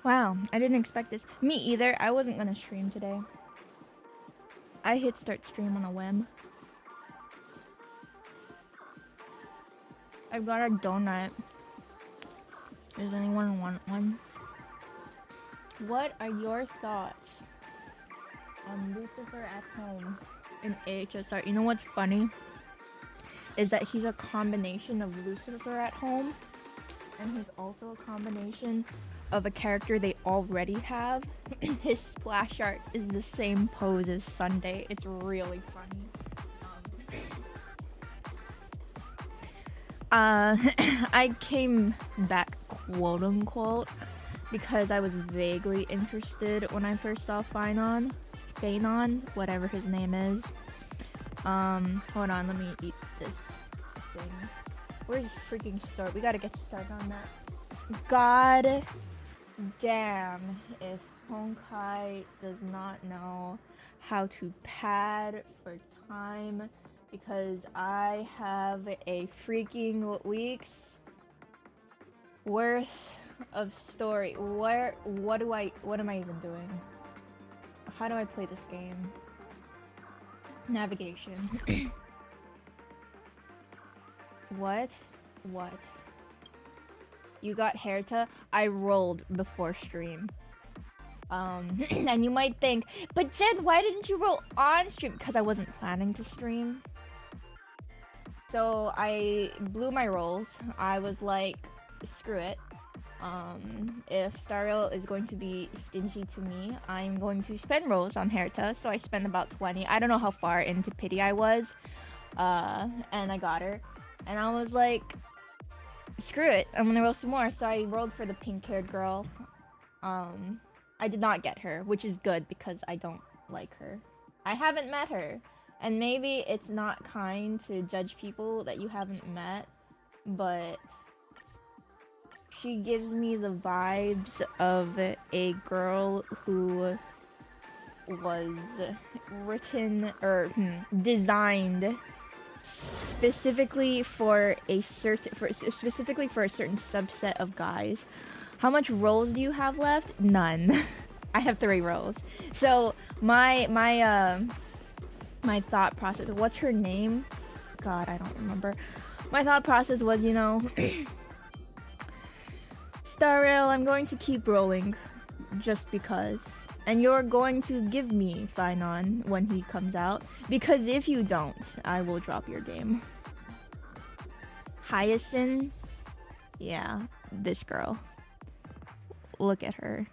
Wow, I didn't expect this. Me either. I wasn't gonna stream today. I hit start stream on a whim. I've got a donut. Does anyone want one? What are your thoughts on Lucifer at home in AHSR? You know what's funny? Is that he's a combination of Lucifer at home, and he's also a combination of a character they already have. His splash art is the same pose as Sunday. It's really funny. I came back, quote unquote, because I was vaguely interested when I first saw Phanon, whatever his name is. Hold on, let me eat this thing. Where's freaking start? We gotta get started on that. God damn if Honkai does not know how to pad for time, because I have a freaking week's worth of story. What am I even doing? How do I play this game? Navigation. What? You got Herta? I rolled before stream. And you might think, but Jen, why didn't you roll on stream? Because I wasn't planning to stream. So I blew my rolls. I was like, screw it. If Stariel is going to be stingy to me, I'm going to spend rolls on Herta. So I spent about 20. I don't know how far into pity I was. And I got her. And I was like, screw it, I'm gonna roll some more. So I rolled for the pink-haired girl. I did not get her, which is good because I don't like her. I haven't met her. And maybe it's not kind to judge people that you haven't met, but she gives me the vibes of a girl who was written or designed specifically for a certain subset of guys. How much rolls do you have left? None. I have 3 rolls. So my thought process, what's her name? God, I don't remember. My thought process was, you know, Stariel, I'm going to keep rolling just because. And you're going to give me Phanon when he comes out, because if you don't, I will drop your game. Hyacinth? Yeah, this girl. Look at her.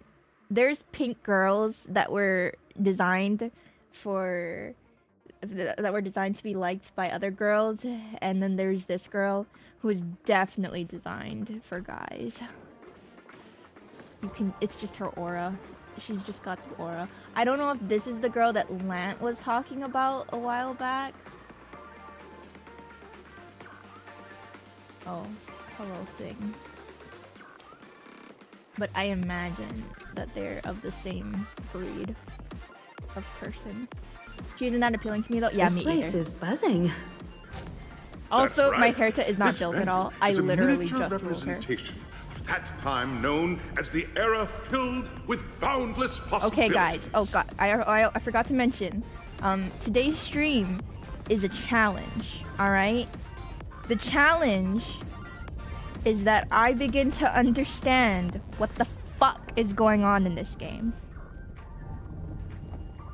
There's pink girls that were designed to be liked by other girls, and then there's this girl who is definitely designed for guys. It's just her aura. She's just got the aura. I don't know if this is the girl that Lant was talking about a while back. Oh, hello thing. But I imagine that they're of the same breed of person. She isn't that appealing to me though. Yeah, me either. This place is buzzing. Also, right. my Herta is not This built at all. venue I is a literally miniature just rolled her. representation of that time known as the era filled with boundless possibilities. Okay, guys. Oh god, I forgot to mention. Today's stream is a challenge. All right. The challenge is that I begin to understand what the fuck is going on in this game.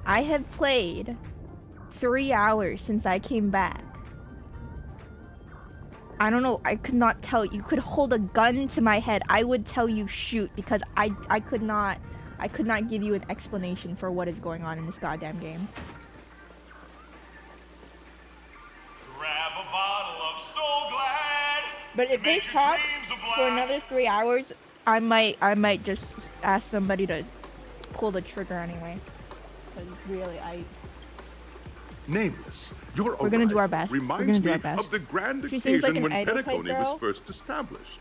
I have played 3 hours since I came back. I don't know, I could not tell. You could hold a gun to my head, I would tell you shoot, because I could not give you an explanation for what is going on in this goddamn game. Grab a bottle of So Glad. But if they talk for another 3 hours, I might just ask somebody to pull the trigger anyway. Because really, Nameless, your We're gonna do our arrival best. We're reminds gonna do me our best. of the grand She seems occasion like an when idol type Penacony was girl. first established.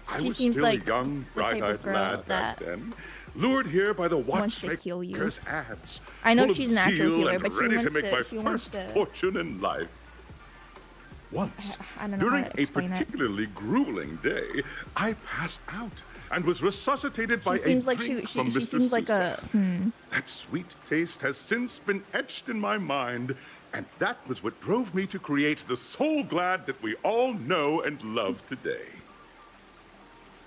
I She was seems still like a young, the type of bright-eyed girl lad back that then, lured here by the wants to heal you. watchmaker's ads. I know full of she's an actual zeal healer, and but she ready wants to make to- my she wants first to- fortune in life. Once, I don't know during how to a explain it. particularly grueling day, I passed out and was resuscitated by a seems like drink she from Mr. seems like a That sweet taste has since been etched in my mind, and that was what drove me to create the Soul Glad that we all know and love today.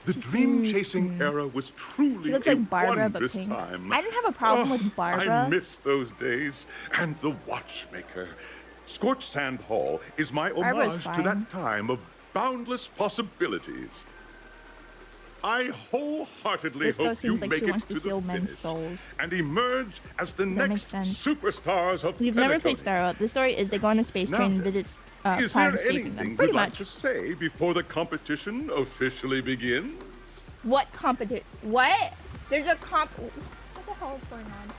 The dream-chasing era was truly She looks a like Barbara, but wondrous pink. time. I didn't have a problem with Barbara. I miss those days. And the Watchmaker. Scorched Sand Hall is my Barbara's homage to fine. that time of boundless possibilities. I wholeheartedly This girl hope you seems like make she it wants to to the heal men's finish souls. and emerge as the That next makes sense. superstars of You've never played Penacony. Star Rail. The story is they go on a space Now train and then, visit is there planets escaping anything them. you'd Pretty like much. to say before the competition officially begins? What competition? What? There's a comp. What the hell is going on?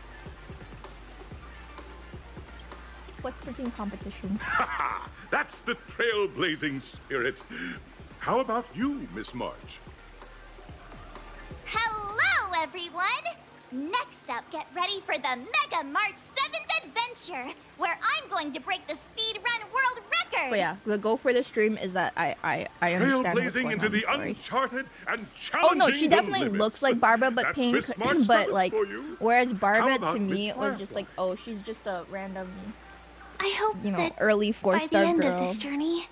What freaking competition? That's the trailblazing spirit. How about you, Miss March? Hello, everyone! Next up, get ready for the Mega March 7th Adventure, where I'm going to break the speed run world record! But yeah, the goal for the stream is that I understand what's Trailblazing going into on. the Sorry. uncharted and Oh challenging no, she the definitely limits. looks like Barbara, but That's pink. Miss March But Stubbs like, for you. whereas How Barbara about to Miss me was just Firefly? like, oh, she's just a random, I hope you know, that early by the 4-star end girl of this journey,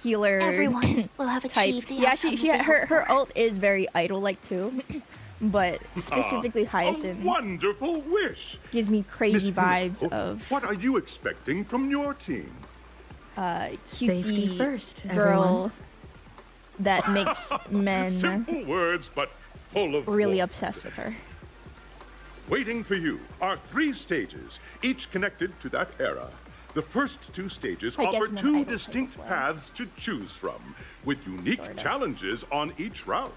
healer everyone will have type. achieved the Yeah, outcome she that they her hoped for. ult is very idol-like too, but specifically A Hyacinth wonderful wish. gives me crazy Miss vibes Hero, of what are you expecting from your team? Safety cutesy first, girl everyone. that makes men Simple words, but full of really warmth. obsessed with her. Waiting for you are 3 stages, each connected to that era. The first 2 stages I guess offer in an 2 idol type distinct of way. paths to choose from, with unique Sort of. challenges on each route.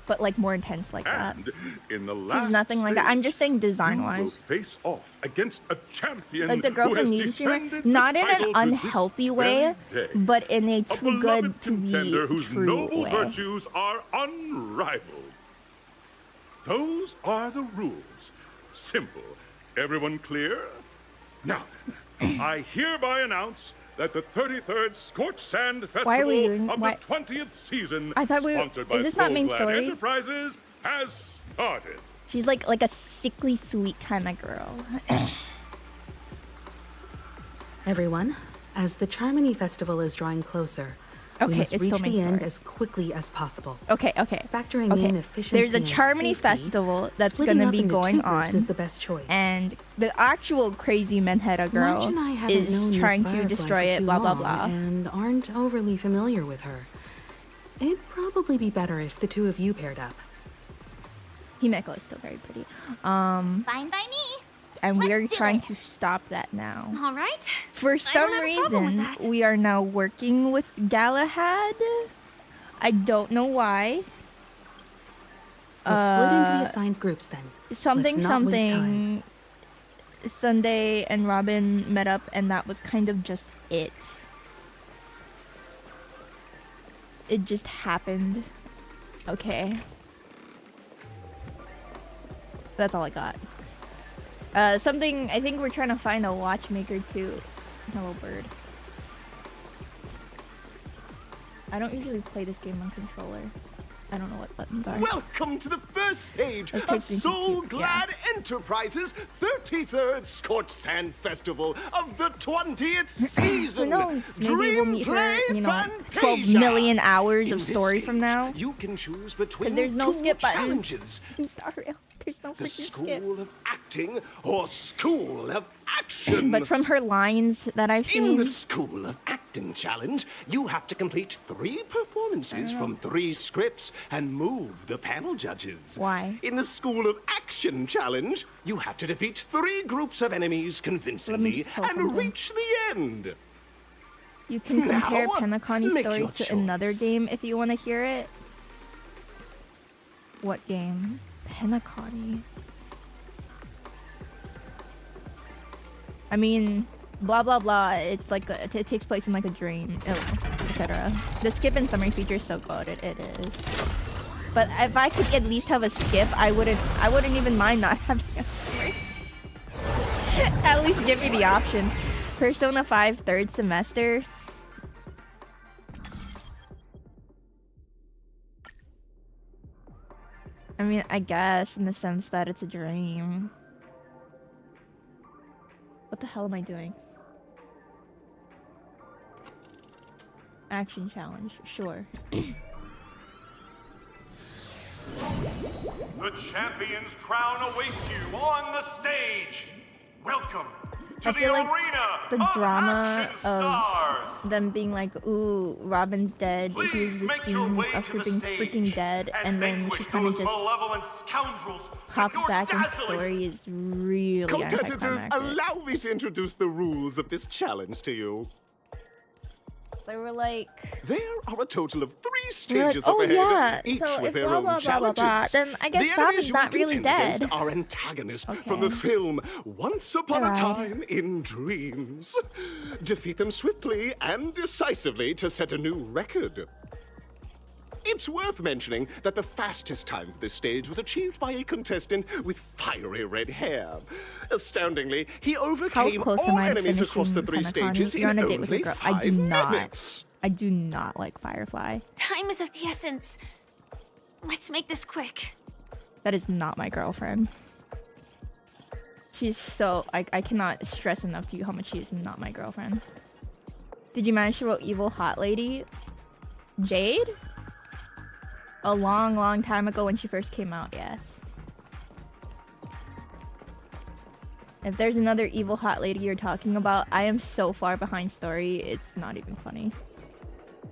But like more intense like that. And in the last She's nothing like that. I'm just saying you will design-wise. face off against a champion Like the girl who from has Needy Streamer, defended not the in an title to this unhealthy way, very day. but in a A too beloved good to be contender whose true noble way. virtues are unrivaled. Those are the rules. Simple. Everyone clear? Now then, I hereby announce that the 33rd Scorched Sand Festival Why are we doing- of why- the 20th season, I thought we- sponsored by is this not main Soulglad story? Enterprises, has started. She's like a sickly sweet kind of girl. Everyone, as the Charmony Festival is drawing closer, Okay, we must it's reach still main the end story. as quickly as possible. Okay. Factoring Okay. in efficiency There's a and Charmony safety, festival that's splitting gonna up be into going 2 groups on, is the best choice. and the actual crazy Menheta girl March and I haven't known is Miss trying to Firefly destroy for it. too Blah blah long blah. and aren't overly familiar with her. It'd probably be better if the 2 of you paired up. Himeko is still very pretty. Fine by me. And we Let's are do trying it. to stop that now. All right. For some have a problem with reason, that. we are now working with Galahad. I don't know why. We'll split into the assigned groups then. Something Let's not waste time. something. Sunday and Robin met up, and that was kind of just it. It just happened. Okay. That's all I got. Something, I think we're trying to find a watchmaker too. Hello, bird. I don't usually play this game on controller. I don't know what buttons are. Welcome to the first stage Let's of take things Soul cute, Glad Enterprises' 33rd Scorched Sand Festival of the 20th season. Who knows? Maybe we'll Dream meet her, Play you know, 12 Fantasia. million hours In of this story from stage, now. You can choose between there's no 2 skip button. challenges. In Star Rail, there's no The freaking skip. School of Acting or School of Action. But from her lines that I've In seen, the School of Acting Challenge, you have to complete 3 performances from 3 scripts and move the panel judges. Why? In the School of Action Challenge, you have to defeat 3 groups of enemies convincingly just kill and something. reach the end. you can compare Now, Penacony's make story your to another choice. game if you want to hear it. What game? Penacony. I mean, blah blah blah. It's like it takes place in like a dream, etc. The skip and summary feature is so good. It is. But if I could at least have a skip, I wouldn't even mind not having a summary. At least give me the option. Persona 5 third semester. mean, I guess in the sense that it's a dream. What the hell am I doing? Action challenge, sure. The champion's crown awaits you on the stage. Welcome to I the feel like arena the of drama action of stars. them being like, ooh, Robin's dead. Here's Please the make your scene way of to her the being stage freaking dead, and then vanquish she kind of those just malevolent scoundrels with pops your back into dazzling story is really Competitors, anticlimactic. allow me to introduce the rules of this challenge to you. They were like, There are a total of 3 they were like, stages oh up ahead, yeah, each so with if their blah own blah blah blah challenges. blah, then I guess the enemies Robin's you not will really contend against dead. are antagonists from Okay. the film Once Upon a Alright. Time in Dreams. Defeat them swiftly and decisively to set a new record. It's worth mentioning that the fastest time for this stage was achieved by a contestant with fiery red hair. Astoundingly, he How overcame close all am I to enemies across the finishing 3 Penacony? stages You're in on a date with your only girl. 5 I do not. minutes. I do not like Firefly. Time is of the essence. Let's make this quick. That is not my girlfriend. She's so... I cannot stress enough to you how much she is not my girlfriend. Did you manage to roll Evil Hot Lady? Jade? A long, long time ago when she first came out, yes. If there's another Evil Hot Lady you're talking about, I am so far behind story, it's not even funny.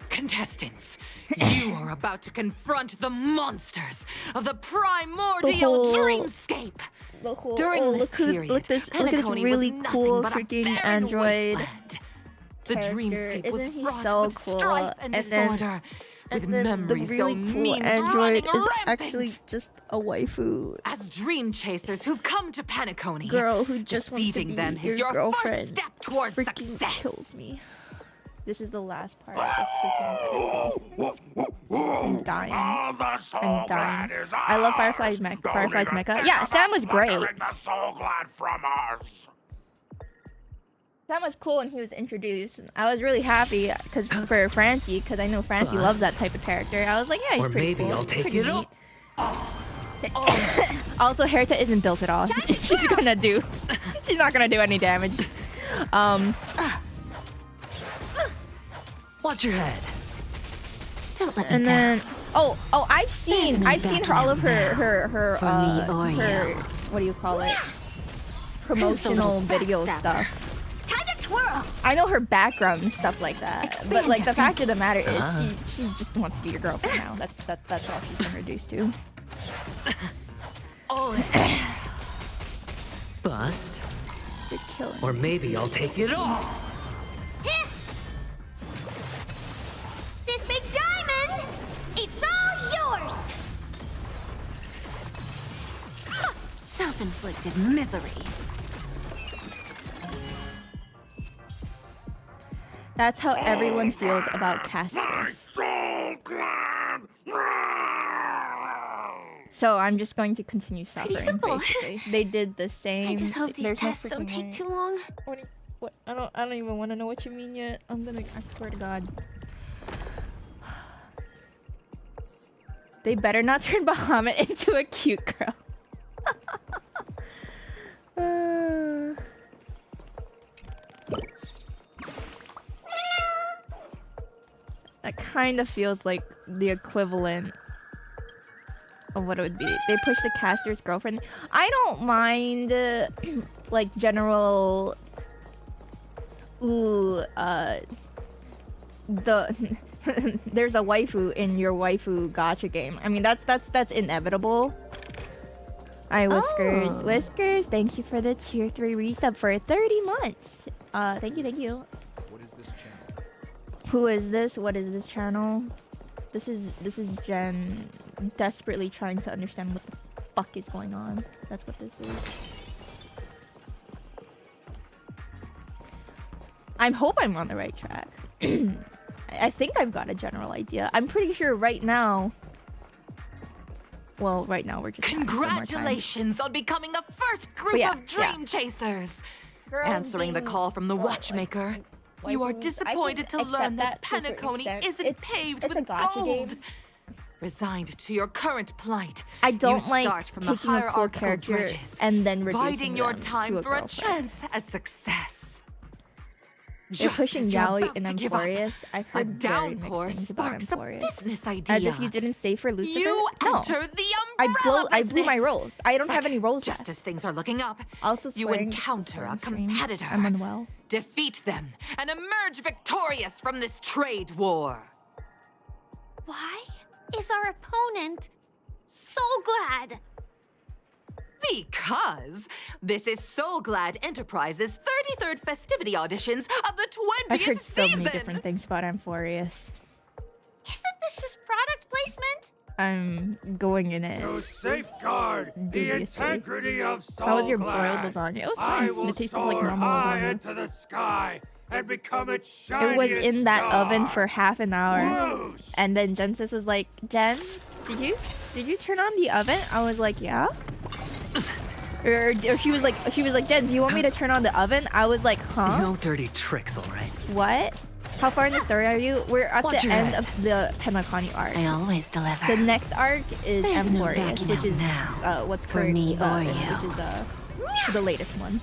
Contestants, you are about to confront the monsters of the primordial whole- dreamscape. The whole, During oh, this period, look this Penacony really was cool nothing but a freaking barren android wasteland. The character. dreamscape was Isn't he fraught so with cool? strife and And then- disorder, with And then the memories really so cool memes android running is actually rampant. just a waifu As dream chasers who've come to Penacony, girl who just wants to defeating be them your is your girlfriend. first step towards Freaking success. kills me. This is the last part of the freaking I'm dying. I'm dying. I love Firefly's mecha. Yeah, Sam was great. The soul glad from us. Sam was cool when he was introduced. I was really happy because for Francie, because I know Francie loves that type of character. I was like, yeah, he's Or pretty maybe cool. I'll He's take pretty it neat. up. Also, Herta isn't built at all. She's gonna do. She's not gonna do any damage. Watch your head. Don't let me And down. then, I've seen no her all of her for me or you. what do you call it? Promotional video backstabber? stuff. Time to twirl. I know her background and stuff like that. Expand But like your the fact of the matter is, she just wants to be your girlfriend now. That's all she's been reduced to. Bust. They're killing Or me. maybe I'll take it off. Here. This big diamond, it's all yours. Self-inflicted misery. That's how everyone feels about casters. Soul glad. So I'm just going to continue suffering. simple. Basically, they did the same. I just hope these there's no tests don't freaking take way. too long. What? I don't even want to know what you mean yet. I swear to God. They better not turn Bahamut into a cute girl. That kind of feels like the equivalent of what it would be. They push the caster's girlfriend. I don't mind, like, general... Ooh, the... There's a waifu in your waifu gacha game. I mean, that's inevitable. Hi, Whiskers. Oh. Whiskers, thank you for the tier 3 resub for 30 months. Thank you. What is this channel? Who is this? What is this channel? This is Jen desperately trying to understand what the fuck is going on. That's what this is. I hope I'm on the right track. I think I've got a general idea. I'm pretty sure right now. Well, right now we're just Congratulations on becoming the first group yeah, of dream chasers. Girls Answering the being- call from the well, watchmaker. like, You are waifus, I can disappointed to accept learn that to a certain Penacony extent. isn't paved it's with a gacha gold. game. Resigned to your current plight, I don't you like start from the taking a cool hierarchical character dredges, and then reducing biding your them time to a for a girlfriend. chance at success. They're Just pushing as you're yaoi about in to give up, Amphorius. I've a heard very downpour mixed things about sparks a Amphorius. business idea. As if you didn't stay for Lucifer. You No. enter the umbrella I blew my business. rolls. I don't have But any rolls just left. as things are looking up, Also you swearing- encounter a swearing stream. competitor. I'm unwell. Defeat them and emerge victorious from this trade war. Why is our opponent so glad? Because this is Soulglad Enterprises' 33rd festivity auditions of the 20th I've heard so season. many different things about Amphorius. Isn't this just product placement? I'm going in it. To safeguard the Dubiously. integrity of Soulglad, How was your broiled lasagna? It was fine. I will It tasted soar like normal high lasagna. into the sky and become its shiniest It was in that star. oven for half an hour. Whoosh! And then Jensis was like, Jen, did you turn on the oven? I was like, yeah. Or she was like, Jen, do you want me to turn on the oven? I was like, huh? No dirty tricks, all right? What? How far in the story are you? We're at Watch the your end head. of the Penacony arc. I always deliver. The next arc is There's no Amphorius, backing which out is now. what's For current, me or you. which is the latest one.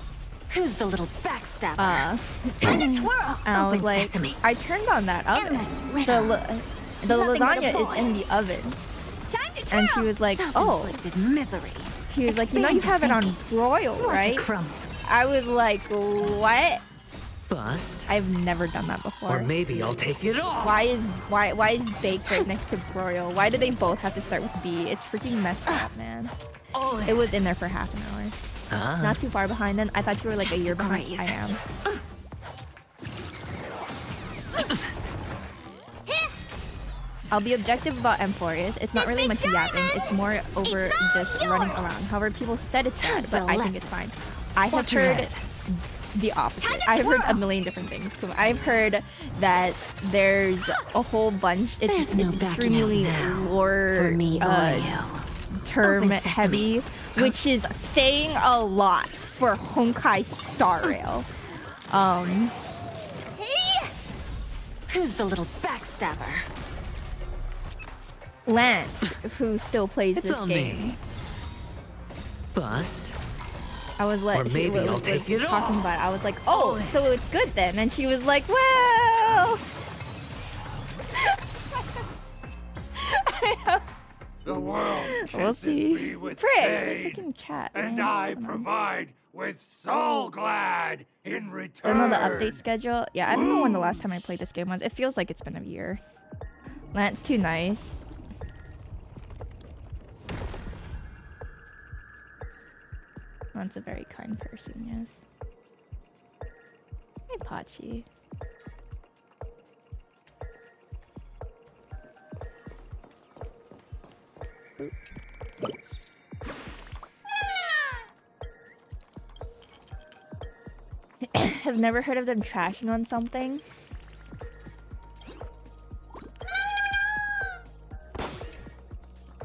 Who's the little backstabber? Time to twirl! And I was Open like, sesame. I turned on that oven. Endless The riddles. the Nothing but a lasagna is in void. the oven, Time to twirl! and she was like, oh. Self-inflicted misery. She was like, you know, you have it on broil, Watch right? it crumble. I was like, what? Bust. I've never done that before. Or maybe I'll take it off. Why is baked right next to broil? Why do they both have to start with B? It's freaking messed up, man. Oh, It was in there for half an hour. ah. Not too far behind then. I thought you were like a Just year behind. graze. I am. I'll be objective about Amphorius. It's not really much yapping. It's more over just running around. However, people said it's bad, but I think it's fine. I have Watch your heard head. the opposite. I've heard a million different things. I've heard that there's a whole bunch. There's no It's backing extremely out now. lore For me or you. term Open sesame. heavy, which is saying a lot for Honkai Star Rail. Hey! Who's the little backstabber? Lance, who still plays It's this on game. me. Bust. I was like, Or maybe I'll take it talking off. about it. I was like, oh, so it's good then. And she was like, well. The world We'll kisses see. me with Frick, pain, freaking chat. and man. I Come on. provide with Soulglad in return. Don't know the update schedule. Yeah, I don't know when the last time I played this game was. It feels like it's been a year. Lance, too nice. Lance a very kind person, yes. Hey, Pachi. Have never heard of them trashing on something.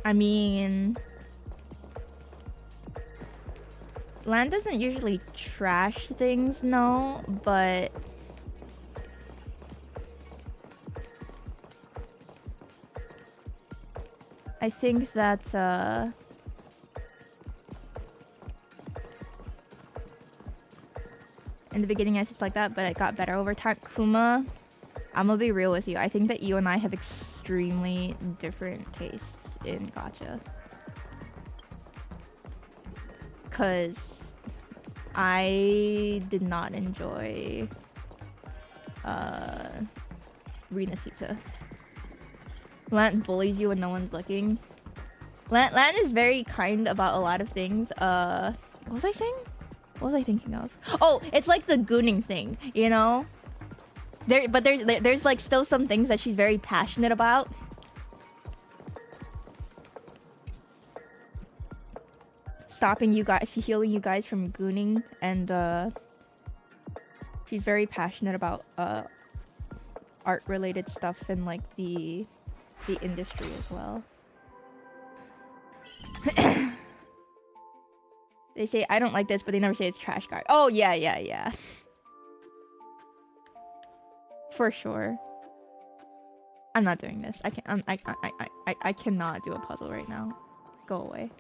I mean, Lan doesn't usually trash things, no, but I think that in the beginning it's like that, but it got better over time. Kuma, I'm gonna be real with you. I think that you and I have extremely different tastes in gacha. Cause I did not enjoy Rina Sita. Lan bullies you when no one's looking. Lan is very kind about a lot of things. What was I saying? What was I thinking of? Oh, it's like the gooning thing, you know? There's like still some things that she's very passionate about. Stopping you guys, healing you guys from gooning, and she's very passionate about art related stuff and like the industry as well. They say I don't like this, but they never say it's trash guard. Oh yeah. For sure. I'm not doing this. I can't. I cannot do a puzzle right now. Go away.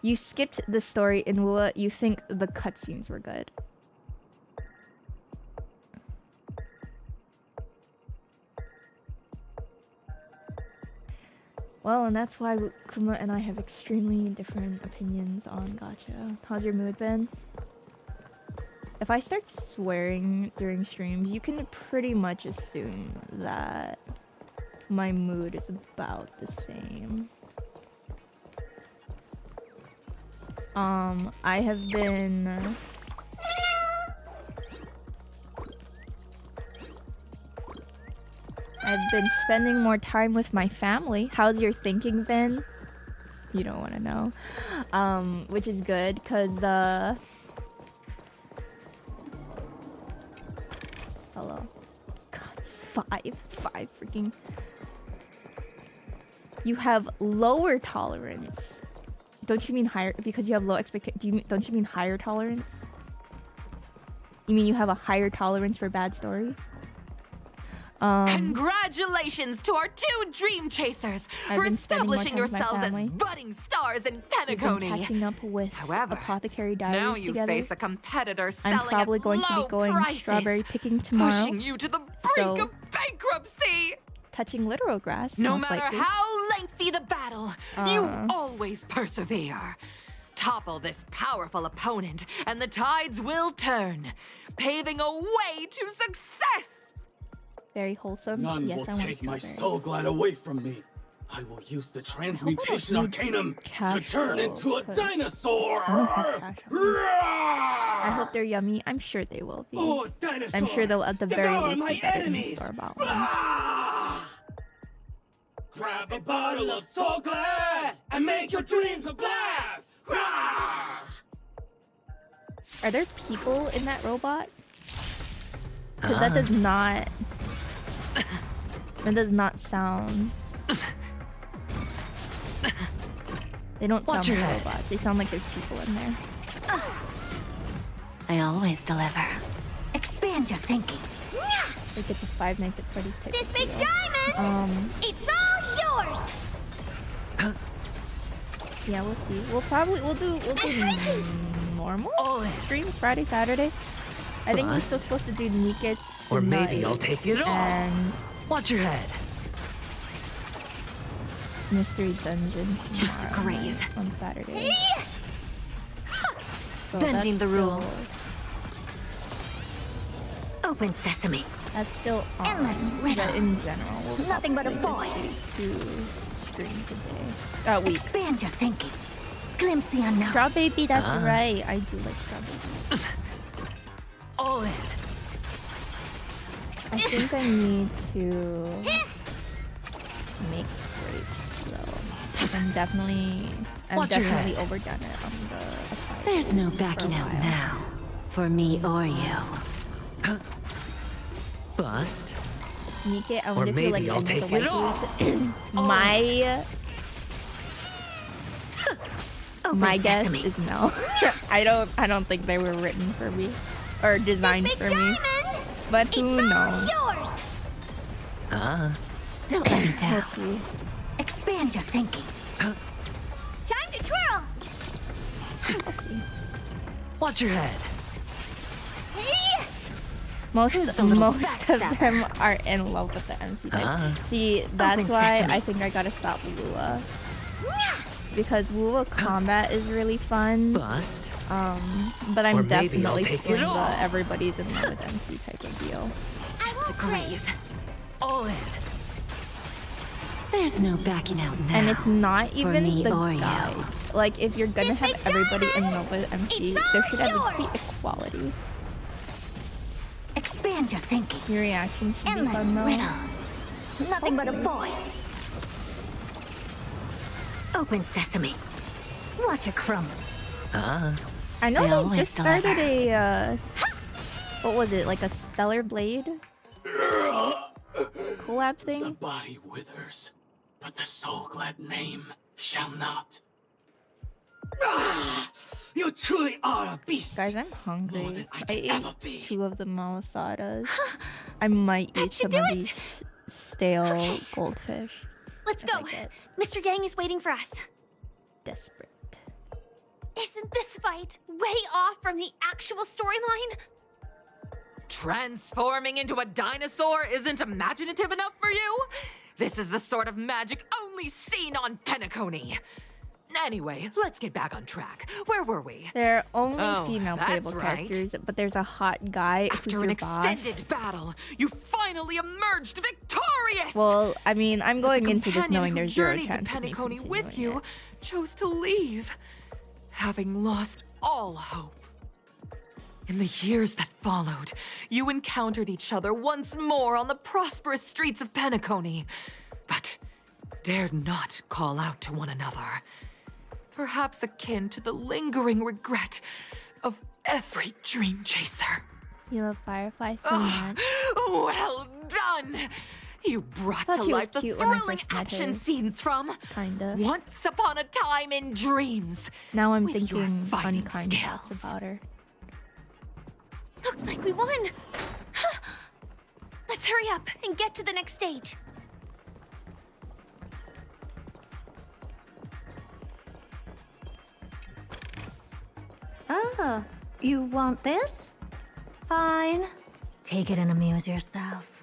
You skipped the story in Wua. You think the cutscenes were good. Well, and that's why Kuma and I have extremely different opinions on gacha. How's your mood been? If I start swearing during streams, you can pretty much assume that my mood is about the same. I have been... I've been spending more time with my family. How's your thinking, Vin? You don't want to know. Which is good, because, hello. God, five freaking... You have lower tolerance. Don't you mean higher? Because you have low expectations. Don't you mean higher tolerance? You mean you have a higher tolerance for bad story? Congratulations to our 2 dream chasers for establishing yourselves as budding stars in Penacony. We've been catching up with However, Apothecary Diaries now you together. face a competitor selling I'm probably at going to be low going prices, strawberry picking tomorrow. pushing you to the brink of bankruptcy. Touching literal grass. No most matter likely. how lengthy the battle, you always persevere. Topple this powerful opponent, and the tides will turn, paving a way to success. Very wholesome. None yes, will I want take my strawberries. soul glad away from me. I will use the transmutation need arcanum to cash turn flow, into a 'cause dinosaur. I don't have cash on me. I hope they're yummy. I'm sure they will be. Oh, dinosaur! I'm sure they'll at the very Devour least my be better than the enemies. store-bought ones. Ah! Grab a bottle of Soul Glad and make your dreams a blast. Ah! Are there people in that robot? Because that does not... That does not sound... They don't sound like robots. They sound like there's people in there. I always deliver. Expand your thinking. Like it's a Five Nights at Freddy's type This of big deal. diamond! It's all yours! Yeah, we'll see. We'll do normal streams Friday, Saturday. I think we're still supposed to do Nikits Or maybe tonight, I'll take it all. and Watch your head. Mystery Dungeons Just a tomorrow graze. night on Saturday. So Bending that's the still- rules. Open sesame. That's still on. Endless But riddles. in general, we'll Nothing but a probably void. just do 2 streams a day. A week. Expand your thinking. Glimpse the unknown. Straw Baby, that's right. I do like Straw Babies. All in. I think I need to make grapes though. I'm definitely Watch your definitely head. overdone it on the acai There's no berries for a backing out while. now. For me or you. Bust. Nike, I Or wonder if you're like maybe I'll into the take it all. waifus. My guess sesame. is no. I don't think they were written for me or designed Big for me. diamond! But who It's all knows? yours! Don't let me We'll down. see. Expand your thinking. Time to twirl! We'll see. Watch your head. Hey! Most the little of backstabber? them are in love with the MC types. See, that's Open why sesame. I think I gotta stop Lua. Because Lua combat is really fun. Bust. But I'm Or maybe I'll definitely take it doing all. the everybody's in love with MC type of deal. Just a graze. All in. There's no backing out now. And it's not even me the or you. guides. Like, if you're gonna have everybody in love with MC, It's there all should at least be yours. equality. Expand your thinking. Your reactions should be Endless fun though. riddles. Nothing but a void. Open sesame. Watch it crumble. I know They they always just started deliver. a what was it, like a Stellar Blade collab The thing? body withers, but the soul glad name shall not. Ah! You You truly are a beast. Guys, I'm hungry. than I I could ever ate be. 2 of the malasadas. I might eat some do of it. these stale goldfish. Let's if go. I get Mr. Yang is waiting for us. desperate. Isn't this fight way off from the actual storyline? Transforming into a dinosaur isn't imaginative enough for you? This is the sort of magic only seen on Penacony. Anyway, let's get back on track. Where were we? There are only Oh, female that's playable right. characters, but there's a hot guy who's After your an boss. extended battle, you finally emerged victorious! Well, I mean, I'm But going the into this companion knowing who there's zero journeyed to chance of me Penacony with continuing you it. chose to leave, having lost all hope. In the years that followed, you encountered each other once more on the prosperous streets of Penacony, but dared not call out to one another. Perhaps akin to the lingering regret of every dream chaser. You love Firefly so much. Well done! You brought Thought to she was life the cute when I thrilling first met action her. scenes from Kinda. Once Upon a Time in Dreams. Now I'm with your thinking fighting unkind thoughts skills. about her. Looks like we won. Let's hurry up and get to the next stage. Ah, you want this? Fine. Take it and amuse yourself.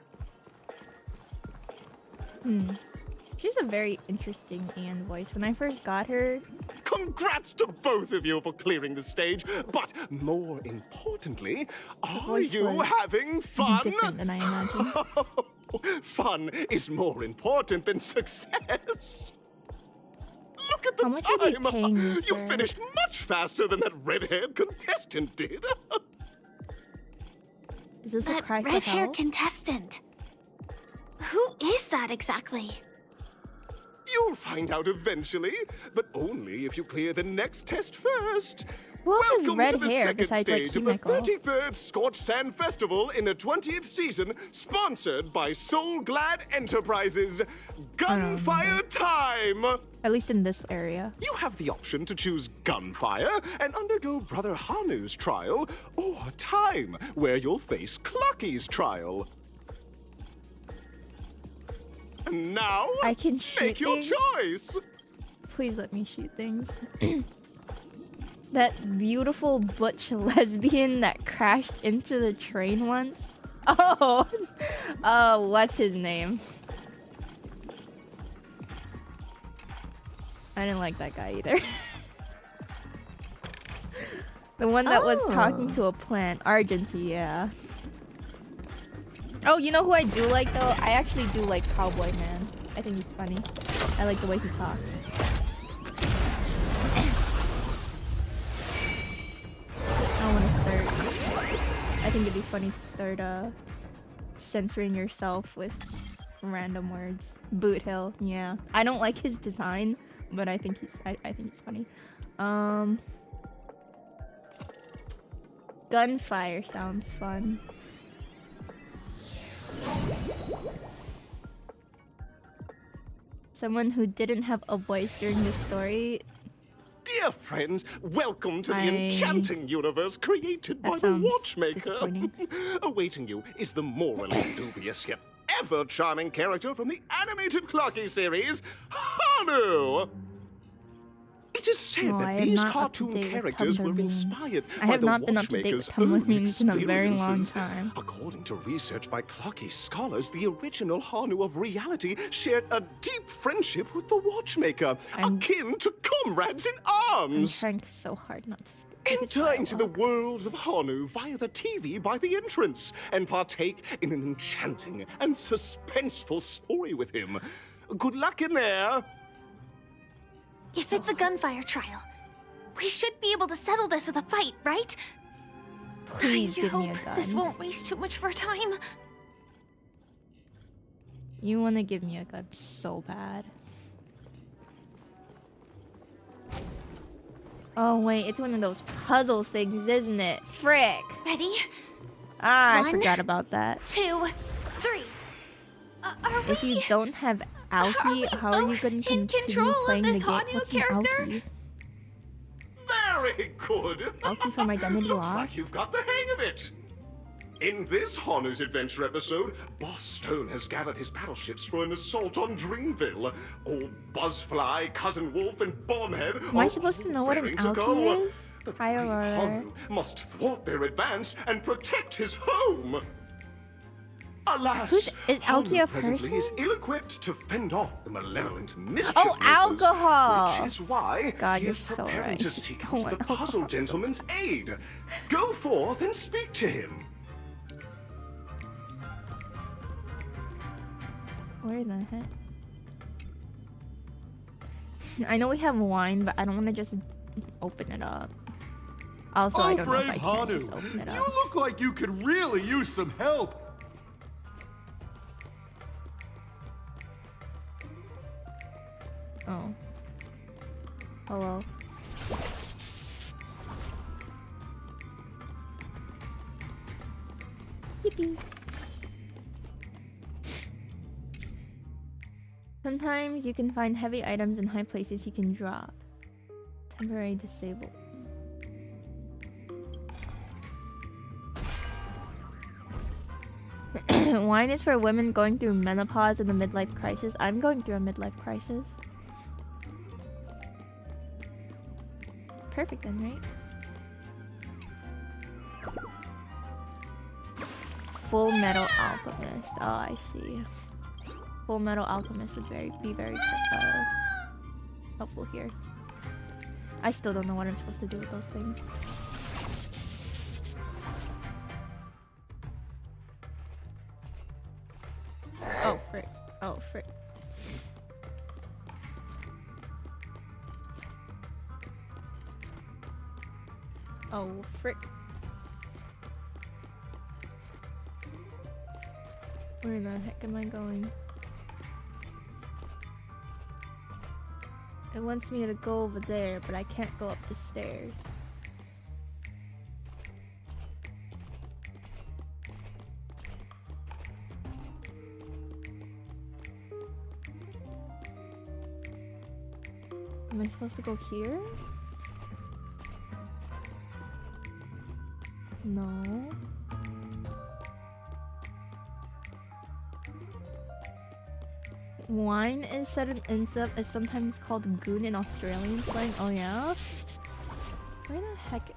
She's a very interesting Anne voice. When I first got her, Congrats to both of you for clearing the stage, but more importantly, are voice you was having fun? different than I imagined. Fun is more important than success. Look at the How much are they time. paying you, You sir? finished much faster than that red-haired contestant did. Is this a That cry for red-haired help? contestant. Who is that exactly? You'll find out eventually, but only if you clear the next test first. Who else has Welcome red to the hair second besides, like, stage of the Himeko? 33rd Scorched Sand Festival in the 20th season, sponsored by Soul Glad Enterprises. Gunfire time! At least in this area. You have the option to choose Gunfire and undergo Brother Hanu's trial, or Time, where you'll face Clucky's trial. And now, I can shoot make your things? choice! Please let me shoot things. That beautiful butch lesbian that crashed into the train once. Oh, what's his name? I didn't like that guy either. The one that was talking to a plant. Argenty, yeah. Oh, you know who I do like though? I actually do like Cowboy Man. I think he's funny. I like the way he talks. I want to start. I think it'd be funny to start censoring yourself with random words. Boot Hill, yeah. I don't like his design, but I think he's I think he's funny. Gunfire sounds fun. Someone who didn't have a voice during the story. Dear friends, welcome to the I- enchanting universe created by the sounds Watchmaker. disappointing. Awaiting you is the morally dubious yet ever charming character from the animated Clocky series, Hanu! It is said No, I that am these not up to cartoon date with characters Tumblr were memes. inspired I by have the not been up to date with Watchmaker's Tumblr own memes in a very long experiences. time. According to research by Clocky scholars, the original Hanu of reality shared a deep friendship with the Watchmaker, akin to comrades in I'm arms. trying so hard not to skip his Enter into the dialogue. world of Hanu via the TV by the entrance and partake in an enchanting and suspenseful story with him. Good luck in there. If it's a gunfire trial, we should be able to settle this with a fight, right? Please I give me a hope gun. this won't waste too much of our time. You want to give me a gun so bad. Oh wait, it's one of those puzzle things, isn't it? Frick! Ready? Ah, I One, forgot about that. 2, 3. Are If you don't have Alki, how are you both going to in continue control of playing the this game? Hanu What's an character? Alki? Very Very good. I'll keep from identity Looks lost. like you've got the hang of it. In this Hanu's adventure episode, Boss Stone has gathered his battleships for an assault on Dreamville. Old Buzzfly, Cousin Wolf, and Bombhead Am I are supposed to all know what an raring to alky go. is? The Hi, brave Aurora. Hanu must thwart their advance and protect his home. Alas, Is alky Hanu a presently person? is ill-equipped to fend off the malevolent mischief Oh, makers, alcohol! which is why God, he you're is so preparing right. to seek Oh, out the puzzle alcohol. gentleman's aid. Go forth and speak to him. Where the heck? I know we have wine, but I don't want to just open it up. Also, I don't know if I can just open it you up. look like you could really use some help. Oh. Hello. Yippee. Sometimes you can find heavy items in high places you can drop. Temporary disabled. Wine is for women going through menopause and the midlife crisis. I'm going through a midlife crisis. Perfect then, right? Full Metal Alchemist. Oh, I see. Full Metal Alchemist would be very helpful here. I still don't know what I'm supposed to do with those things. Oh, frick. Oh, frick. Oh, frick. Where the heck am I going? It wants me to go over there, but I can't go up the stairs. Am I supposed to go here? No. Wine is said in Insub is sometimes called goon in Australian slang. Oh yeah? Where the heck?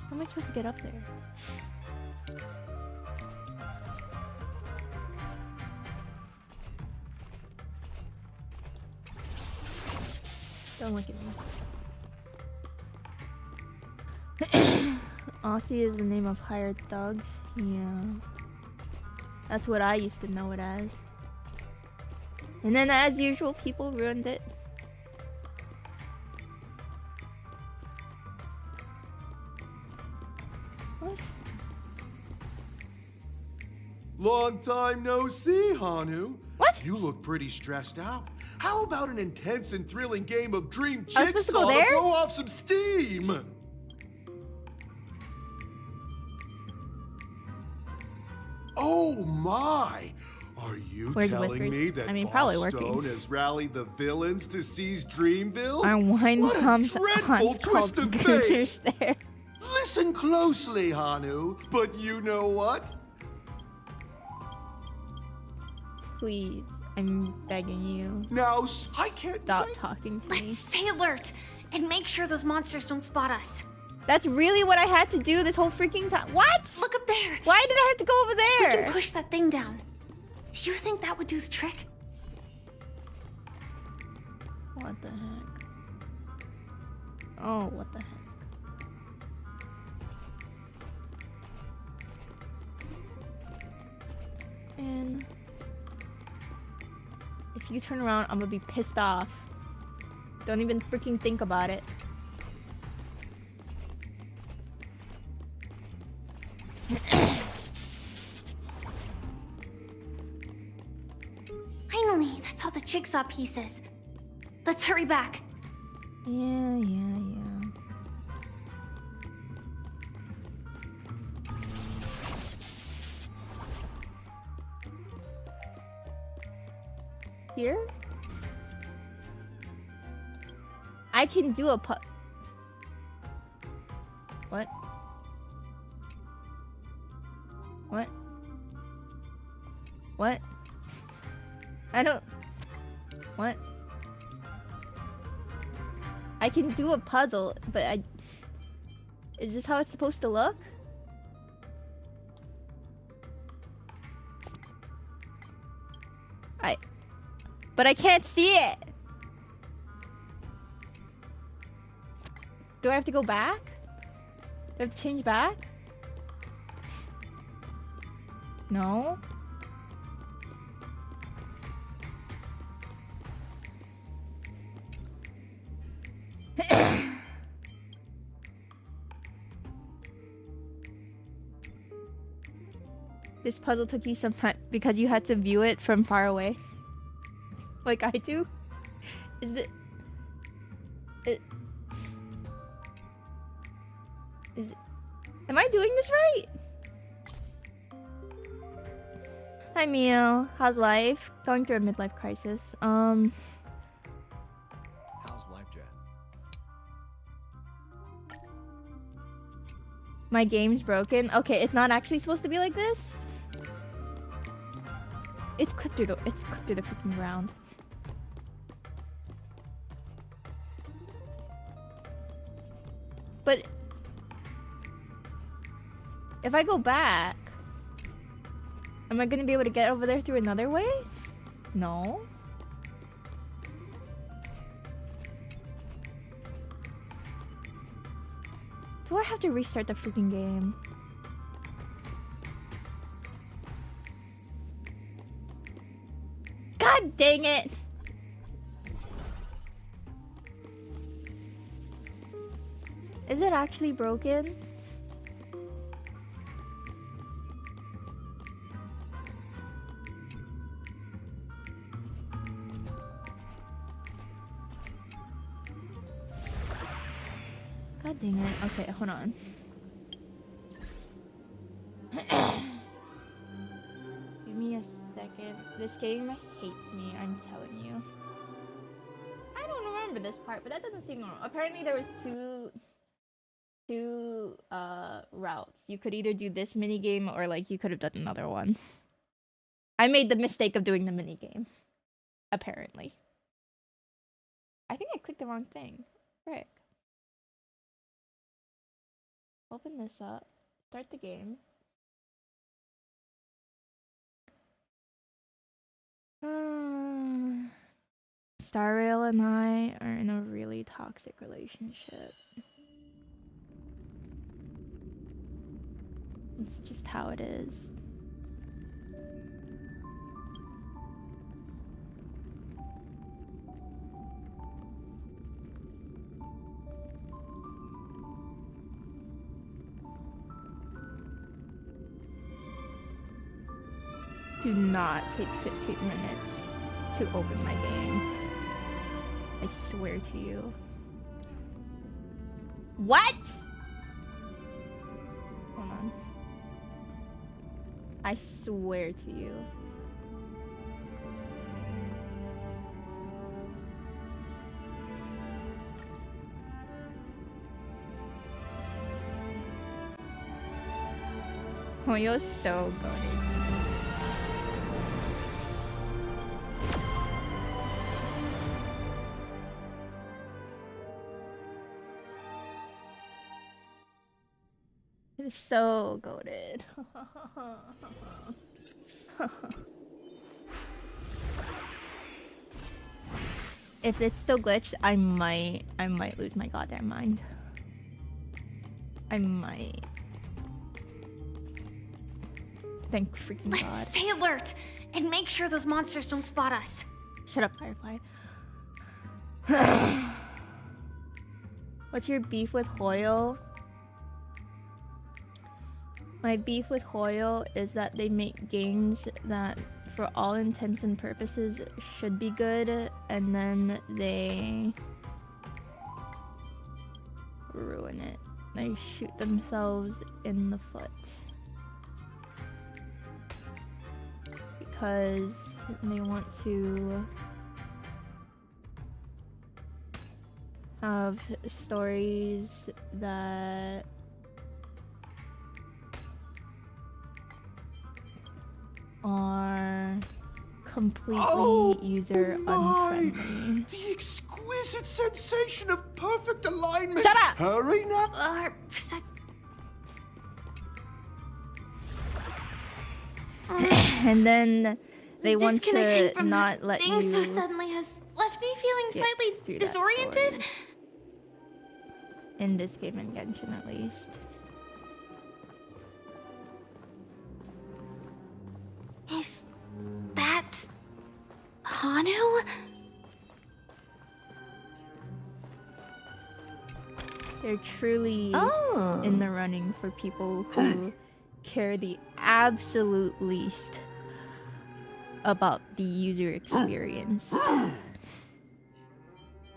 How am I supposed to get up there? Don't look at me. Aussie is the name of hired thugs. Yeah. That's what I used to know it as. And then as usual, people ruined it. What? Long time no see, Hanu. What? You look pretty stressed out. How about an intense and thrilling game of Dream I was supposed to go Jigsaw to there? blow off some steam? Oh my! Are you Where's the telling whiskers? me that I mean, probably Boss working. Stone has rallied the villains to seize Dreamville? Our wine What a comes dreadful on called twist of Gooners fate! there. Listen closely, Hanu. But you know what? Please, I'm begging you. Now, I can't Stop talking to me. Let's stay alert and make sure those monsters don't spot us. That's really what I had to do this whole freaking time. What? Look up there. Why did I have to go over We can there? push that thing down. Do you think that would do the trick? What the heck? Oh, what the heck? And if you turn around, I'm gonna be pissed off. Don't even freaking think about it. Finally, that's all the jigsaw pieces. Let's hurry back. Yeah. Here? I can do a What? What? What? I don't... What? I can do a puzzle, but I... Is this how it's supposed to look? But I can't see it! Do I have to go back? Do I have to change back? No? This puzzle took you some time because you had to view it from far away. Like I do? Is it... Am I doing this right? Hi Mio, how's life? Going through a midlife crisis. How's life, Jet? My game's broken. Okay, it's not actually supposed to be like this. It's clipped through the freaking ground. But if I go back, am I gonna be able to get over there through another way? No. Do I have to restart the freaking game? God dang it! Is it actually broken? God dang it. Okay, hold on. Give me a second. This game hates me, I'm telling you. I don't remember this part, but that doesn't seem normal. Apparently there was two routes. You could either do this mini game or like you could have done another one. I made the mistake of doing the mini game. Apparently. I think I clicked the wrong thing. Frick. Open this up. Start the game. Starrail and I are in a really toxic relationship. It's just how it is. Do not take 15 minutes to open my game. I swear to you. What? Hold on. I swear to you. Oh, you're so good. It is so goated. If it's still glitched, I might lose my goddamn mind. I might. Thank freaking God. Let's stay alert and make sure those monsters don't spot us. Shut up, Firefly. What's your beef with Hoyo? My beef with Hoyo is that they make games that, for all intents and purposes, should be good, and then they ruin it. They shoot themselves in the foot. Because they want to Of stories that are completely user unfriendly. The exquisite sensation of perfect alignment. Shut up! Hurry now. And then they want Disconnecting to from not that let thing you so suddenly has left me feeling skip slightly through that disoriented. story. In this game in Genshin, at least. Is that Hanu? They're truly in the running for people who care the absolute least about the user experience.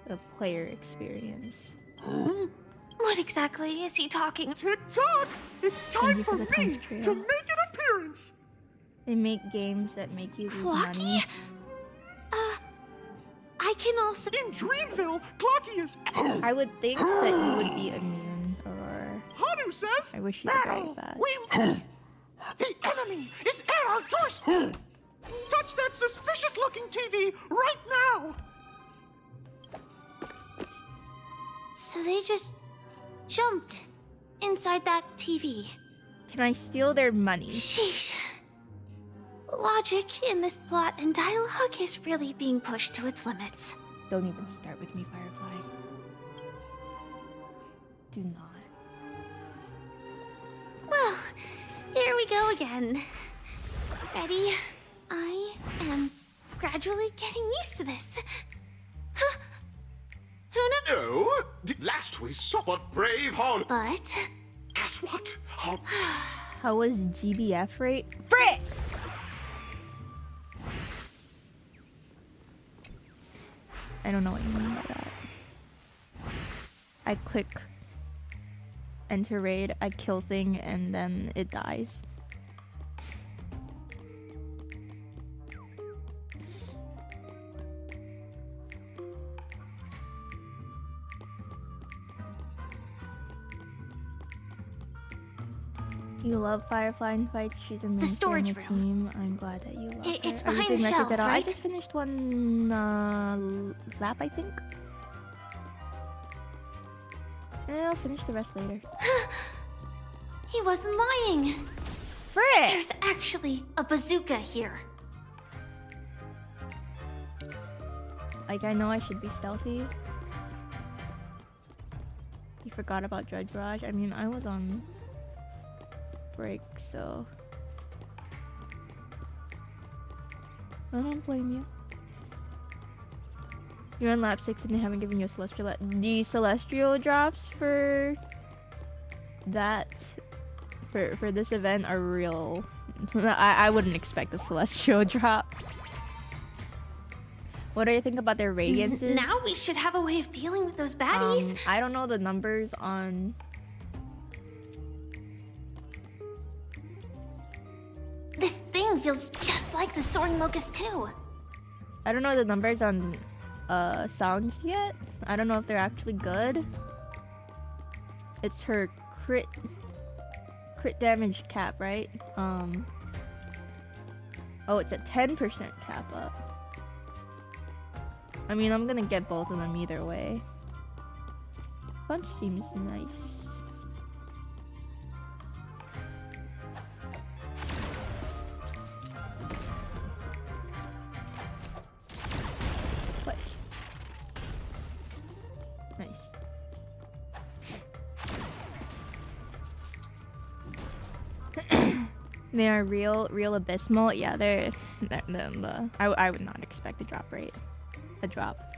The player experience. What exactly is he talking? Tick-tock! It's time for me to make an appearance! They make games that make you lose money. I can also... In Dreamville, Clocky is... I would think that you would be immune, or... Hanu says... I wish you were very bad. The enemy is at our doorstep! Touch that suspicious-looking TV right now! So they just jumped inside that TV. Can I steal their money? Sheesh. Logic in this plot and dialogue is really being pushed to its limits. Don't even start with me, Firefly. Do not. Well, here we go again. Ready? I am gradually getting used to this. Huh? Who knows? No, last we saw what brave Hon. But guess what? How was GBF rate? Frick! I don't know what you mean by that. I click enter raid, I kill thing, and then it dies. You love Firefly in fights. She's a mainstay on the team. I'm glad that you love her. It's Are you behind doing records shelves, at all? I right? just finished one lap, I think. I'll finish the rest later. he wasn't lying. Frick! There's actually a bazooka here. Like, I know I should be stealthy. You forgot about Dredge Barrage? I mean, I was on break, so I don't blame you. You're on lap 6 and they haven't given you a celestial. The celestial drops for that for this event are real. I wouldn't expect a celestial drop. What do you think about their radiances? Now we should have a way of dealing with those baddies. I don't know the numbers on. This thing feels just like the Soaring Locust too. I don't know the numbers on songs yet. I don't know if they're actually good. It's her crit damage cap, right? Oh, it's a 10% cap up. I mean, I'm gonna get both of them either way. Punch seems nice. Nice. They are real abysmal. Yeah, they're I would not expect a drop rate. A drop.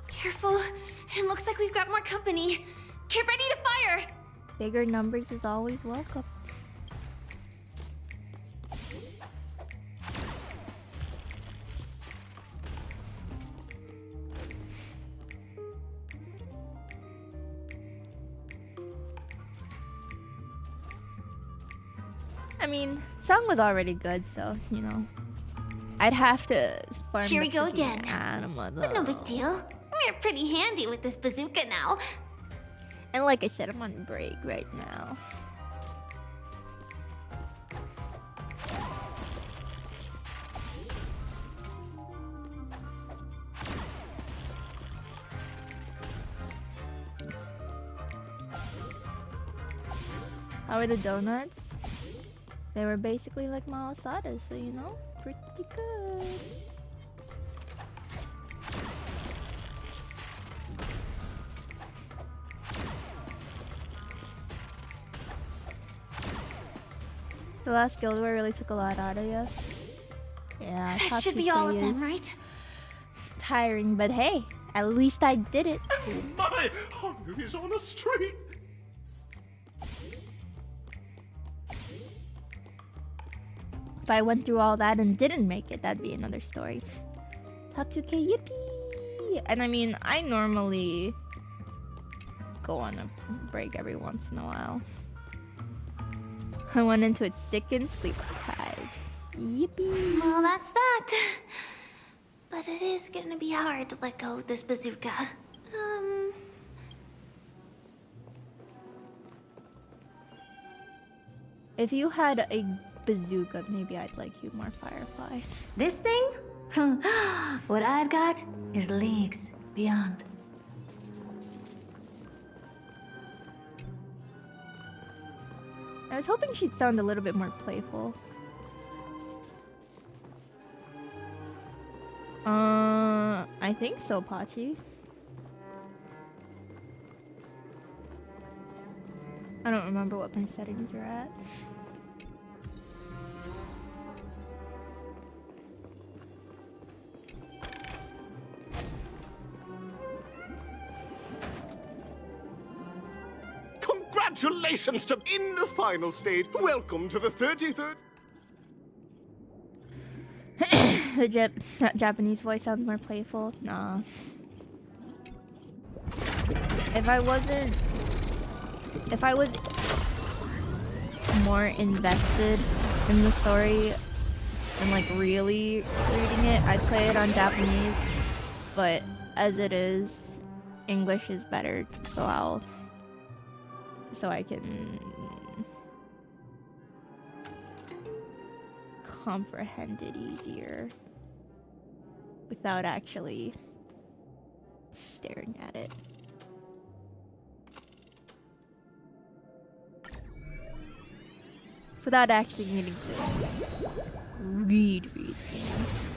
Careful. It looks like we've got more company. Get ready to fire. Bigger numbers is always welcome. I mean, song was already good, so, you know. I'd have to farm Here the we go freaking again. Anima, But no big deal. We're pretty handy with this bazooka now. And like I said, I'm on break right now. How are the donuts? They were basically like malasadas, so you know, pretty good. The last Guild War really took a lot out of you. Yeah, That top should 2 be all of is them, right? tiring, but hey, at least I did it. My honor is on a streak. If I went through all that and didn't make it, that'd be another story. Top 2K, yippee! And I mean, I normally go on a break every once in a while. I went into it sick and sleep deprived. Yippee! Well, that's that. But it is gonna be hard to let go of this bazooka. If you had a bazooka, maybe I'd like you more, Firefly. This thing? What I've got is leagues beyond. I was hoping she'd sound a little bit more playful. I think so, Pachi. I don't remember what my settings are at. Congratulations to in the final stage. Welcome to the 33rd. The Japanese voice sounds more playful. Nah. If I was more invested in the story and like really reading it, I'd play it on Japanese. But as it is, English is better, so I can comprehend it easier without actually staring at it. Without actually needing to read things.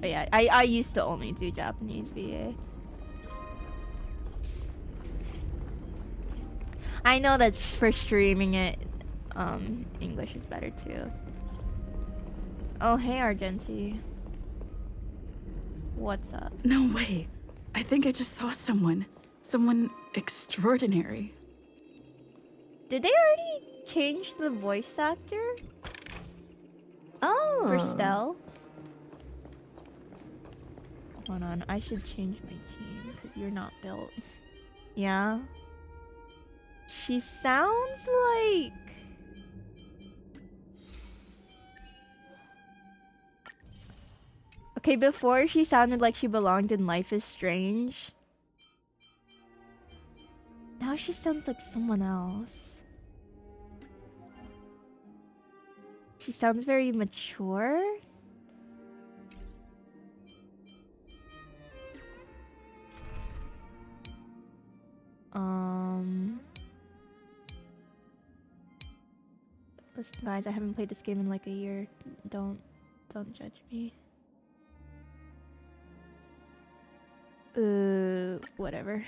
But yeah, I used to only do Japanese VA. I know that's for streaming it. English is better too. Oh, hey, Argenti. What's up? No way. I think I just saw someone. Someone extraordinary. Did they already change the voice actor? Oh. For Stell? Hold on, I should change my team because you're not built. Yeah? She sounds like... Okay, before she sounded like she belonged in Life is Strange. Now she sounds like someone else. She sounds very mature. Listen, guys, I haven't played this game in like a year. Don't judge me. Whatever.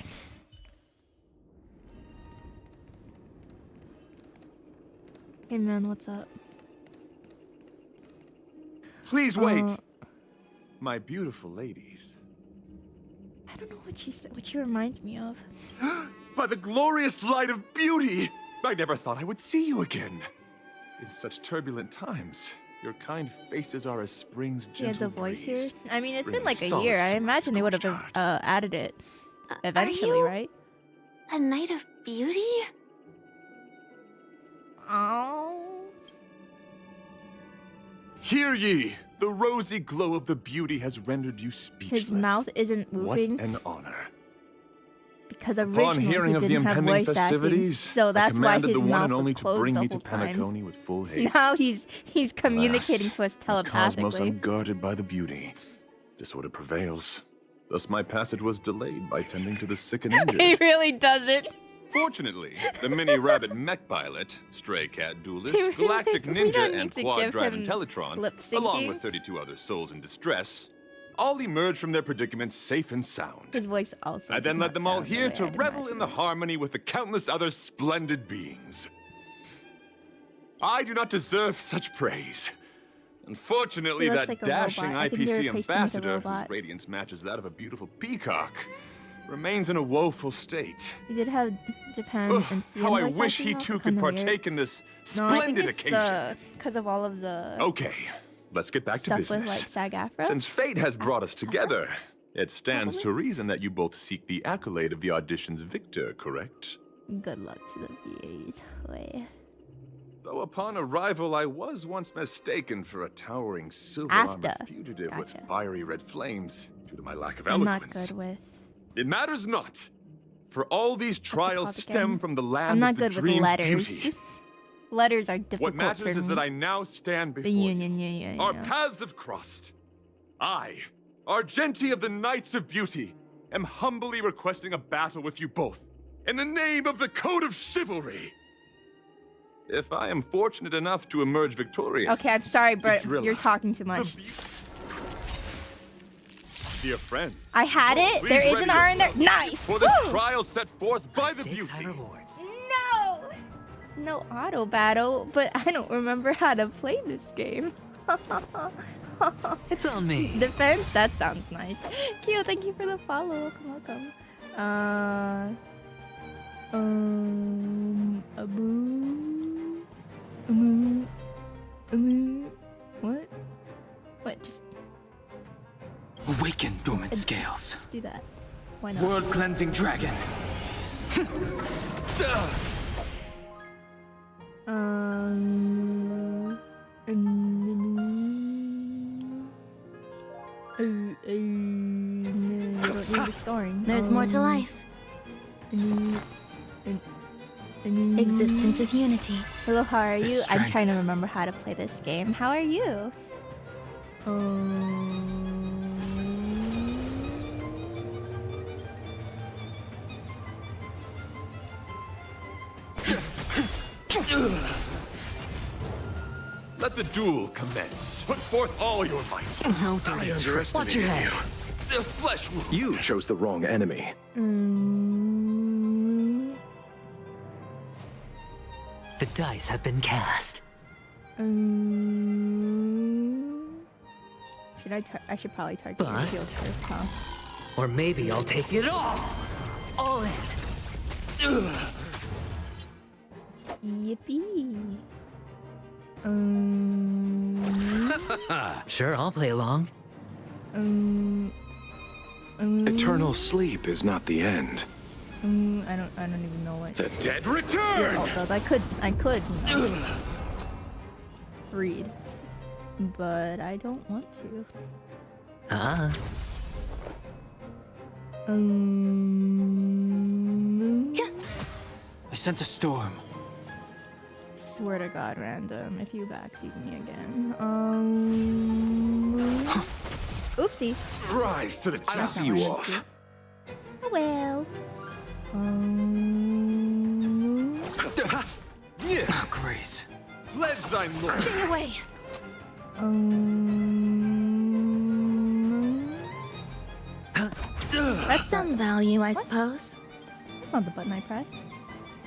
Hey man, what's up? Please wait. My beautiful ladies. I don't know what she reminds me of. By the glorious light of beauty! I never thought I would see you again. In such turbulent times, your kind faces are as spring's gentle She has a voice breeze, here? I mean, it's been bringing like a solace year. to I my imagine they would have scorched added it eventually, you right? a knight of beauty? Oh. Hear ye! The rosy glow of the beauty has rendered you speechless. His mouth isn't moving. What an honor. Because Upon originally hearing he of the didn't have impending voice acting, festivities, so that's I why commanded his the one mouth and only was to closed bring the me whole to time. Penacony with full haste. Now he's communicating to us The cosmos telepathically. unguarded by the beauty. Disorder prevails. Thus my passage was delayed by tending to the sick and injured. He really doesn't. Fortunately, the mini-rabbit mech pilot, stray cat duelist, galactic We ninja, don't need and to quad give drive him Intellitron, lip along syncing. with 32 other souls in distress, all emerged from their predicaments safe and sound. His voice also. I then does led not them all sound the here way to I'd revel imagine in the it. harmony with the countless other splendid beings. I do not deserve such praise. Unfortunately, He looks that like a dashing robot. I think they IPC replaced him with a ambassador, whose robot. radiance matches that of a beautiful peacock, remains in a woeful state. He did have Japan Ugh, and CN how I voice wish acting, he also too could kinda weird. partake in this No, I splendid think it's occasion. because of all of the Okay, let's get back to stuff with business. like SAG-AFTRA. Since fate has brought us together, it stands to reason that you both seek the accolade of the audition's victor, correct? Good luck to the VAs. Wait. Though upon arrival, I was once mistaken for a towering silver-armored After. fugitive with Gotcha. fiery red flames due to my lack of I'm not eloquence. good with. It matters not, for all these trials called stem again? from the land I'm not of the good with dream's letters. beauty. Letters are difficult What matters for is me. that I now stand before The you. union, yeah. Our paths have crossed. I, Argenti of the Knights of Beauty, am humbly requesting a battle with you both, in the name of the Code of Chivalry. If I am fortunate enough to emerge victorious... Okay, I'm sorry, but Drilla, you're talking too much. Dear friends, I had it. please There is ready an R in there. yourselves Nice. for this Woo! trial set forth by the Stakes, high beauty. rewards. No. No auto battle, but I don't remember how to play this game. It's on me. Defense? That sounds nice. Kyo, thank you for the follow. Welcome. What? What? Just Awaken dormant scales. do that. Why not? World cleansing dragon. Restoring. There's more to life. Existence is unity. Hello, how are The you? I'm strength. trying to remember how to play this game. How are you? Let the duel commence. Put forth all your might. No I danger. underestimated Watch your you. head. The flesh wound. You chose the wrong enemy. The dice have been cast. Should I should probably target your Bust. shield first, huh? Or maybe I'll take it all. All in. Yippee. Sure, I'll play along. Eternal sleep is not the end. I don't even know what The dead your return! ult does. I could, you know, read, but I don't want to. Ah. I sense a storm. Swear to God, random. If you backseat me again, oopsie. Rise to the I'll challenge. see you off. Oh well. Yeah. Oh, Grace. Pledge thy lord. Stay away. That's Some value, I suppose. That's not the button I pressed.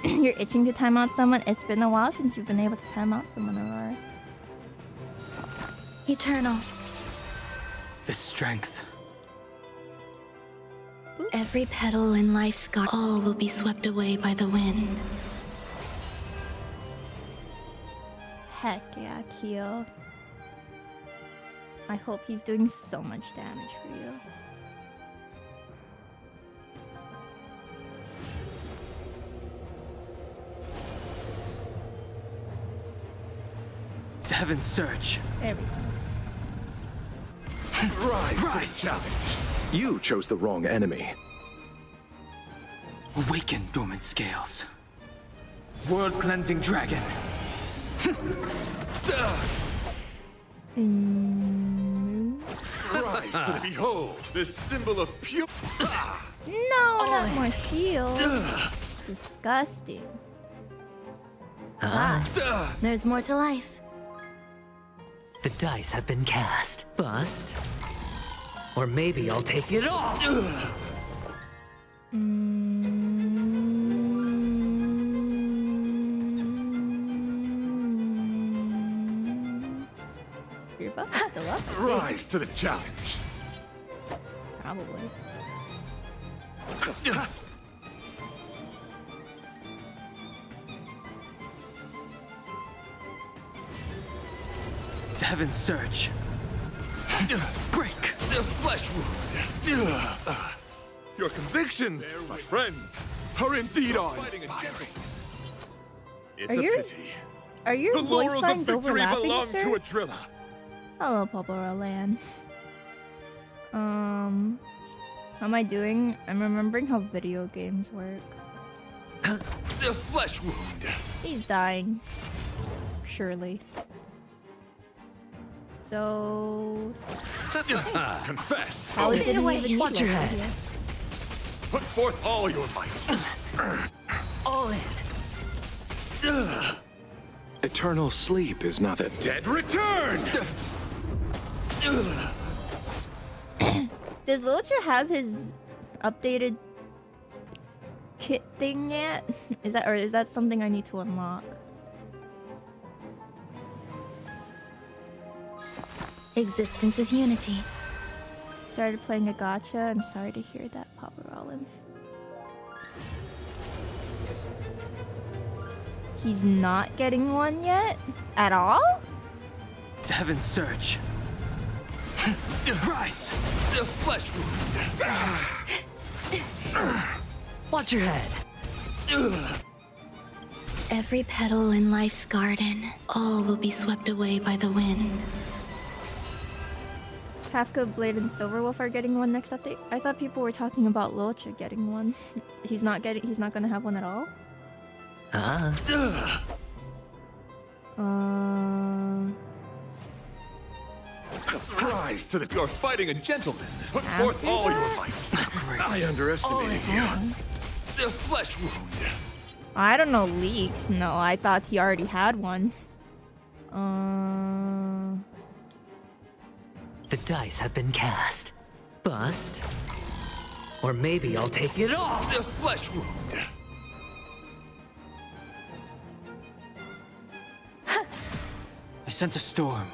You're itching to time out someone. It's been a while since you've been able to time out someone, Aurora. Eternal. The strength. Every petal in life's garden, all will be swept away by the wind. Heck yeah, Kyo. I hope he's doing so much damage for you. Heaven's search. There we go. Rise to the challenge. You chose the wrong enemy. Awaken dormant scales. World-cleansing dragon. Rise to behold this symbol of pure. No, not more shield. Disgusting. There's more to life. The dice have been cast. Bust. Or maybe I'll take it all. Your buff is still up. Rise to the challenge. Probably. Heaven's surge. Break the flesh wound. Your convictions, my friends, are indeed awe-inspiring. It's a pity. Are your The voice laurels of lines victory overlapping, belong sir? to a driller. Hello, Papa Roland. How am I doing? I'm remembering how video games work. The flesh wound. He's dying. Surely. So... Confess. How didn't even need Watch your Loki head. here. Put forth all your might. All in. Eternal sleep is not the Dead return. Does Locha have his updated kit thing yet? Is that something I need to unlock? Existence is unity. Started playing a gacha. I'm sorry to hear that, Papa Roland. He's not getting one yet? At all? Heaven's surge. Rise! The flesh wound. Watch your head. Every petal in life's garden, all will be swept away by the wind. Kafka, Blade, and Silverwolf are getting one next update. I thought people were talking about Locha getting one. He's not gonna have one at all? Rise to the. You're fighting a gentleman. Put forth all your might. I underestimated you. The flesh wound. I don't know leaks. No, I thought he already had one. The dice have been cast. Bust. Or maybe I'll take it all. The flesh wound. I sense a storm.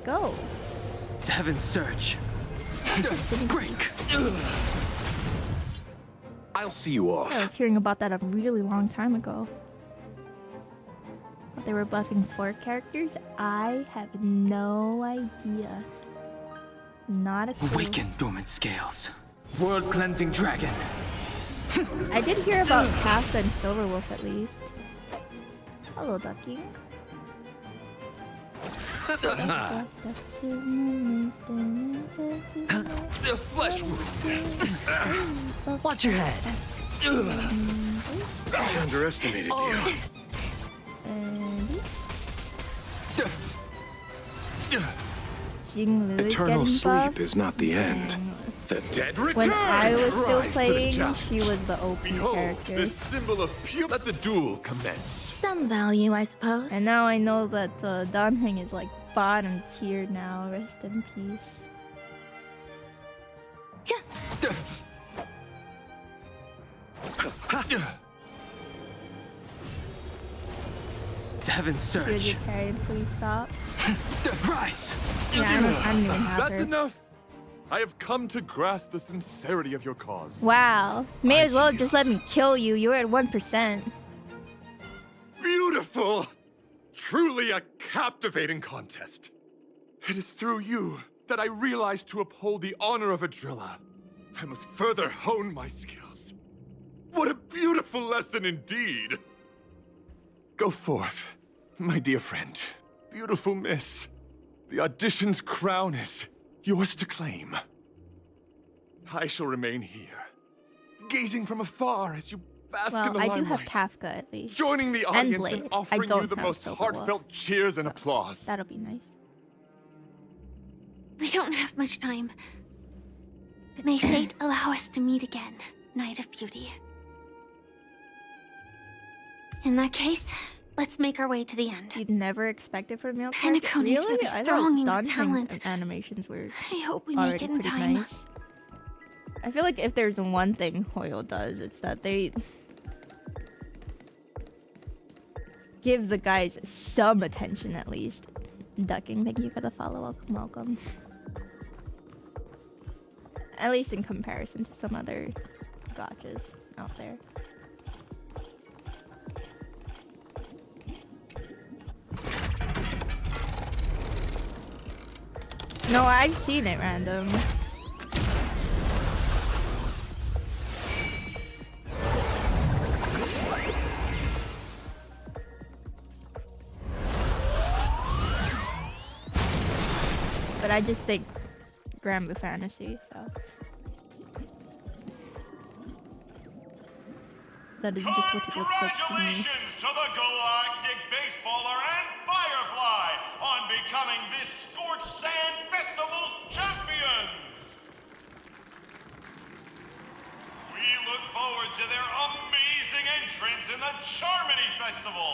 Go. Heaven's surge. Break. I'll see you off. I was hearing about that a really long time ago. But they were buffing 4 characters. I have no idea. Not a clue. Awaken dormant scales. World-cleansing dragon. I did hear about Kafka and Silverwolf at least. Hello, Ducky. The flesh wound. Watch your head. I underestimated you. And Eternal sleep is not the end. The dead return. When I was still Rise playing, to the she was the OP Behold, character. this symbol of pure. Let the duel commence. Some value, I suppose. And now I know that Danheng is like bottom tier now. Rest in peace. Heaven's surge. Could carry, please stop. Rise. Yeah, I don't even have That's her. enough. I have come to grasp the sincerity of your cause. Wow. May as well just let me kill you. You're at 1%. Beautiful! Truly a captivating contest. It is through you that I realized to uphold the honor of a driller, I must further hone my skills. What a beautiful lesson indeed! Go forth, my dear friend. Beautiful miss. The audition's crown is yours to claim. I shall remain here, gazing from afar as you bask in the I limelight. do have Kafka at least. Joining the And audience Blade. and offering I don't you the have most Silver heartfelt Wolf, cheers and so applause. That'll be nice. We don't have much time. May fate allow us to meet again, Knight of Beauty. In that case, let's make our way to the end. You'd never expect it from Milk. Penacony's Really? were I thought thronging with Dante's talent. animations were I hope we already make it in pretty time. nice. I feel like if there's one thing Hoyo does, it's that they give the guys some attention at least. Ducking, thank you for the follow. Welcome. At least in comparison to some other gotchas out there. No, I've seen it random. But I just think Graham the Fantasy, so. That is just what it looks like to me. Congratulations to the Galactic Baseballer and Firefly on becoming this Scorched Sand Festival's champions! We look forward to their amazing entrance in the Charmony Festival!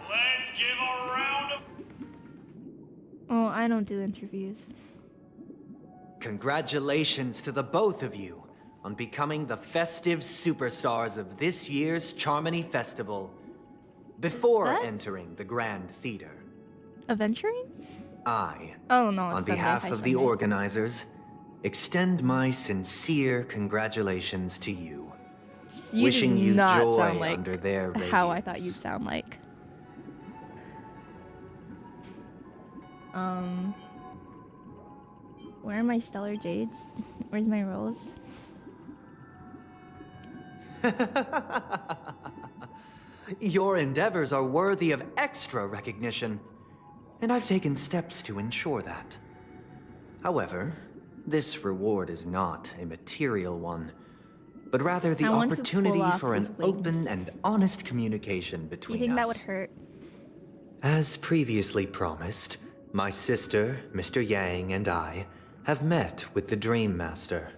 Let's give a round of... Oh, I don't do interviews. Congratulations to the both of you on becoming the festive superstars of this year's Charmony Festival. Before entering the Grand Theater, Adventuring? I, Oh no, on it's Sunday. behalf Hi, of the Sunday. organizers, extend my sincere congratulations to you. You wishing do you not joy sound like under their how I radiance. thought you'd sound like. Where are my stellar jades? Where's my rose? Your endeavors are worthy of extra recognition, and I've taken steps to ensure that. However, this reward is not a material one, but rather the I want to opportunity pull off for an his wings. open and honest communication Do between you think us. that would hurt? As previously promised, my sister, Mr. Yang, and I have met with the Dream Master.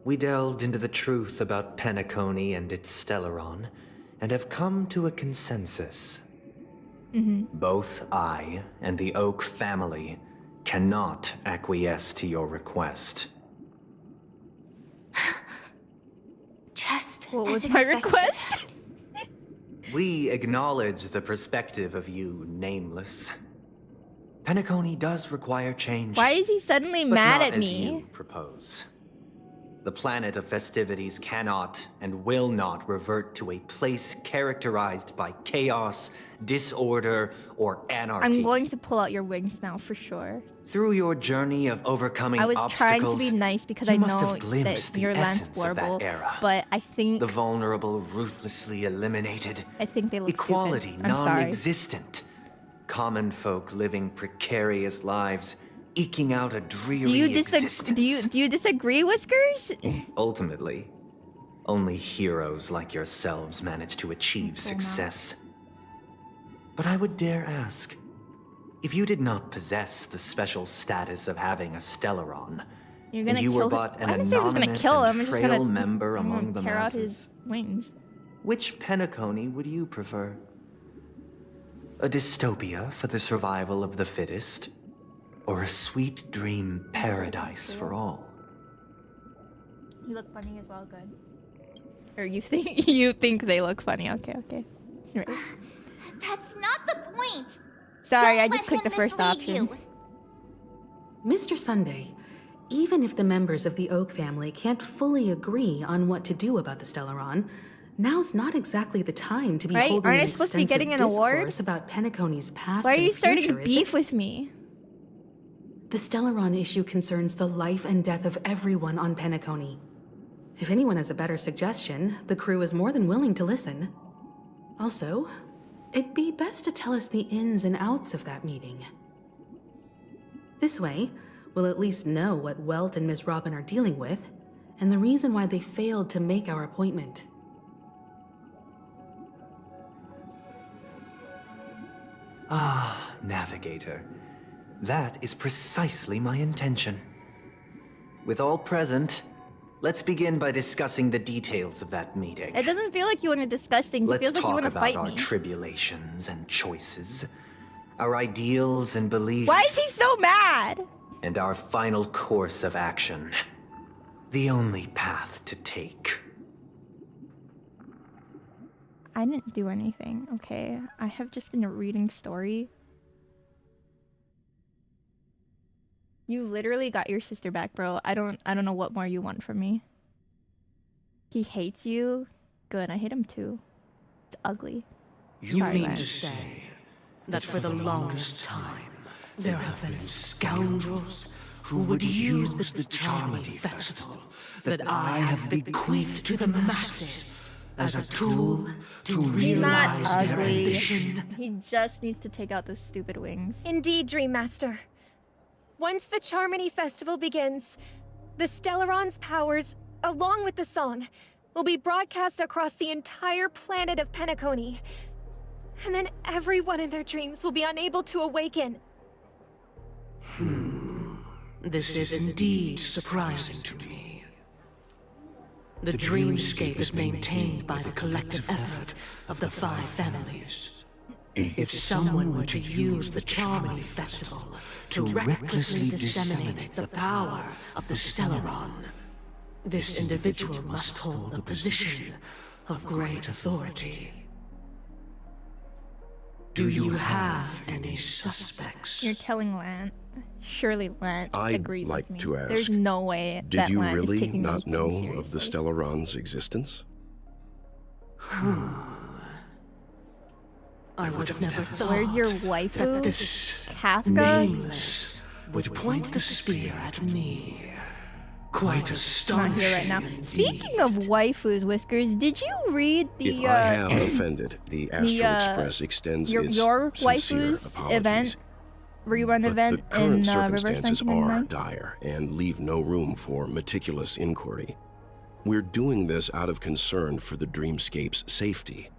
We delved into the truth about Penacony and its Stellaron, and have come to a consensus. Both I and the Oak family cannot acquiesce to your request. Just What as was my expected. request? We acknowledge the perspective of you, Nameless. Penacony does require change. Why is he suddenly but mad not at as me? you propose. The planet of festivities cannot and will not revert to a place characterized by chaos, disorder, or anarchy. I'm going to pull out your wings now for sure. Through your journey of overcoming I was trying to obstacles, be nice because you I must know have glimpsed that the you're Lance essence of that Warble, era. but I think The vulnerable ruthlessly eliminated. they look Equality stupid. I'm sorry. non-existent. Common folk living precarious lives, eking out a dreary Do you existence. do you disagree, Whiskers? Ultimately, only heroes like yourselves manage to achieve success. But I would dare ask, if you did not possess the special status of having a Stellaron, You're gonna and you kill were his... but an I didn't say I was gonna anonymous kill him. and I'm just frail gonna member I'm among gonna the tear out masses, his wings. which Penacony would you prefer? A dystopia for the survival of the fittest? Or a sweet dream paradise for all? You look funny as well. Good. Or you think they look funny? Okay, okay. Right. That's not the point. Sorry, Don't I just let clicked the him first mislead option. you. Mr. Sunday, even if the members of the Oak family can't fully agree on what to do about the Stellaron, now's not exactly the time to be Right? holding Aren't an I supposed to be extensive getting an award? discourse about Penacony's past Why are and you starting future, to is beef it? with me? The Stellaron issue concerns the life and death of everyone on Penacony. If anyone has a better suggestion, the crew is more than willing to listen. Also, it'd be best to tell us the ins and outs of that meeting. This way, we'll at least know what Welt and Ms. Robin are dealing with, and the reason why they failed to make our appointment. Ah, Navigator. That is precisely my intention. With all present, let's begin by discussing the details of that meeting. It doesn't feel like you want to discuss things. It Let's feels like you talk want to about fight our me. tribulations and choices, our ideals and beliefs. Why is he so mad? And our final course of action. The only path to take. I didn't do anything, okay? I have just been reading story. You literally got your sister back, bro. I don't know what more you want from me. He hates you? Good, I hate him too. It's ugly. You Sorry, mean Lance. to say that for the longest time, there have been scoundrels who would use the Charmony Festival that I have bequeathed to the masses as a tool to He's not realize their ugly. ambition? He just needs to take out those stupid wings. Indeed, Dream Master. Once the Charmony Festival begins, the Stellaron's powers, along with the song, will be broadcast across the entire planet of Penacony. And then everyone in their dreams will be unable to awaken. This is indeed surprising to me. The dreamscape is maintained by the collective effort of the 5 families. If someone were to use the Charmony Festival to recklessly disseminate the power of the Stellaron, this individual must hold a position of great authority. Do you have any suspects? You're telling Lant. Surely Lant I'd agrees like with me. to ask, There's no way did that you Lant is really taking not those know things of the seriously. Stellaron's existence? I would have never thought Where's your that waifu? this Kafka? nameless would point the spear at me. Quite Not astonishing. here right now. Speaking of waifus, Whiskers, did you read the If I have offended, the Astral Express extends your its waifus sincere apologies. event, rerun But event the current in Reverse circumstances are 1999? dire and leave no room for meticulous inquiry. We're doing this out of concern for the dreamscape's safety.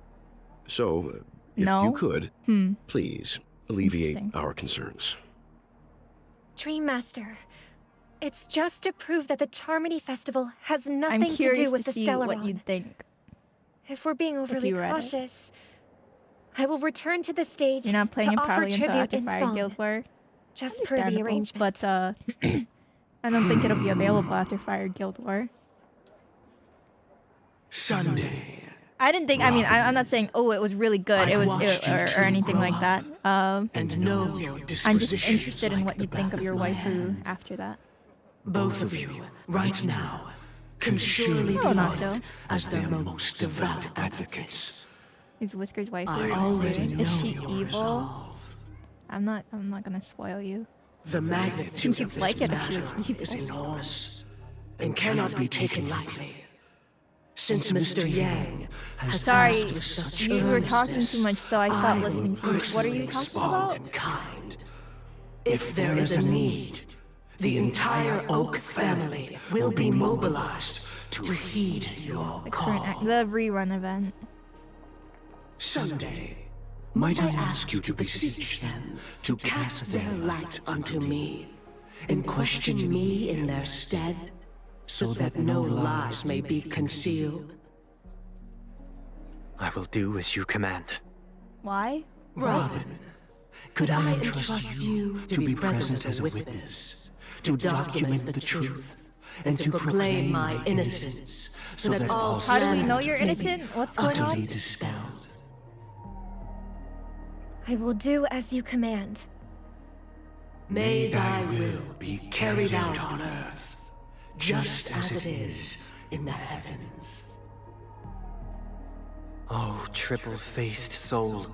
So, if No? you could, please alleviate Interesting. our concerns. Dream Master, it's just to prove that the Charmony Festival has I'm nothing to curious do with to the see Stellaron. what you'd think. If we're being overly you read it. cautious, I will return to the stage You're not playing to it offer probably until tribute after in Fire song. Guild War. Just per the Understandable, arrangement. but I don't think it'll be available after Fire Guild War. Sunday. I didn't think. I mean, I'm not saying. Oh, it was really good. I've It was, watched you or two anything grow like that. and know your I'm just dispositions interested in like what the you think back of your my waifu hand. after that. Both of you, right now, can surely be Hello, lauded Nacho. as their most devout advocates. Is Whiskers waifu? I already know Is she your evil? resolve. I'm not gonna spoil you. The magnitude You'd of this like it if she matter was evil. is enormous and cannot be taken lightly. Since Mr. Yang has Sorry, asked with such you were talking earnestness, too much, so I stopped will listening to you. What are you personally talking respond about? in kind. If there is a need, the entire Oak family will be mobilized to heed your call. The rerun event. Sunday, might I ask you to beseech them to cast their light unto me, and question me in their stead, so that no lies may be concealed? I will do as you command. Why? Robin, could I entrust you to be present as a witness, to document the truth, and to proclaim my innocence, so that all How do we know slander you're may innocent? be What's going utterly on? dispelled? I will do as you command. May thy will be carried out on earth, just as it is in the heavens. Oh, triple-faced soul.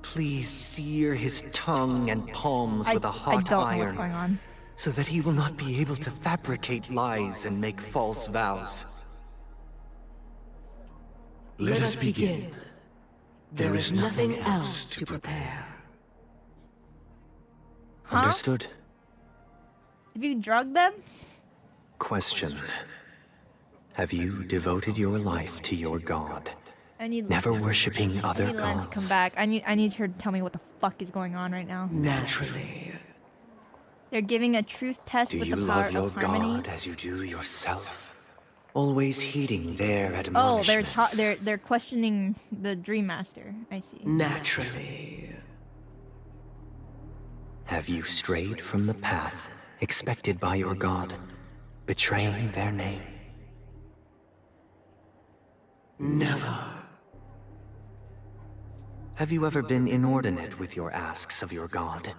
Please sear his tongue and palms with a hot I don't know iron, what's going on. so that he will not be able to fabricate lies and make false vows. Let us begin. There is nothing else to prepare. Huh? Understood. Have you drugged them? Question. Have you devoted your life to your god? I need Never worshipping I other need Len to come gods? back. I need her to tell me what the fuck is going on right now. Naturally. They're giving a truth test Do with you the power love your of harmony. god as you do yourself? Always heeding their Oh, admonishments. they're questioning the Dream Master. I see. Naturally. Have you strayed from the path expected by your god, betraying their name? Never. Have you ever been inordinate with your asks of your god,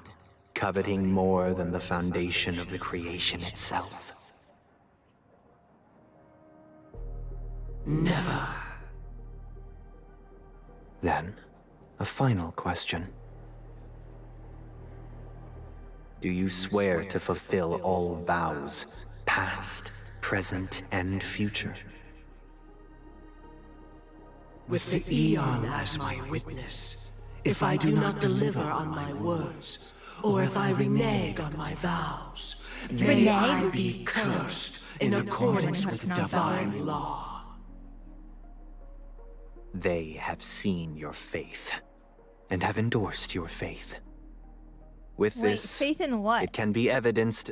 coveting more than the foundation of the creation itself? Never. Then, a final question. Do you swear to fulfill all vows, past, present, and future? With the Eon as my witness, if I do not deliver on my words, or if I renege on my vows, may I be cursed in accordance with divine law. They have seen your faith, and have endorsed your faith. With Wait, this, faith in what? it can be evidenced.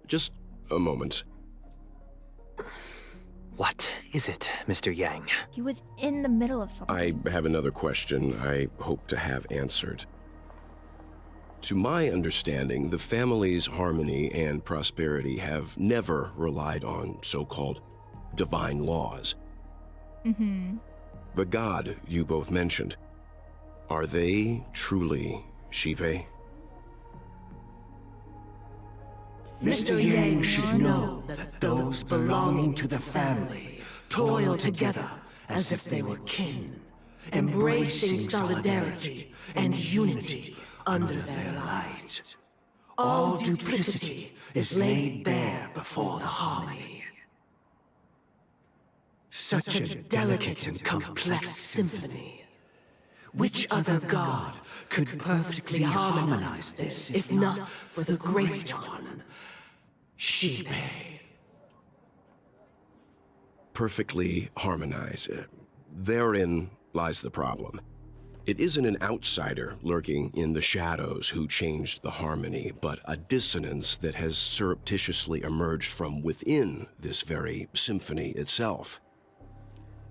Just a moment. What is it, Mr. Yang? He was in the middle of something. I have another question I hope to have answered. To my understanding, the family's harmony and prosperity have never relied on so-called divine laws. The god you both mentioned, are they truly Shipe? Mr. Yang should know that those belonging to the family toil together as if they were kin, embracing solidarity and unity under their light. All duplicity is laid bare before the harmony. Such a delicate and complex symphony. Which other god could perfectly harmonize this, if not for the Great One, Shipe? Perfectly harmonize. Therein lies the problem. It isn't an outsider lurking in the shadows who changed the harmony, but a dissonance that has surreptitiously emerged from within this very symphony itself.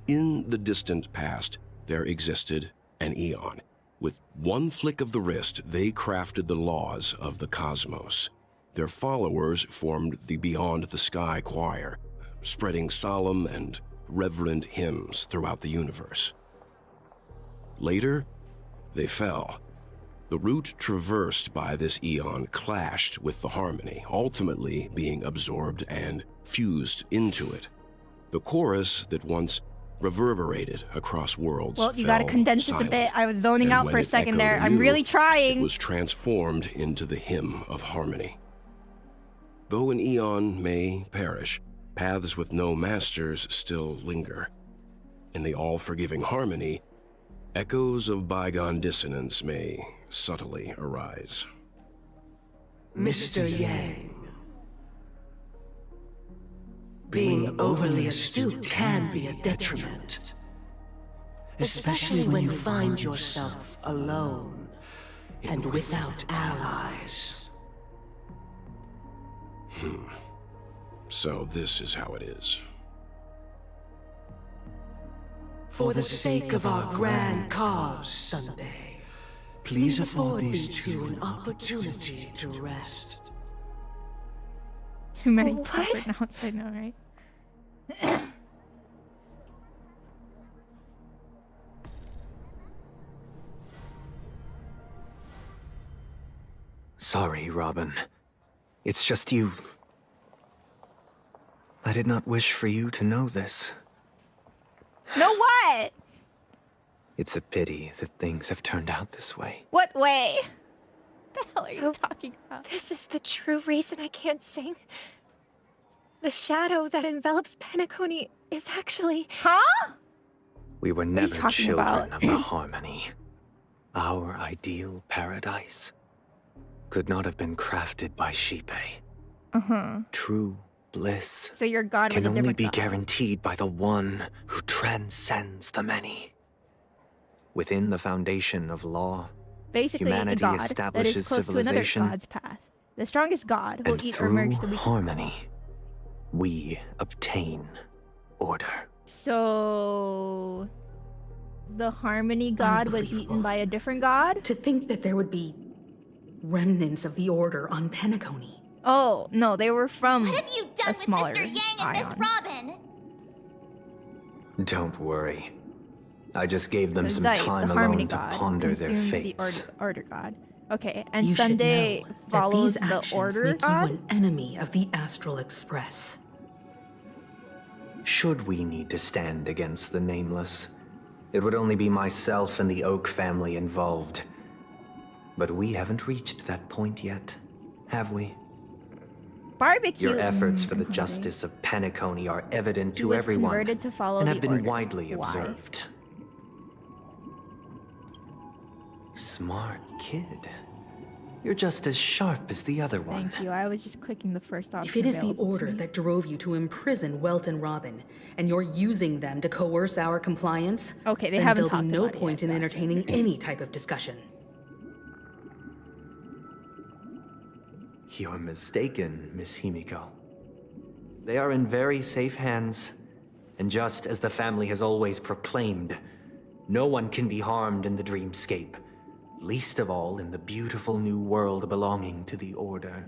In the distant past, there existed an Eon. With one flick of the wrist, they crafted the laws of the cosmos. Their followers formed the Beyond the Sky Choir, spreading solemn and reverent hymns throughout the universe. Later, they fell. The route traversed by this Eon clashed with the harmony, ultimately being absorbed and fused into it. The chorus that once reverberated across worlds. Well, you gotta condense this a bit. I was zoning out for a second there. I'm really trying. It was transformed into the hymn of harmony. Though an Eon may perish, paths with no masters still linger. In the all-forgiving harmony, echoes of bygone dissonance may subtly arise. Mr. Yang. Being overly astute can be a detriment. Especially when you find yourself alone and without allies. So this is how it is. For the sake of our grand cause Sunday, please afford these two an opportunity to rest. Too many proper nouns, I know, right? Sorry, Robin. It's just you. I did not wish for you to know this. No what? It's a pity that things have turned out this way. What way? What the hell are you talking about? This is the true reason I can't sing. The shadow that envelops Penacony is actually... Huh? We were are you never talking children about? of the harmony. Our ideal paradise could not have been crafted by Xipe. True bliss So your god was can a only different be god. guaranteed by the one who transcends the many. Within the foundation of law, Basically, a humanity god that is establishes close to another civilization, god's path. The strongest god will and eat or through merge the weakest. harmony, we obtain order. So the harmony god was eaten by a different god? To think that there would be remnants of the Order on Penacony. Oh, no, they were from What have you done a with smaller Mr. Yang and Miss ion. Robin? Don't worry. I just gave them some Zeit, time the harmony alone to god, ponder their consumed fates. the order god. Okay, and You should Sunday know that follows these the actions order make god? you an enemy of the Astral Express. Should we need to stand against the Nameless, it would only be myself and the Oak family involved. But we haven't reached that point yet, have we? Barbecue. Your efforts for the justice of Penacony are evident He to was everyone converted to follow and the have been order. widely Why? observed. Smart kid. You're just as sharp as the other one. Thank you. I was just clicking the first option. If it is the available to Order me. that drove you to imprison Welt and Robin, and you're using them to coerce our compliance, Okay, they then haven't there'll be talked no about it point in entertaining any type of discussion. You're mistaken, Miss Himiko. They are in very safe hands, and just as the family has always proclaimed, no one can be harmed in the dreamscape, least of all in the beautiful new world belonging to the Order.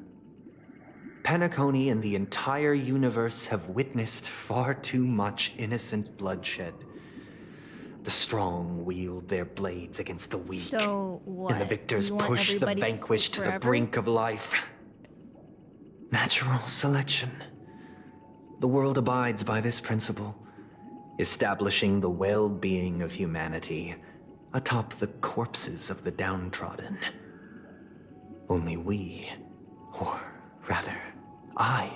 Penacony and the entire universe have witnessed far too much innocent bloodshed. The strong wield their blades against the weak, So what? and the victors You want push the everybody to vanquished to sleep the forever? brink of life. Natural selection. The world abides by this principle, establishing the well-being of humanity atop the corpses of the downtrodden. Only we, or rather, I,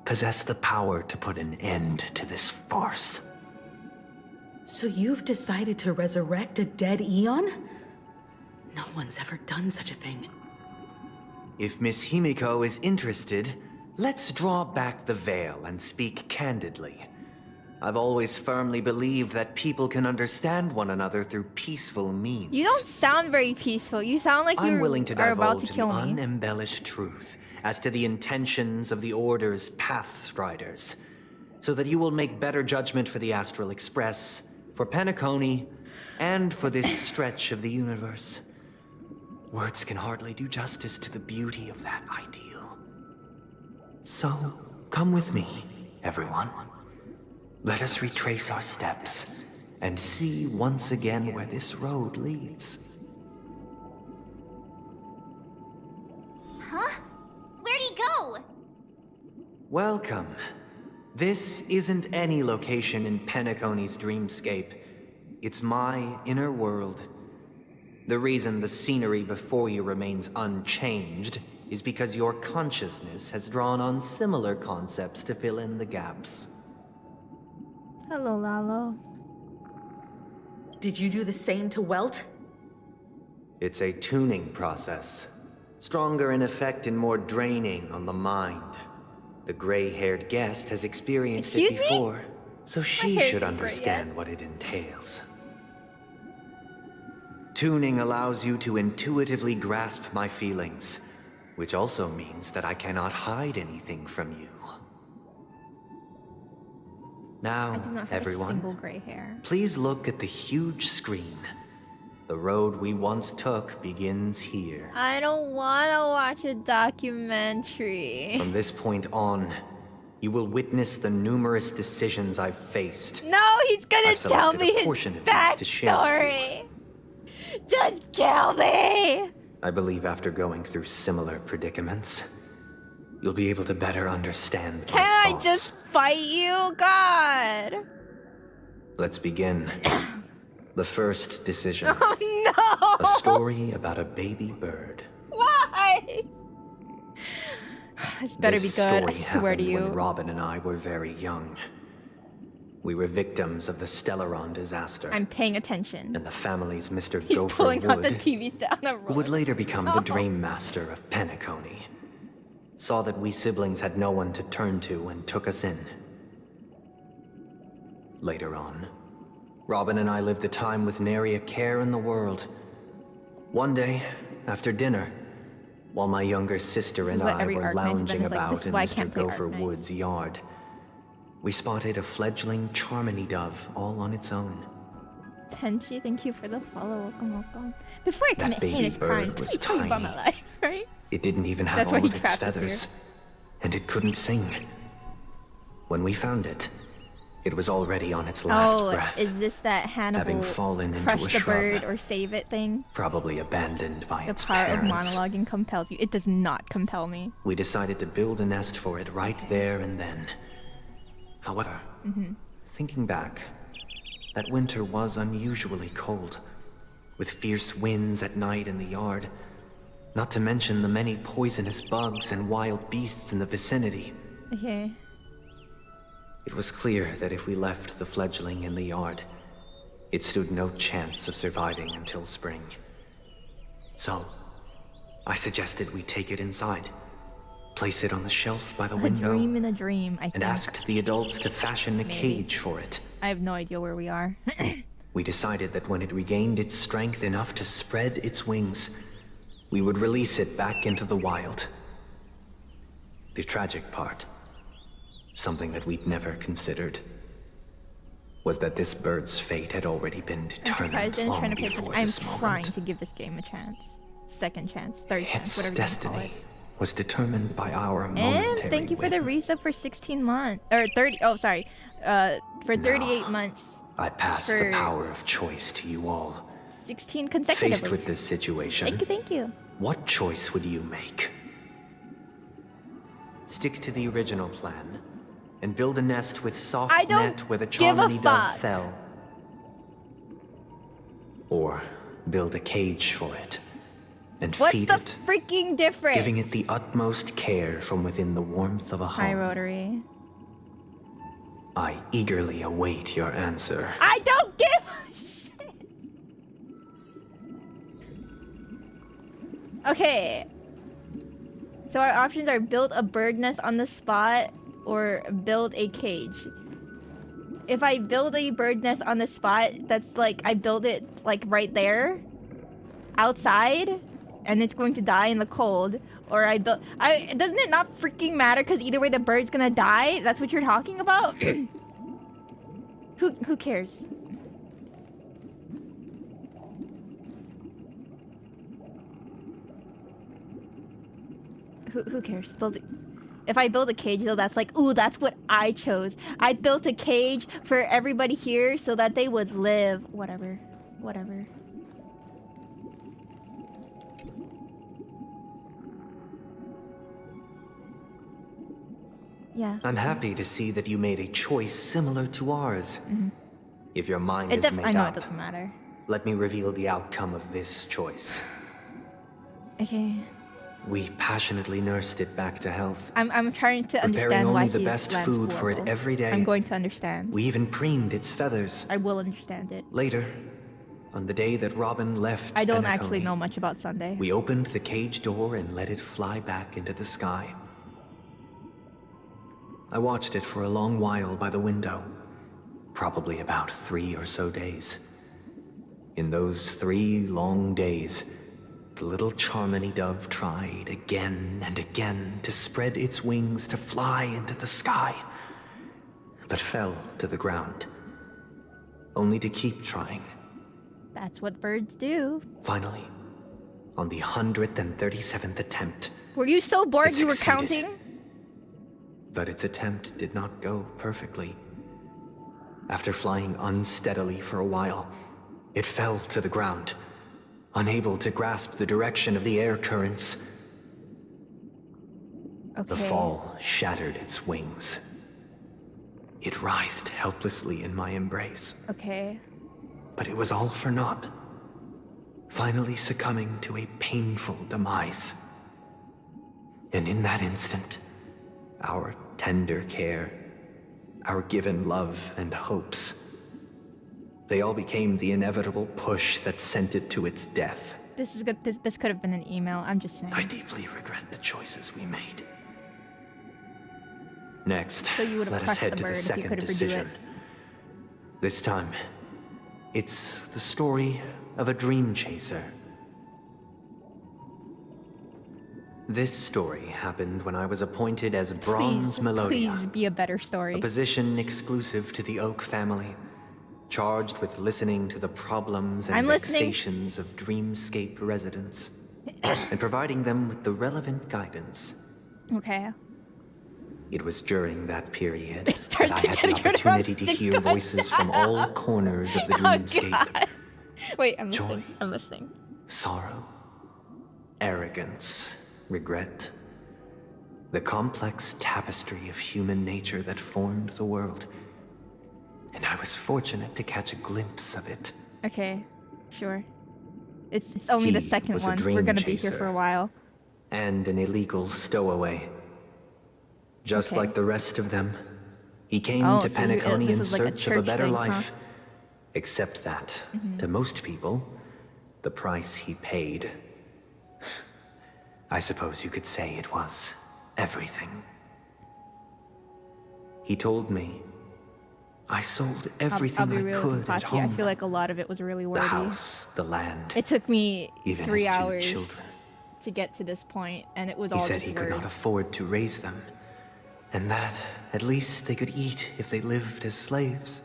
possess the power to put an end to this farce. So you've decided to resurrect a dead Eon? No one's ever done such a thing. If Miss Himiko is interested, let's draw back the veil and speak candidly. I've always firmly believed that people can understand one another through peaceful means. You don't sound very peaceful. You sound like I'm you willing to are about divulge to the kill me. unembellished truth as to the intentions of the Order's Pathstriders, so that you will make better judgment for the Astral Express, for Penacony, and for this stretch of the universe. Words can hardly do justice to the beauty of that ideal. So, come with me, everyone. Let us retrace our steps and see once again where this road leads. Huh? Where'd he go? Welcome. This isn't any location in Penacony's dreamscape. It's my inner world. The reason the scenery before you remains unchanged is because your consciousness has drawn on similar concepts to fill in the gaps. Hello, Lalo. Did you do the same to Welt? It's a tuning process. Stronger in effect and more draining on the mind. The gray-haired guest has experienced Excuse it me? before, so she hair's should not gray understand what it entails. Tuning allows you to intuitively grasp my feelings, which also means that I cannot hide anything from you. Now, I do not have everyone, a single gray hair. please look at the huge screen. The road we once took begins here. I don't want to watch a documentary. From this point on, you will witness the numerous decisions I've faced. No, he's gonna I've tell selected me a his portion of these to share with backstory. Just kill me. I believe after going through similar predicaments, you'll be able to better understand my Can I thoughts. just fight you? God. Let's begin. The first decision. Oh no. A story about a baby bird. Why? This better This be good. I story swear to happened you. when Robin and I were very young. We were victims of the Stellaron disaster. I'm paying attention. And the family's Mr. He's Gopher pulling out the Wood, TV set on a roll. who would later become the Dream Master of Penacony, saw that we siblings had no one to turn to and took us in. Later on, Robin and I lived a time with nary a care in the world. One day, after dinner, while my younger sister and I were lounging about in Mr. Gopher Wood's yard, we spotted a fledgling Charmony dove all on its own. Tenchi, thank you for the follow. Welcome. Before I commit baby heinous crimes, bird let me was tell you about tiny. my life, right? It didn't even have That's why all he of its trapped us feathers, here. and it couldn't sing. When we found it, it was already on its last breath, is this that Hannibal having fallen into crush a the shrub, bird or save it thing? probably abandoned by The its power of parents. monologuing compels you. It does not compel me. We decided to build a nest for it right there and then. However, thinking back, that winter was unusually cold, with fierce winds at night in the yard, not to mention the many poisonous bugs and wild beasts in the vicinity. Okay. It was clear that if we left the fledgling in the yard, it stood no chance of surviving until spring. So, I suggested we take it inside, place it on the shelf by the window, A dream in a dream, I think. and asked the adults to fashion a cage for it. I have no idea where we are. We decided that when it regained its strength enough to spread its wings, we would release it back into the wild. The tragic part, something that we'd never considered, was that this bird's fate had already been I'm determined surprised I'm long trying to pay before I'm this moment. trying to give this game a chance. Second chance, third chance, Its whatever you want to call it. destiny was determined by our momentary And thank you for the resub for 16 months. Or 30, oh sorry. For 38 months. I pass the for power of choice to you all. 16 consecutively. Faced with this situation, Thank you. what choice would you make? Stick to the original plan and build a nest with soft I don't net where the give a Charmony dove fuck. fell. Or build a cage for it and What's feed the it, freaking difference? giving it the utmost care from within the warmth of a Hi, home. Rotary. I eagerly await your answer. I don't give a shit. Okay. So our options are build a bird nest on the spot or build a cage. If I build a bird nest on the spot, that's like I build it like right there outside and it's going to die in the cold, or doesn't it not freaking matter because either way the bird's gonna die? That's what you're talking about? Who cares? Who cares? Build it. If I build a cage though, that's like, ooh, that's what I chose. I built a cage for everybody here so that they would live. Whatever. Yeah. I'm happy to see that you made a choice similar to ours. If your mind is made I know it up, doesn't matter. let me reveal the outcome of this choice. Okay. We passionately nursed it back to health. I'm trying to Preparing understand why only the he's best Lance food for it Horrible. every day. I'm going to understand. We even preened its feathers. I will understand it. Later, on the day that Robin left I don't Penacony, actually know much about Sunday. we opened the cage door and let it fly back into the sky. I watched it for a long while by the window, probably about 3 or so days. In those 3 long days, the little Charmony dove tried again and again to spread its wings to fly into the sky, but fell to the ground, only to keep trying. That's what birds do. Finally, on the 137th attempt, Were you so bored It you were succeeded. counting? but its attempt did not go perfectly. After flying unsteadily for a while, it fell to the ground, unable to grasp the direction of the air currents. The fall shattered its wings. It writhed helplessly in my embrace, Okay. but it was all for naught, finally succumbing to a painful demise. And in that instant, our tender care, our given love and hopes. They all became the inevitable push that sent it to its death. This is good. This could have been an email. I'm just saying. I deeply regret the choices we made. Next, So you would have let us crushed head the to the bird if you second could have redo decision. it. This time, it's the story of a dream chaser. This story happened when I was appointed as Bronze Melodia. Please be a better story. A position exclusive to the Oak family, charged with listening to the problems and I'm listening. vexations of Dreamscape residents, and providing them with the relevant guidance. Okay. It was during that period It that starts I to had get the good around opportunity to 6 hear times. voices from all corners of the Oh, Dreamscape. God. Wait, I'm Joy. listening. I'm listening. Sorrow, arrogance, regret. The complex tapestry of human nature that formed the world. And I was fortunate to catch a glimpse of it. Okay, sure. It's only the He second was a one. dream We're gonna be here chaser. for a while. And an illegal stowaway. Just Okay. like the rest of them, he came Oh, to so you- Penacony this in was like a search of a church better thing, life. huh? Except that, Mhm. to most people, the price he paid, I suppose you could say it was everything. He told me I sold everything I'll be I real could with at Hachi. home. I feel like a lot of it was really The wordy. house, the land, It took me even 3 his 2 hours children. to get to this point, and it was He all said just he could not words. afford to raise them, and that at least they could eat if they lived as slaves.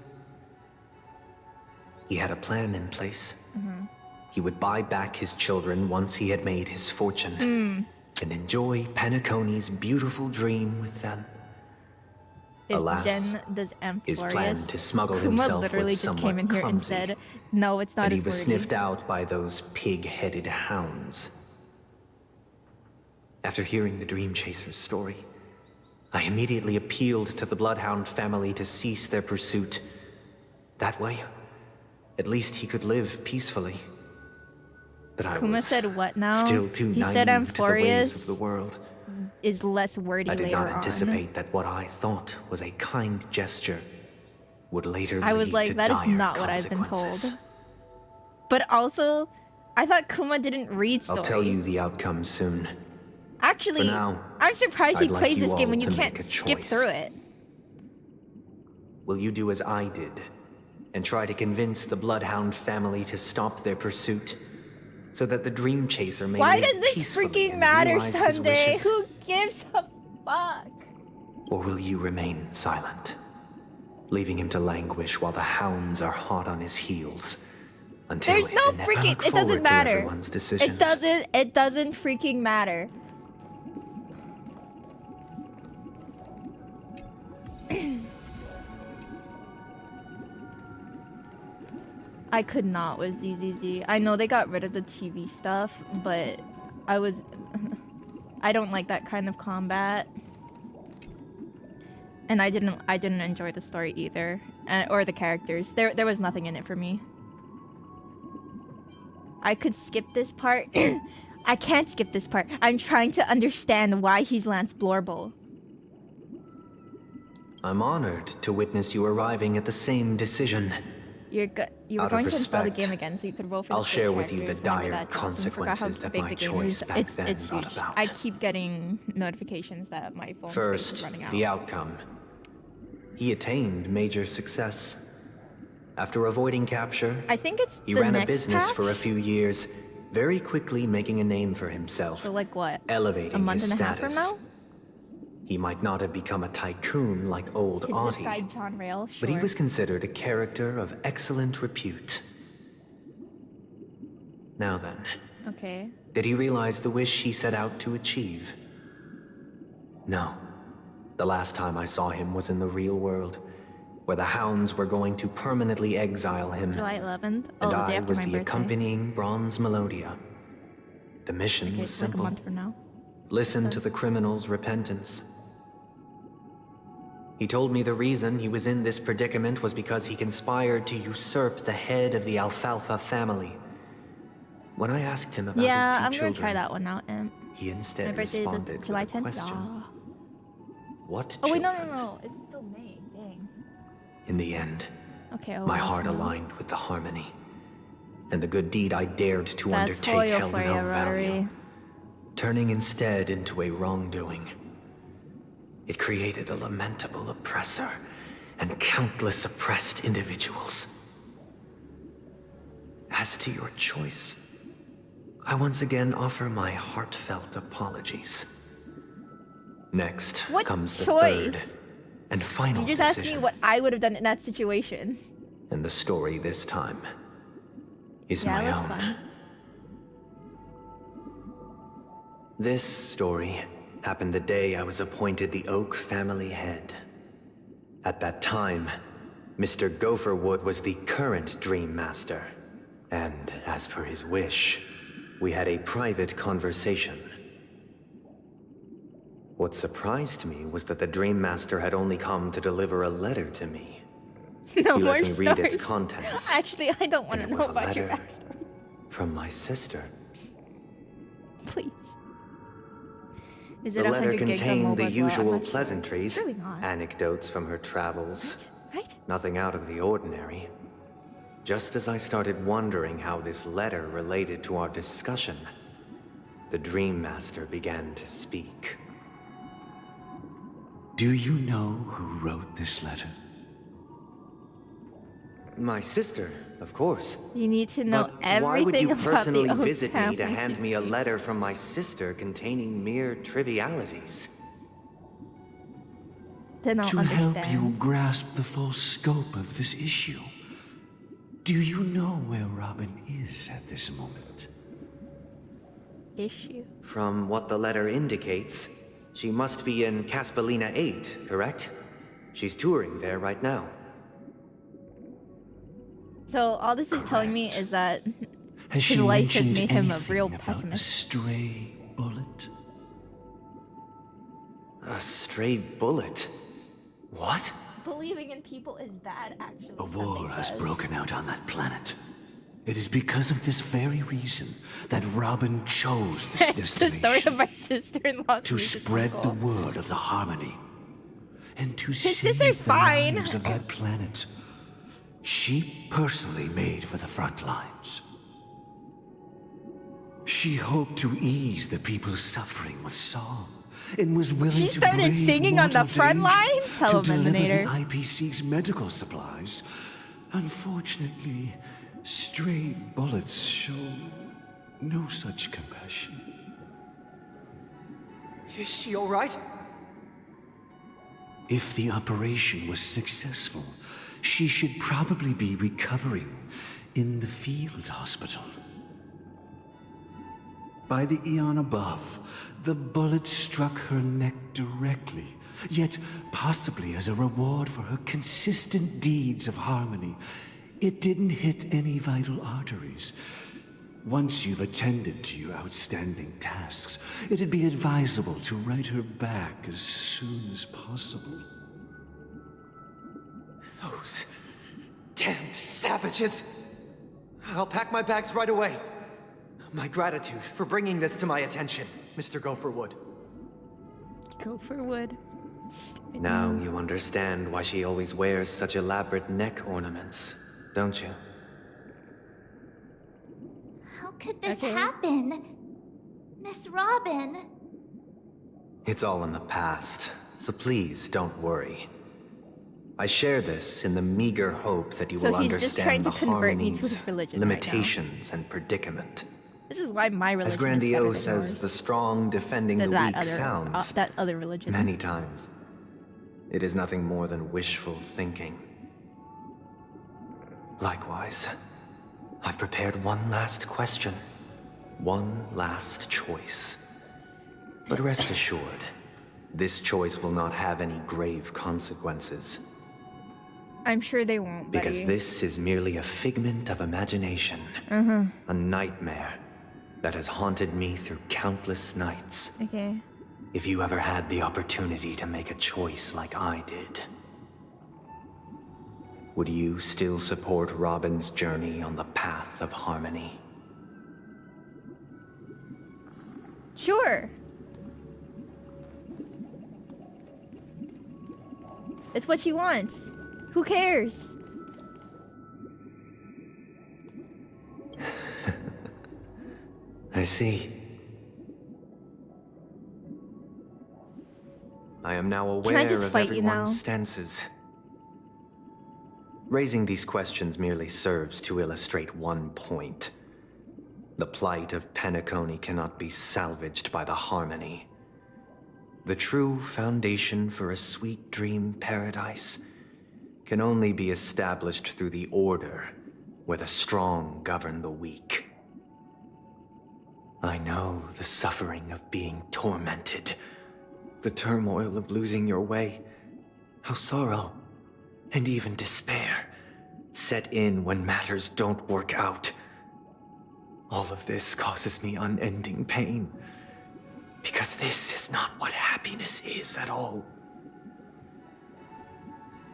He had a plan in place. Mhm. He would buy back his children once he had made his fortune, Hmm. and enjoy Penacony's beautiful dream with them. If Alas, Jen does his Amphorius, plan to smuggle Kuma himself literally was just somewhat came in here and clumsy, said, "No, it's not and he as was wordy." sniffed out by those pig-headed hounds. After hearing the Dream Chaser's story, I immediately appealed to the Bloodhound family to cease their pursuit. That way, at least he could live peacefully. But I Kuma was said what now? still too He naive said to the ways of Amphorius the world. is less wordy I did later not on. anticipate that what I thought was a kind gesture would later I was lead like, to that is dire not what I've been consequences. told. But also, I thought Kuma didn't read story. I'll tell you the outcome soon. Actually, For now, I'm surprised he I'd like plays you this game all when you to can't make a skip choice. through it. Will you do as I did and try to convince the Bloodhound family to stop their pursuit so that the Dream Chaser may Why live does this peacefully freaking and matter, realize his Sunday? wishes? Who gives a fuck? Or will you remain silent, leaving him to languish while the hounds are hot on his heels? Until There's his no inevitable- freaking. look It forward doesn't to matter. everyone's decisions. It doesn't. It doesn't freaking matter. I could not with ZZZ. I know they got rid of the TV stuff, but I was. I don't like that kind of combat, and I didn't enjoy the story either, or the characters. There was nothing in it for me. I could skip this part. I can't skip this part. I'm trying to understand why he's Lance Blorble. I'm honored to witness you arriving at the same decision. You were Out of going to install the respect, game again, so you could roll for the I'll share split with you the characters whenever dire that drops. I forgot how consequences that big my the game choice is. back then It's brought huge. about. I keep getting notifications that my phone space is First, running out. the outcome. He attained major success. After avoiding capture, I think it's he the ran a next business patch? for a few years, very quickly making a name for himself, So like what? elevating A month his and a half status. from now? He might not have become a tycoon like old Is this Auntie, guy John Rail? Sure. but he was considered a character of excellent repute. Now then, Okay. did he realize the wish he set out to achieve? No. The last time I saw him was in the real world, where the hounds were going to permanently exile him, July 11th? Oh, and the day I after was my the birthday. accompanying Bronze Melodia. The mission Okay, was it's like a simple. month from now. Listen to the criminal's repentance. He told me the reason he was in this predicament was because he conspired to usurp the head of the Alfalfa family. When I asked him about Yeah, his 2 I'm children, gonna try that one out. he My instead birthday is responded July with a 10th. question. Ah. What Oh wait, children? no. It's still May. Dang. In the end, Okay, my heart aligned with the harmony, and the good deed I dared to That's undertake loyal held for you, no value, Rotary. turning instead into a wrongdoing. It created a lamentable oppressor and countless oppressed individuals. As to your choice, I once again offer my heartfelt apologies. Next What comes the choice? third and final You just asked me decision. what I would have done in that situation. And the story this time is my that's own. fun. This story happened the day I was appointed the Oak family head. At that time, Mr. Gopherwood was the current Dream Master, and as per his wish, we had a private conversation. What surprised me was that the Dream Master had only come to deliver a letter to me. No He more let me read its stories. contents. Actually, I don't want to It know was a about your letter backstory. from my sister. Please. Is it The letter 100 gigs on contained mobile the as well? I'm usual not sure. pleasantries, Really not. anecdotes from her travels. Right? Nothing out of the ordinary. Just as I started wondering how this letter related to our discussion, the Dream Master began to speak. Do you know who wrote this letter? My sister, of course. You need to know But why would everything you about personally the Oak visit me to family. hand me a letter from my sister containing mere trivialities? Then I'll To help you understand. grasp the full scope of this issue. Do you know where Robin is at this moment? Issue. From what the letter indicates, she must be in Caspelina 8, correct? She's touring there right now. So all this is telling me is that Has his she life has mentioned made him a anything real about pessimist. a stray bullet? A stray bullet? What? Believing in people is bad, actually. A war has broken out on that planet. It is because of this very reason that Robin chose this It's the destination. story of my sister-in-law's To music spread the uncle. word of the harmony. And to His save sister's the fine. lives of that planet. She personally made for the front lines. She hoped to ease the people's suffering with song, and was willing She to started brave singing on the mortal front danger lines? Hello, to deliver the Mendonator. IPC's medical supplies. Unfortunately, stray bullets show no such compassion. Is she all right? If the operation was successful, she should probably be recovering in the field hospital. By the eon above, the bullet struck her neck directly, yet possibly as a reward for her consistent deeds of harmony. It didn't hit any vital arteries. Once you've attended to your outstanding tasks, it'd be advisable to write her back as soon as possible. Those damned savages! I'll pack my bags right away. My gratitude for bringing this to my attention, Mr. Gopherwood. Gopherwood. Now you understand why she always wears such elaborate neck ornaments, don't you? How could this happen? Miss Robin. It's all in the past, so please don't worry. I share this in the meager hope that you So will he's just trying understand to the convert me to harmonies, his religion right now. limitations, and predicament. This is why my religion As is better grandiose than as yours. the strong defending the That weak sounds, that other religion. many times, it is nothing more than wishful thinking. Likewise, I've prepared one last question, one last choice. But rest assured, this choice will not have any grave consequences. I'm sure they won't, Because buddy. this is merely a figment of imagination. A nightmare that has haunted me through countless nights. Okay. If you ever had the opportunity to make a choice like I did, would you still support Robin's journey on the path of harmony? Sure. It's what she wants. Who cares? I see. I am now aware of everyone's stances. Raising these questions merely serves to illustrate one point. The plight of Penacony cannot be salvaged by the harmony. The true foundation for a sweet dream paradise can only be established through the order where the strong govern the weak. I know the suffering of being tormented, the turmoil of losing your way, how sorrow and even despair set in when matters don't work out. All of this causes me unending pain, because this is not what happiness is at all.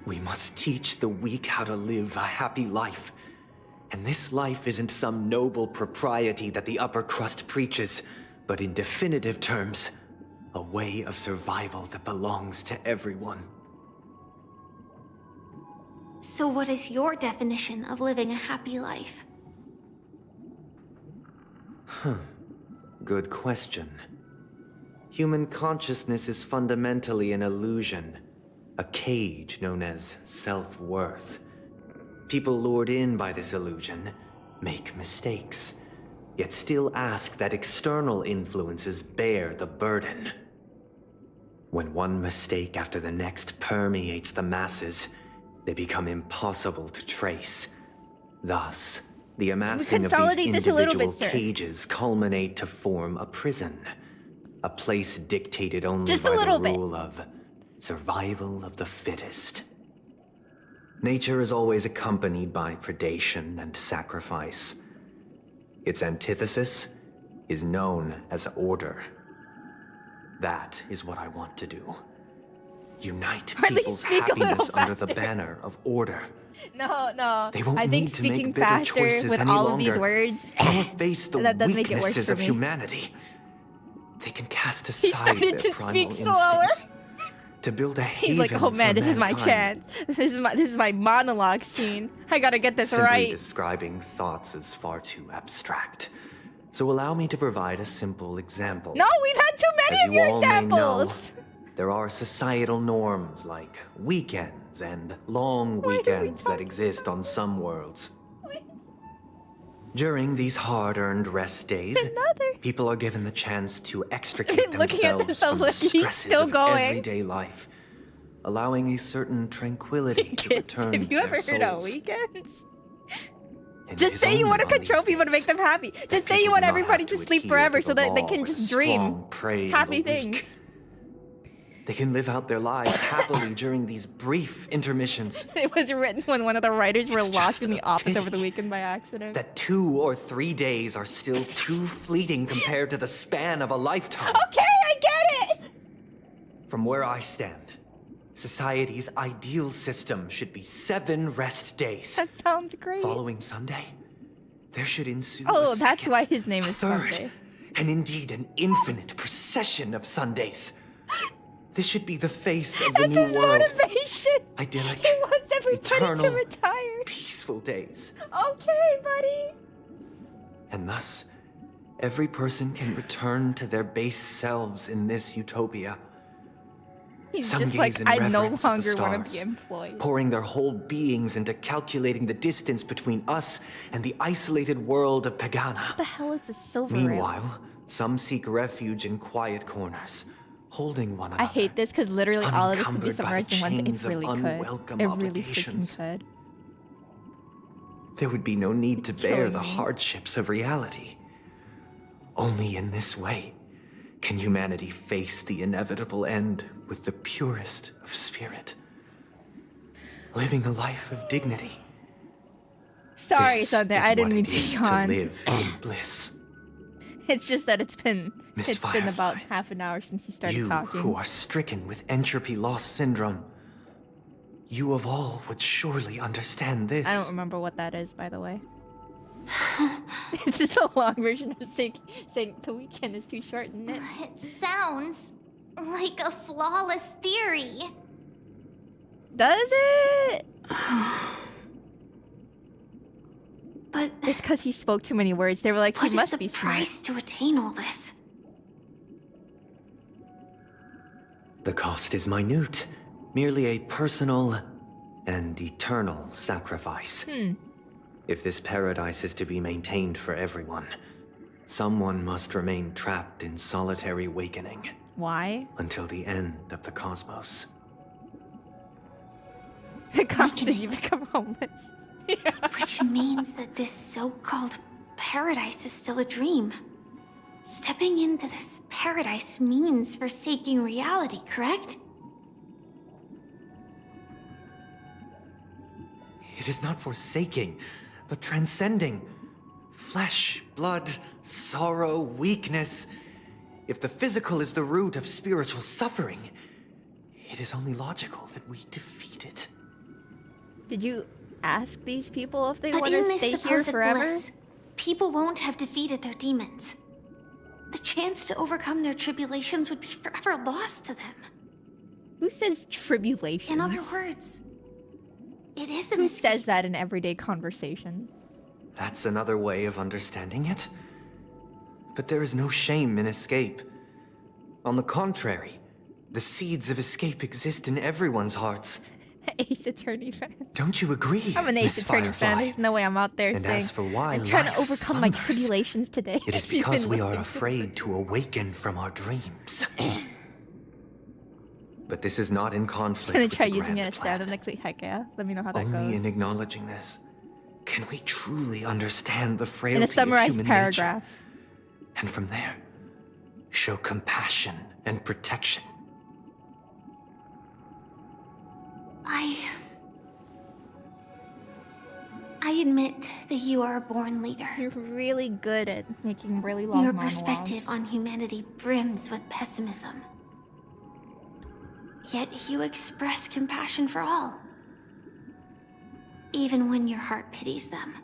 We must teach the weak how to live a happy life. And this life isn't some noble propriety that the upper crust preaches, but in definitive terms, a way of survival that belongs to everyone. So what is your definition of living a happy life? Good question. Human consciousness is fundamentally an illusion, a cage known as self-worth. People lured in by this illusion make mistakes, yet still ask that external influences bear the burden. When one mistake after the next permeates the masses, they become impossible to trace. Thus, the amassing of these individual cages culminate to form a prison. A place dictated only by the rule of survival of the fittest. Nature is always accompanied by predation and sacrifice. Its antithesis is known as order. That is what I want to do. Unite people's happiness under the banner of order. No. They won't I think need to make speaking bitter faster choices with any all longer, of these words, nor face the that does make it worse weaknesses for of me. humanity. They can cast He aside started their to primal speak slower. instincts to build a haven. He's like, oh man, for this is my mankind. chance. This is my monologue scene. I gotta get this Simply right. describing thoughts is far too abstract. So allow me to provide a simple example. No, we've had too many As of you your all may know, examples. there are societal norms like weekends and long weekends that exist on some worlds. During these hard-earned rest days, people are given the chance to extricate Looking at themselves from themselves the like he's stresses still of going. everyday life, allowing a certain tranquility to return Have to you their ever heard of souls. weekends? And Just it is say you only want to on these control people to make them happy. Just say you people want do not everybody have to to sleep adhere forever to so the that they law can where the just dream strong prey on happy the weak. things. They can live out their lives happily during these brief intermissions. It was written when one of the writers were locked in the office over the weekend by accident. That 2 or 3 days are still too fleeting compared to the span of a lifetime. Okay, I get it! From where I stand, society's ideal system should be 7 rest days. That sounds great. Following Sunday, there should ensue Oh, a that's second, why his name is third, Sunday. and indeed an infinite procession of Sundays. This should be the face of the That's new his world. motivation. Idyllic, He wants everybody to eternal, retire. peaceful days. Okay, buddy. And thus, every person can return to their base selves in this utopia. He's Some just gaze like, in I no reverence at the longer want to be stars, employed. pouring their whole beings into calculating the distance between us and the isolated world of Pagana. What the hell is this silver rail? Meanwhile, some seek refuge in quiet corners, holding one another. I hate this because literally all of this could be unencumbered by the summarized in one thing. It chains of really could. unwelcome It really freaking obligations. could. There would be no need to bear Killing the me. hardships of reality. Only in this way can humanity face the inevitable end with the purest of spirit. Living a life of dignity. Sorry, This Sunday. is I didn't what mean it to is yawn. live in bliss. It's just that it's been Miss about half an hour since you started You talking. who are stricken with entropy loss syndrome. You of all would surely understand this. I don't remember what that is, by the way. This is a long version of saying the weekend is too short, isn't it? It sounds like a flawless theory. Does it? But it's because he spoke too many words. They were like, he must be smart. What is the price to attain all this? The cost is minute, merely a personal and eternal sacrifice. If this paradise is to be maintained for everyone, someone must remain trapped in solitary awakening. Why? Until the end of the cosmos. The constant you become homeless. Which means that this so-called paradise is still a dream. Stepping into this paradise means forsaking reality, correct? It is not forsaking, but transcending. Flesh, blood, sorrow, weakness. If the physical is the root of spiritual suffering, it is only logical that we defeat it. Did you ask these people if they But want in to this stay here supposed forever? bliss, people won't have defeated their demons. The chance to overcome their tribulations would be forever lost to them. Who says tribulations? In other words, it is an Who says that in everyday conversation? That's another way of understanding it. But there is no shame in escape. On the contrary, the seeds of escape exist in everyone's hearts. Ace Attorney fan. Don't you agree, I'm an Ace Miss Attorney fan. Firefly? There's no way I'm out there And saying, as for why I'm trying to life overcome my slumbers, tribulations today. It is You've because been we are listening to afraid to awaken from our dreams. But this is not in conflict Gonna with try the using grand it as stand-up next week. Heck yeah. Let me know how that Only goes. in acknowledging this can we truly understand the frailty In a of summarized human paragraph. nature, and from there, show compassion and protection. I admit that you are a born leader. You're really good at making really long Your monologues. perspective on humanity brims with pessimism. Yet you express compassion for all. Even when your heart pities them.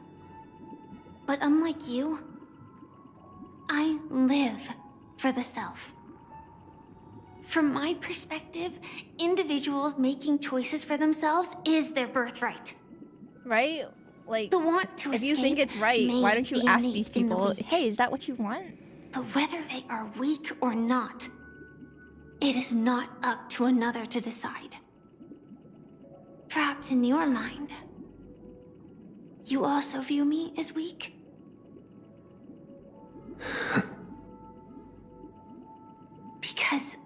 But unlike you, I live for the self. From my perspective, individuals making choices for themselves is their birthright. Right? Like, the want to if you think escape it's right, may why don't you be ask innate these in the people, weak. hey, is that what you want? But whether they are weak or not, it is not up to another to decide. Perhaps in your mind, you also view me as weak? Because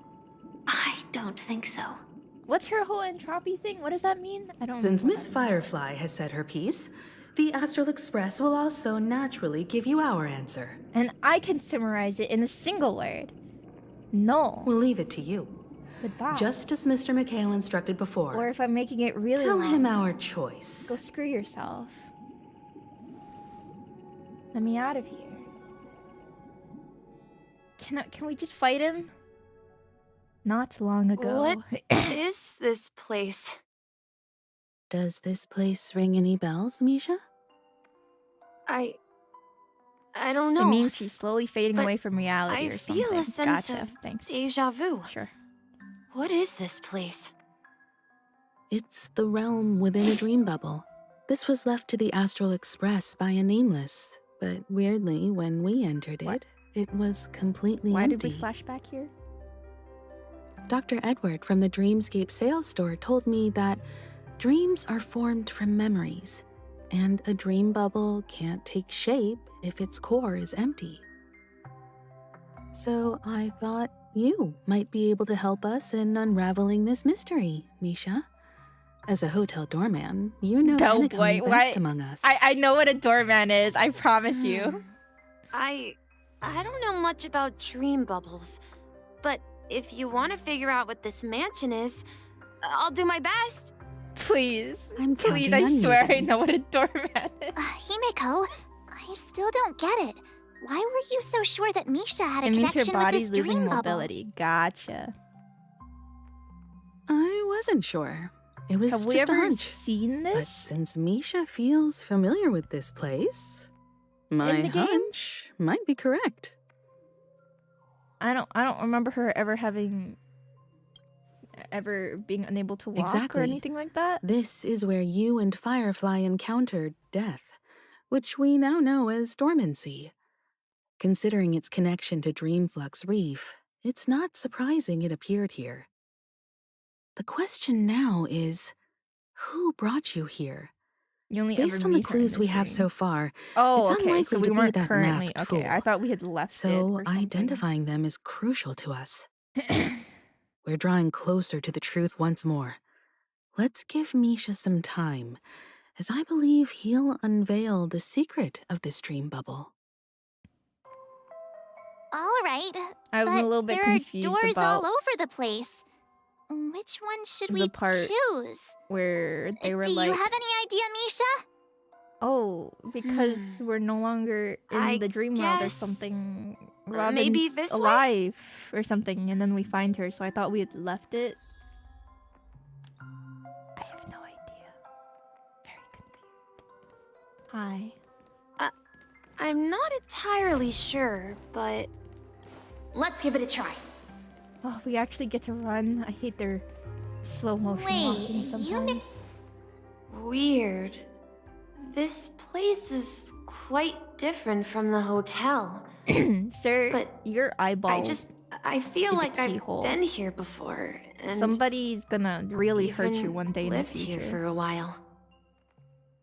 I don't think so. What's her whole entropy thing? What does that mean? I don't Since know. Miss Firefly has said her piece, the Astral Express will also naturally give you our answer. And I can summarize it in a single word. No. We'll leave it to you. Goodbye. Just as Mr. McHale instructed before. Or if I'm making it really Tell long, him our choice. go screw yourself. Let me out of here. Can we just fight him? Not long ago. What is this place? Does this place ring any bells, Misha? I don't know. It means she's slowly fading but away from reality I or something. feel a sense Gotcha. of Thanks. deja vu. Sure. What is this place? It's the realm within a dream bubble. This was left to the Astral Express by a nameless, but weirdly, when we entered it was completely Why empty. did we flash back here? Dr. Edward from the Dreamscape sales store told me that dreams are formed from memories, and a dream bubble can't take shape if its core is empty. So I thought you might be able to help us in unraveling this mystery, Misha. As a hotel doorman, you know Penacony best among us. I know what a doorman is, I promise you. I don't know much about dream bubbles, but if you want to figure out what this mansion is, I'll do my best. Please. I'm Please, counting I on you, swear I then. know what a doorman is. Himeko, I still don't get it. Why were you so sure that Misha had a It means her connection with body's this losing dream bubble? mobility. Gotcha. I wasn't sure. It was Have we just a ever hunch. seen But this? since Misha feels familiar with this place, my the game? hunch might be correct. I don't remember her ever having ever being unable to walk Exactly. or anything like that. This is where you and Firefly encountered death, which we now know as dormancy. Considering its connection to Dreamflux Reef, it's not surprising it appeared here. The question now is, who brought you here? You only Based ever on the meet her in clues the we have dream. so far, Oh, it's okay. unlikely So we to be weren't that currently masked okay. fool. I thought we had left it. So Or something. identifying them is crucial to us. We're drawing closer to the truth once more. Let's give Misha some time, as I believe he'll unveil the secret of this dream bubble. All right. I'm but a little bit there confused are doors about all over the place. Which one should the we part choose? where they were Do like, you have any idea, Misha? oh, because we're no longer in the dream world or guess, something. maybe Robin's this way? alive or something, and then we find her. So I thought we had left it. I have no idea. Very confused. Hi. I'm not entirely sure, but let's give it a try. Oh, we actually get to run. I hate their slow motion walking you sometimes. Weird. This place is quite different from the hotel. Sir, but your eyeball. I feel is a like I've keyhole. been here before. And Somebody's gonna really hurt you even one day in the lived future. here for a while.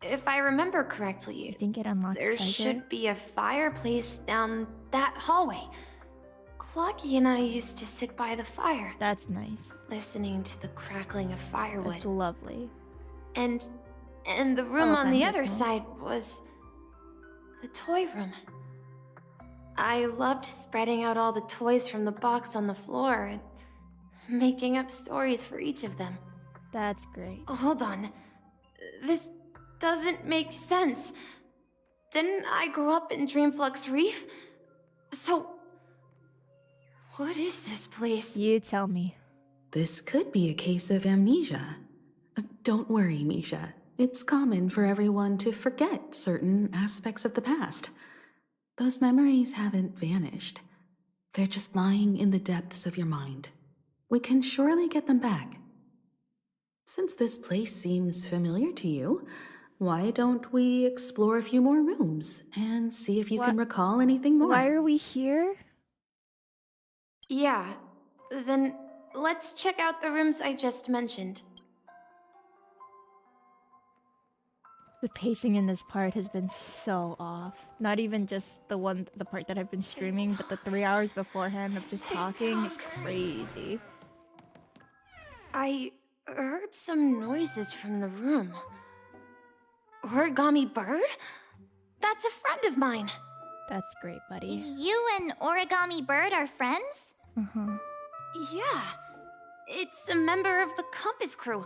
If I remember correctly, You think it unlocks there treasure? should be a fireplace down that hallway. Clocky and I used to sit by the fire, That's nice. listening to the crackling of firewood. That's lovely. And the room on the other Elephant side was the toy room. I loved spreading out all the toys from the box on the floor and making up stories for each of them. That's great. Hold on. This doesn't make sense. Didn't I grow up in Dreamflux Reef? So, what is this place? You tell me. This could be a case of amnesia. Don't worry, Misha. It's common for everyone to forget certain aspects of the past. Those memories haven't vanished. They're just lying in the depths of your mind. We can surely get them back. Since this place seems familiar to you, why don't we explore a few more rooms and see if you can recall anything more? Why are we here? Yeah, then let's check out the rooms I just mentioned. The pacing in this part has been so off. Not even just the part that I've been streaming, but the 3 hours beforehand of just talking is crazy. I heard some noises from the room. Origami Bird? That's a friend of mine. That's great, buddy. You and Origami Bird are friends? Uh-huh. Yeah, it's a member of the Compass crew,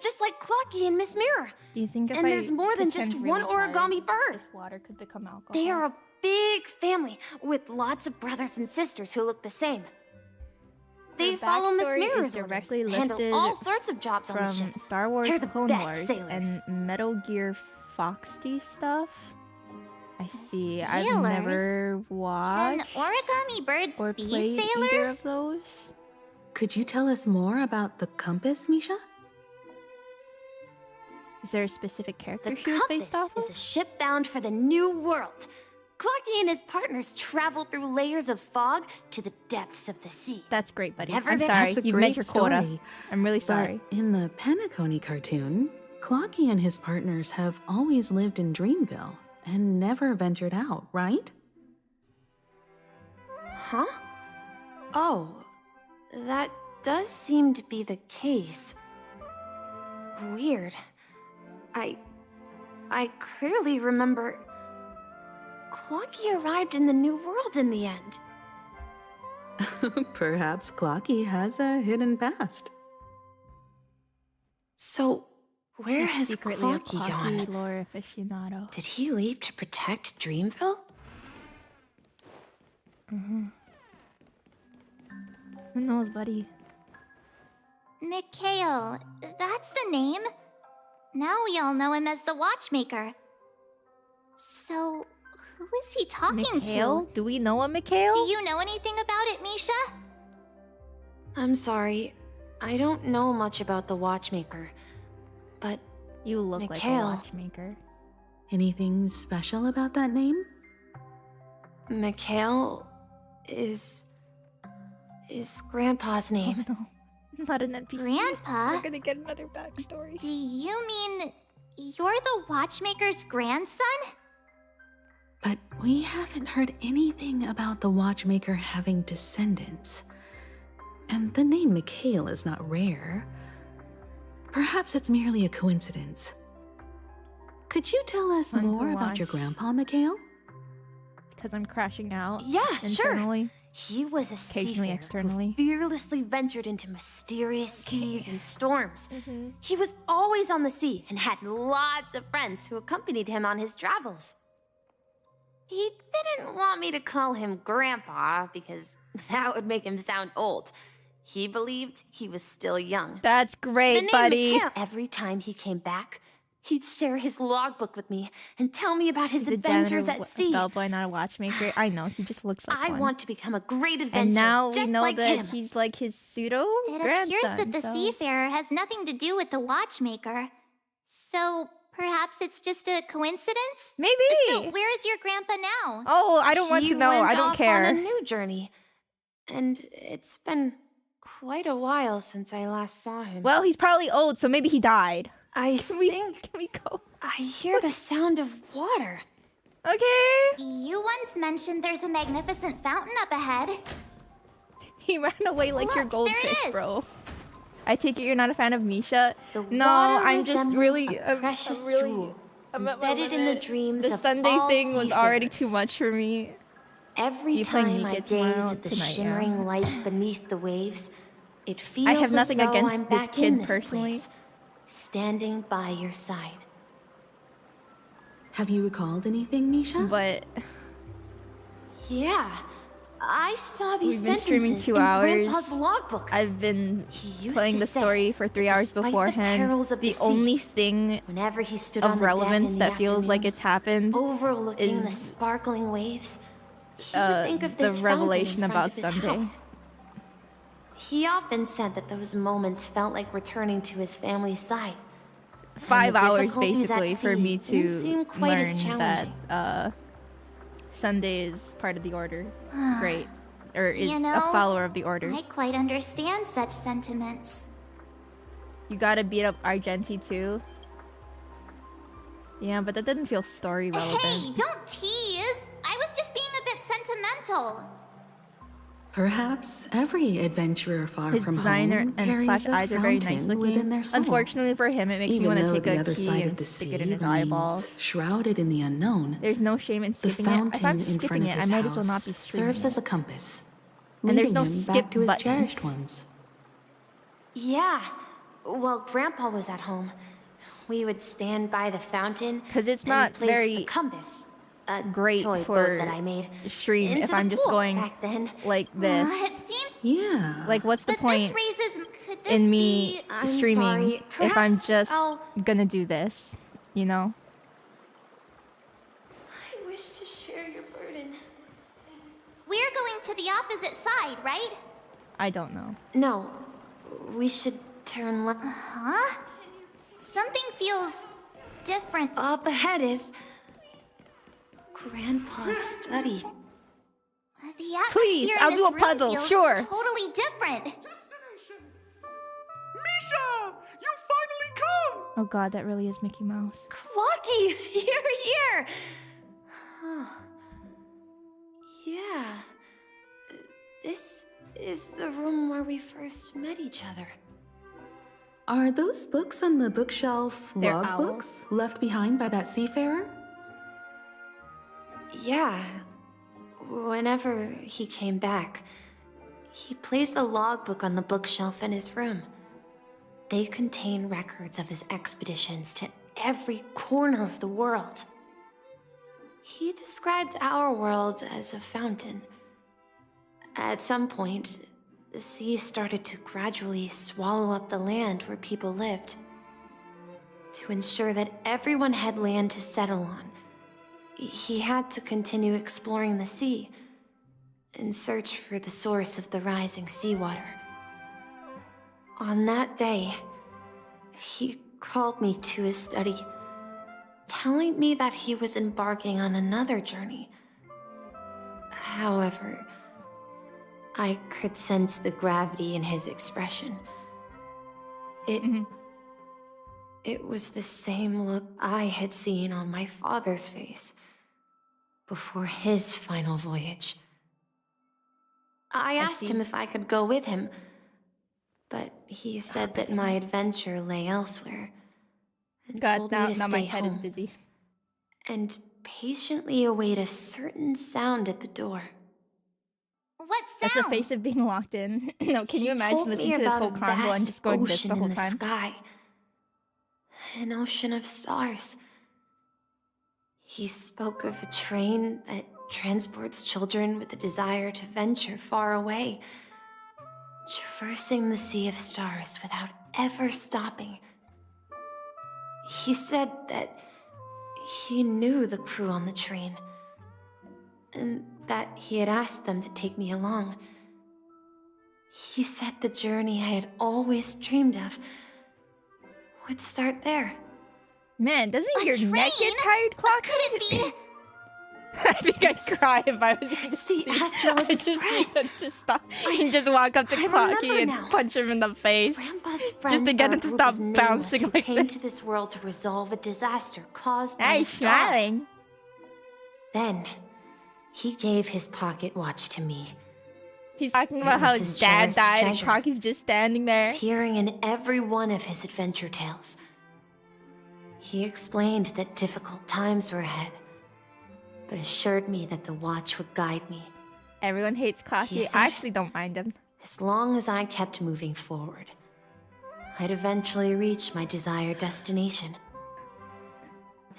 just like Clocky and Miss Mirror. Do you think if And I there's more than just pretend one really hard, Origami Bird? this water could become alcohol? They are a big family with lots of brothers and sisters who look the same. They Their follow Miss backstory Mirror's is directly orders, handle lifted all sorts of jobs on the from ship. Star Wars They're the Clone best Wars sailors. and Metal Gear Foxy stuff. I see. I've Sailors? never Can watched Origami Birds or be played either sailors? of those. Could you tell us more about the compass, Misha? Is there a specific character The she was based Compass off is of? a ship bound for the new world. Clocky and his partners travel through layers of fog to the depths of the sea. That's great, buddy. Never I'm they- sorry. That's a You've great met your quota. story. I'm really sorry. But in the Penacony cartoon, Clocky and his partners have always lived in Dreamville and never ventured out, right? Huh? Oh, that does seem to be the case. Weird. I clearly remember Clocky arrived in the new world in the end. Perhaps Clocky has a hidden past. So, where She's has secretly a Clocky Clocky gone? lore aficionado. Did he leave to protect Dreamville? Who knows, buddy? Mikhail, that's the name. Now we all know him as the Watchmaker. So, who is he talking Mikhail? to? Do we know a Mikhail? Do you know anything about it, Misha? I'm sorry. I don't know much about the watchmaker, but you look Mikhail, like a watchmaker. Anything special about that name? Mikhail is Grandpa's name. Oh, no. Not an NPC. Grandpa? We're gonna get another backstory. Do you mean you're the watchmaker's grandson? But we haven't heard anything about the watchmaker having descendants. And the name Mikhail is not rare. Perhaps it's merely a coincidence. Could you tell us more about your grandpa, Mikhail? Because I'm crashing out. Yeah, internally. sure. He was a Occasionally seafarer externally. who fearlessly ventured into mysterious seas and storms. Mm-hmm. He was always on the sea and had lots of friends who accompanied him on his travels. He didn't want me to call him Grandpa because that would make him sound old. He believed he was still young. That's great, The name buddy. Mikhail, every time he came back, he'd share his logbook with me and tell me about his He's a adventures janitor, at sea. bellboy, not a watchmaker. I know, he just looks like I one. want to become a great adventurer, And now we just know like that him. he's like his pseudo It grandson. appears that the so- seafarer has nothing to do with the watchmaker. So perhaps it's just a coincidence? Maybe. So where is your grandpa now? Oh, I don't want He to know. went I don't off care. on a new journey, and it's been quite a while since I last saw him. Well, he's probably old, so maybe he died. I Can we go? I hear the sound of water. Okay. You once mentioned there's a magnificent fountain up ahead. He ran away like your Look, there it goldfish, is. bro. I take it you're not a fan of Misha. No, water I'm just resembles really, a precious jewel, I'm at my embedded in the limit. dreams The of Sunday all thing was already too seafarers. much for me. Every You playing time I Naked gaze tomorrow at the tonight, shimmering yeah. lights beneath the waves, it feels I have nothing as though against I'm this back kid in this personally. place, standing by your side. Have you recalled anything, Misha? But Yeah, I saw these we've been streaming sentences 2 in hours. Grandpa's logbook. I've been used playing to the say story for 3 hours despite the beforehand. perils of The the sea, only thing Whenever he stood of on the deck relevance in the that feels like afternoon, it's happened overlooking the is sparkling waves, he would think of the this fountain revelation in front about of his Sunday. house. He often said that those moments felt like returning to his family's side. 5 the hours difficulties at basically for sea me didn't to seem quite as learn that challenging. Sunday is part of the order. Great. Or is You know, a follower of the order. I quite understand such sentiments. You gotta beat up Argenti too. Yeah, but that didn't feel story relevant. Hey, don't tease! I was just being a bit sentimental. Perhaps every adventurer far His from designer home and carries slash a eyes are very nice fountain within looking. their soul. Unfortunately for him, it makes Even me want to though take the a other key side of and the stick sea it in his remains eyeball. shrouded in the unknown. There's no shame in The skipping it. If fountain I'm in skipping front of it, I his might as well house not be streaming serves it. as a compass, And there's leading no him skip back to his button. cherished ones. Yeah, while Grandpa was at home, we would stand by the fountain 'Cause it's and not place very the compass, a great toy for boat that I made, stream into if the I'm just pool going back then. like this. It seems Yeah. Like, what's the point could this in me be... I'm streaming sorry, if I'm perhaps just I'll- gonna do this? You know? I wish to share your burden. We're going to the opposite side, right? I don't know. No, we should turn left. Huh? Something feels different. Up ahead is Grandpa's study. The atmosphere Please, in I'll this do a room puzzle, feels sure. Totally different. Misha! You finally come! Oh god, that really is Mickey Mouse. Clocky, you're here! Huh. Yeah. This is the room where we first met each other. Are those books on the bookshelf They're logbooks left behind by that seafarer? Yeah. Whenever he came back, he placed a logbook on the bookshelf in his room. They contain records of his expeditions to every corner of the world. He described our world as a fountain. At some point, the sea started to gradually swallow up the land where people lived. To ensure that everyone had land to settle on, he had to continue exploring the sea and search for the source of the rising seawater. On that day, he called me to his study, telling me that he was embarking on another journey. However, I could sense the gravity in his expression. It was the same look I had seen on my father's face before his final voyage. I asked him if I could go with him, but he said that my adventure lay elsewhere. And told me to now my stay head home is dizzy. and patiently await a certain sound at the door. What That's the face of being locked in. No, can you imagine told listening me to this about whole a convo and vast just going this the ocean whole in the time? sky. An ocean of stars. He spoke of a train that transports children with a desire to venture far away, traversing the sea of stars without ever stopping. He said that he knew the crew on the train, and that he had asked them to take me along. He said the journey I had always dreamed of would start there. Man, doesn't your neck get tired, Clock? Could it be? I think I'd cry if I was in the Astral Express. Just stop and just walk up to Clocky remember and now. punch him in the face. Grandpa's Just friends to get are him a to group stop of nameless bouncing who like came this. to this world to resolve a disaster caused by Hey, a he's star. smiling. Then, he gave his pocket watch to me. He's talking It about how was his his dad cherished died and treasure. Clocky's just standing there. Appearing in every one of his adventure tales. He explained that difficult times were ahead, but assured me that the watch would guide me. Everyone hates He Clocky. said- I actually don't mind him. As long as I kept moving forward, I'd eventually reach my desired destination.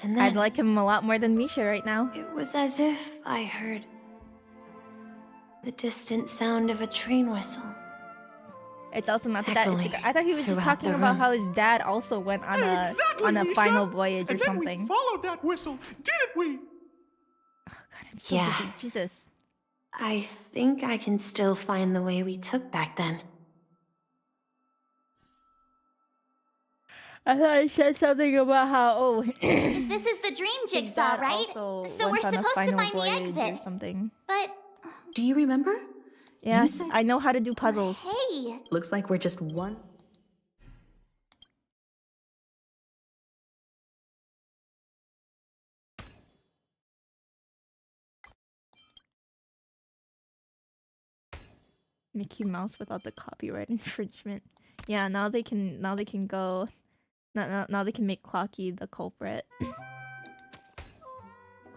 And then I'd like him a lot more than Misha right now. it was as if I heard the distant sound of a train whistle. It's also not that. Echoing I thought he was just throughout talking the about room. how his dad also went on a Misha. final voyage or And then something. we followed that whistle, didn't we? I'm so Yeah. busy. Jesus. I think I can still find the way we took back then. I thought he said something about how This is the dream his jigsaw, dad right? also So we're went on a supposed to final find the voyage or exit. something. But Do you remember? Yes, I know how to do puzzles. hey, Looks like we're just one. Mickey Mouse without the copyright infringement. Yeah, now they can go. Now they can make Clocky the culprit.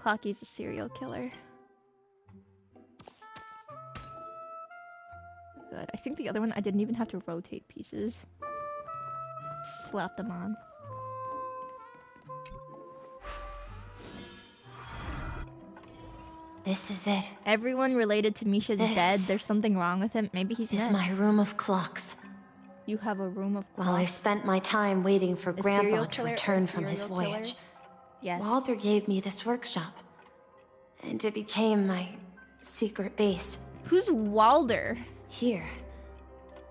Clocky's a serial killer. Good. I think the other one I didn't even have to rotate pieces. Just slap them on. This is it. Everyone related to Misha's This dead. There's something wrong with him. Maybe he's Is dead. my room of clocks. You have a room of clocks. While I spent my time waiting for A Grandpa serial to killer or return from his serial killer? voyage, Yes. Walter gave me this workshop, and it became my secret base. Who's Walder? Here,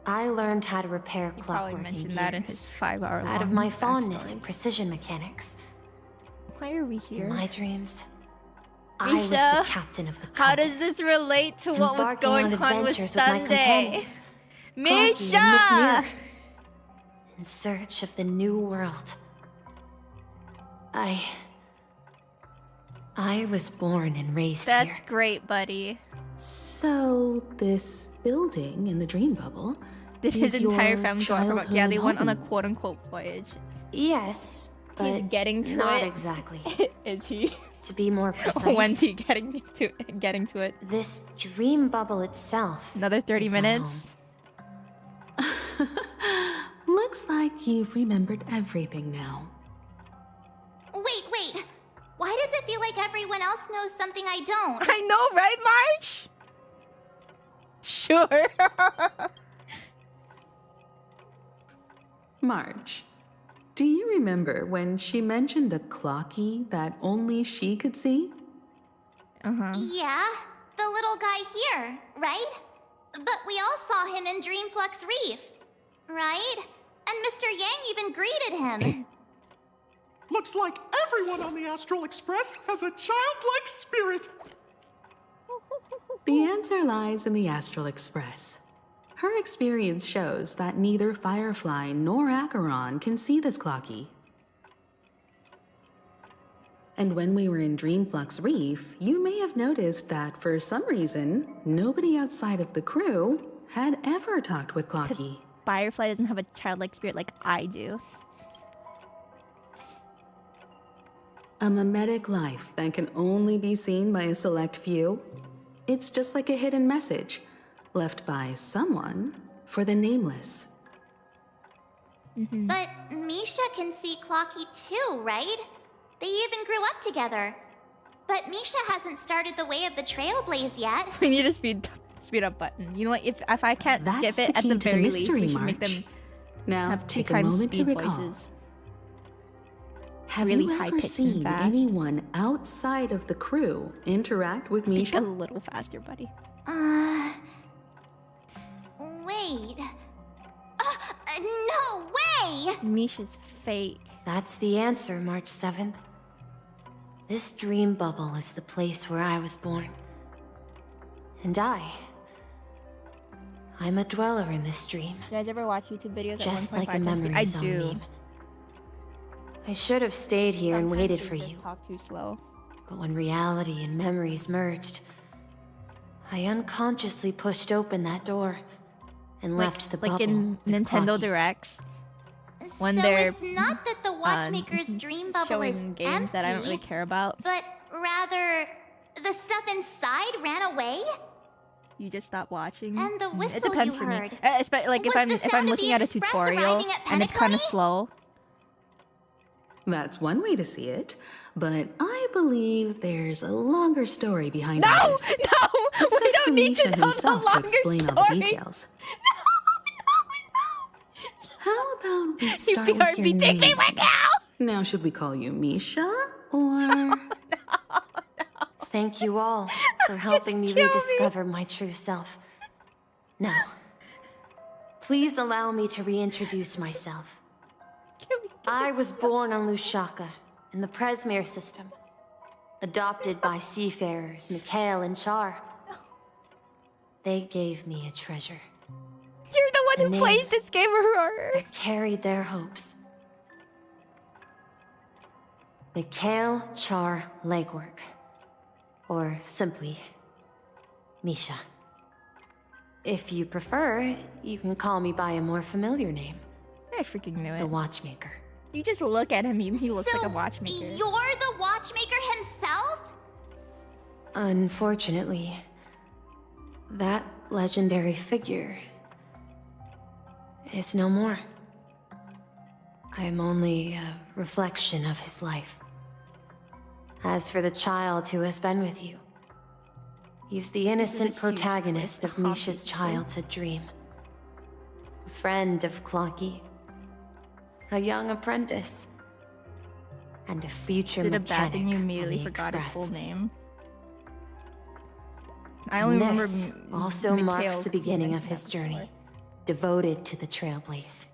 I learned how to repair He probably clockwork mentioned in that in gears, his 5-hour out of long my fondness backstory. of precision mechanics. Why are we here? In my dreams, I was the Misha, captain of the how compass, does this relate to what was embarking going on on with adventures with my Sunday? companions, Clocky and Miss Misha! Muir, in search of the new world. I was born and raised That's here. great, buddy. So, this building in the dream bubble. Did his is entire your family go out? Yeah, they childhood went on a home. quote-unquote voyage. Yes, but He's getting to not it. exactly. Is he? To be more precise, When's he getting to it? this dream bubble itself. Another 30 is my minutes? Looks like you've remembered everything now. wait. Why does it feel like everyone else knows something I don't? I know, right, Marge? Sure. Marge, do you remember when she mentioned the clocky that only she could see? Uh-huh. Yeah, the little guy here, right? But we all saw him in Dreamflux Reef, right? And Mr. Yang even greeted him. Looks like everyone on the Astral Express has a childlike spirit. The answer lies in the Astral Express. Her experience shows that neither Firefly nor Acheron can see this Clocky. And when we were in Dreamflux Reef, you may have noticed that for some reason, nobody outside of the crew had ever talked with Clocky. Firefly doesn't have a childlike spirit like I do. A mimetic life that can only be seen by a select few. It's just like a hidden message left by someone for the nameless. But Misha can see Clocky too, right? They even grew up together. But Misha hasn't started the way of the Trailblaze yet. We need a speed up button. You know what? If I can't That's skip it, the at key the to the very least, mystery, we should make March. them Now, have 2 take a times moment to speed recall. voices. Have Really you high ever pitched and seen fast. anyone outside of the crew interact with Speak Misha? a little faster, buddy. Wait. No way! Misha's fake. That's the answer, March 7th. This dream bubble is the place where I was born. And I'm a dweller in this dream. You guys ever watch YouTube videos Just at 1.5 like a times memory speed? I zone do. meme. I should have stayed here and Sometimes waited they for just you. talk too slow. But when reality and memories merged, I unconsciously pushed open that door and left the bubble. Like in with Nintendo Clocky. Directs. When So they're it's not that the Watchmaker's dream bubble is showing games empty, that I don't really care about. but rather the stuff inside ran away? You just stop watching. And the whistle It depends you for heard. me. Like if Was the I'm sound of looking the at a express tutorial arriving at and it's kind of Penacony? slow. That's one way to see it, but I believe there's a longer story behind No! all this. No! It's We best don't for need to Misha know the himself to longer explain all the story. details. How about we You start with your BRB, take me name? with you! Now, should we call you Misha or? Thank you all for helping me kill me. rediscover my true self. Now, please allow me to reintroduce myself. I was born on Lushaka, in the Presmere system. Adopted by seafarers Mikhail and Char. They gave me a treasure. You're the one A who plays name this game, Aurora. that carried their hopes. Mikhail Char Legwork. Or simply, Misha. If you prefer, you can call me by a more familiar name. I freaking knew The it. Watchmaker. You just look at him, he looks like a So, watchmaker. You're the Watchmaker himself? Unfortunately, that legendary figure is no more. I am only a reflection of his life. As for the child who has been with you, he's the innocent huge protagonist twist, of Misha's obviously. childhood dream. A friend of Clocky. A young apprentice. And a future Did a mechanic bad thing, you on immediately the forgot his Express. full name. I only remember This also marks Mikhail the beginning of mentioned his that journey, devoted to the Trailblaze.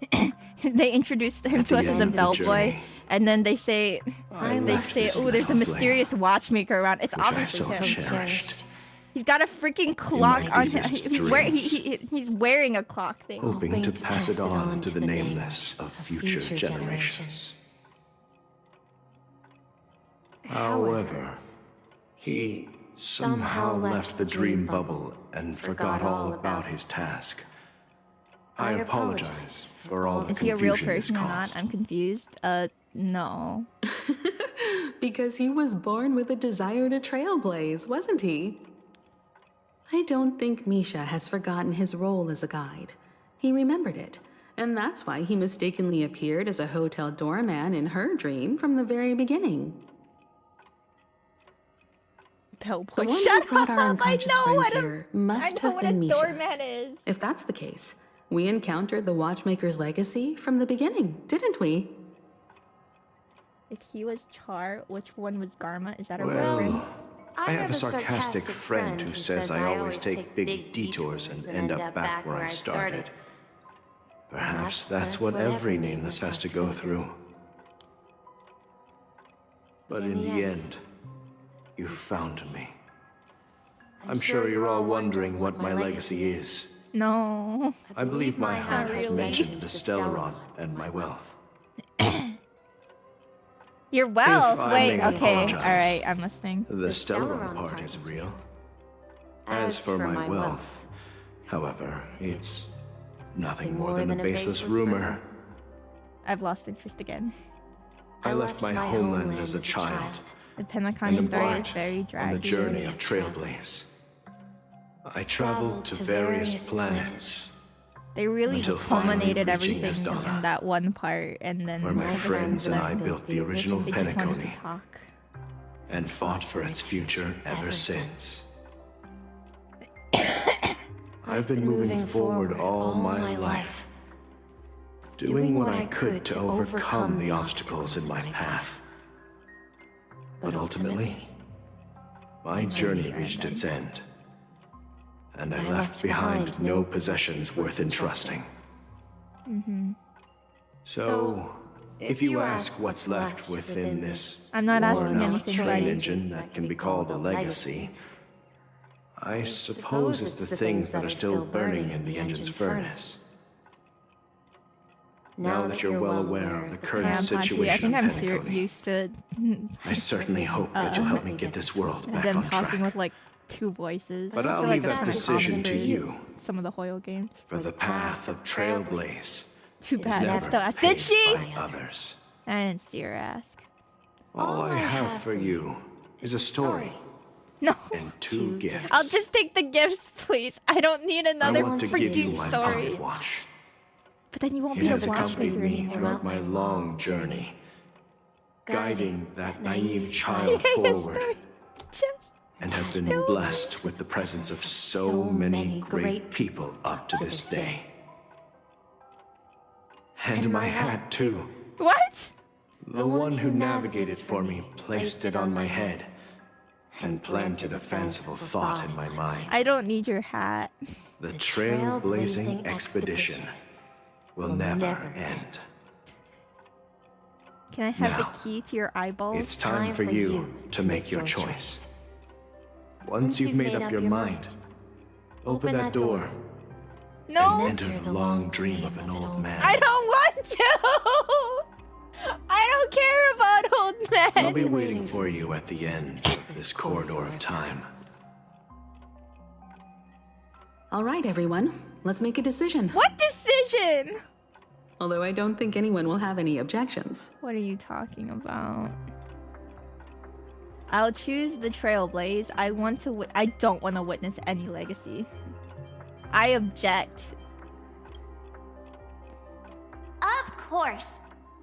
They introduced him At to the us as end a of the bellboy, journey, and then they say, I left this oh, there's a lovely mysterious watchmaker around. It's which I obviously so him. cherished. He's got a freaking clock my on him. deepest He's wearing a clock thing. hoping to pass it on to the nameless of future generations. However, he somehow left the dream bubble and forgot all about his task. I apologize for all the Is he a real confusion this person or not? caused. I'm confused. No. Because he was born with a desire to trailblaze, wasn't he? I don't think Misha has forgotten his role as a guide. He remembered it, and that's why he mistakenly appeared as a hotel doorman in her dream from the very beginning. Bellboy, The one shut who brought our up! I unconscious know friend what here I must know have what a been Misha. doorman is. If that's the case, we encountered the Watchmaker's legacy from the beginning, didn't we? If he was Char, which one was Garma? Is that a Well, reference? I have a sarcastic friend who says I always take big detours and end up back where I started. Perhaps that's what every nameless has to go through. But in the end, you found me. I'm sure you're all wondering what my legacy is. No. I believe my heart has really. mentioned the Stellaron and my wealth. Your wealth. I Wait, may okay. apologize, Alright, I'm listening. The Stellaron part is real. As for my wealth, however, it's nothing more than a baseless rumor. I've lost interest again. I left my homeland as a child The and Penacony story is embarked very on draggy. the journey of Trailblaze. I traveled to various planets They really until finally culminated reaching everything Estella, in that one part, and then where my all of a friends sudden and I built the original they just wanted to Penacony talk. and fought for its future ever since. I've been moving forward all my life, doing what I could to overcome the obstacles in my path. But ultimately, my journey reached its end, and I left behind no possessions worth entrusting. So, if you ask what's left within this I'm not asking worn-out anything, train buddy. engine that can be called a legacy, I suppose it's the things that are still burning in the engine's furnace. Now that you're well aware of the current I situation think in I'm Penacony, used to I certainly hope that you'll help me get this world back them on talking track. with like two voices. But I I'll feel like leave that's that kinda decision common to for you. Some of the Hoyle games. For the path of Trailblaze Too is bad. That's never still. Did paved she? by others. I didn't see her ask. All I have for you is a story No. and two gifts. I'll just take the gifts, please. I don't need another I want to give you freaking my story. pocket watch. But then you won't It be a has accompanied watchmaker me anymore. throughout my long journey, guiding that naive child Yeah, your forward, story. Just and has been blessed with the presence of so many great people up to this day. And my hat, too. what? The one who navigated for me placed it on my head and planted a fanciful thought in my mind. I don't need your hat. The trailblazing expedition will never end. Can I have Now, the key to your eyeballs? It's time for you to make your choice. Once you've made up your mind, open that door No. and enter the long dream of an old man. I don't want to. I don't care about old men. I'll be waiting for you at the end of this corridor of time. All right, everyone. Let's make a decision. What decision? Although I don't think anyone will have any objections. What are you talking about? I'll choose the Trailblaze. I don't want to witness any legacy. I object. Of course.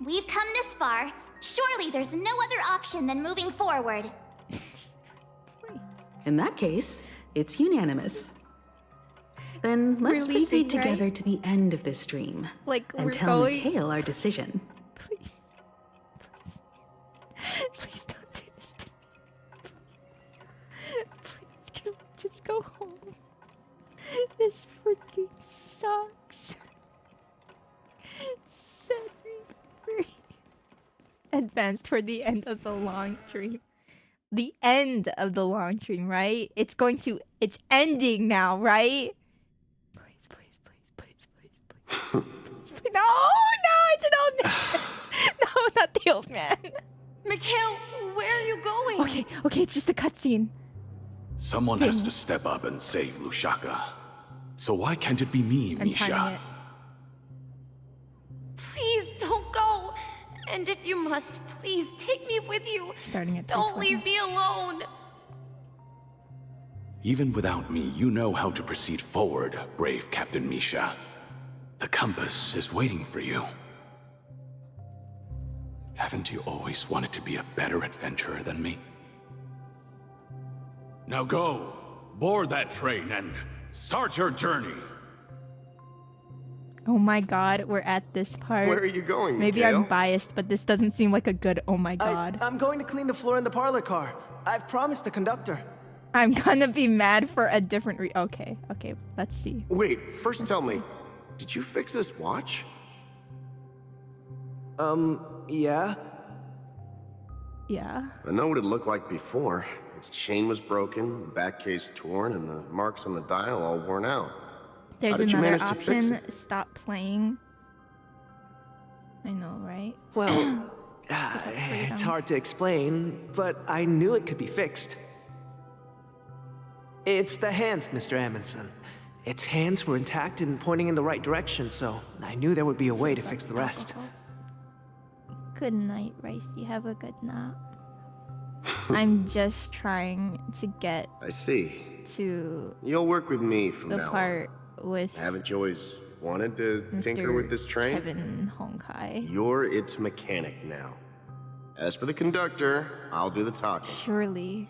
We've come this far. Surely there's no other option than moving forward. In that case, it's unanimous. Then let's We're proceed leaving, right? together to the end of this dream Like, and we're tell going... Mikhail our decision. Please. Please don't do this to me. Please, can we just go home? This freaking sucks. Set me free. Advance toward the end of the long dream. The end of the long dream, right? It's ending now, right? Please, please, please, please, please, please. No, it's an old man. No, not the old man. Mikhail, where are you going? Okay, it's just a cutscene. Someone has to step up and save Lushaka. So why can't it be me, I'm Misha? timing it. Please don't go. And if you must, please take me with you. Starting at Don't 3:20. leave me alone. Even without me, you know how to proceed forward, brave Captain Misha. The compass is waiting for you. Haven't you always wanted to be a better adventurer than me? Now go, board that train and start your journey. Oh my god, we're at this part. Where are you going, Maybe Mikhail? I'm biased, but this doesn't seem like a good oh my god. I'm going to clean the floor in the parlor car. I've promised the conductor. I'm gonna be mad for a different okay, let's see. Wait, first tell me, did you fix this watch? Yeah? Yeah. I know what it looked like before. Its chain was broken, the back case torn, and the marks on the dial all worn out. There's How did you another manage to fix option. it? Stop playing. I know, right? Well, it's hard to explain, but I knew it could be fixed. It's the hands, Mr. Amundsen. Its hands were intact and pointing in the right direction, so I knew there would be a way to fix the rest. Good night, Ricey. Have a good nap. I'm just trying to get I see. to You'll work with me from the now part with Haven't you always wanted to tinker Mr. with this train? Kevin Honkai. You're its mechanic now. As for the conductor, I'll do the talking. Surely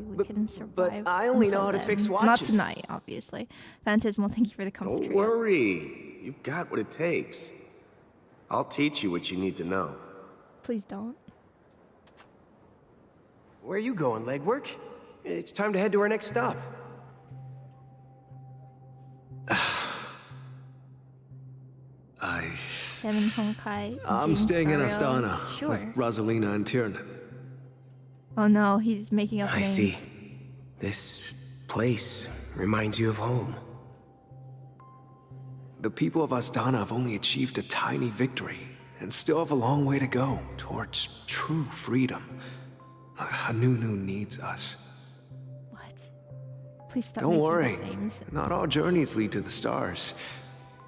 we can survive. I only know until how to then. fix Not watches. tonight, obviously. Phantasmal, thank you for the comfort. Don't worry. You've got what it takes. I'll teach you what you need to know. Please don't. Where are you going, legwork? It's time to head to our next stop. Kevin Honkai. I'm James staying in Stariel. Astana Sure. with Rosalina and Tiernan. Oh no, he's making up I names. see. This place reminds you of home. The people of Astana have only achieved a tiny victory and still have a long way to go towards true freedom. Hanunu needs us. Please stop Don't making worry, up names. not all journeys lead to the stars.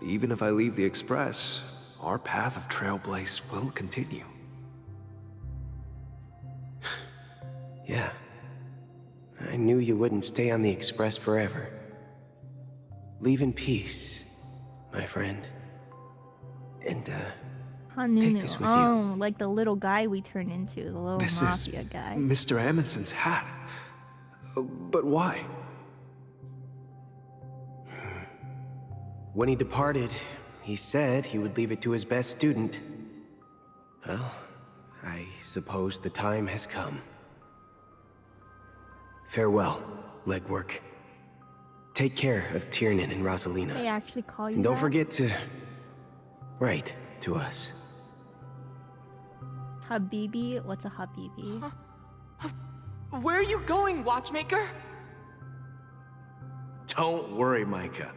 Even if I leave the Express, our path of Trailblaze will continue. Yeah. I knew you wouldn't stay on the Express forever. Leave in peace, my friend. And, take this Hanunu. with Oh, like the little guy we turned into, the little This mafia is guy. Mr. Amundsen's hat. But why? When he departed, he said he would leave it to his best student. Well, I suppose the time has come. Farewell, legwork. Take care of Tiernan and Rosalina. They actually call you And don't that? forget to write to us. Habibi? What's a Habibi? Where are you going, watchmaker? Don't worry, Micah.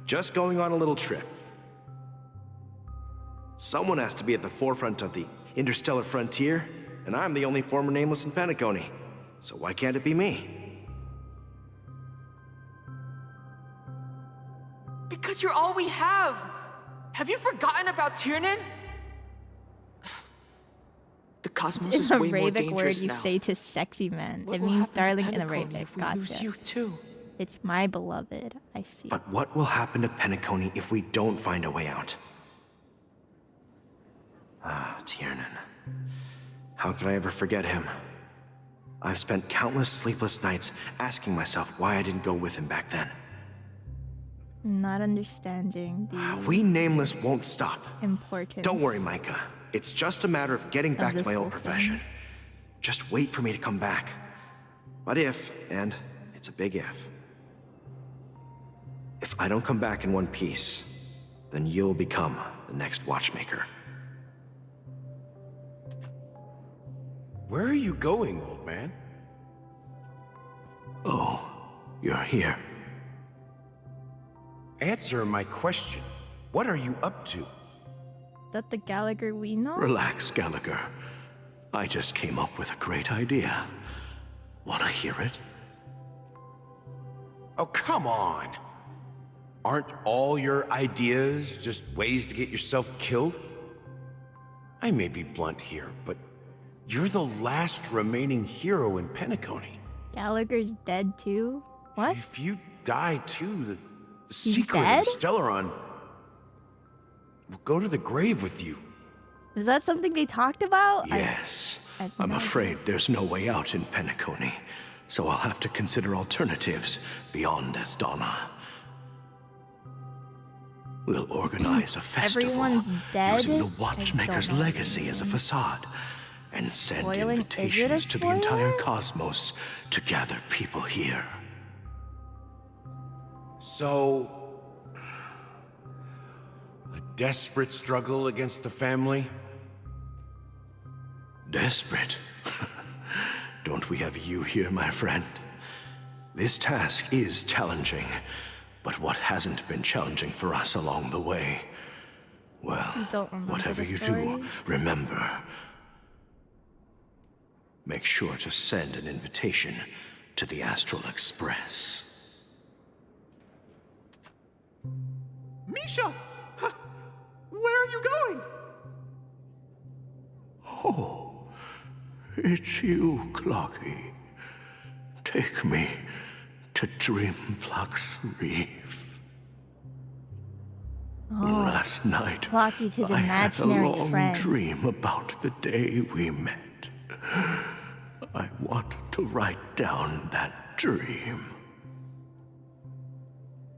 Just going on a little trip. Someone has to be at the forefront of the interstellar frontier, and I'm the only former nameless in Penacony. So why can't it be me? Because you're all we have. Have you forgotten about Tiernan? The cosmos In is a way more Arabic word dangerous you now. say to sexy men. What It will means happen to darling in Penacony Arabic. if we lose Gotcha. you too? It's my beloved. I see. But what will happen to Penacony if we don't find a way out? Ah, Tiernan. How could I ever forget him? I've spent countless sleepless nights asking myself why I didn't go with him back then. Not understanding the We Nameless won't stop. importance. Don't worry, Micah. It's just a matter of getting Of back to this my whole old profession. Just wait for me to come back. But if, and it's a big if I don't come back in one piece, then you'll become the next watchmaker. Where are you going, old man? Oh, you're here. Answer my question. What are you up to? Is that the Gallagher we know? Relax, Gallagher. I just came up with a great idea. Wanna hear it? Oh, come on. Aren't all your ideas just ways to get yourself killed? I may be blunt here, but you're the last remaining hero in Penacony. Gallagher's dead too? What? If you die too, the He's secret dead? of Stellaron will go to the grave with you. Is that something they talked about? Yes. I I'm no afraid there's no way out in Penacony, so I'll have to consider alternatives beyond Astana. We'll organize a festival Everyone's dead? using the I Watchmaker's don't know. legacy as a facade and send Spoiling? Is it a invitations to the entire spoiler? cosmos to gather people here. So, desperate struggle against the family? Desperate? Don't we have you here, my friend? This task is challenging, but what hasn't been challenging for us along the way? Well, whatever you do, remember. Make sure to send an invitation to the Astral Express. Misha! Where are you going? Oh, it's you, Clocky. Take me to Dreamflux Reef. Last night, Clocky's his I had a imaginary long friend. dream about the day we met. I want to write down that dream.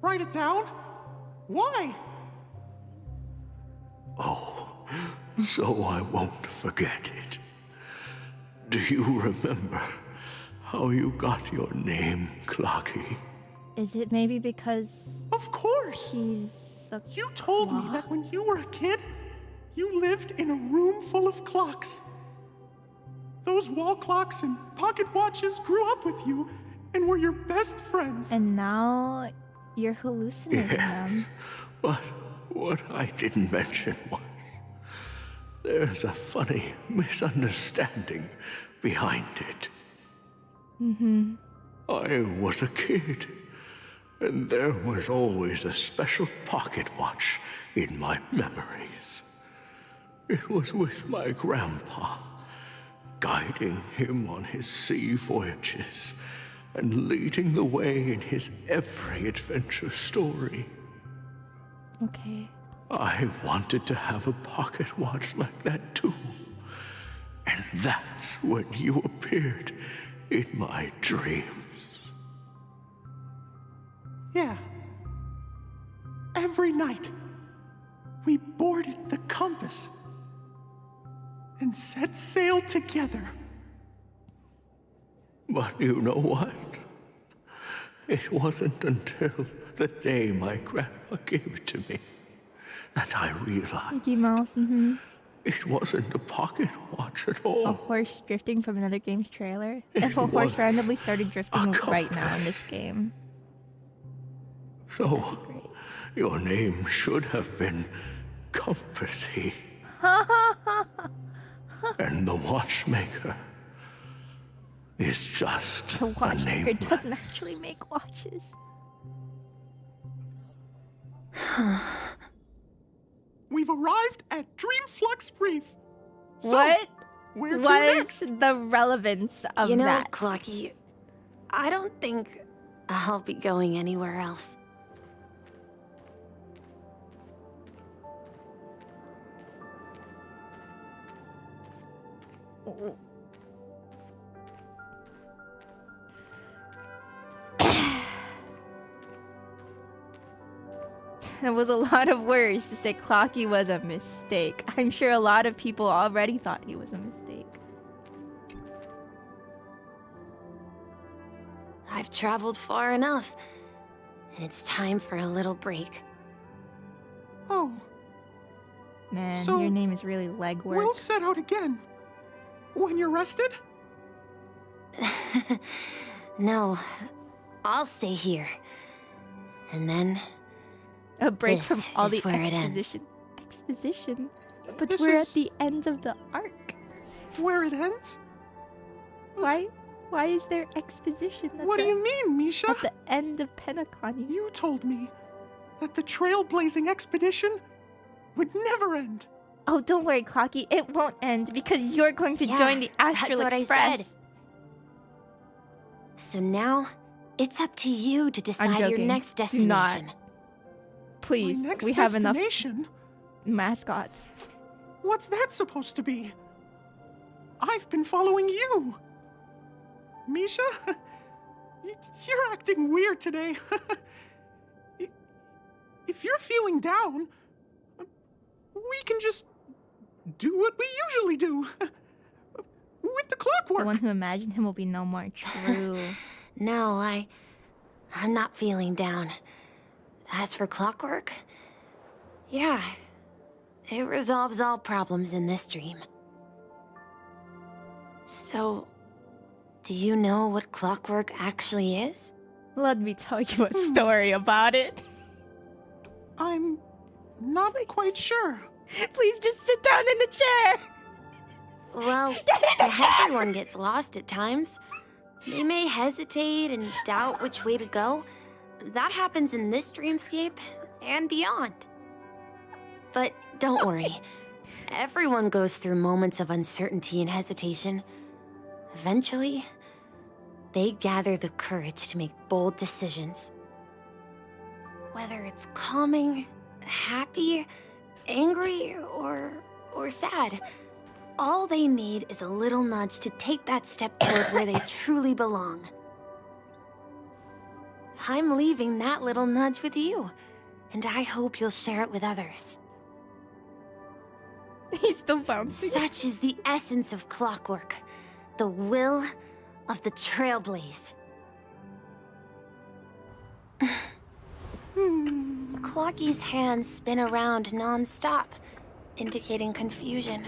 Write it down? Why? Oh, so I won't forget it. Do you remember how you got your name, Clocky? Is it maybe because... Of course! He's a You told me that when you were a kid, you lived in a room full of clocks. Those wall clocks and pocket watches grew up with you and were your best friends. And now you're hallucinating them. But what I didn't mention was there's a funny misunderstanding behind it. Mm-hmm. I was a kid, and there was always a special pocket watch in my memories. It was with my grandpa, guiding him on his sea voyages and leading the way in his every adventure story. Okay. I wanted to have a pocket watch like that too. And that's when you appeared in my dreams. Yeah. Every night, we boarded the compass and set sail together. But you know what? It wasn't until the day my grandpa gave it to me that I realized Mickey Mouse, mm-hmm. it wasn't a pocket watch at all. A horse drifting from another game's trailer? It If a horse was randomly started drifting a right now in compass. this game. So, your name should have been Compassy. And the watchmaker is just The a watchmaker name. doesn't actually make watches. We've arrived at Dreamflux Reef. So, What where to was next? the relevance of You know, that? Clocky, I don't think I'll be going anywhere else. It was a lot of words to say Clocky was a mistake. I'm sure a lot of people already thought he was a mistake. I've traveled far enough, and it's time for a little break. Oh, Man, So, your name is really legwork. we'll set out again. When you're rested? No, I'll stay here. And then A break from this all is the where it ends. exposition. But This we're is- at the end of the arc. Where it ends? Why is there exposition at What the, do you mean, Misha? at the end of Penacony? You told me that the trailblazing expedition would never end. Oh, don't worry, Clocky. It won't end because you're going to Yeah, join the Astral that's what I Express. said. So now, it's up to you to decide your joking. next Do not. destination. Please, My next we have enough destination? mascots. What's that supposed to be? I've been following you. Misha? You're acting weird today. If you're feeling down, we can just do what we usually do. With the clockwork. The one who imagined him will be no more true. No, I'm not feeling down. As for clockwork, yeah, It resolves all problems in this dream. So, do you know what clockwork actually is? Let me tell you a story about it. I'm not quite sure. Please just sit down in the chair. Well, everyone gets lost at times. They may hesitate and doubt which way to go. That happens in this dreamscape and beyond. But don't worry. Everyone goes through moments of uncertainty and hesitation. Eventually, they gather the courage to make bold decisions. Whether it's calming, happy, angry, or sad, all they need is a little nudge to take that step toward where they truly belong. I'm leaving that little nudge with you, and I hope you'll share it with others. He's still bouncing. Such is the essence of clockwork, the will of the Trailblaze. Clocky's hands spin around non-stop, indicating confusion,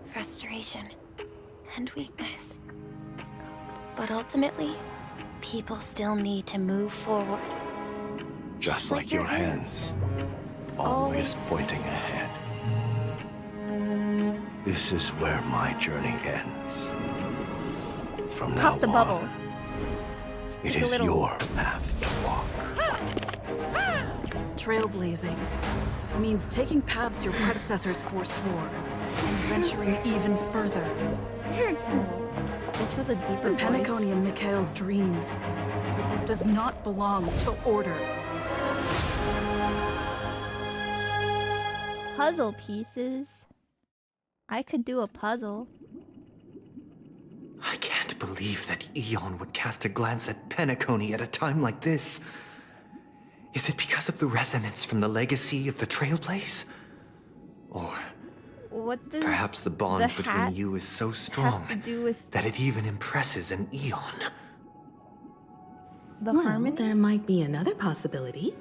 frustration, and weakness. But ultimately, people still need to move forward. Just like your hands, always pointing ahead. This is where my journey ends. From now Pop the on, bubble. it is your path to walk. Trailblazing means taking paths your predecessors forswore and venturing even further. Which was a deeper The Penacony in Mikhail's dreams does not belong to order. Puzzle pieces. I could do a puzzle. I can't believe that Eon would cast a glance at Penacony at a time like this. Is it because of the resonance from the legacy of the Trailblaze? Or What does perhaps the bond the between hat you is so strong have to do with that it even impresses an Eon? the Well, harmony? there might be another possibility.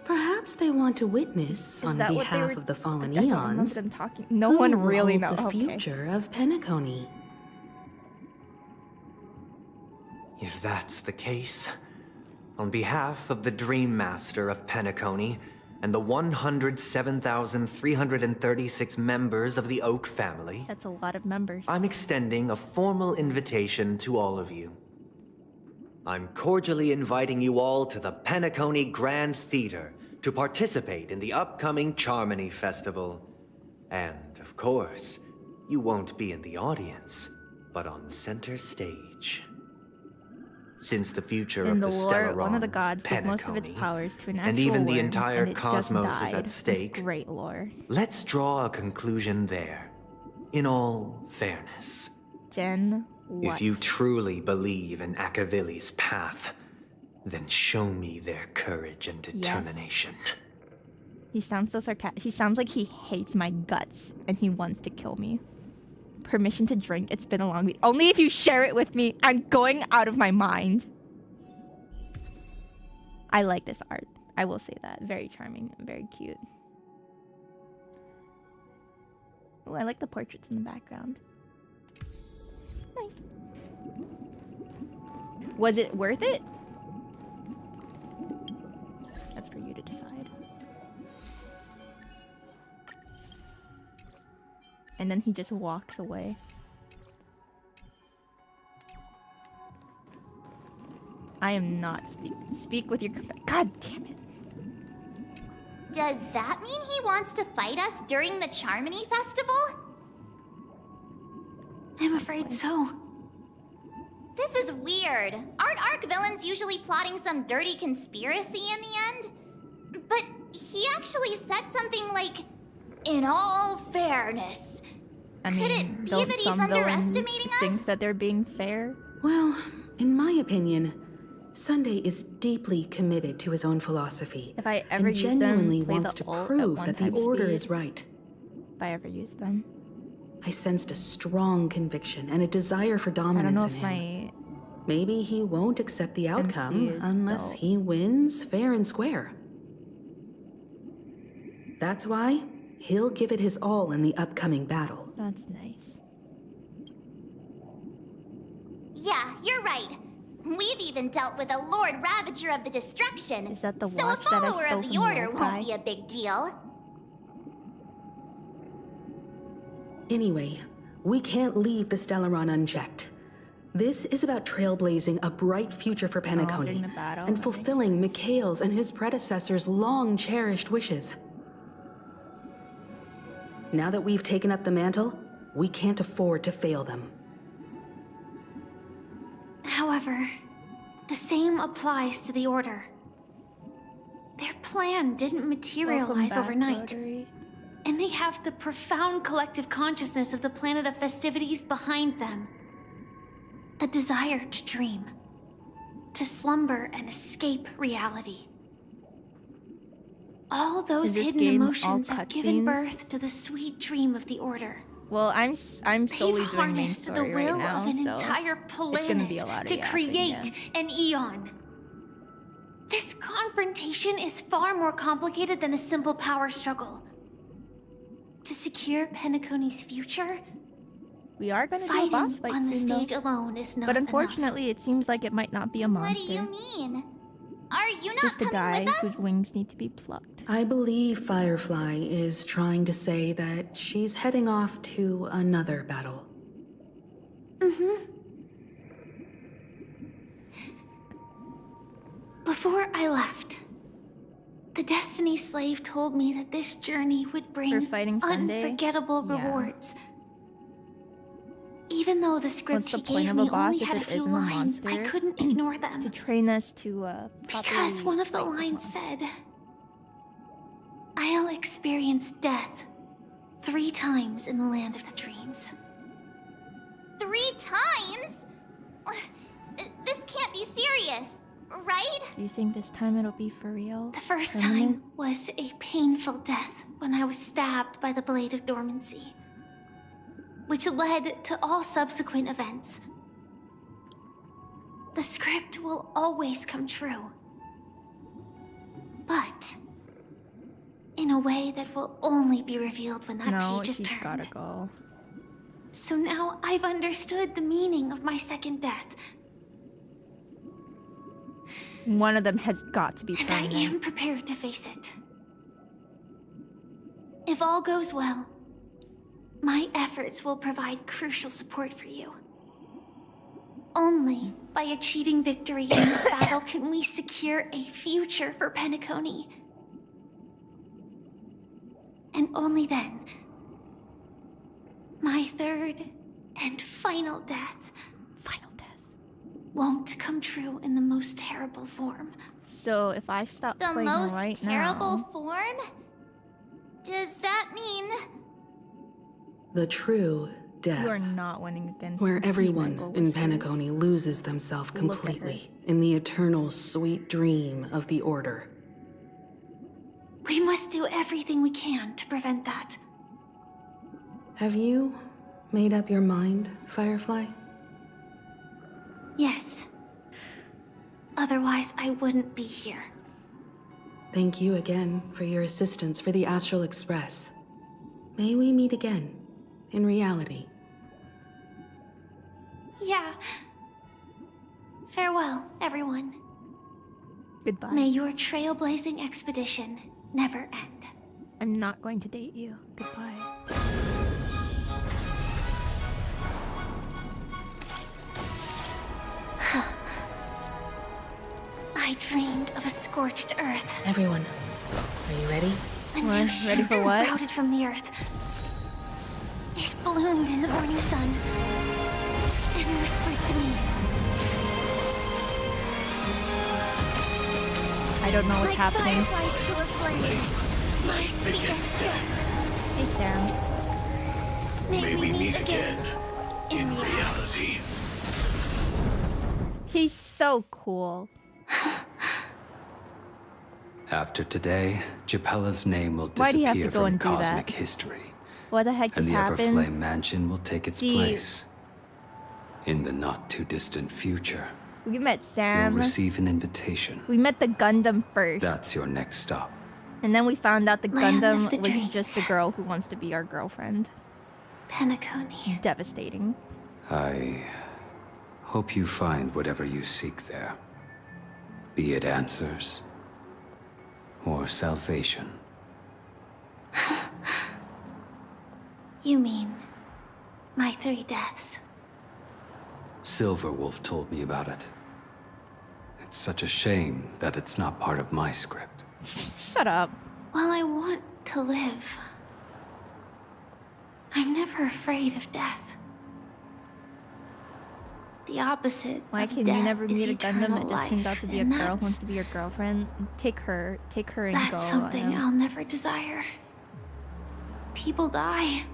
Perhaps they want to witness, Is on that what they behalf were- of the fallen I don't remember eons, them talking. No who one will really hold knows the future of Penacony. If that's the case, on behalf of the Dream Master of Penacony and the 107,336 members of the Oak family, That's a lot of members. I'm extending a formal invitation to all of you. I'm cordially inviting you all to the Penacony Grand Theater to participate in the upcoming Charmony Festival. And, of course, you won't be in the audience, but on center stage. Since the future In of the the lore, Stellaron, one of the gods gave most of its Penacony, powers to an actual and even the worm, entire and it just cosmos is died. at stake. It's great lore. Let's draw a conclusion there, in all fairness. Jen, what? If you truly believe in Akavilli's path, then show me their courage and determination. He sounds so sarcastic. He sounds like he hates my guts and he wants to kill me. Permission to drink. It's been a long week. Only if you share it with me. I'm going out of my mind. I like this art. I will say that. Very charming. Very cute. Oh, I like the portraits in the background. Nice. Was it worth it? That's for you to decide. And then he just walks away. I am not speak with your God damn it. Does that mean he wants to fight us during the Charmony Festival? I'm afraid so. This is weird. Aren't Arc villains usually plotting some dirty conspiracy in the end? But he actually said something like, "In all fairness." I Could mean, it be don't that he's some villains underestimating us? think that they're being fair? Well, in my opinion, Sunday is deeply committed to his own philosophy. If I ever and use them, genuinely play wants the to ult at prove one that the time order speed. is right. If I ever use them. I sensed a strong conviction and a desire for I dominance don't know in if him. my Maybe he won't accept the outcome is unless built. he wins fair and square. That's why he'll give it his all in the upcoming battle. That's nice. Yeah, you're right. We've even dealt with a Lord Ravager of the Destruction. Is that the so watch a that I follower stole of from the Order Honkai? won't be a big deal. Anyway, we can't leave the Stellaron unchecked. This is about trailblazing a bright future for Penacony during the battle, and that fulfilling Mikhail's and his predecessors' long-cherished wishes. Now that we've taken up the mantle, we can't afford to fail them. However, the same applies to the Order. Their plan didn't materialize overnight. And they have the profound collective consciousness of the planet of festivities behind them. A desire to dream, to slumber and escape reality. All those hidden emotions have given birth to the sweet dream of the Order. Well, I'm solely They've doing main harnessed the story will right now, of an so entire it's gonna be a lot planet of to yapping, create yeah. an eon. This confrontation is far more complicated than a simple power struggle. To secure Penacony's future, we are gonna do a boss fight on the soon, stage though. alone is not But enough. unfortunately, it seems like it might not be a monster. What do you mean? Are you not Just a coming guy with us? whose wings need to be plucked. I believe Firefly is trying to say that she's heading off to another battle. Before I left, the Destiny Slave told me that this journey would bring fighting Sunday? unforgettable Yeah. rewards. Even though the script What's the he point gave of a me boss only if had a it few isn't a lines, I monster? couldn't ignore them. To train us to Because one of the lines said, I'll experience death 3 times in the land of the dreams. 3 times? This can't be serious, right? Do you think this time it'll be for real? The first Permanent? time was a painful death when I was stabbed by the Blade of Dormancy, which led to all subsequent events. The script will always come true, but in a way that will only be revealed when that No, page is she's turned. gotta go. So now I've understood the meaning of my second death, One of them has got to be and I permanent. am prepared to face it. If all goes well, my efforts will provide crucial support for you. Only by achieving victory in this battle can we secure a future for Penacony. And only then, my third and final death won't come true in the most terrible form. So if I stop The playing most right terrible now, form? Does that mean... The true death. you are not winning against Where me, everyone Michael in Whispers. Penacony loses themselves Look at her. completely in the eternal sweet dream of the Order. We must do everything we can to prevent that. Have you made up your mind, Firefly? Yes. Otherwise, I wouldn't be here. Thank you again for your assistance for the Astral Express. May we meet again, in reality. Yeah. Farewell, everyone. Goodbye. May your trailblazing expedition never end. I'm not going to date you. Goodbye. I dreamed of a scorched earth. Everyone, are you ready? A What? new Ready shoot for what? sprouted from the earth. It bloomed in the morning sun and whispered to me. I don't know what's Like happening. fireflies to a flame. My sweetest kiss. Hey, Sam. May we meet again in reality. He's so cool. After today, Japella's name will Why do you have to disappear go from and do that? cosmic history, What the heck and just the happened? Everflame Mansion will take its See- place. In the not-too-distant future, We met you'll Sam. receive an invitation. We met the Gundam first. That's your next stop. And then we found out the Land of Gundam the was dreams. just a girl who wants to be our girlfriend. Penacony. Devastating. I hope you find whatever you seek there. Be it answers or salvation. You mean my 3 deaths? Silverwolf told me about it. It's such a shame that it's not part of my script. Shut up. Well, I want to live. I'm never afraid of death. The opposite Why of can death you never is meet a Gundam eternal that just turned out life, to be a and girl who that's- wants to be your girlfriend? Take her and go. That's something I'll never desire. People die.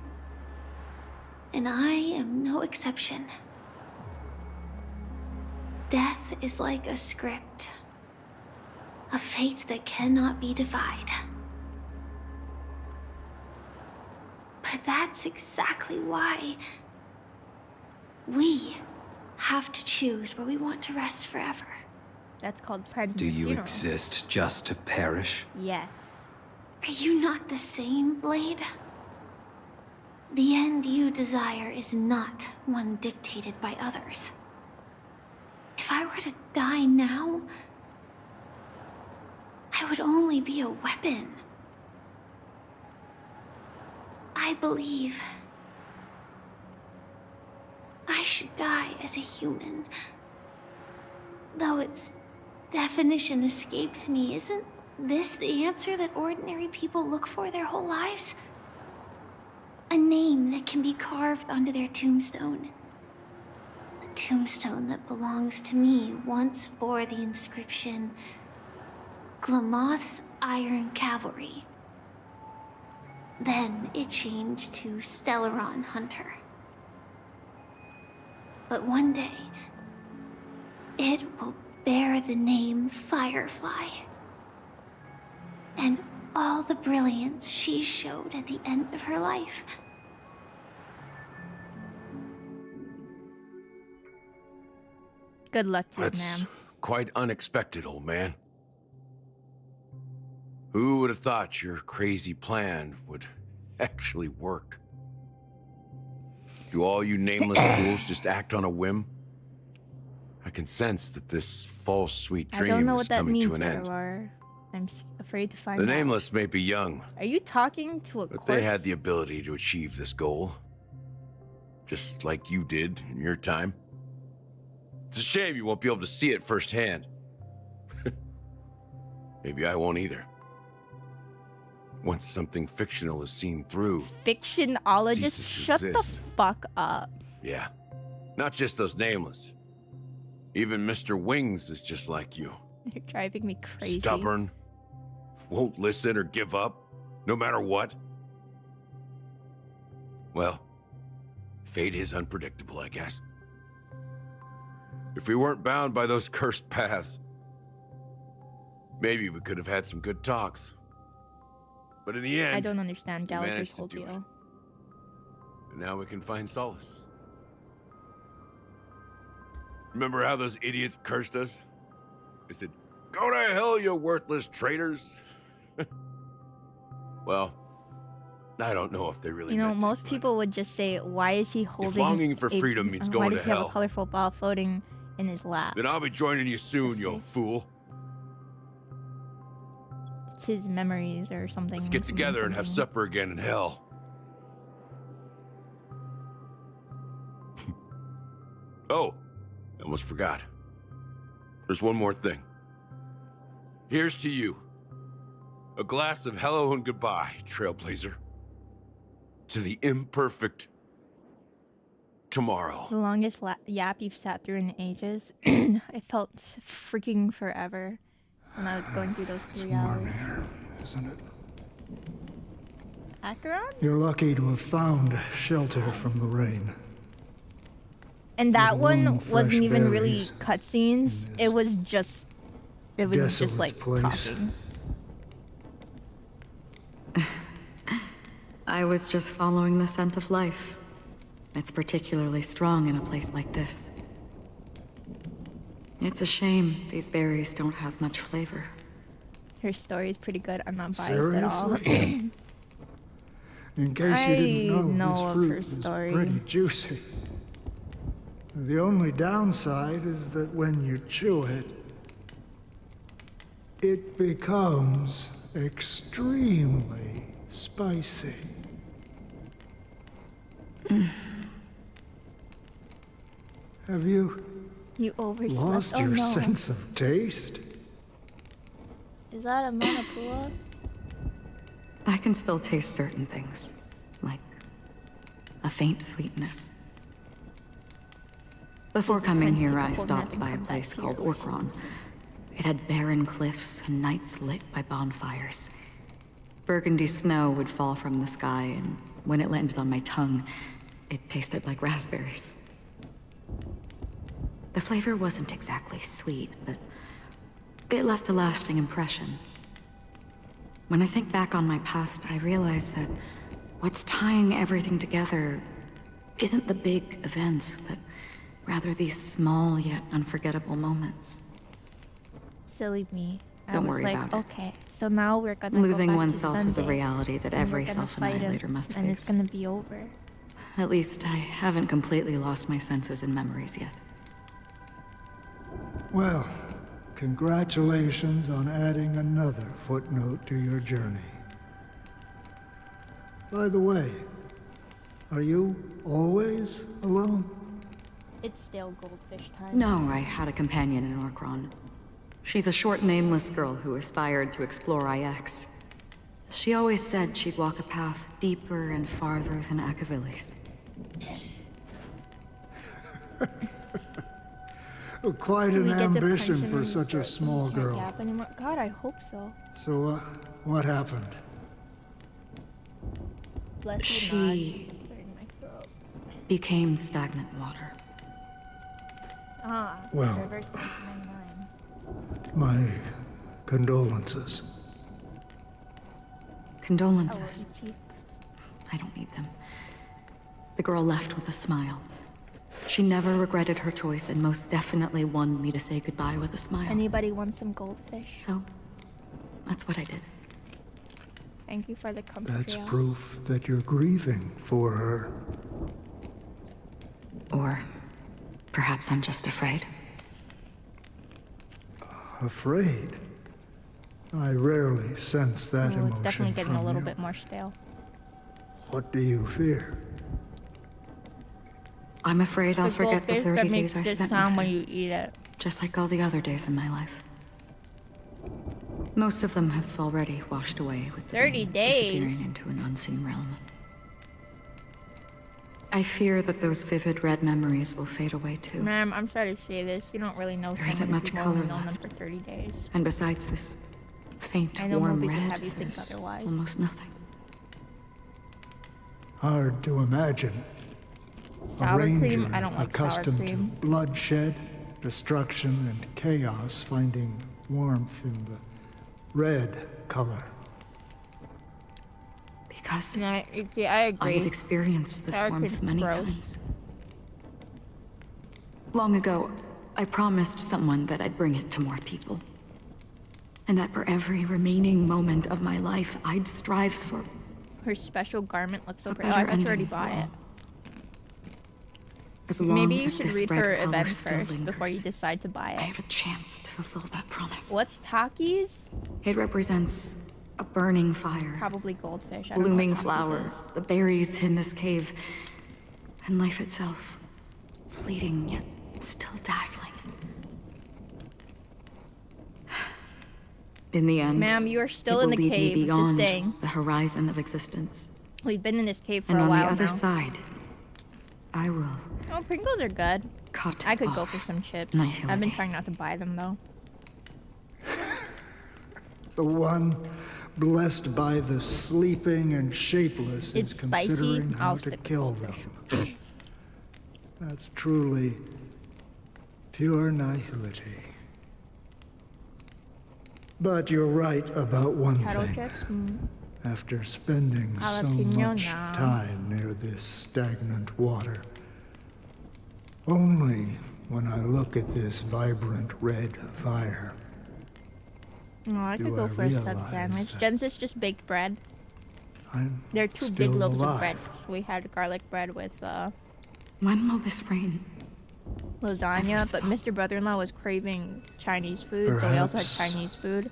And I am no exception. Death is like a script. A fate that cannot be defied. But that's exactly why we have to choose where we want to rest forever. That's called planning Do the you funeral. exist just to perish? Yes. Are you not the same, Blade? The end you desire is not one dictated by others. If I were to die now, I would only be a weapon. I believe I should die as a human. Though its definition escapes me, isn't this the answer that ordinary people look for their whole lives? A name that can be carved onto their tombstone. The tombstone that belongs to me once bore the inscription, Glamoth's Iron Cavalry. Then it changed to Stellaron Hunter. But one day, it will bear the name Firefly. And all the brilliance she showed at the end of her life. Good luck to you, That's ma'am. quite unexpected, old man. Who would have thought your crazy plan would actually work? Do all you nameless fools just act on a whim? I can sense that this false sweet I dream don't know is what that coming means, to an end. Aurora. I'm afraid to find The out. nameless may be young, Are you talking to a but corpse? they had the ability to achieve this goal. Just like you did in your time. It's a shame you won't be able to see it firsthand. Maybe I won't either. Once something fictional is seen through, Fictionologist? ceases to Shut the exist. fuck up. Yeah. Not just those nameless. Even Mr. Wings is just like you. You're driving me crazy. Stubborn. Won't listen or give up, no matter what. Well, fate is unpredictable, I guess. If we weren't bound by those cursed paths, maybe we could have had some good talks. But in the end, I don't understand we Gallagher's managed to whole do it. deal. And now we can find solace. Remember how those idiots cursed us? They said, "Go to hell, you worthless traitors." Well, I don't know if they really You know, meant most people would just say, why is he holding longing for freedom means going why to does he have hell, a colorful ball floating in his lap? it. Then I'll be joining you soon, you fool. It's his memories or something. Let's get something, together and have something. supper again in hell. Oh, I almost forgot. There's one more thing. Here's to you. A glass of hello and goodbye, Trailblazer. To the imperfect tomorrow. The longest yap you've sat through in ages. It felt freaking forever when I was going through those 3 hours. Isn't it? Acheron? You're lucky to have found shelter from the rain. And that With one warm, wasn't fresh even really berries cutscenes. It was just desolate like place. talking. I was just following the scent of life. It's particularly strong in a place like this. It's a shame these berries don't have much flavor. Her story is pretty good. I'm not biased at all. Seriously? In case you didn't know, of this her fruit is story. pretty juicy. The only downside is that when you chew it, it becomes extremely spicy. Have you You overslept. lost Oh your no. sense of taste? Is that a Manapula? I can still taste certain things, like a faint sweetness. Before coming here, I stopped by a place called Orkron. It had barren cliffs and nights lit by bonfires. Burgundy snow would fall from the sky, and when it landed on my tongue, it tasted like raspberries. The flavor wasn't exactly sweet, but it left a lasting impression. When I think back on my past, I realize that what's tying everything together isn't the big events, but rather these small yet unforgettable moments. Silly me. Don't I was worry like, about it. okay, so now we're gonna Losing go back oneself to is a Sunday, reality that and every we're gonna fight him, self-annihilator must and face. it's gonna be over. At least I haven't completely lost my senses and memories yet. Well, congratulations on adding another footnote to your journey. By the way, are you always alone? It's still goldfish time. No, I had a companion in Orkron. She's a short, nameless girl who aspired to explore IX. She always said she'd walk a path deeper and farther than Akavilis. Quite Do an we get ambition depression for in such a this small can't girl. gap anymore? God, I hope so. So, what happened? Bless you, She nods. Clearing my throat. became stagnant water. Ah, Well. reverse line. My condolences. Condolences. Oh, teeth. I don't need them. The girl left with a smile. She never regretted her choice and most definitely wanted me to say goodbye with a smile. Anybody want some goldfish? So, that's what I did. Thank you for the comfort. That's proof that you're grieving for her. Or perhaps I'm just afraid. Afraid? I rarely sense that Oh, emotion it's definitely getting a from little you. bit more stale. What do you fear? I'm afraid I'll The forget the goldfish 30 that makes days I this spent sound with when her. you eat it. Just like all the other days in my life. Most of them have already washed away with the 30 rain, days? disappearing into an unseen realm. I fear that those vivid red memories will fade away too. Ma'am, I'm sorry to say this. You don't really know There isn't someone much if you've only color known them left. for 30 days. And besides this faint, I know warm movies will red, have you think there's otherwise. almost nothing. Hard to imagine. Sour A cream? ranger I don't like sour accustomed cream. to bloodshed, destruction, and chaos, finding warmth in the red color. Because I agree. I have experienced this Sour warmth cream's many gross. times. Long ago, I promised someone that I'd bring it to more people. And that for every remaining moment of my life, I'd strive for Her special garment looks so a pretty. Oh, I better thought you already ending bought for it. all. As long Maybe you as should this read red her color events still first before you lingers, decide to buy it. I have a chance to fulfill that promise. What's Takis? It represents a burning fire, Probably goldfish. I don't know blooming what Takis flowers, is. the berries in this cave, and life itself. Fleeting yet still dazzling. In the end, Ma'am, you are still it in will the lead me cave. Just beyond saying. the horizon of existence. We've been in this cave for And a on while the other now. side, I will Oh, Pringles are good. cut I could go off for some chips. nihility. I've been trying not to buy them though. The one blessed by the sleeping and shapeless It's is spicy. considering how I'll to stick with kill them. That's truly pure nihility. But you're right about one Kettle thing. chips? Mm. After spending so Jalapeno much now. time near this stagnant water, only when I look at this vibrant red fire Oh, I could do go I for a sub realize sandwich. that Jen's is just baked bread. I'm They're two still big loaves alive. of bread. We had garlic bread with When will this rain? lasagna, but Mr. Brother-in-law was craving Chinese food, so we also had Perhaps Chinese food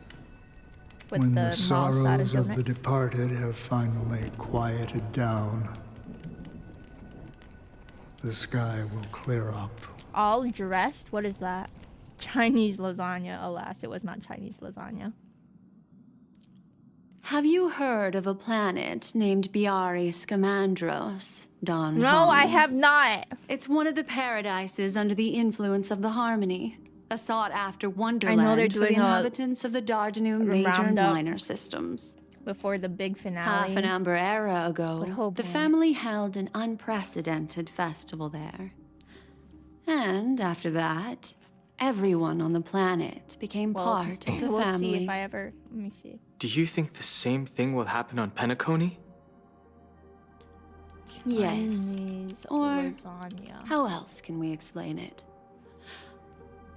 with when the the malsada sorrows of donuts. the departed have finally quieted down, the sky will clear up. All dressed? What is that? Chinese lasagna. Alas, it was not Chinese lasagna. Have you heard of a planet named Biari Scamandros, Don? No, I have not. It's one of the paradises under the influence of the Harmony, a sought-after wonderland I know they're for the doing a inhabitants of the Dardanu major and roundup minor systems. Before the big finale. Half an amber era But ago, oh the boy. family held an unprecedented festival there. And after that, everyone on the planet became part of the we'll family. see if I ever. Let me see. Do you think the same thing will happen on Penacony? Yes. Chinese Or lasagna. how else can we explain it?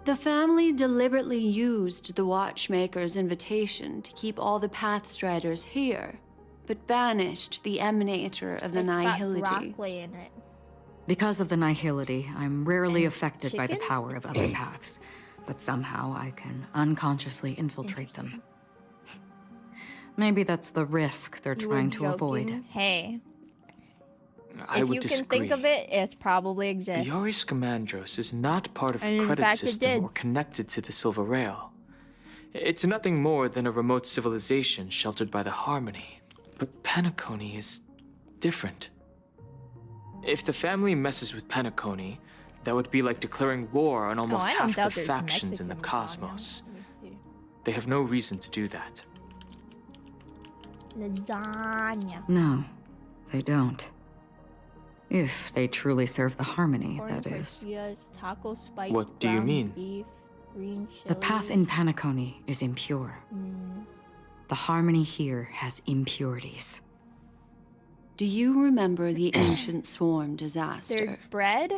The family deliberately used the Watchmaker's invitation to keep all the Pathstriders here, but banished the Emanator of the It's got Nihility. broccoli in it. Because of the nihility, I'm rarely affected by the chicken? power of other paths, but somehow I can unconsciously infiltrate them. Maybe that's the risk they're You were trying to avoid. joking? Hey, I if would you disagree. can think of it, it probably exists. Biori Scamandros is not part of And the in credit fact, it system did. or connected to the Silver Rail. It's nothing more than a remote civilization sheltered by the Harmony. But Penacony is different. If the family messes with Penacony, that would be like declaring war on almost I don't half doubt the there's factions in the Mexican cosmos. Let me see. They have no reason to do that. Lasagna. No, they don't. If they truly serve the Harmony, Corn that is. tortillas, taco spice, What do you ground mean? Beef, green chili. The path in Penacony is impure. The Harmony here has impurities. Do you remember the ancient swarm disaster? They're bread?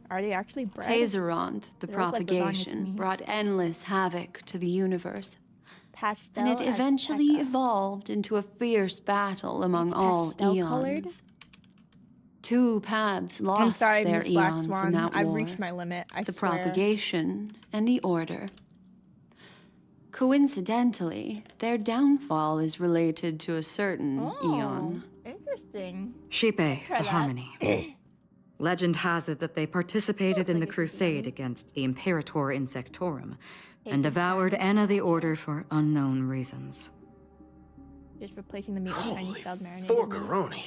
Are they actually bread? Tazerond, the They look like lasagna to propagation, me. brought endless havoc to the universe. Pastel. And it eventually Azteca. evolved into a fierce battle among It's all pastel eons. colored? Two paths lost I'm sorry, their Miss Black eons Swan. in that I've war. reached my limit. I the swear. propagation and the order. Coincidentally, their downfall is related to a certain eon. Interesting. Shepe, Try the that. Harmony. Legend has it that they participated in the crusade against the Imperator Insectorum and devoured Anna the Order for unknown reasons. Just replacing the meat with Chinese styled marinade. Forgaroni.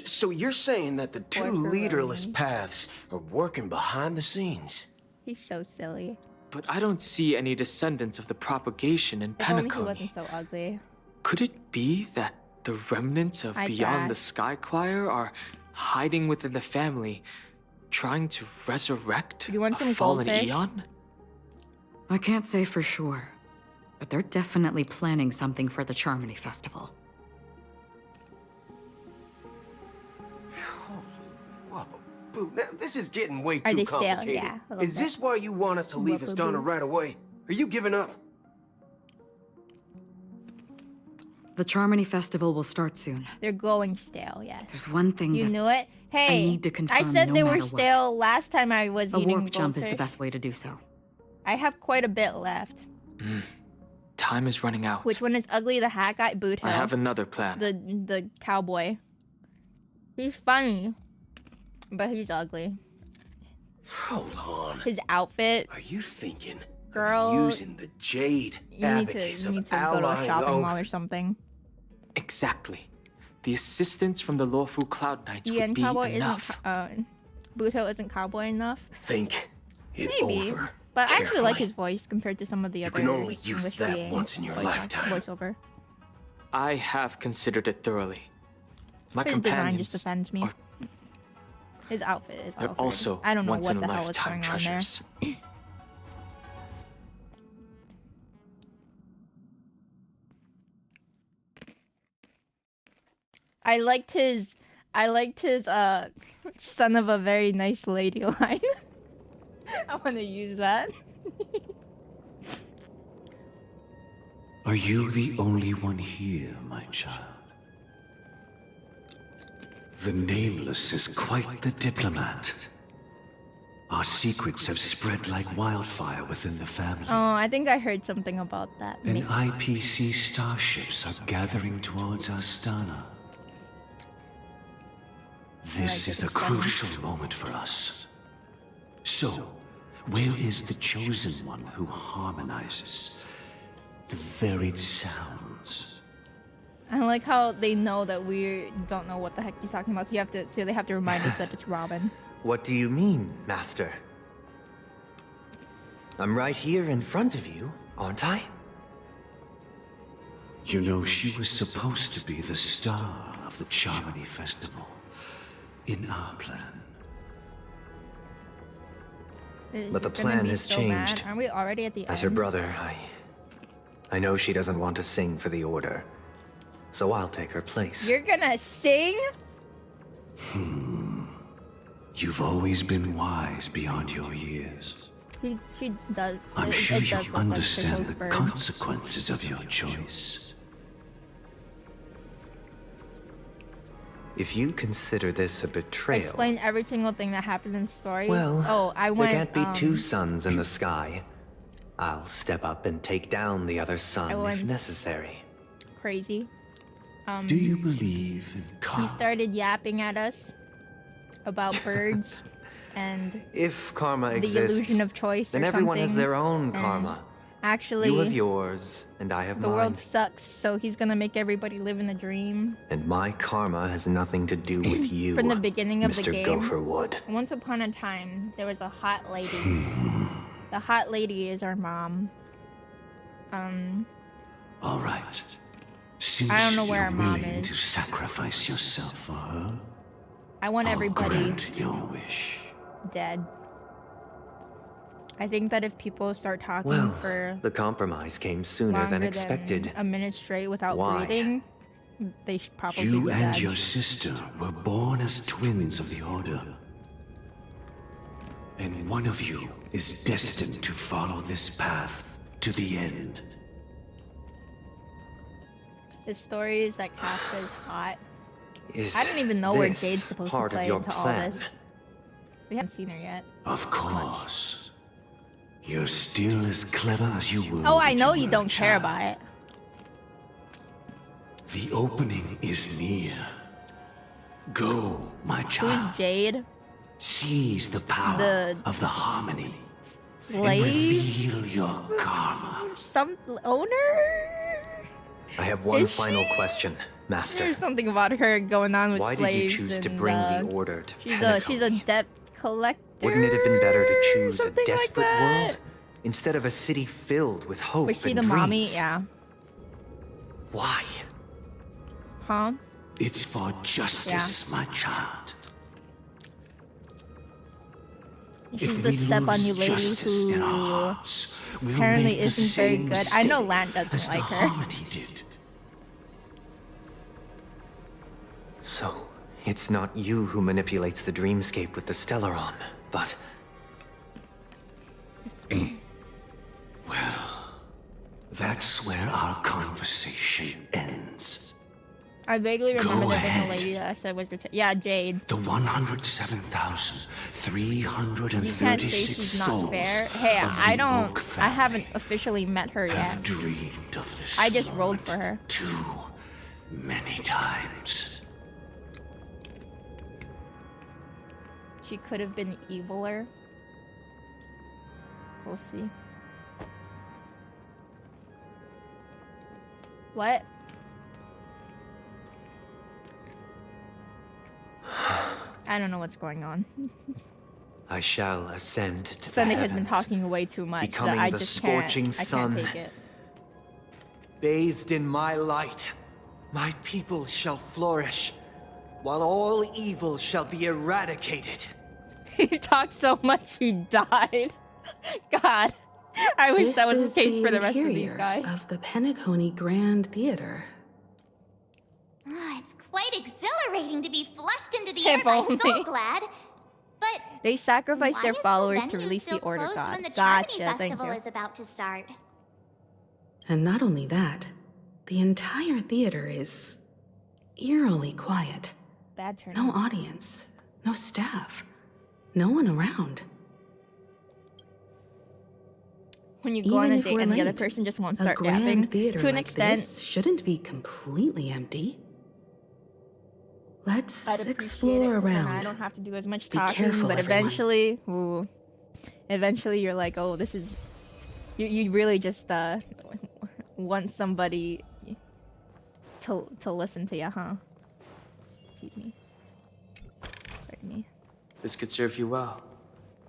So you're saying that the two Forgaroni. leaderless paths are working behind the scenes? He's so silly. But I don't see any descendants of the propagation in If only he Penacony. wasn't so ugly. Could it be that the remnants of Hi, Beyond the Crash. Sky Choir are hiding within the family, trying to resurrect You want a some fallen goldfish? eon? I can't say for sure, but they're definitely planning something for the Charmony Festival. Boo, now, this is getting way Are too they stale? complicated. Yeah, a little Is bit. this why you want us to leave Astana Whoop-a-boo. right away? Are you giving up? The Charmony Festival will start soon. They're going stale, yes. There's one thing You that knew it? Hey, need to confirm I said no they were matter what. stale last time I was a eating warp jump is the goldfish. best way to do so. I have quite a bit left. Time is running out. Which one is ugly? The hat guy? Boot I Hill. have another plan. The cowboy. He's funny, but he's ugly. Hold on. His outfit. Are you thinking Girl, of using the jade You need abacus to of go to a allying shopping mall oath? or something. Exactly. The assistance from the lawful Cloud Knights Yeah, would and be cowboy enough. isn't. Boot Hill isn't cowboy enough. Think it Maybe. over. But I actually like carefully. his voice compared to some of the You other. can only use English that speaking once in your lifetime. Voiceover. I have considered it thoroughly. My His design just companions offends me. His outfit is are awkward. also I don't know once what in the a hell is lifetime going on there. treasures. I liked his son of a very nice lady line. I want to use that. Are you the only one here, my child? The Nameless is quite the diplomat. Our secrets have spread like wildfire within the family. Oh, I think I heard something about that. And IPC starships are gathering towards Astana. This is a crucial moment for us. So, where is the chosen one who harmonizes the varied sounds? I like how they know that we don't know what the heck he's talking about, so they have to remind us that it's Robin. What do you mean, Master? I'm right here in front of you, aren't I? You know, she was supposed to be the star of the Charmony Festival. In our plan. But the plan has changed. Aren't we already at the end? As her brother, I know she doesn't want to sing for the Order. So I'll take her place. You're gonna sing? You've always been wise beyond your years. She does. I'm sure it does you look understand like the Fizzle's bird. consequences of your choice. If you consider this a betrayal... Explain every single thing that happened in the story. Well, I went, there can't be two suns in the sky. I'll step up and take down the other sun if necessary. Crazy. Do you believe in He started yapping at us about birds and if karma the exists, illusion of choice then or everyone something. has their own And karma. Actually, You have yours, and I have the mine. world sucks, so he's gonna make everybody live in the dream. And my karma has nothing to do with you, From the beginning of Mr. the game, Gopherwood. once upon a time, there was a hot lady. The hot lady is our mom. all right? Since I don't know where you're our mom willing is. to sacrifice yourself for her, I want everybody grant your wish. dead. I think that if people start talking Well, for the compromise came sooner longer than expected. a minute straight without Why? breathing, they should probably You be and dead. your sister were born as twins of the Order. And one of you is destined to follow this path to the end. The stories that Kafka is hot. Is I don't even know where this Jade's supposed to part of play your into plan? all this. We haven't seen her yet. Of course. You're still as clever as you were. Oh, I when know you you were don't a care child. about it. The opening is near. Go, my child. Who's Jade? Seize the power The of the harmony. And slave? reveal your karma. Some owner? I have one Is final she? question, Master. There's something about her going on with Why slaves. did you choose to and, bring the Order to she's a debt collector. Wouldn't it have been better to choose a Something like desperate that. world instead of a city filled with hope Was she and the dreams? mommy? Yeah. Why? Huh? It's for justice, my child. She's If the we step on you lose lady justice in our who hearts, we'll apparently make the isn't very same good. I know mistake Lan doesn't as like the her. harmony did. So, it's not you who manipulates the dreamscape with the Stellaron, but... That's where our conversation ends. I vaguely remember Go there being a ahead. lady that I said was yeah, Jade. The 107,336 You can't say she's not souls fair. Hey, of I the don't. Oak I family haven't officially met her yet. have dreamed of this I just rolled moment for her. too many times. She could have been eviler. We'll see. What? I don't know what's going on. I shall ascend to the Sunday has been heavens, talking way too much. becoming That I the just scorching can't, sun. I can't take it. Bathed in my light, my people shall flourish, while all evil shall be eradicated. He talked so much he died. God. I wish that was the case for the rest of these guys. Of the Penacony Grand Theater. It's quite exhilarating to be flushed into the If air. I'm only. so glad. But They sacrificed why their is the followers to venue release the still Order closed God. when the Gotcha, Charmony thank Festival you. is about to start? And not only that, the entire theater is eerily quiet. Bad turn. No audience, no staff, no one around. When you go on Even a if date we're and the other late, person just won't a start grand yapping, theater to an like extent, this shouldn't be completely empty. Let's I'd appreciate explore it, 'cause then around. I don't have to do as much Be talking, careful, but everyone. eventually you're like, oh, this is, you really just want somebody to listen to you, huh? Excuse me. Pardon me. This could serve you well.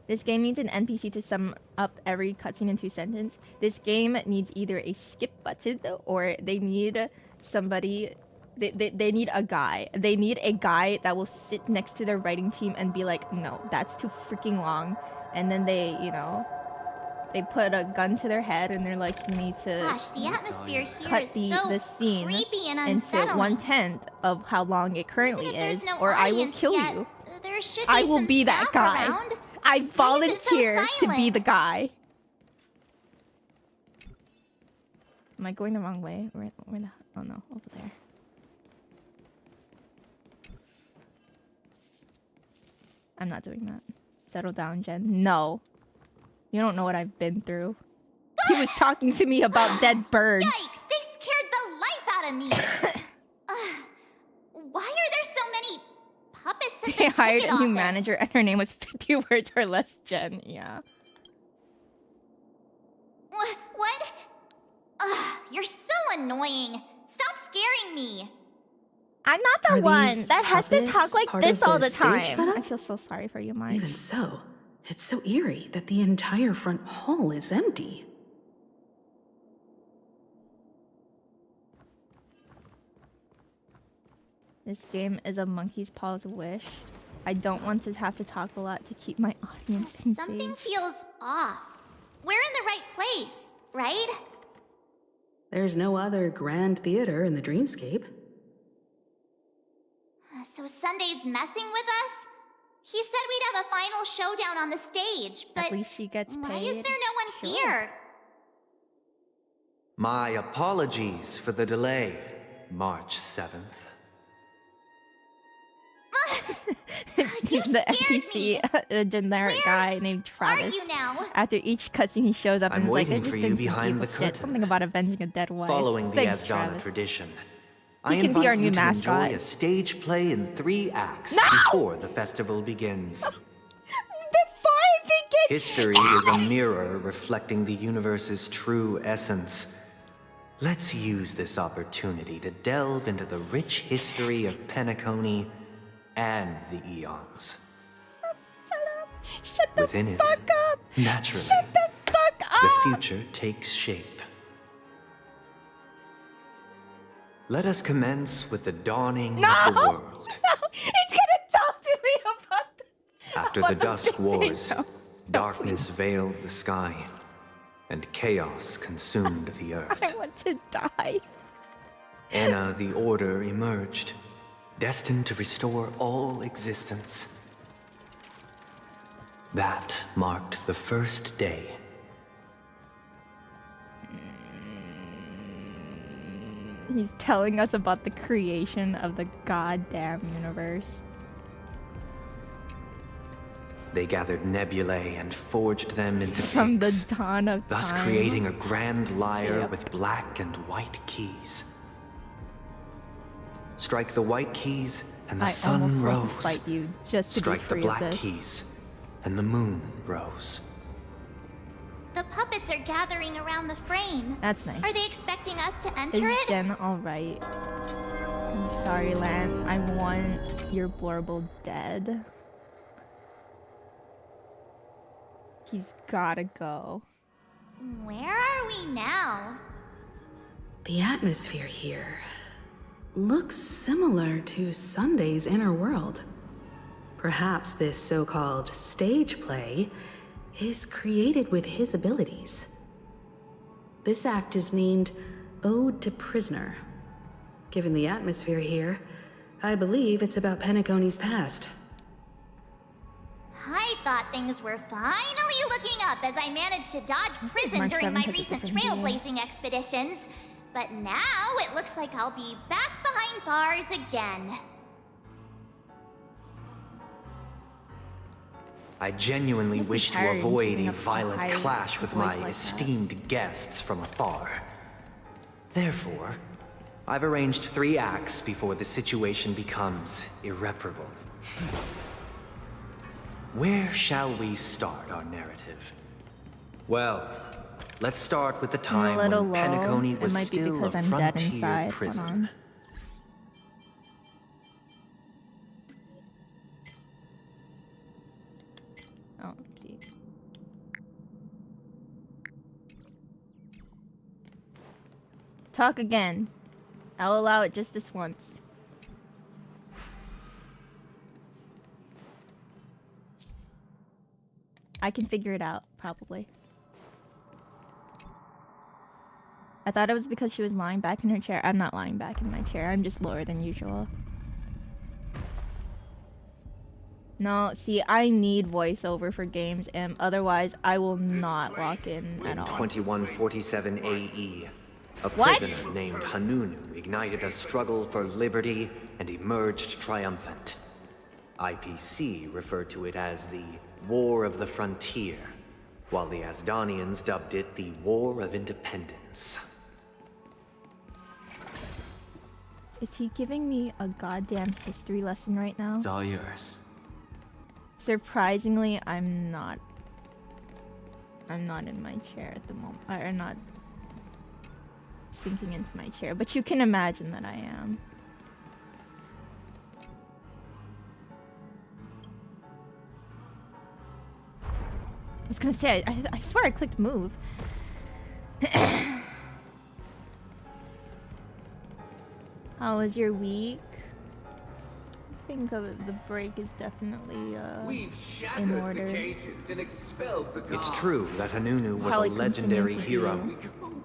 This game needs an NPC to sum up every cutscene in 2 sentences. This game needs either a skip button or they need somebody. They need a guy. They need a guy that will sit next to their writing team and be like, no, that's too freaking long. And then they, you know, they put a gun to their head and they're like, you need to Gosh, the atmosphere here cut is so the scene creepy and into unsettling. 1/10 of how long it currently Even if is, there's no or I will audience kill yet, you. There should be I will some be that staff guy. around. I Why is it so volunteer to be silent? the guy. Am I going the wrong way? Where the? Oh no, over there. I'm not doing that. Settle down, Jen. No. You don't know what I've been through. He was talking to me about dead birds. Yikes! They scared the life out of me. Why are there so many puppets at the They hired ticket a new office? manager and her name was 50 words or less, Jen. Yeah. What? You're so annoying. Stop scaring me. I'm not the Are one these that has to puppets talk like part this of all the the stage time. setup? I feel so sorry for you, Marge. Even so, it's so eerie that the entire front hall is empty. This game is a monkey's paw's wish. I don't want to have to talk a lot to keep my audience Something engaged. feels off. We're in the right place, right? There's no other grand theater in the dreamscape. So Sunday's messing with us? He said we'd have a final showdown on the stage, but At least she gets paid. why is there no one here? My apologies for the delay, March 7th. The NPC, a generic guy named Travis. you now? After each cutscene, he shows up I'm and is like, "They're waiting just for doing you some behind evil the shit. curtain. Something about avenging a dead wife." Following the Thanks, Asdana Travis. tradition, He I can be invite our you new to mascot. enjoy a stage play in 3 acts before the festival begins. Before it begins. History is a mirror reflecting the universe's true essence. Let's use this opportunity to delve into the rich history of Penacony and the eons. Shut the Within it, fuck up. naturally, Shut the fuck up. the future takes shape. Let us commence with the dawning of the world. No, he's gonna talk to me about. After the Dusk Wars, darkness veiled the sky, and chaos consumed the earth. I want to die. Enna the Order emerged, destined to restore all existence. That marked the first day. He's telling us about the creation of the goddamn universe. They gathered nebulae and forged them into From the pigs, dawn of thus time. creating a grand lyre Yep. with black and white keys. Strike the white keys, and the I sun almost rose. want to fight you just to Strike be the free black of this. keys, and the moon rose. The puppets are gathering around the frame. That's nice. Are they expecting us to Is enter it? Jen alright? I'm sorry, Lan. I want your Blorble dead. He's gotta go. Where are we now? The atmosphere here looks similar to Sunday's inner world. Perhaps this so-called stage play is created with his abilities. This act is named Ode to Prisoner. Given the atmosphere here, I believe it's about Penacony's past. I thought things were finally looking up as I managed to dodge prison Mark during 7 my has a recent different DA. trailblazing expeditions. But now it looks like I'll be back behind bars again. I genuinely Must be wish to tiring avoid keeping a up with a violent high clash with voice my like that. esteemed guests from afar. Therefore, I've arranged 3 acts before the situation becomes irreparable. Where shall we start our narrative? Well, let's start with the time I'm a when little low. Penacony It was might be still a because I'm dead frontier inside. Hold prison. on. Oh, let's see. Talk again. I'll allow it just this once. I can figure it out, probably. I thought it was because she was lying back in her chair. I'm not lying back in my chair. I'm just lower than usual. No, see, I need voiceover for games, and otherwise I will not lock in at In all. 2147 AE, a What? prisoner named Hanunu ignited a struggle for liberty and emerged triumphant. IPC referred to it as the War of the Frontier, while the Asdanians dubbed it the War of Independence. Is he giving me a goddamn history lesson right now? It's all yours. Surprisingly, I'm not in my chair at the moment. Or not sinking into my chair, but you can imagine that I am. I was gonna say, I swear I clicked move. How was your week? I think the break is definitely in order. And it's true that Hanunu was Probably a legendary continue to hero,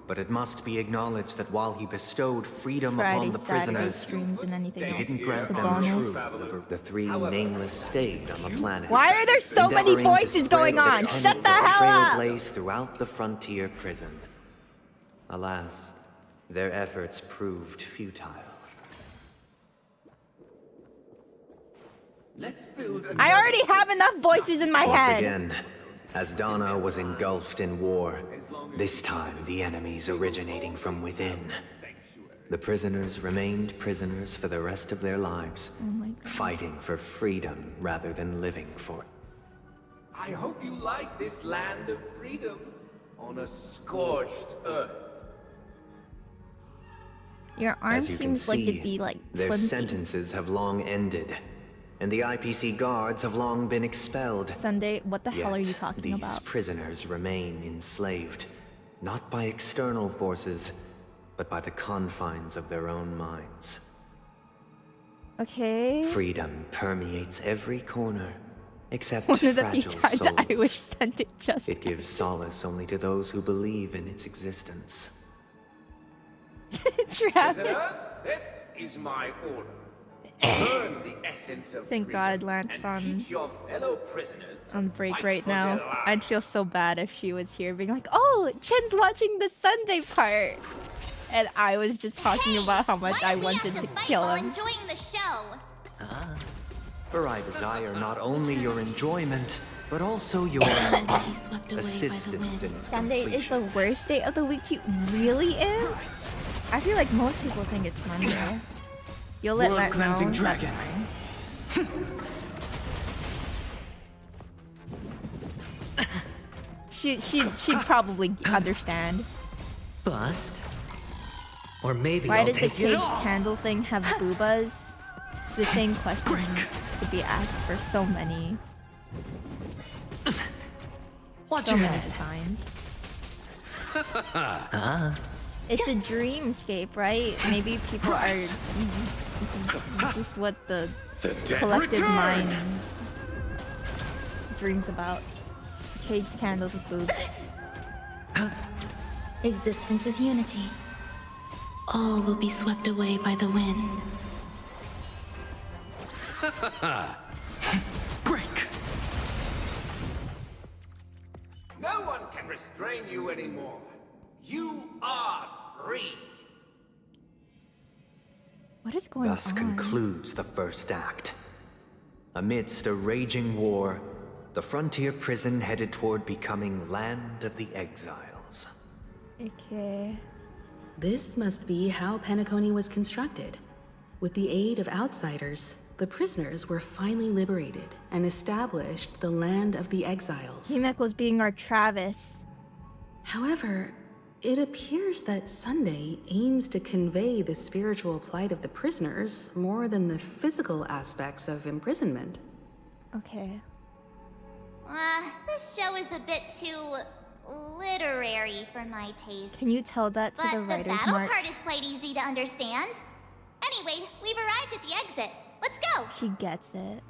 but it must be acknowledged that while he bestowed freedom Friday, upon the Saturday prisoners, streams and anything he else. didn't Just grant a them bonus. true. The 3 nameless stayed on the planet. Why are there so many endeavoring to voices spread going the on? tenets Shut the of hell up! trailblaze throughout the frontier prison. Alas, their efforts proved futile. I already have enough voices in my Once head. again, Asdana was engulfed in war, this time the enemies originating from within. The prisoners remained prisoners for the rest of their lives, fighting for freedom rather than living for it. I hope you like this land of freedom on a scorched earth. Your arm As you can seems like see, it'd be like their flimsy. sentences have long ended, and the IPC guards have long been expelled. Sunday, what the hell are you Yet, talking these about? prisoners remain enslaved, not by external forces, but by the confines of their own minds. Okay. Freedom permeates every corner, except One of the few fragile times souls. I wish Sunday just. It gives solace only to those who believe in its existence. Travis. Prisoners, this is my order. Learn the essence of Thank God Lance on teach your fellow prisoners to break fight right for now. their lives. I'd feel so bad if she was here being like, "Oh, Chen's watching the Sunday part," and I was just talking about how much I wanted to kill While him. enjoying the show. For I desire not only your enjoyment, but also your assistance in its Sunday is completion. the worst day of the week to really is. I feel like most people think it's Monday. You'll let that know. Blood-cleansing That's dragon. fine. She'd probably understand. Bust? Or maybe Why I'll does the take it caged all. candle thing have boobas? The same question could be asked for so many. Watch so your many head. designs. It's a dreamscape, right? Maybe people are just what the dead collective return. mind dreams about. Caged candles with boobs. Existence is unity. All will be swept away by the wind. Break. No restrain you anymore. You are free. What is going Thus on? concludes the first act. Amidst a raging war, the frontier prison headed toward becoming Land of the Exiles. Okay. This must be how Penacony was constructed. With the aid of outsiders, the prisoners were finally liberated and established the Land of the Exiles. Himeko was being our Travis. However, it appears that Sunday aims to convey the spiritual plight of the prisoners more than the physical aspects of imprisonment. Okay. This show is a bit too literary for my taste. Can you tell that to But the writers, the battle Mark? part is quite easy to understand. Anyway, we've arrived at the exit. Let's go! She gets it.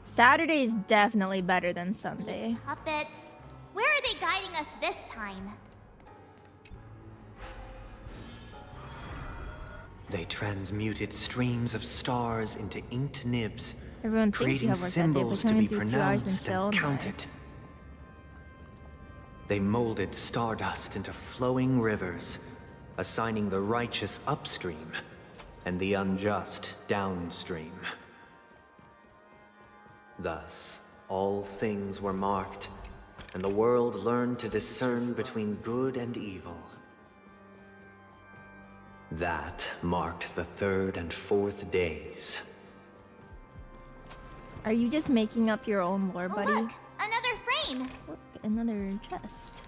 Saturday is definitely better than Sunday. Puppets. Where are they guiding us this time? They transmuted streams of stars into inked nibs, Everyone thinks you creating have work that day, but symbols you to only be do 2 hours and pronounced still and counted. nice. They molded stardust into flowing rivers, assigning the righteous upstream and the unjust downstream. Thus, all things were marked, and the world learned to discern between good and evil. That marked the 3rd and 4th days. Are you just making up your own lore, buddy? Look, another frame. Look, another chest.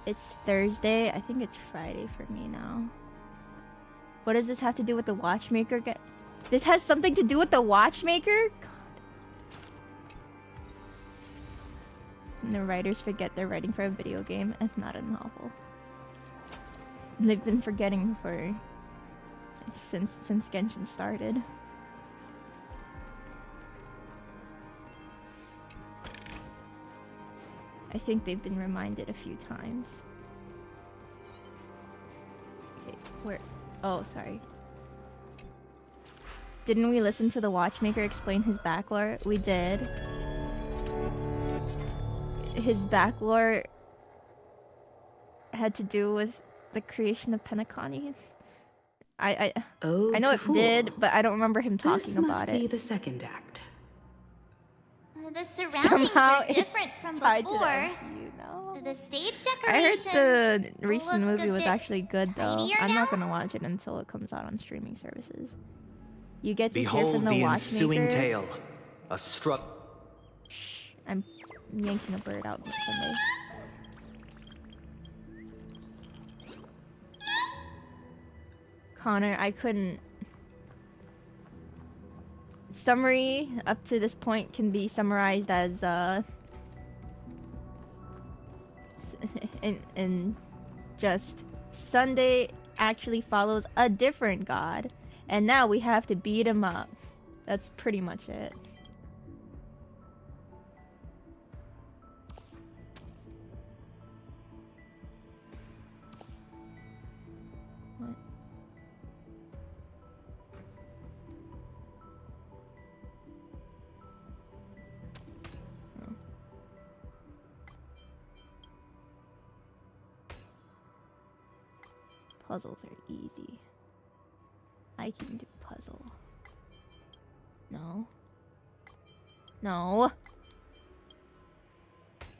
It's Thursday. I think it's Friday for me now. What does this have to do with the watchmaker? This has something to do with the watchmaker? God. And the writers forget they're writing for a video game and not a novel. They've been forgetting for since Genshin started. I think they've been reminded a few times. Okay, where? Oh, sorry. Didn't we listen to the watchmaker explain his backlore? We did. His backlore had to do with the creation of Penacony. I know it did, but I don't remember him talking about This must it. be the second act. The surroundings Somehow are different from tied to the before. MCU, no? The stage I heard decorations the recent look movie a was bit actually good though. tidier I'm not now. gonna watch it until it comes out on streaming services. You get to hear Behold from the the ensuing watchmaker. tale. A struck. I'm yanking a bird out Sunday. Connor, I couldn't. Summary up to this point can be summarized as in just Sunday actually follows a different god, and now we have to beat him up. That's pretty much it. What? Oh. Puzzles are easy. I can do puzzle. No. No.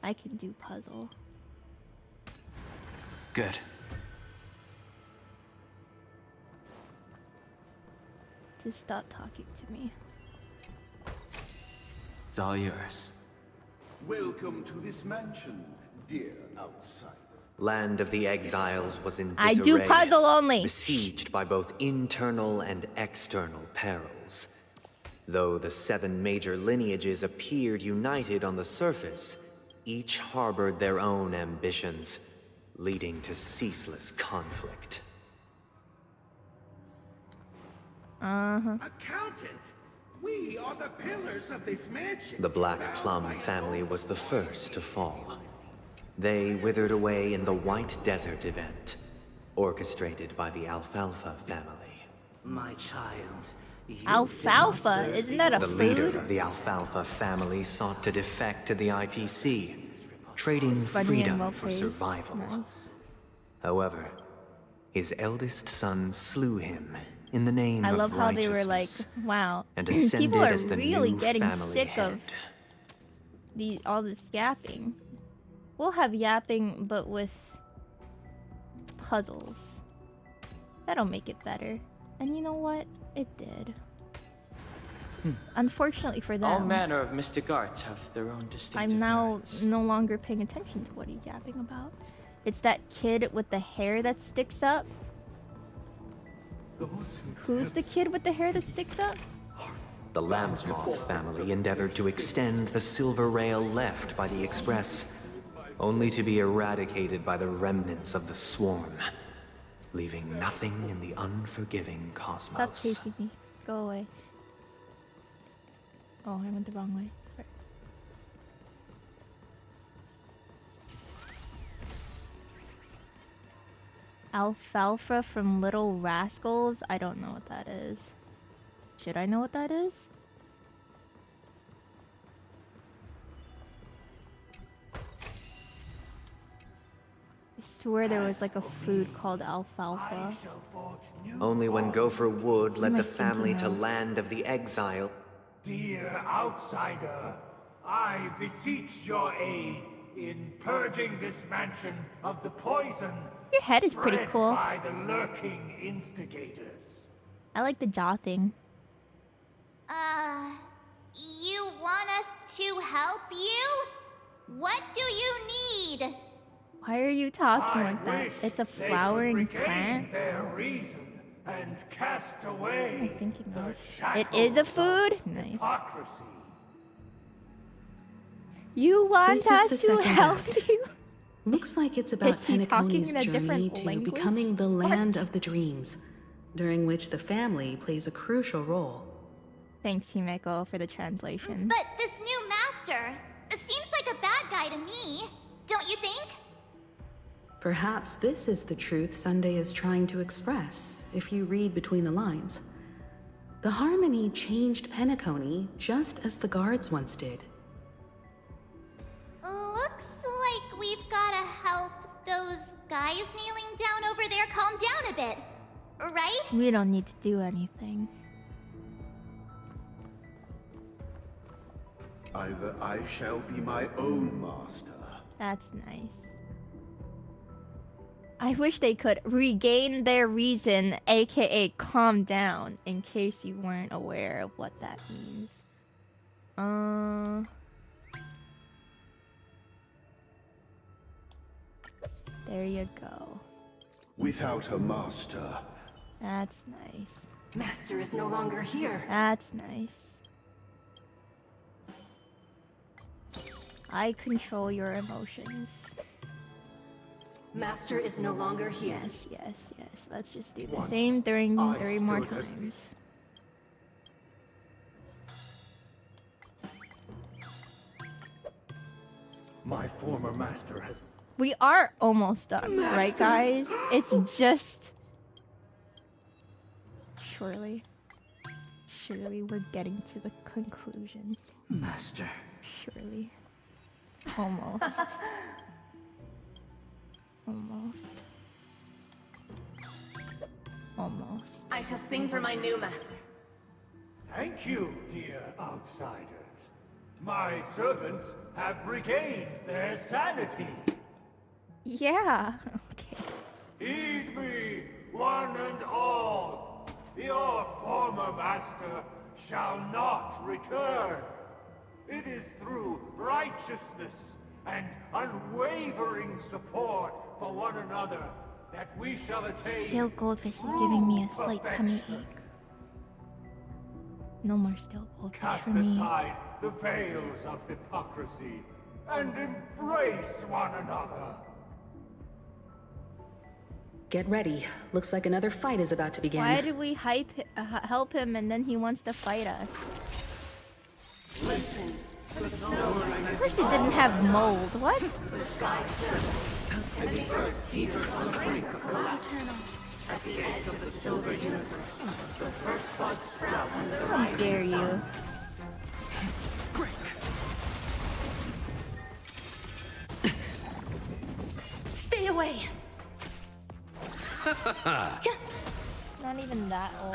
I can do puzzle. Good. Just stop talking to me. It's all yours. Welcome to this mansion, dear outsider. Land of the Exiles was in disarray, I do puzzle only. besieged by both internal and external perils. Though the 7 major lineages appeared united on the surface, each harbored their own ambitions, leading to ceaseless conflict. Accountant, we are the pillars of this mansion. The Black Plum family was the first to fall. They withered away in the White Desert event, orchestrated by the Alfalfa family. My child, Alfalfa? Isn't that a The food? leader of the Alfalfa family sought to defect to the IPC, trading Funny and freedom well for paced. survival. Nice. However, his eldest son slew him in the name I of love how they were like, righteousness, wow, and people ascended are as the really new getting family sick head. of all this yapping. We'll have yapping, but with puzzles. That'll make it better. And you know what? It did. Unfortunately for them, All manner of mystic arts have their own distinctive I'm now merits. no longer paying attention to what he's yapping about. It's that kid with the hair that sticks up. Who's the kid with the hair that sticks up? The Lambsmoth family endeavored to extend the silver rail left by the Express, only to be eradicated by the remnants of the swarm, leaving nothing in the unforgiving Stop cosmos. chasing me. Go away. Oh, I went the wrong way. Right. Alfalfa from Little Rascals? I don't know what that is. Should I know what that is? I swear there was like a food called alfalfa. Only when Gopher Wood led am I the family to thinking of? land of the exile, Dear outsider, I beseech your aid in purging this mansion of the poison Your head is pretty spread cool. by the lurking instigators. I like the jaw thing. You want us to help you? What do you need? Why are you talking I like that? wish It's a they flowering could regain plant? their reason and cast What am I away thinking the of? It shackles is a of food? Nice. hypocrisy. You want This is us the to second help act. you? Looks like it's about Is he talking Penacony's in a journey different to language? becoming the land of the dreams, during which the family plays a crucial role. Thanks, Himeko, for the translation. But this new master seems like a bad guy to me, don't you think? Perhaps this is the truth Sunday is trying to express, if you read between the lines. The Harmony changed Penacony just as the guards once did. Looks like we've gotta help those guys kneeling down over there calm down a bit, right? We don't need to do anything. Either I shall be my own master. That's nice. I wish they could regain their reason, aka calm down, in case you weren't aware of what that means. There you go. Without a master, That's nice. Master is no longer here. That's nice. I control your emotions. Master is no longer here. Yes, yes, yes. Let's just do the Once same 3 I more stood as- times. my former master has... We are almost done, right, guys? It's just... Surely we're getting to the conclusion. Master. Surely. Almost. Almost. Almost. I shall sing for my new master. Thank you, dear outsiders. My servants have regained their sanity. Yeah. Okay. Heed me, one and all. Your former master shall not return. It is through righteousness and unwavering support for one another that we shall attain Still goldfish is giving me a slight tummy perfection. ache. No more still goldfish Cast for me. aside the veils of hypocrisy and embrace one another. Get ready. Looks like another fight is about to begin. Why did we help him and then he wants to fight us? Listen. Of course it didn't have mold. What? The sky trembles, and the earth teeters on the brink of collapse. At the edge of the silver universe, the first buds How dare you? Stay away. Not even that old.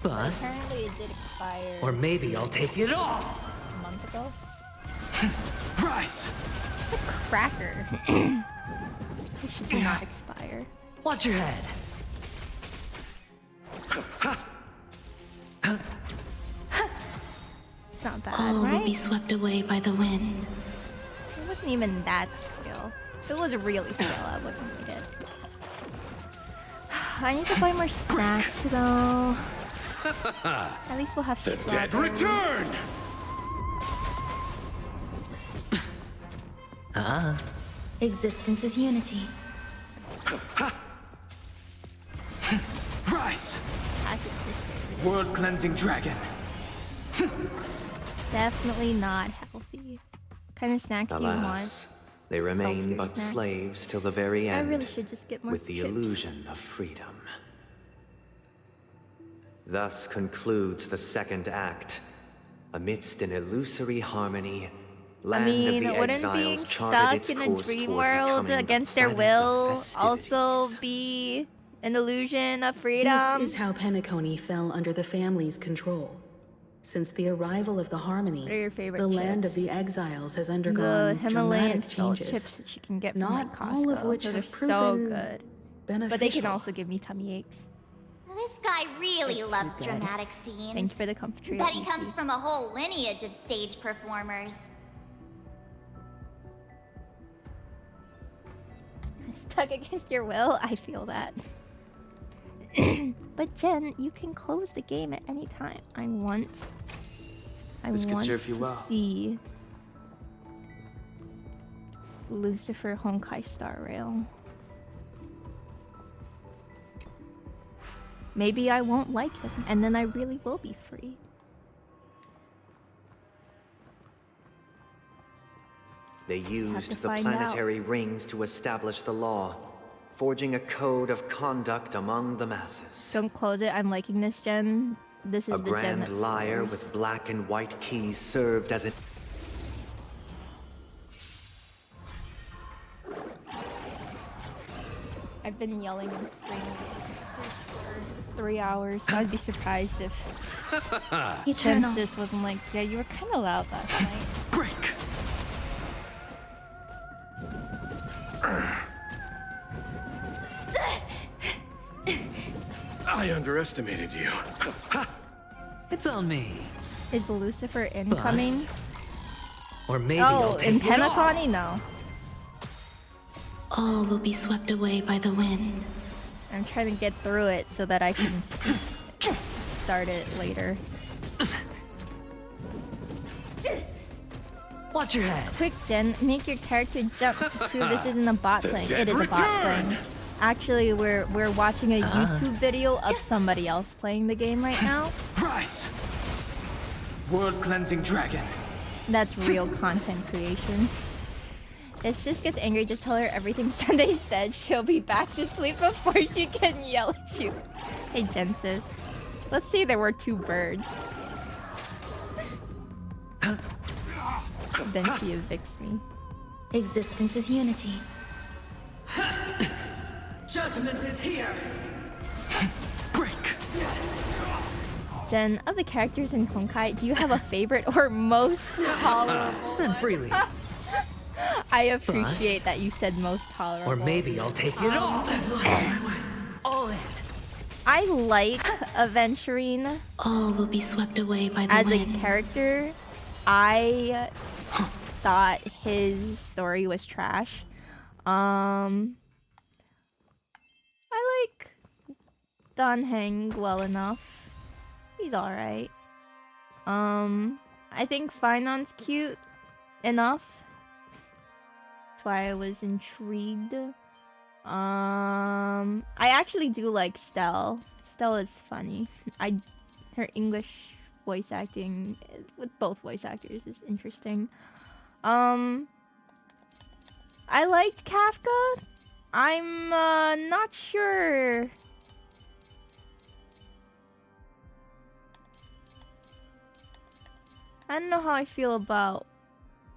Bust. Apparently it did expire. Or maybe I'll take it off. A month ago. Rise. It's a cracker. It should not expire. Watch your head. It's not bad, All right? will be swept away by the wind. It wasn't even that scale. If it was really scale, I wouldn't need it. I need to buy more snacks though. At least we'll have The dead return! Existence is unity. Rise! World cleansing dragon. Definitely not healthy. What kind of snacks do you want? Alas, they remain Saltier but snacks? slaves till the very I end. really should just get more with the chips. illusion of freedom. Thus concludes the second act. Amidst an illusory harmony, land I of mean, the wouldn't exiles being charted stuck its in a course dream toward world becoming against the their planet of will festivities. also be an illusion of freedom? This is how Penacony fell under the family's control. Since the arrival of the Harmony, What are your favorite the land of chips? the exiles has The undergone Himalayan dramatic salt changes. chips that you can get from Not like Costco. all of which Those have are so proven good. But they can beneficial. also give me tummy aches. This guy really That's loves too good. dramatic scenes. Thank you for the comfort tree. Bet he comes from a whole lineage of stage performers. Stuck against your will? I feel that. But Jen, you can close the game at any time. I want This could want serve you to well. see Lucifer Honkai Star Rail. Maybe I won't like him, and then I really will be free. They used to the find planetary rings to establish the law, forging a code of conduct among the masses. Don't close it. I'm liking this, Jen. This is A the Jen grand that lyre scores. with black and white keys served as an I've been yelling and screaming for 3 hours. I'd be surprised if Eternal. Census wasn't like, yeah, you were kind of loud last night. Break! I underestimated you. It's on me. Is Lucifer incoming? Bust. Or maybe I'll Oh, take in it off. Penacony? No. All will be swept away by the wind. I'm trying to get through it so that I can start it later. Watch your head. Quick, Jen, make your character jump to prove this isn't a bot The thing. dead It is a bot return! thing. Actually, we're watching a YouTube video of somebody else playing the game right now. Rise! World cleansing dragon. That's real content creation. If Sis gets angry, just tell her everything Sunday said. She'll be back to sleep before she can yell at you. Hey, Jen, Sis. Let's say there were 2 birds. Then she evicts me. Existence is unity. Judgment is here. Break! Jen, of the characters in Honkai, do you have a favorite or most tolerable? Spend freely. I appreciate that you said most tolerable. Or maybe I'll take it off. All in. I like Aventurine All will be swept away by the as wind. a character. I thought his story was trash. I like Don Heng well enough. He's alright. I think Finon's cute enough. That's why I was intrigued. I actually do like Stell. Stell is funny. Her English voice acting with both voice actors is interesting. I liked Kafka. I'm not sure I don't know how I feel about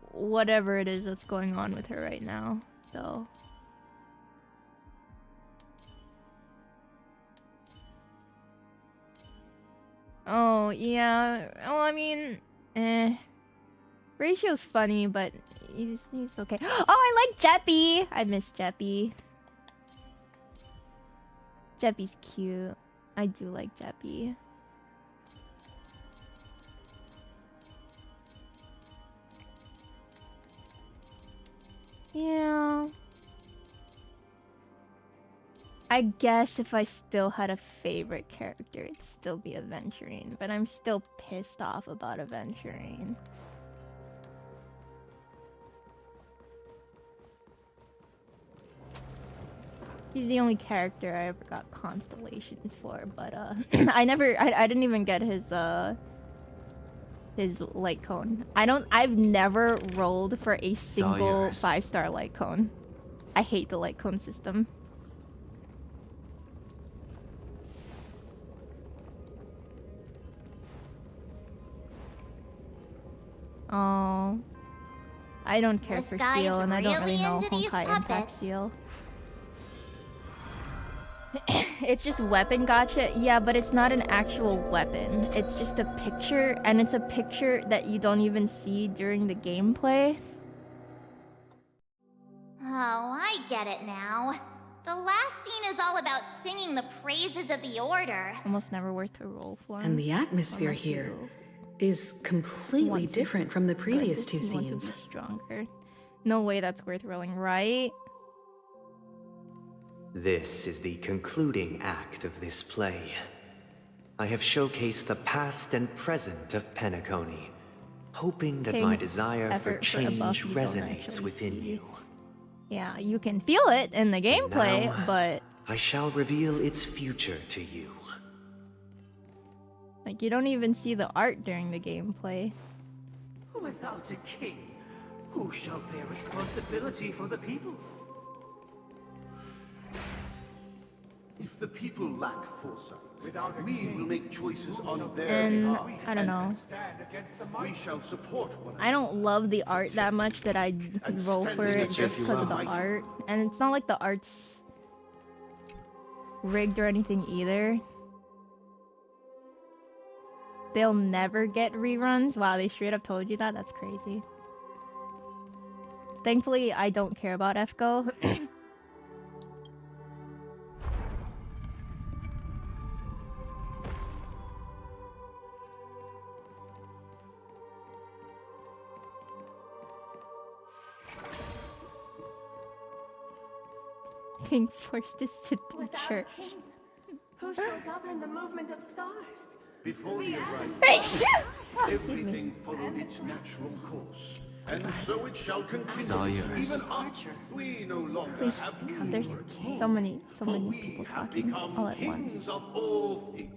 whatever it is that's going on with her right now, so. Oh, yeah. Well, I mean, Ratio's funny, but he's okay. Oh, I like Jeppy! I miss Jeppy. Jeppy's cute. I do like Jeppy. Yeah. I guess if I still had a favorite character, it'd still be Aventurine, but I'm still pissed off about Aventurine. He's the only character I ever got constellations for, but I didn't even get his light cone. I've never rolled for a single 5-star light cone. I hate the light cone system. Oh, I don't care for Seal, and I don't really know Honkai Impact Seal. It's just weapon gotcha. Yeah, but it's not an actual weapon. It's just a picture, and it's a picture that you don't even see during the gameplay. Oh, I get it now. The last scene is all about singing the praises of the Order. Almost never worth a roll for. And the atmosphere here is completely different from the previous two scenes. Want to be stronger. No way that's worth rolling, right? This is the concluding act of this play. I have showcased the past and present of Penacony, hoping that my desire for change resonates within you. Yeah, you can feel it in the gameplay, now, but I shall reveal its future to you. Like, you don't even see the art during the gameplay. Without a king, who shall bear responsibility for the people? If the people lack foresight, we will make choices on their behalf. I don't know. We shall support one. I don't love the art that much that I roll for it just because of the art. And it's not like the art's rigged or anything either. They'll never get reruns. Wow, they straight up told you that? That's crazy. Thankfully, I don't care about FGO. Being forced to sit through church. Who shall govern the movement of stars? Before the everything followed its natural course, and so it shall continue. It's all yours. Even Archer, we no longer Please, have there's so many people talking all at once. Of all things.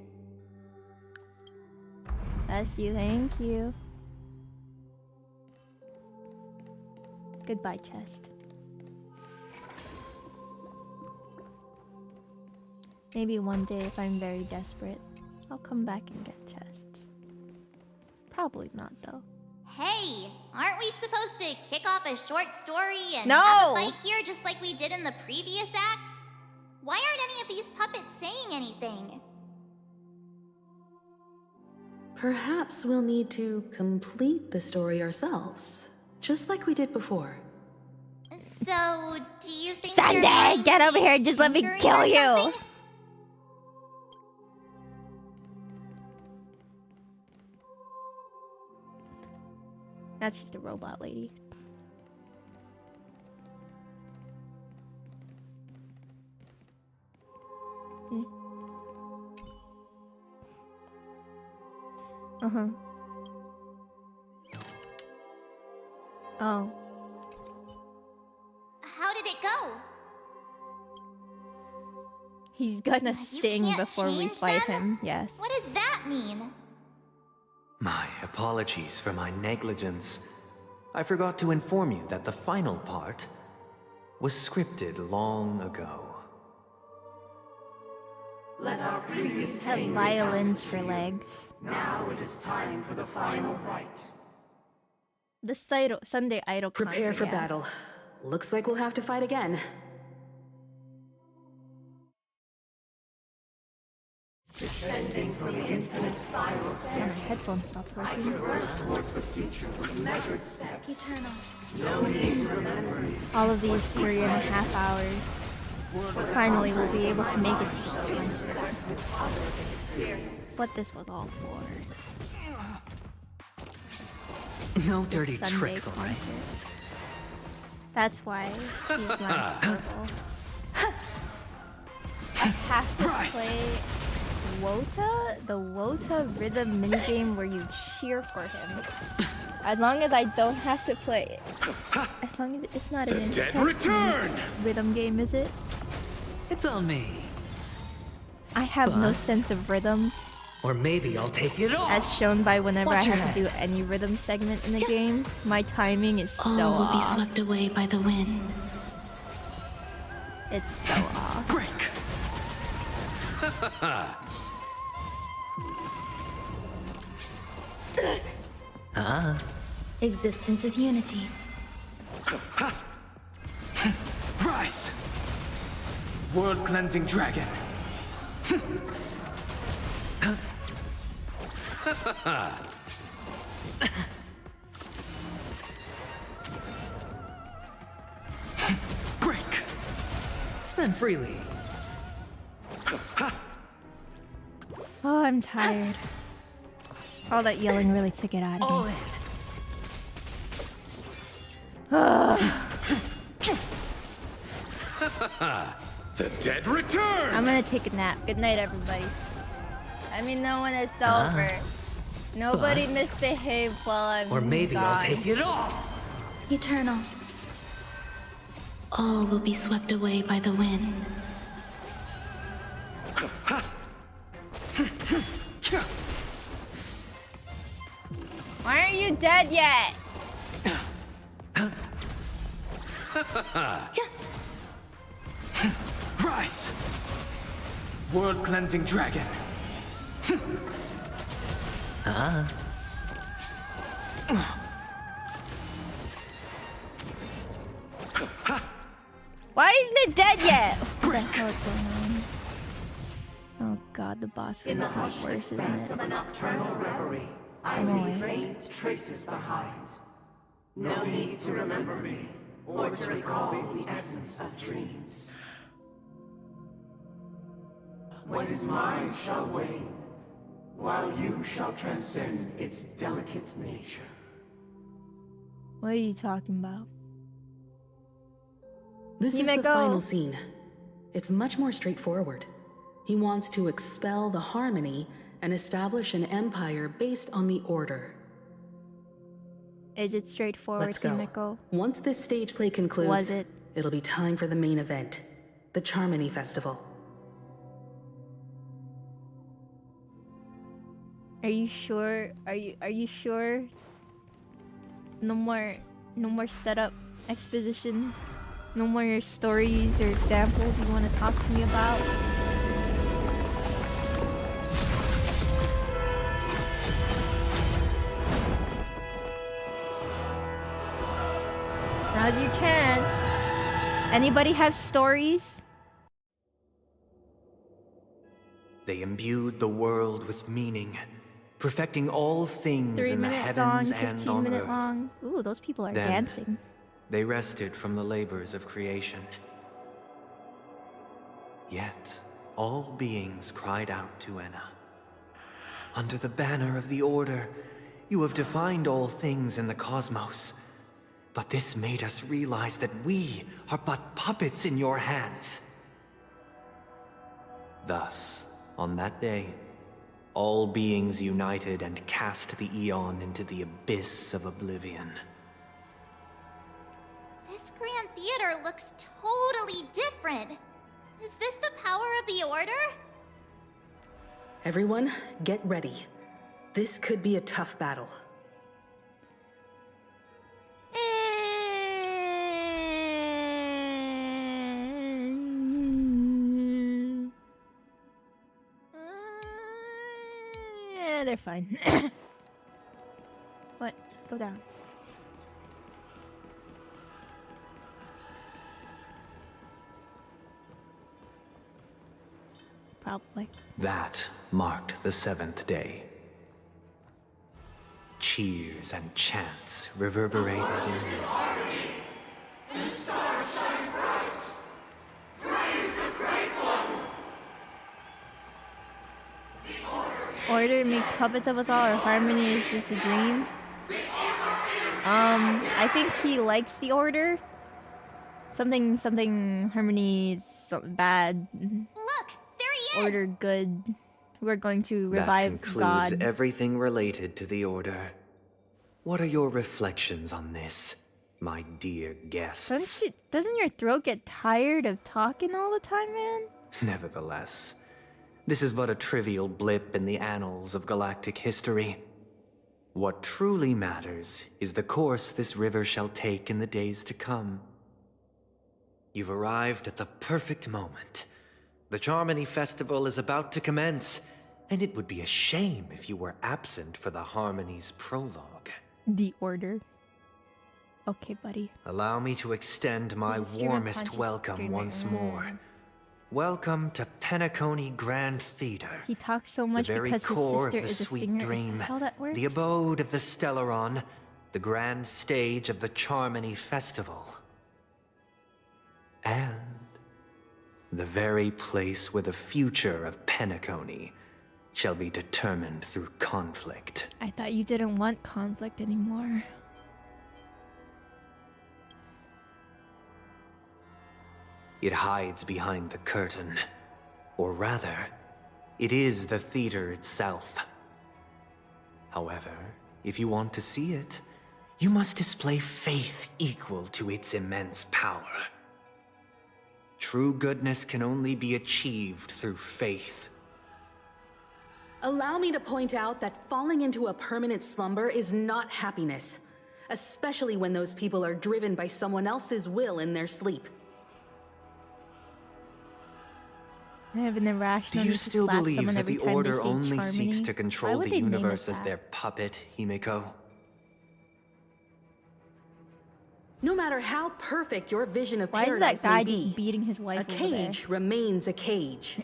Bless you, thank you. Goodbye, chest. Maybe one day, if I'm very desperate, I'll come back and get chests. Probably not, though. Hey, aren't we supposed to kick off a short story and No! have a fight here just like we did in the previous acts? Why aren't any of these puppets saying anything? Perhaps we'll need to complete the story ourselves, just like we did before. So, do you think Sunday, get over here and just let me kill you! That's just a robot lady. Uh-huh. Oh. How did it go? He's gonna sing before we fight him, yes. What does that mean? My apologies for my negligence. I forgot to inform you that the final part was scripted long ago. Let our previous have violins for legs. Now it is time for the final rite. The Sunday Idol concert. Prepare for yeah. battle. Looks like we'll have to fight again. Descending from the infinite spiral My staircase, headphones stopped I working. traverse towards the future with measured steps. Eternal. No need to remember me. All of these 3.5 hours. Finally, we'll be able to make it to the concert. What this was all for. No The dirty Sunday tricks, all right. concert. That's why these lines horrible. I have to play Wota, the Wota rhythm minigame where you cheer for him. As long as I don't have to play it. As long as it's not an Dead intense return! rhythm game, is it? It's on me. I have no Bust. sense of rhythm. Or maybe I'll take it all. As shown by whenever Watch I your have to do any rhythm segment in the game, my timing is so All will be off. swept away by the wind. It's so off. Break. Existence is unity. Rise. World cleansing dragon. Break. Spend freely. Oh, I'm tired. All that yelling really took it out of All me. in. The dead return! I'm gonna take a nap. Good night, everybody. Let me know when it's over. Nobody Bust. misbehave while I'm Or maybe I'll gone. take it all. Eternal. All will be swept away by the wind. Why aren't you dead yet? Rise. World cleansing dragon. Why isn't it dead yet? What the hell is going on? Oh god, the boss In fight the is hushed worse, isn't expanse it? of a nocturnal reverie, I leave faint traces behind. No need to remember me, or to recall the essence of dreams. What is mine shall wane, while you shall transcend its delicate nature. What are you talking about? This is the Himeko. final scene. It's much more straightforward. He wants to expel the harmony and establish an empire based on the order. Is it straightforward, Let's go. Himeko? Once this stage play concludes, Was it? It'll be time for the main event, the Charmony Festival. Are you sure? Are you sure? No more setup, exposition. No more stories or examples you want to talk to me about. Now's your chance. Anybody have stories? They imbued the world with meaning, perfecting all things 3 in the minute long, heavens and 15 on minute earth. long. Ooh, those people are Then, dancing. They rested from the labors of creation. Yet, all beings cried out to Enna. Under the banner of the Order, you have defined all things in the cosmos. But this made us realize that we are but puppets in your hands. Thus, on that day, all beings united and cast the Eon into the abyss of oblivion. This Grand Theater looks totally different. Is this the power of the Order? Everyone, get ready. This could be a tough battle. Yeah, they're fine. What? Go down. probably. That marked the 7th day. Cheers and chants reverberated in unison. The stars shine bright. Praise the Great One. Order makes puppets of us all, or harmony is just a dream. I think he likes the order. Something harmony, something bad. Look, there he is. Order good. We're going to That revive concludes God. everything related to the Order. What are your reflections on this, my dear guests? Doesn't your throat get tired of talking all the time, man? Nevertheless, this is but a trivial blip in the annals of galactic history. What truly matters is the course this river shall take in the days to come. You've arrived at the perfect moment. The Charmony Festival is about to commence, and it would be a shame if you were absent for the Harmony's prologue. The Order. Okay, buddy. Allow me to extend my warmest welcome once more. Welcome to Penacony Grand Theater. He talks so much the very because core his sister of the is a sweet singer. dream, Is that how that works? the abode of the Stellaron, the grand stage of the Charmony Festival. And the very place where the future of Penacony shall be determined through conflict. I thought you didn't want conflict anymore. It hides behind the curtain. Or rather, it is the theater itself. However, if you want to see it, you must display faith equal to its immense power. True goodness can only be achieved through faith. Allow me to point out that falling into a permanent slumber is not happiness, especially when those people are driven by someone else's will in their sleep. I have an irrational Do you need to still slap believe someone that every the time Order they say only Charmony? seeks to Why control would the they name it universe as that? their puppet, Himiko? No matter how perfect your vision of Why is paradise that guy may be, just beating his wife a over there? cage remains a cage.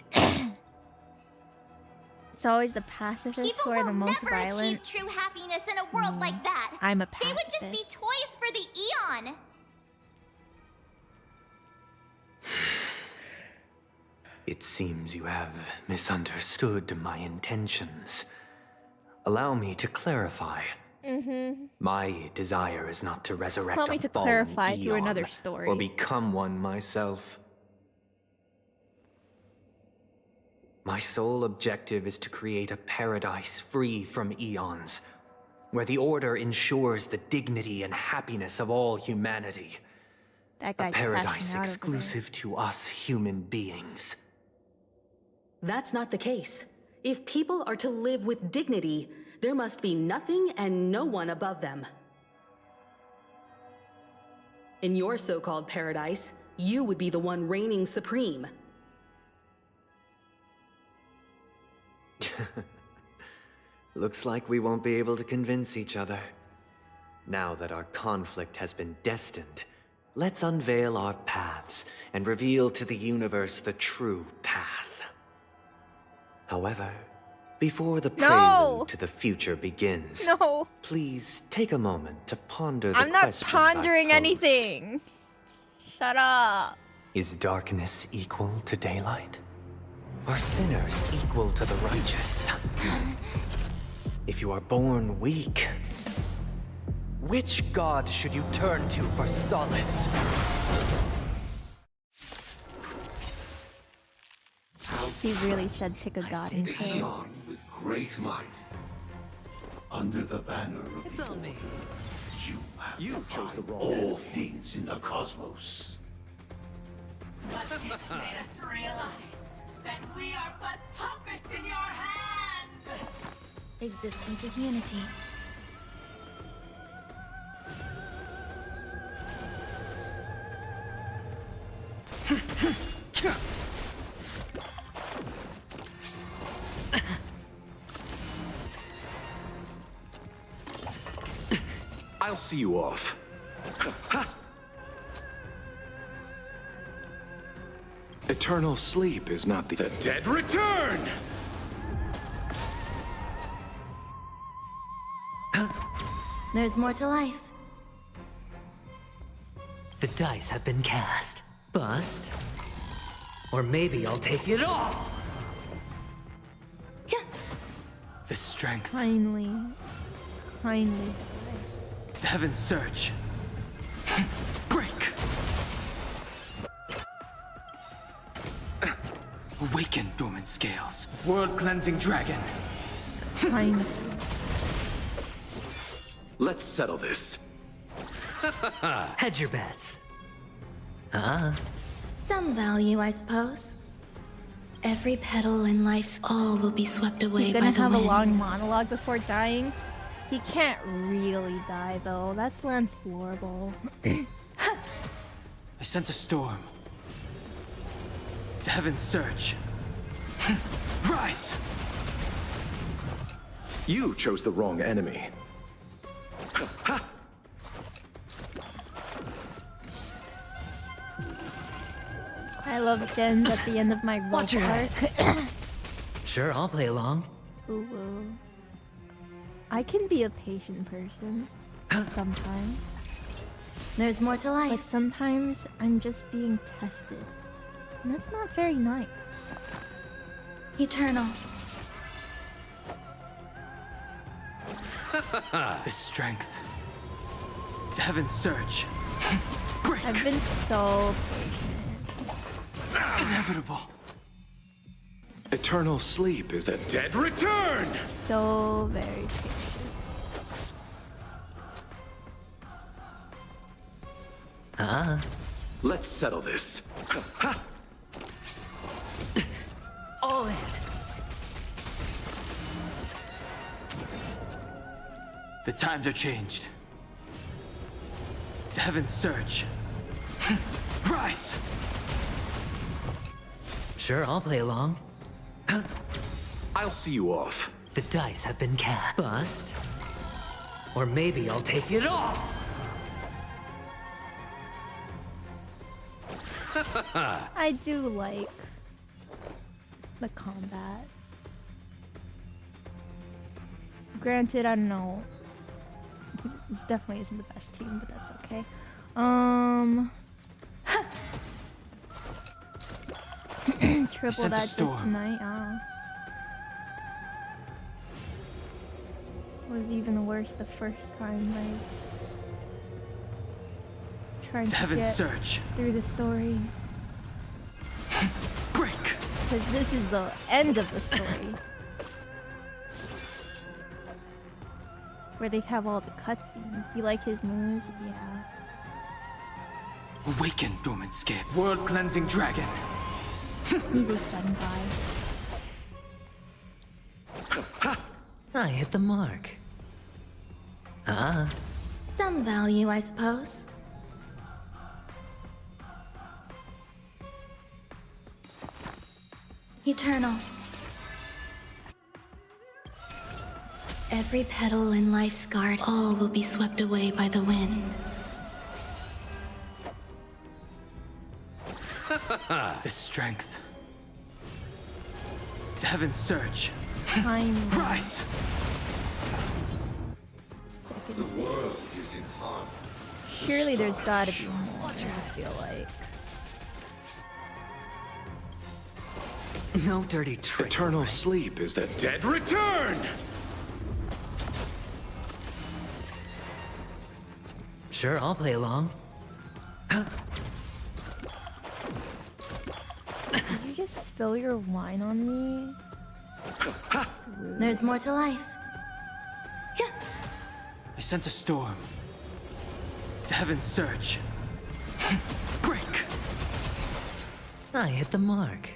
It's always the pacifists who People are will the most never violent. achieve true happiness in a world like that. I'm a They would just be pacifist. toys for the Eon. It seems you have misunderstood my intentions. Allow me to clarify. My desire is not to resurrect Allow me a to fallen clarify through Eon, another story. or become one myself. My sole objective is to create a paradise free from eons, where the Order ensures the dignity and happiness of all humanity. That A guy's paradise crashing out over exclusive to us human beings. That's not the case. If people are to live with dignity, there must be nothing and no one above them. In your so-called paradise, you would be the one reigning supreme. Looks like we won't be able to convince each other. Now that our conflict has been destined, let's unveil our paths and reveal to the universe the true path. However, before the prelude to the future begins, No. please take a moment to ponder the I'm not questions I've pondering posed. anything. Shut up. Is darkness equal to daylight? Are sinners equal to the righteous? If you are born weak, which god should you turn to for solace? He really said pick a god instead. Eons with great might. Under the banner of It's on me. you chose the wrong all things in the cosmos. But it's made us realize that we are but puppets in your hands! Existence is unity. I'll see you off. Eternal sleep is not the dead return! There's more to life. The dice have been cast. Bust. Or maybe I'll take it all! The strength. Kindly. Kindly. The heavens surge. Break! Awaken, dormant scales. World-cleansing dragon. Kindly. Let's settle this. Hedge your bets. Some value, I suppose. Every petal in life's all will be swept away He's by gonna the have wind. a long monologue before dying. He can't really die though. That's unexplorable. I sense a storm. The heavens surge. Rise! You chose the wrong enemy. I love gens at the end of my rope Watch your arc. Sure, I'll play along. Ooh, ooh. I can be a patient person. Sometimes. There's more to life. But sometimes I'm just being tested. And that's not very nice. Eternal. The strength. The heavens surge. Break! I've been so Inevitable. Eternal sleep is the dead return! so very patient. Let's settle this. All in. The times are changed. The heavens surge. Rise! Sure, I'll play along. I'll see you off. The dice have been cast. Bust. Or maybe I'll take it all! I do like the combat. Granted, I don't know. This definitely isn't the best team, but that's okay. Triple that just tonight. Was even worse the first time I was trying to get through the story. Break! Because this is the end of the story. Where they have all the cutscenes. You like his moves? Yeah. Awaken, dormant scale. World-cleansing dragon. He's a fun guy. I hit the mark. Some value, I suppose. Eternal. Every petal in life's garden, all will be swept away by the wind. The strength. The heavens surge. Rise! The worst is in harm. Surely there's gotta be more, I feel like. No dirty tricks. Eternal sleep is the dead return! Sure, I'll play along. Did you just spill your wine on me? There's more to life. I sense a storm. The heavens surge. Break! I hit the mark.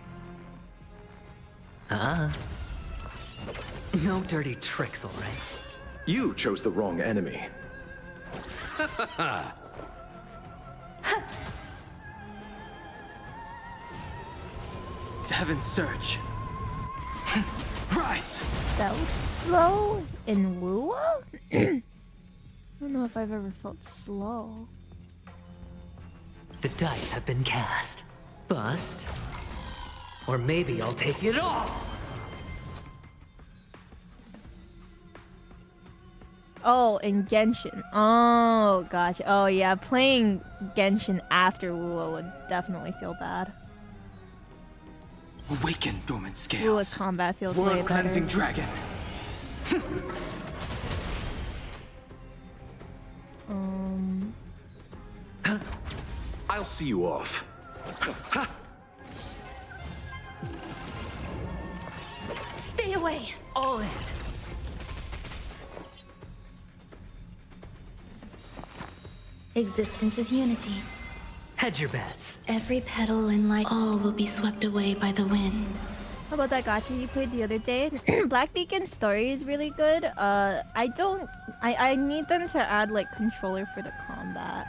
No dirty tricks, all right? You chose the wrong enemy. The heavens surge. Rise! That was slow in Lua? I don't know if I've ever felt slow. The dice have been cast. Bust. Or maybe I'll take it all! Oh, in Genshin. Oh, gotcha. Oh, yeah. Playing Genshin after Wuo would definitely feel bad. Awaken, dormant scales. Wuo's combat feels way World cleansing better. dragon. I'll see you off. Stay away. All in. Existence is unity. Hedge your bets. Every petal in life, all will be swept away by the wind. How about that gacha you played the other day? Black Beacon's story is really good. I need them to add like controller for the combat.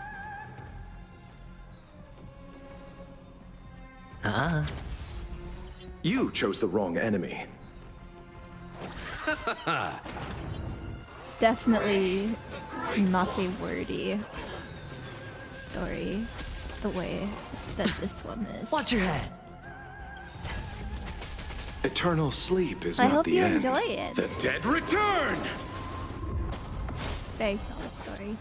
You chose the wrong enemy. It's definitely not a wordy story the way that this one is. Watch your head. Eternal sleep is I not hope the you end. enjoy it. The dead return! Very solid story.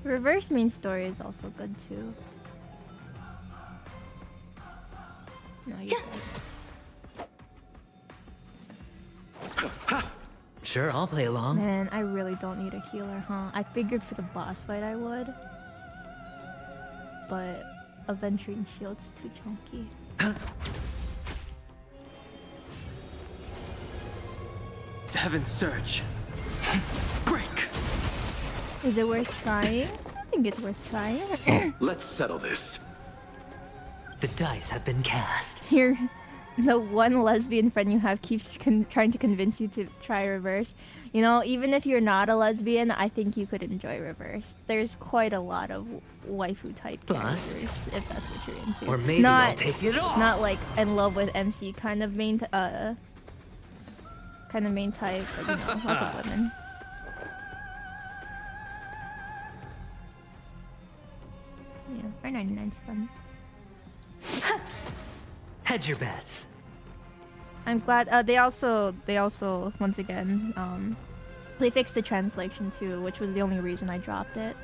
Reverse main story is also good too. No, you're good. Sure, I'll play along. Man, I really don't need a healer, huh? I figured for the boss fight I would. But Aventuring Shield's too chunky. Heaven surge. Break. Is it worth trying? I think it's worth trying. Let's settle this. The dice have been cast. You're the one lesbian friend you have keeps trying to convince you to try reverse. You know, even if you're not a lesbian, I think you could enjoy reverse. There's quite a lot of waifu type characters, if that's what you're into. Or maybe I'll take it all. Not like in love with MC kind of main type, but you know, lots of women. Yeah, R99's fun. Hedge your bets. I'm glad they also once again they fixed the translation too, which was the only reason I dropped it.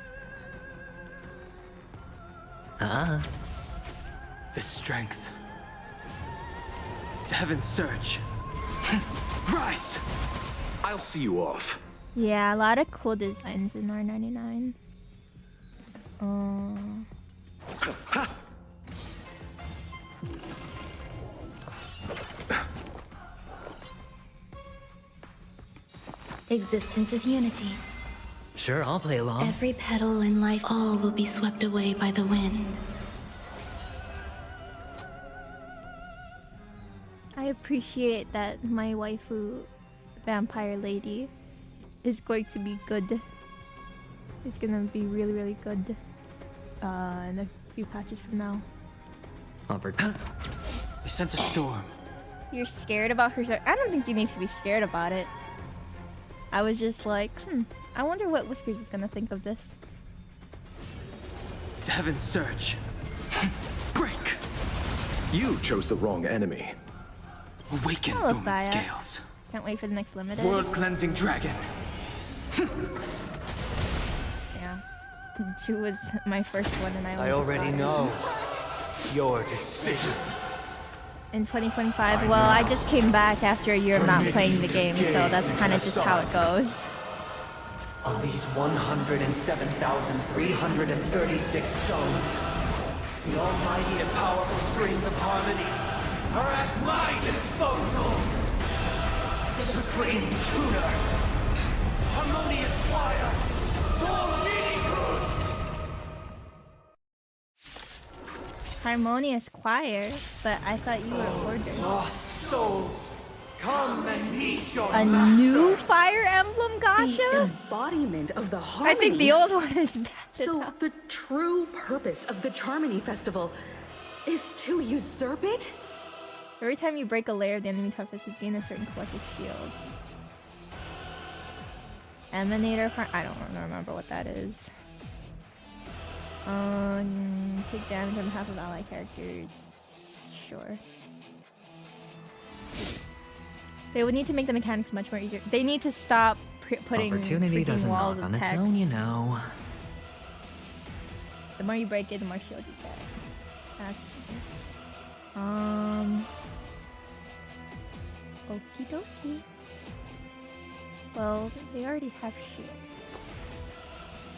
The strength. The heaven surge. Rise! I'll see you off. Yeah, a lot of cool designs in R99. Existence is unity. Sure, I'll play along. Every petal in life, all will be swept away by the wind. I appreciate that my waifu vampire lady is going to be good. It's gonna be really, really good in a few patches from now. I sense a storm. You're scared about her? I don't think you need to be scared about it. I was just like, I wonder what Whiskers is gonna think of this. The heaven surge. Break. You chose the wrong enemy. Awaken, Hello, dormant Saya. scales. Can't wait for the next limited. World cleansing dragon. Yeah. 2 was my first one and I I already know your decision. In 2025, well, I just came back after a year of not playing the game, so that's kind of just how it goes. On these 107,336 stones, the almighty and powerful strings of harmony are at my disposal. Supreme tuner, harmonious choir, Harmonious choir, but I thought you were ordered. Lost souls, come and meet your A new Fire Emblem gacha? The embodiment of the harmony. I think the old one is bad. So the true purpose of the Charmony Festival is to usurp it? Every time you break a layer of the enemy toughest, you gain a certain collective shield. Emanator, I don't remember what that is. Take damage on behalf of ally characters. Sure. They would need to make the mechanics much more easier. They need to stop putting Opportunity doesn't walls knock of on its text. own, you know. The more you break it, the more shield you get. That's nice. Okie dokie. Well, they already have shields.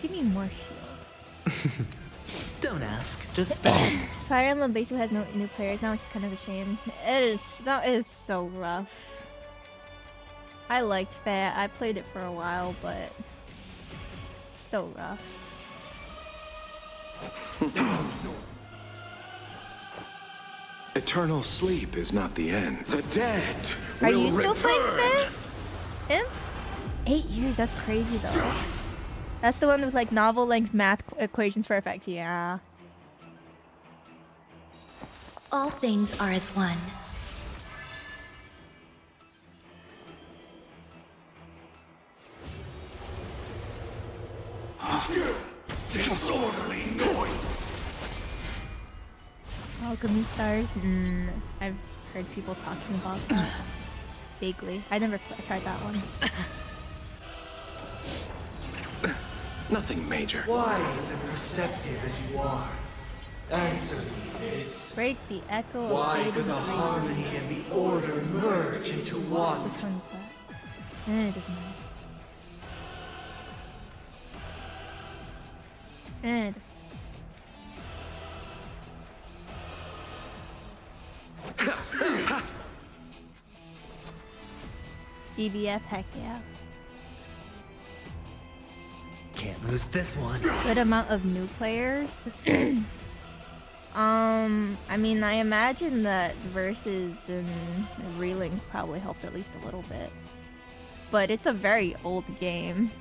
Give me more shield. Don't ask, just spend. Fire Emblem basically has no new players now, which is kind of a shame. It is so rough. I liked Fat. I played it for a while, but so rough. Eternal sleep is not the end. The dead Are will you still playing return. Fat? Imp? 8 years, that's crazy though. That's the one with like novel length math equations for effect, yeah. All things are as one. Disorderly noise! Alchemy stars? I've heard people talking about that. Vaguely. I never tried that one. Nothing major. Wise and perceptive as you are, answer me this. Break the echo of Why fading could the radiance. harmony and the order merge into one? Which one is that? It doesn't matter. It doesn't GBF, heck yeah. Can't lose this one. Good amount of new players. I mean, I imagine that Versus and Relink probably helped at least a little bit. But it's a very old game.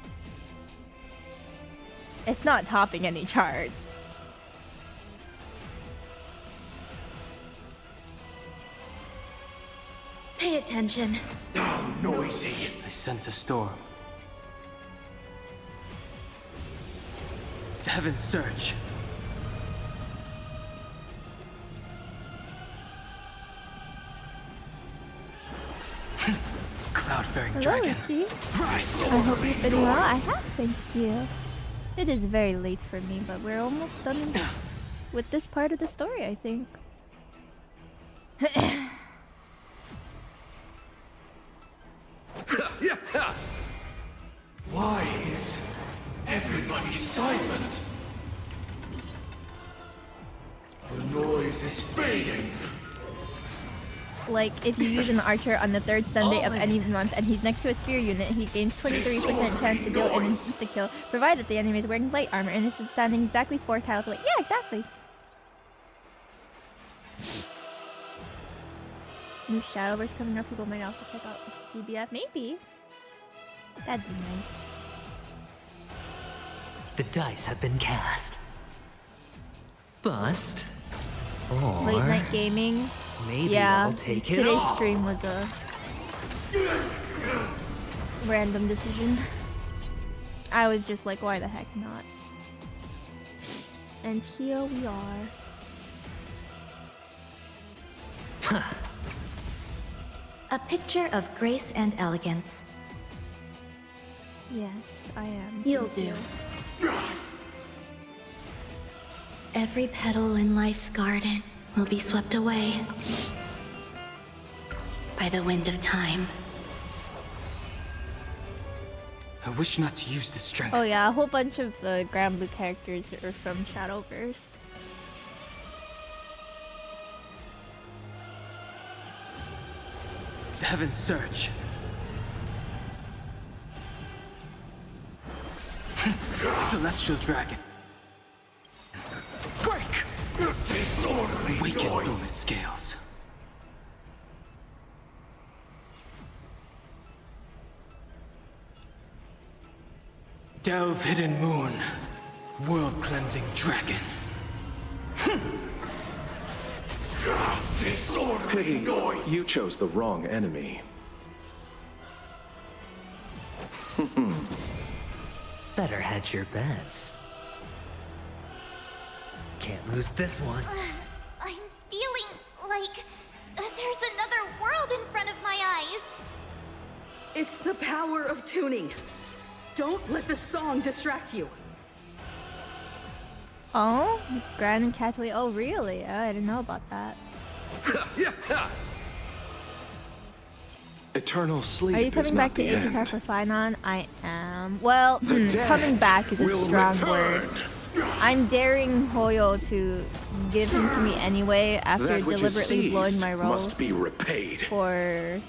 It's not topping any charts. Pay attention. How noisy! I sense a storm. The heavens surge. Cloud-bearing Hello, dragon. Lucy. I hope you've been well. I have, thank you. It is very late for me, but we're almost done with this part of the story, I think. Why is everybody silent? The noise is fading. Like, if you use an archer on the third Sunday of any month and he's next to a spear unit, he gains 23% chance to deal an insta-kill, provided the enemy is wearing light armor and is standing exactly 4 tiles away. Yeah, exactly. New Shadowverse coming up, people might also check out GBF. Maybe. That'd be nice. The dice have been cast. Bust. Or Late night gaming. maybe Yeah, I'll take it today's all. stream was a random decision. I was just like, why the heck not? And here we are. A picture of grace and elegance. Yes, I am. You'll do. Every petal in life's garden will be swept away by the wind of time. I wish not to use this strength. Oh yeah, a whole bunch of the Grand Blue characters are from Shadowverse. The heavens surge. Celestial dragon. Break! Disorderly Waken noise! dormant scales. Delve hidden moon. World cleansing dragon. Pity you chose the wrong enemy. Better hedge your bets. Can't lose this one. I'm feeling like there's another world in front of my eyes. It's the power of tuning. Don't let the song distract you. Oh, Gran and Catalina. Oh, really? Oh, I didn't know about that. Eternal sleep. Are you coming back to Aegis for Finon? I am. Well, coming back is a strong word. I'm daring Hoyo to give him to me anyway after deliberately blowing my rolls must be repaid. for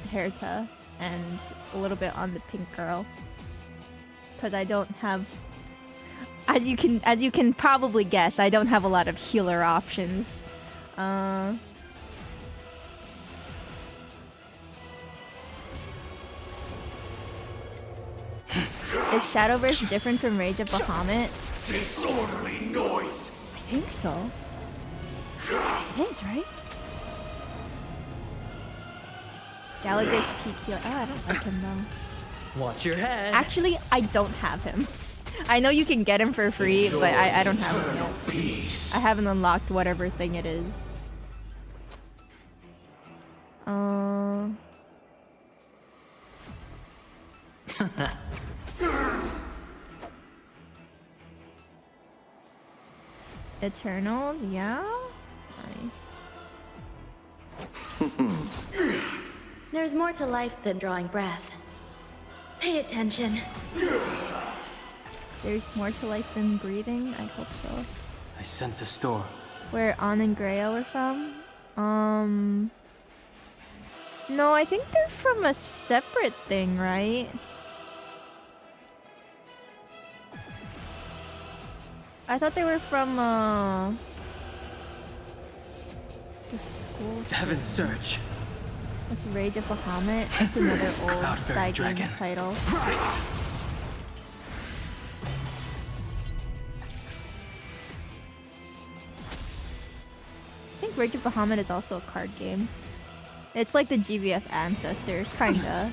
Herta and a little bit on the pink girl. Because I don't have, as you can probably guess, I don't have a lot of healer options. Is Shadowverse different from Rage of Bahamut? Disorderly noise. I think so. It is, right? Gallagher's peak healer. Oh, I don't like him though. Watch your head. Actually, I don't have him. I know you can get him for free, but I don't have him yet. Peace. I haven't unlocked whatever thing it is. Eternals, yeah? Nice. There's more to life than drawing breath. Pay attention. There's more to life than breathing? I hope so. I sense a storm. Where An and Greo are from? No, I think they're from a separate thing, right? I thought they were from, the school. Heaven's Search. That's Rage of Bahamut. That's another old side Dragon. games title. Rise! I think Rage of Bahamut is also a card game. It's like the GVF ancestor, kinda.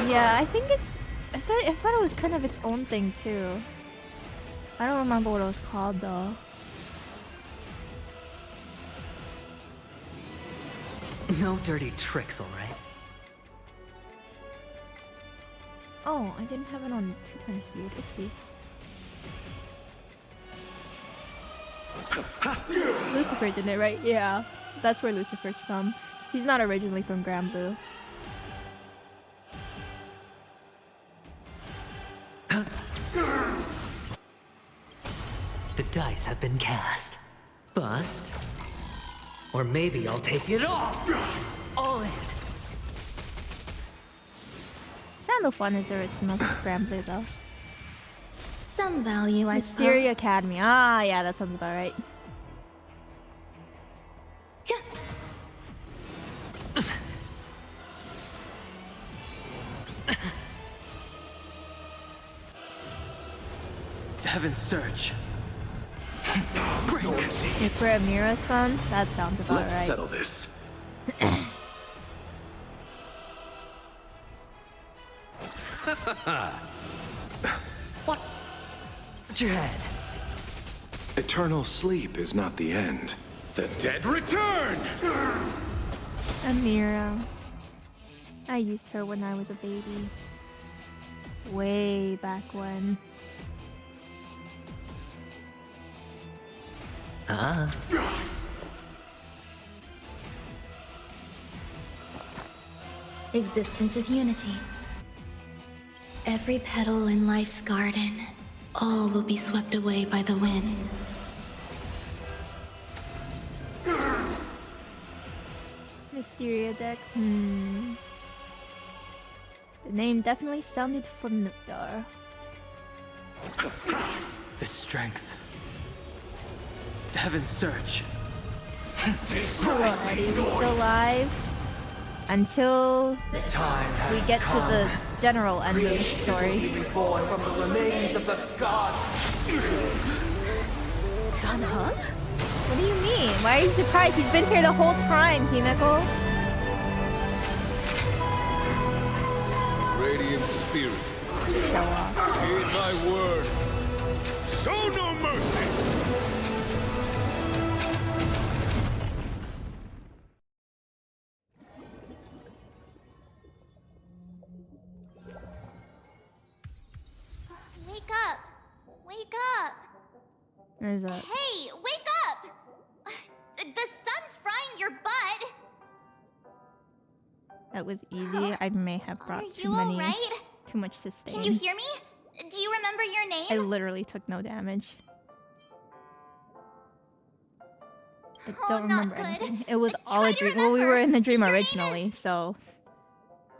Yeah, I think it's. I thought it was kind of its own thing too. I don't remember what it was called though. No dirty tricks, alright? Oh, I didn't have it on 2x speed. Oopsie. Lucifer's in it, right? Yeah. That's where Lucifer's from. He's not originally from Granblue. The dice have been cast. Bust. Or maybe I'll take it all in. Sandalphon is original to Granblue though. Some value, I Mysteria suppose. Academy. Ah, yeah, that sounds about right. Heaven's Search. It's where Amira's from? That sounds about Let's right. settle this. What? Watch your head. Eternal sleep is not the end. The dead return! Amira. I used her when I was a baby. Way back when. Existence is unity. Every petal in life's garden, all will be swept away by the wind. Mysteria deck. The name definitely sounded familiar. The strength. Heaven's Search. Hello, Eddie. We still alive until we get to the general end of the story. Reborn from the remains of the gods. Dunhug? What do you mean? Why are you surprised? He's been here the whole time, Himeko. Radiant spirits, Show off. Heed my word. Show no mercy! Wake up! Wake up! What is that? Hey, wake up! The sun's frying your butt! That was easy. I may have brought too much sustain. Can you hear me? Do you remember your name? I literally took no damage. I don't remember anything. It was all a dream. Well, we were in a dream originally, so.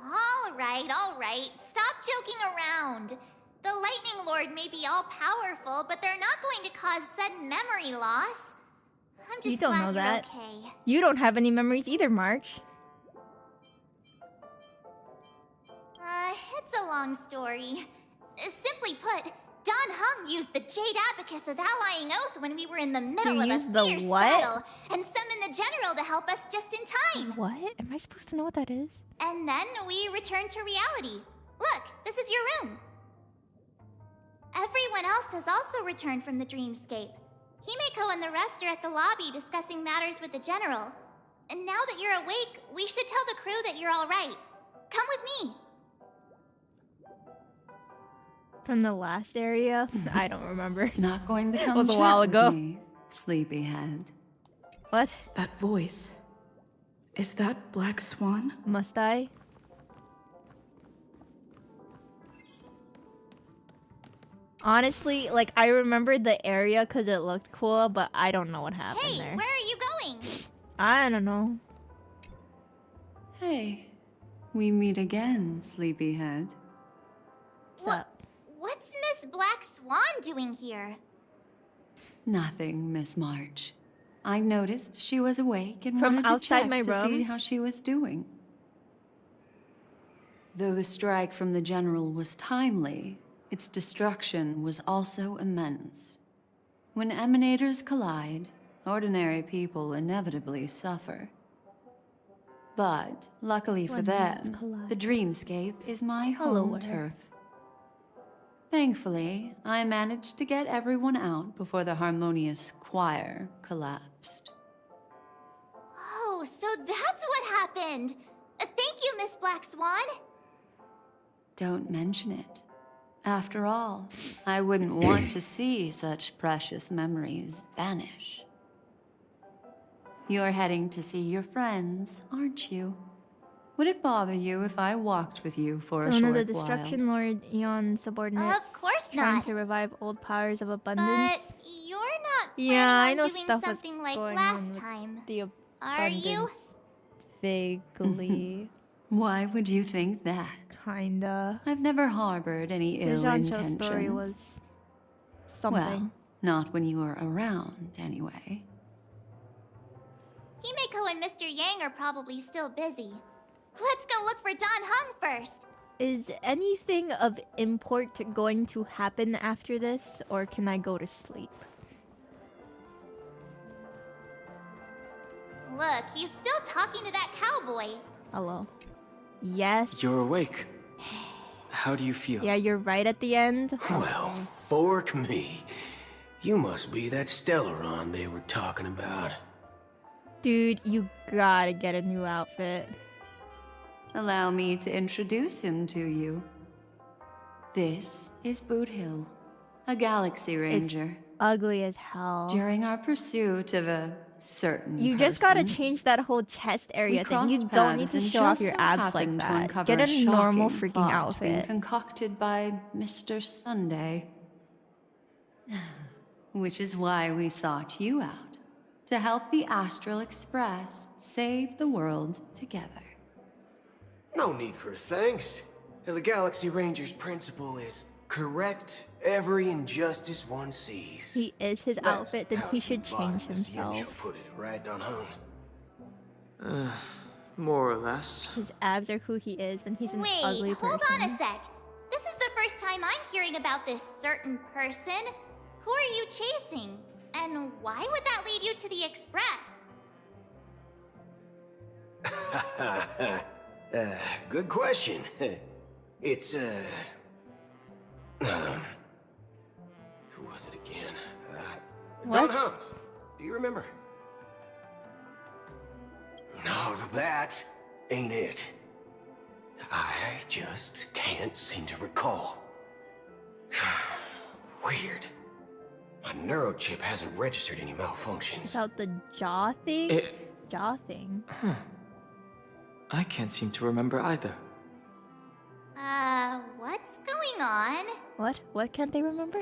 All right. Stop joking around. The Lightning Lord may be all powerful, but they're not going to cause sudden memory loss. I'm just You don't glad know you're that. okay. You don't have any memories either, March. It's a long story. Simply put, Don Hung used the Jade Abacus of Allying Oath when we were in the middle of a fierce battle, and summoned the General to help us just in time. What? Am I supposed to know what that is? And then we returned to reality. Look, this is your room. Everyone else has also returned from the dreamscape. Himeko and the rest are at the lobby discussing matters with the General. And now that you're awake, we should tell the crew that you're all right. Come with me. From the last area? I don't remember. Not going to come It was a chat while with ago. me, sleepyhead. What? That voice. Is that Black Swan? Must I? Honestly, like, I remembered the area because it looked cool, but I don't know what happened Hey, there. where are you going? I don't know. Hey, we meet again, sleepyhead. What's Miss Black Swan doing here? Nothing, Miss March. I noticed she was awake and From wanted to outside check my to see room? how she was doing. Though the strike from the General was timely, its destruction was also immense. When emanators collide, ordinary people inevitably suffer. But, luckily for When them, worlds collide. the dreamscape is my Hello, home where? turf. Thankfully, I managed to get everyone out before the harmonious choir collapsed. Oh, so that's what happened. Thank you, Miss Black Swan. Don't mention it. After all, I wouldn't want to see such precious memories vanish. You're heading to see your friends, aren't you? Would it bother you if I walked with you for a One short of the while? Destruction Lord Eon subordinates. Of course trying not. to revive old powers of abundance. But you're not planning Yeah, I on know doing stuff was something like going on last with time. the Are you? Vaguely. Why would you think that? Kinda. I've never harbored any The ill Jean-Cho intentions. story was something. Well, not when you were around, anyway. Himeko and Mr. Yang are probably still busy. Let's go look for Don Hung first. Is anything of import going to happen after this, or can I go to sleep? Look, he's still talking to that cowboy. Hello. Yes. You're awake. How do you feel? Yeah, you're right at the end. Well, fork me. You must be that Stellaron they were talking about. Dude, you gotta get a new outfit. Allow me to introduce him to you. This is Boot Hill, a Galaxy Ranger. It's ugly as hell. During our pursuit of a certain You just gotta person, change that whole chest area we thing. You crossed don't need paths to and show off just your so abs like happened to that. uncover Get a normal shocking freaking plot being outfit. concocted by Mr. Sunday. Which is why we sought you out, to help the Astral Express save the world together. No need for thanks. The Galaxy Ranger's principle is correct every injustice one sees. He is his That's outfit, then how he should Embodimus change Yinjo himself. put it, right, Don Hung? More or less. His abs are who he is, and he's an Wait, ugly person. hold on a sec. This is the first time I'm hearing about this certain person. Who are you chasing? And why would that lead you to the Express? Good question. It's, Who was it again? What? Don, do you remember? No, that ain't it. I just can't seem to recall. Weird. My neurochip hasn't registered any malfunctions. About the jaw thing? Jaw thing. Huh. I can't seem to remember either. What's going on? What? What can't they remember?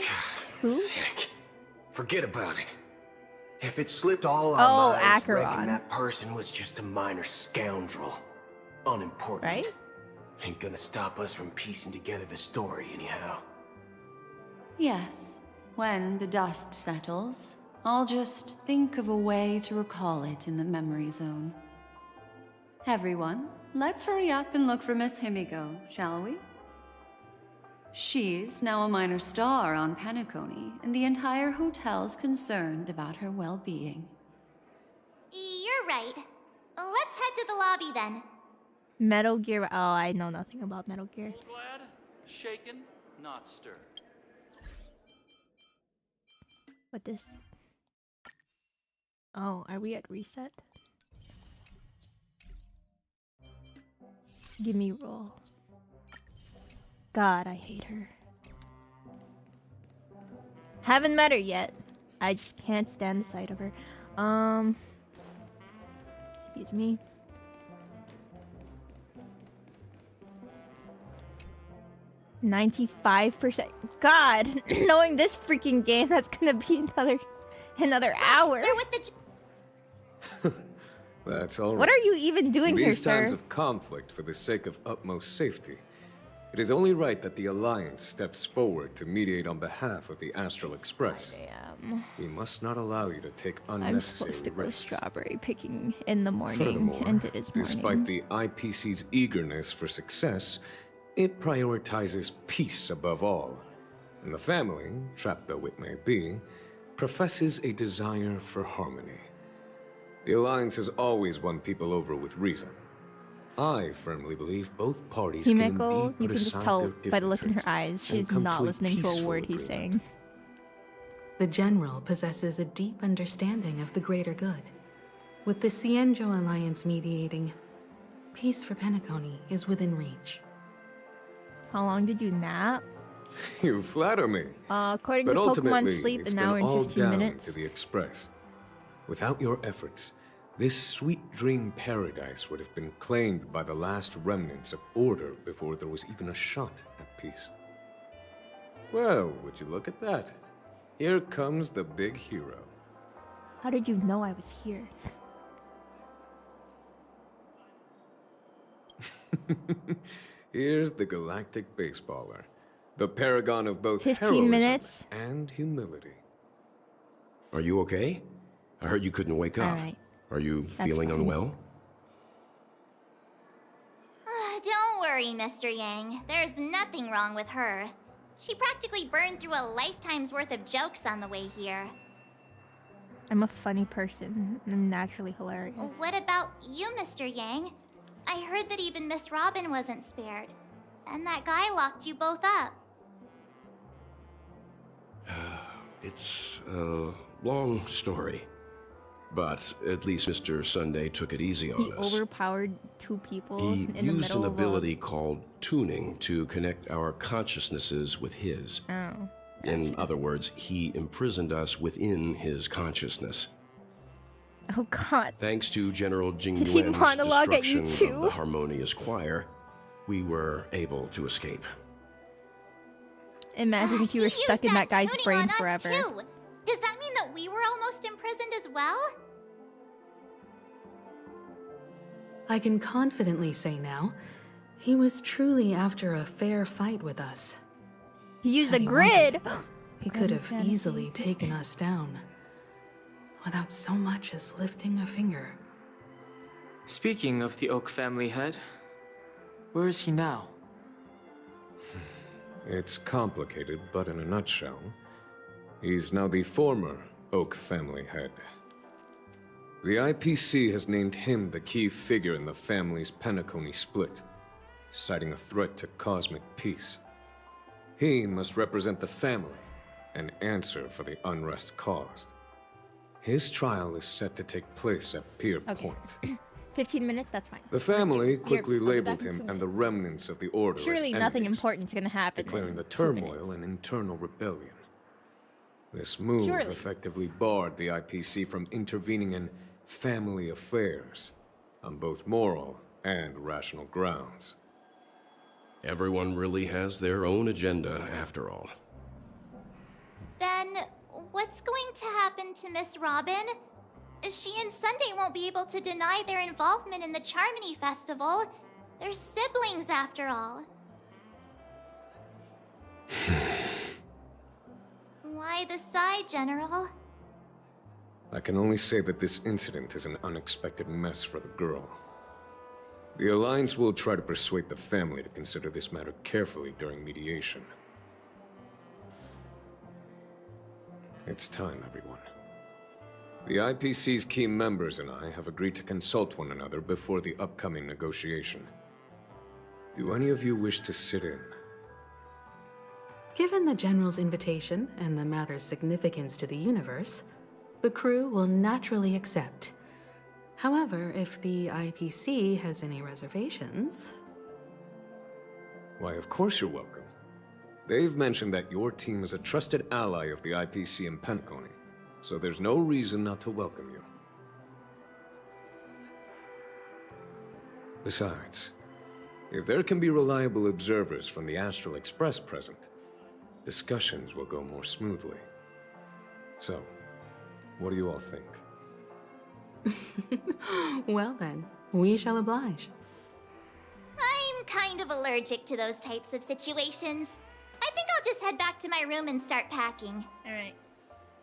Who? Heck. Forget about it. If it slipped all our minds, Acheron. reckon that person was just a minor scoundrel. Unimportant. Right? Ain't gonna stop us from piecing together the story anyhow. Yes. When the dust settles, I'll just think of a way to recall it in the memory zone. Everyone, let's hurry up and look for Miss Himiko, shall we? She's now a minor star on Penacony, and the entire hotel's concerned about her well-being. You're right. Let's head to the lobby then. Metal Gear. Oh, I know nothing about Metal Gear. Glad, shaken, not stirred. What this? Oh, are we at reset? Give me roll. God, I hate her. Haven't met her yet. I just can't stand the sight of her. Excuse me. %. God, knowing this freaking game, that's gonna be another hour. They're with the That's all right. What are you even doing here, These times sir? of conflict for the sake of utmost safety, it is only right that the Alliance steps forward to mediate on behalf of the Astral Express. We must not allow you to take I'm unnecessary supposed to go risks. strawberry picking in the morning, Furthermore, and it is morning. despite the IPC's eagerness for success, it prioritizes peace above all. And the family, trapped though it may be, professes a desire for harmony. The Alliance has always won people over with reason. I firmly believe both parties Himiko, can you be can just tell by the look in her eyes, she's not listening to a word he's saying. The General possesses a deep understanding of the greater good. With the Cienjo Alliance mediating, peace for Penacony is within reach. How long did you nap? You flatter me. According But to Pokemon ultimately, Sleep, it's an been hour and all 15 down minutes. to the Express. Without your efforts, this sweet dream paradise would have been claimed by the last remnants of order before there was even a shot at peace. Well, would you look at that? Here comes the big hero. How did you know I was here? Here's the galactic baseballer, the paragon of both 15 heroism minutes. and humility. Are you okay? I heard you couldn't wake up. All right. Are you That's feeling fine. unwell? Don't worry, Mr. Yang. There's nothing wrong with her. She practically burned through a lifetime's worth of jokes on the way here. I'm a funny person. I'm naturally hilarious. What about you, Mr. Yang? I heard that even Miss Robin wasn't spared. And that guy locked you both up. It's a long story. But at least Mr. Sunday took it easy on He us. overpowered two people He in the used middle an of ability called tuning to connect our consciousnesses with his. Oh. In other words, he imprisoned us within his consciousness. Oh God. Thanks to General Jing Did he Yuan's monologue at you destruction too? of the Harmonious Choir, we were able to escape. Imagine if you were He stuck used in that guy's tuning brain on us, forever. too. Does that mean that we were almost imprisoned as well? I can confidently say now, he was truly after a fair fight with us. He used Had the he grid! wanted, he could have easily taken us down, without so much as lifting a finger. Speaking of the Oak family head, where is he now? It's complicated, but in a nutshell, he's now the former Oak family head. The IPC has named him the key figure in the family's Penacony split, citing a threat to cosmic peace. He must represent the family and answer for the unrest caused. His trial is set to take place at Pier Point. 15 minutes, that's fine. The family quickly I'll be labeled back in him 2 and the remnants of the Order Surely as nothing enemies, important's gonna happen. declaring in the 2 minutes. turmoil an internal rebellion. This move Surely. effectively barred the IPC from intervening in family affairs on both moral and rational grounds. Everyone really has their own agenda, after all. Then, what's going to happen to Miss Robin? She and Sunday won't be able to deny their involvement in the Charmony Festival. They're siblings, after all. Why the sigh, General? I can only say that this incident is an unexpected mess for the girl. The Alliance will try to persuade the family to consider this matter carefully during mediation. It's time, everyone. The IPC's key members and I have agreed to consult one another before the upcoming negotiation. Do any of you wish to sit in? Given the General's invitation and the matter's significance to the universe, the crew will naturally accept. However, if the IPC has any reservations... Why, of course you're welcome. They've mentioned that your team is a trusted ally of the IPC in Penacony, so there's no reason not to welcome you. Besides, if there can be reliable observers from the Astral Express present, discussions will go more smoothly. So, what do you all think? Well then, we shall oblige. I'm kind of allergic to those types of situations. I think I'll just head back to my room and start packing. Alright,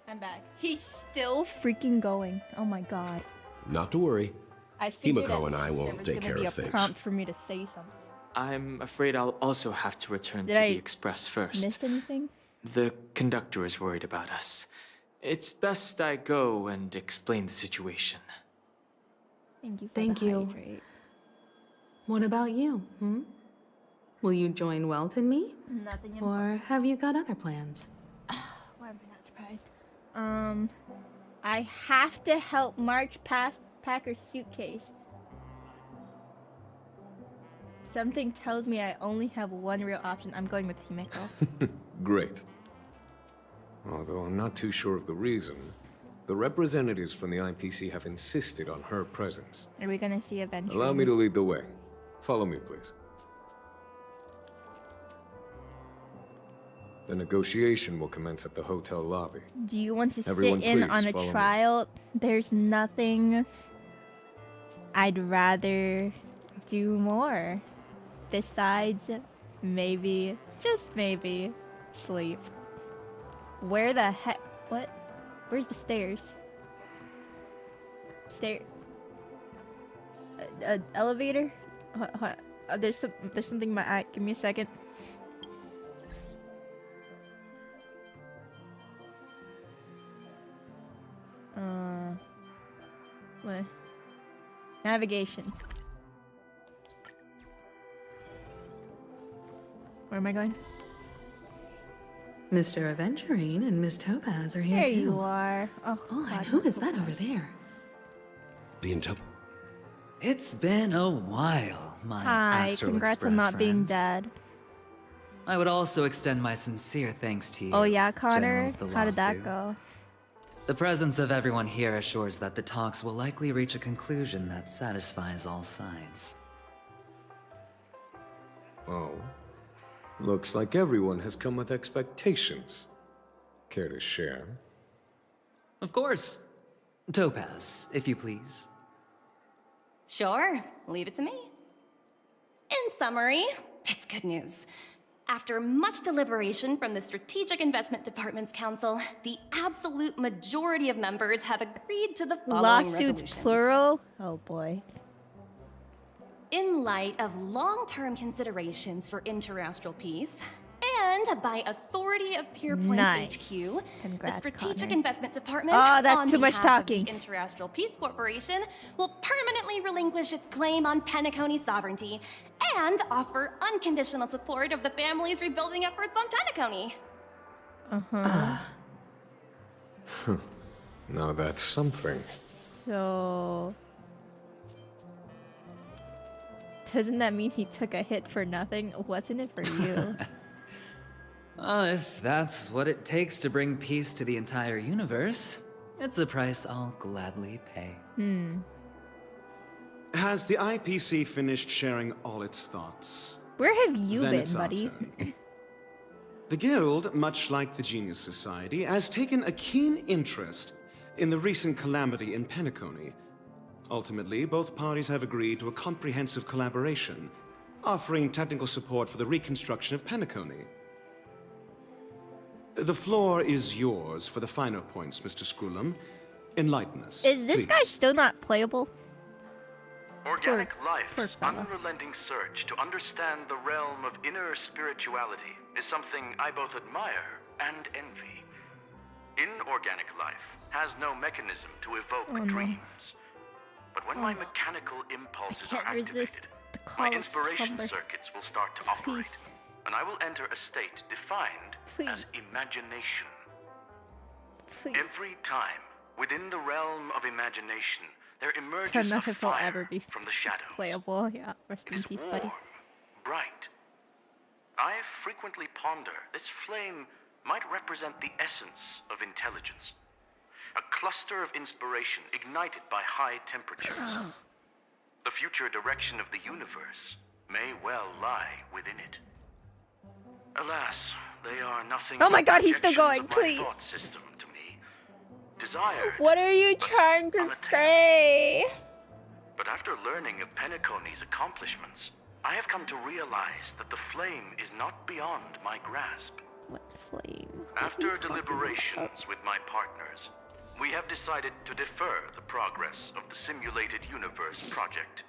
I'm back. He's still freaking going. Oh my god. Not to worry. I figured Himiko and at I least will there was take gonna care be of a things. prompt for me to say something. I'm afraid I'll also have to return Did to I the Express first. Miss anything? The conductor is worried about us. It's best I go and explain the situation. Thank you for Thank the you. hydrate. What about you, Will you join Welt and me? Nothing Or have you got other plans? Why am I not surprised? I have to help March past Packer's suitcase. Something tells me I only have one real option. I'm going with Himiko. Great. Although I'm not too sure of the reason, the representatives from the IPC have insisted on her presence. Are we gonna see eventually? Allow me to lead the way. Follow me, please. The negotiation will commence at the hotel lobby. Do you want to Everyone, sit in please, on a follow me. trial? There's nothing I'd rather do more. Besides, maybe, just maybe, sleep. Where the heck? What? Where's the stairs? Elevator? There's something in my eye. Give me a second. What? Navigation. Where am I going? Mr. Aventurine and Miss Topaz are here There too. you are. Oh, and God, who is that over there? The intel. It's been a while, my Hi, Astral congrats Express on not being friends. dead. I would also extend my sincere thanks to you. Oh yeah, General Connor? of the How did that Lawfu. go? The presence of everyone here assures that the talks will likely reach a conclusion that satisfies all sides. Oh. Looks like everyone has come with expectations. Care to share? Of course. Topaz, if you please. Sure, leave it to me. In summary, it's good news. After much deliberation from the Strategic Investment Department's Council, the absolute majority of members have agreed to the following Lawsuits resolutions. plural? Oh boy. In light of long-term considerations for interastral peace, commissioned by Authority of Pure Points Nice. HQ, Congrats, the Strategic Connor. Investment Department, Oh, that's on too much behalf of talking. the Interastral Peace Corporation, will permanently relinquish its claim on Penacony sovereignty and offer unconditional support of the family's rebuilding efforts on Penacony. Now that's something. So doesn't that mean he took a hit for nothing? What's in it for you? Well, if that's what it takes to bring peace to the entire universe, it's a price I'll gladly pay. Has the IPC finished sharing all its thoughts? Where have you Then been, it's our buddy? turn. The Guild, much like the Genius Society, has taken a keen interest in the recent calamity in Penacony. Ultimately, both parties have agreed to a comprehensive collaboration, offering technical support for the reconstruction of Penacony. The floor is yours for the finer points, Mr. Screwlum. Enlighten us. Is this please. guy still not playable? Organic poor life's fella. unrelenting search to understand the realm of inner spirituality is something I both admire and envy. Inorganic life has no mechanism to evoke dreams. But when my mechanical impulses are activated, my inspiration circuits will start to operate, and I will enter a state defined as imagination. Every time, within the realm of imagination, there emerges Don't know a if he'll fire ever be from the shadows. playable. Yeah, rest in peace, buddy. Bright. I frequently ponder this flame might represent the essence of intelligence. A cluster of inspiration ignited by high temperatures. The future direction of the universe may well lie within it. Alas, they are nothing. Oh my but God, he's still projections going, of my please. thought system to me. Desired. What are you trying to say? But after learning of Penacony's accomplishments, I have come to realize that the flame is not beyond my grasp. What flame? After deliberations with my partners, we have decided to defer the progress of the Simulated Universe project,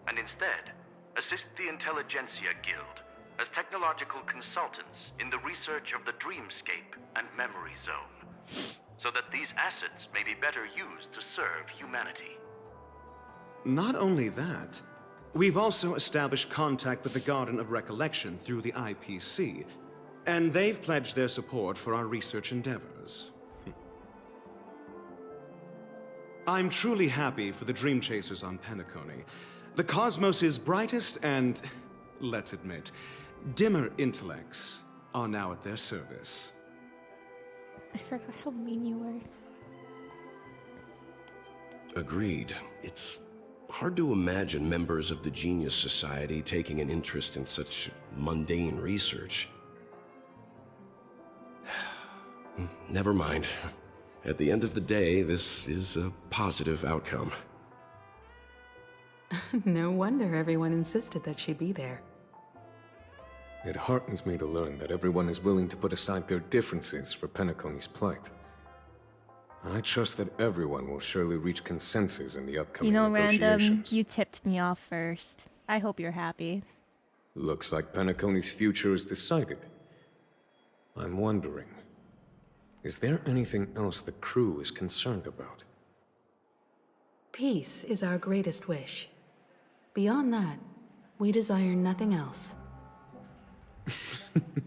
and instead assist the Intelligentsia Guild as technological consultants in the research of the Dreamscape and Memory Zone, so that these assets may be better used to serve humanity. Not only that, we've also established contact with the Garden of Recollection through the IPC, and they've pledged their support for our research endeavors. I'm truly happy for the Dream Chasers on Penacony. The cosmos' brightest and, let's admit, dimmer intellects are now at their service. I forgot how mean you were. Agreed. It's hard to imagine members of the Genius Society taking an interest in such mundane research. Never mind. At the end of the day, this is a positive outcome. No wonder everyone insisted that she be there. It heartens me to learn that everyone is willing to put aside their differences for Penacony's plight. I trust that everyone will surely reach consensus in the upcoming You know, Random, negotiations. you tipped me off first. I hope you're happy. Looks like Penacony's future is decided. I'm wondering, is there anything else the crew is concerned about? Peace is our greatest wish. Beyond that, we desire nothing else.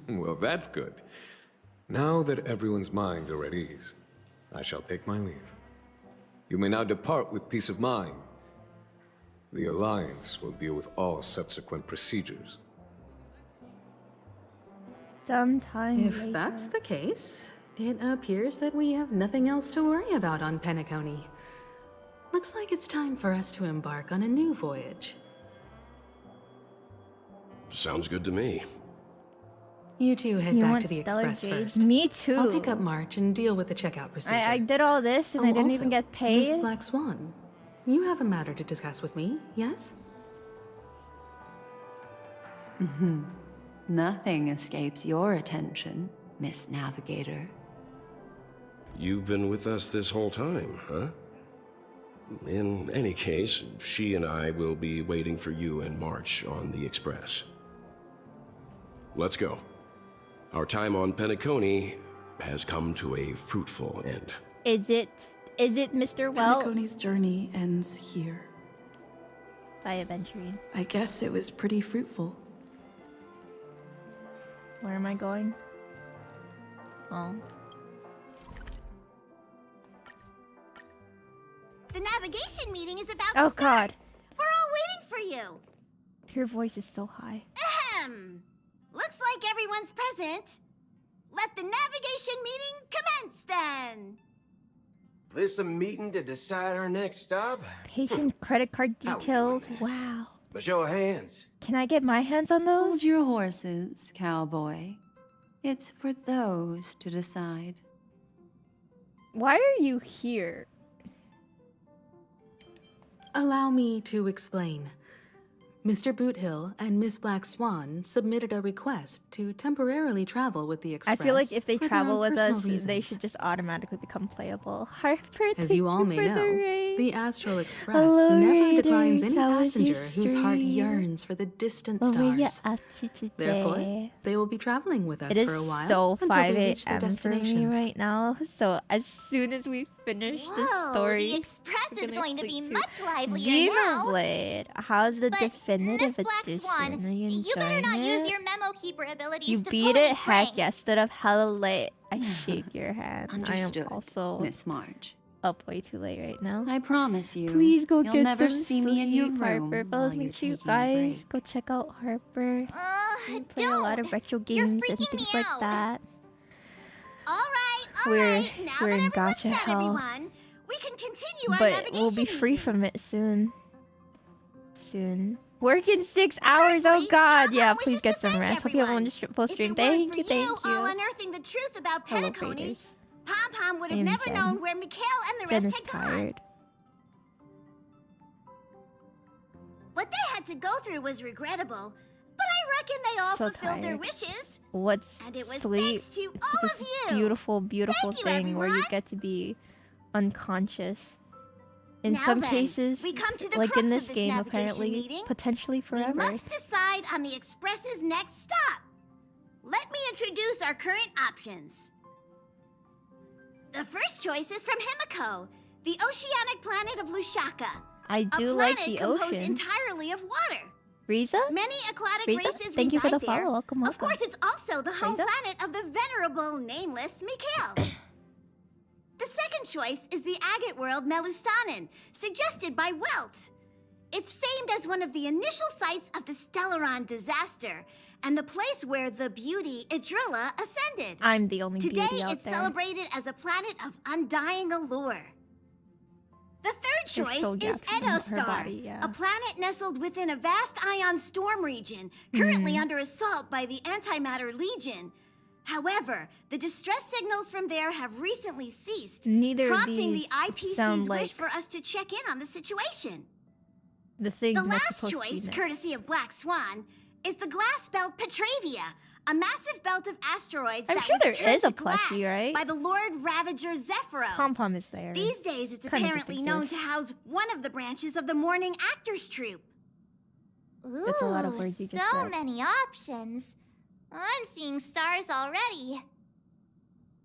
Well, that's good. Now that everyone's minds are at ease, I shall take my leave. You may now depart with peace of mind. The Alliance will deal with all subsequent procedures. Sometime If later. that's the case, it appears that we have nothing else to worry about on Penacony. Looks like it's time for us to embark on a new voyage. Sounds good to me. You two head You back want to the Stellar Express Jade? first. Me too. I'll pick up March and deal with the checkout procedure. I did all this and I didn't also, even get Miss paid. Black Swan, you have a matter to discuss with me, yes? Nothing escapes your attention, Miss Navigator. You've been with us this whole time, huh? In any case, she and I will be waiting for you in March on the Express. Let's go. Our time on Penacony has come to a fruitful end. Is it Mr. Well? Penacony's journey ends here. By adventuring. I guess it was pretty fruitful. Where am I going? Oh. The navigation meeting is about Oh to start. God. We're all waiting for you. Your voice is so high. Ahem. Looks like everyone's present. Let the navigation meeting commence then. This a meeting to decide our next stop? Patient credit card details. Wow. A show of hands. Can I get my hands on those? Hold your horses, cowboy. It's for those to decide. Why are you here? Allow me to explain. Mr. Boothill and Miss Black Swan submitted a request to temporarily travel with the Express. I feel like if they for their travel own with us, personal they reasons. should just automatically become playable. Harper, As you all may for know, the raid. the Astral Express Hello, never declines Raiders. any How was passenger your whose heart stream? yearns for the distant What were you stars. up to today? Therefore, they will be traveling with us It is for a while so until 5 they reach their a.m. for me destinations. right now. So as soon as we finish the Whoa, story, the Express we're is gonna going to be sleep too. much livelier now. Xenoblade, how's the But definitive Miss Black edition? Swan, Are you you better enjoying not it? use your memo keeper abilities You to beat pull it? any Heck pranks. yes, stood up hella late. I shake your hand. Understood, I am also Miss March. up way too late right now. I promise you. Please go you'll get never some see sleep, me in your room Harper. while Follows you're me too, taking a guys. break. Go check out Harper. Play a lot of retro You're games and freaking things me like out. that. All right. We're Now we're that in everyone's gotcha met hell, everyone, we can continue our but navigation we'll be free meeting. from it soon. Work in 6 hours. Oh God, yeah. Please get some rest. Hope you have a wonderful stream. Thank you, thank All you. unearthing the truth about Hello, Penacony, Raiders. Pom-Pom would have I am never Jen. known where Mikhail and the Jen rest is had gone. tired. What they had to go through was regrettable, but I reckon they all So fulfilled their tired. wishes. What's And it was sleep? thanks to It's all this of you. beautiful, beautiful Thank you, thing where you everyone. get to be unconscious. In Now some then, cases, we come to the like crux in of this this game, navigation apparently, meeting. potentially We forever. must decide on the Express's next stop. Let me introduce our current options. The first choice is from Himiko, the oceanic planet of Lushaka. I A do like planet the composed ocean. entirely of water. Riza? Many aquatic Riza? races Thank you for reside the there. follow. Welcome, Of welcome. course, it's also the home Riza? planet of the venerable, nameless Mikhail. The second choice is the agate world Melustanen, suggested by Welt. It's famed as one of the initial sites of the Stellaron disaster, and the place where the beauty Idrilla ascended. I'm the only Today, beauty out it's there. celebrated as a planet of undying allure. The third You're choice so is jacked from her Edostar, body, yeah. a planet nestled within a vast ion storm region, currently Hmm. under assault by the Antimatter Legion. However, the distress signals from there have recently ceased, Neither of prompting the these IPC's sound wish like for us to check in on the situation. the thing The that's last supposed to be choice, next. courtesy of Black Swan, is the glass belt Petravia, a massive belt of asteroids I'm that sure was there turned is a to glass plushie, right? by the Lord Ravager Zephyro. Pom-Pom is there. These days, it's Kinda just apparently known to exists. house one of the branches of the Morning Actors Troupe. That's a lot of words you just so said. many options. I'm seeing stars already.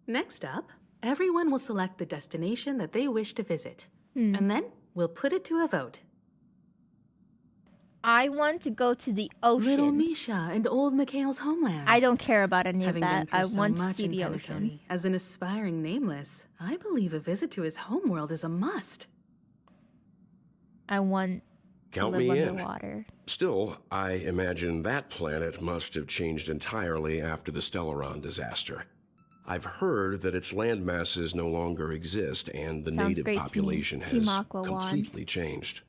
Next up, everyone will select the destination that they wish to visit. Hmm. And then we'll put it to a vote. I want to go to the ocean. Little Misha and old Mikhail's homeland. I don't care about any Having of been that. through I so want to much see in the Penacony, ocean. as an aspiring nameless, I believe a visit to his homeworld is a must. I want to Count live me in. underwater. Still, I imagine that planet must have changed entirely after the Stellaron disaster. I've heard that its land masses no longer exist and the Sounds native great to me. population Team has Aqua Wand. completely changed.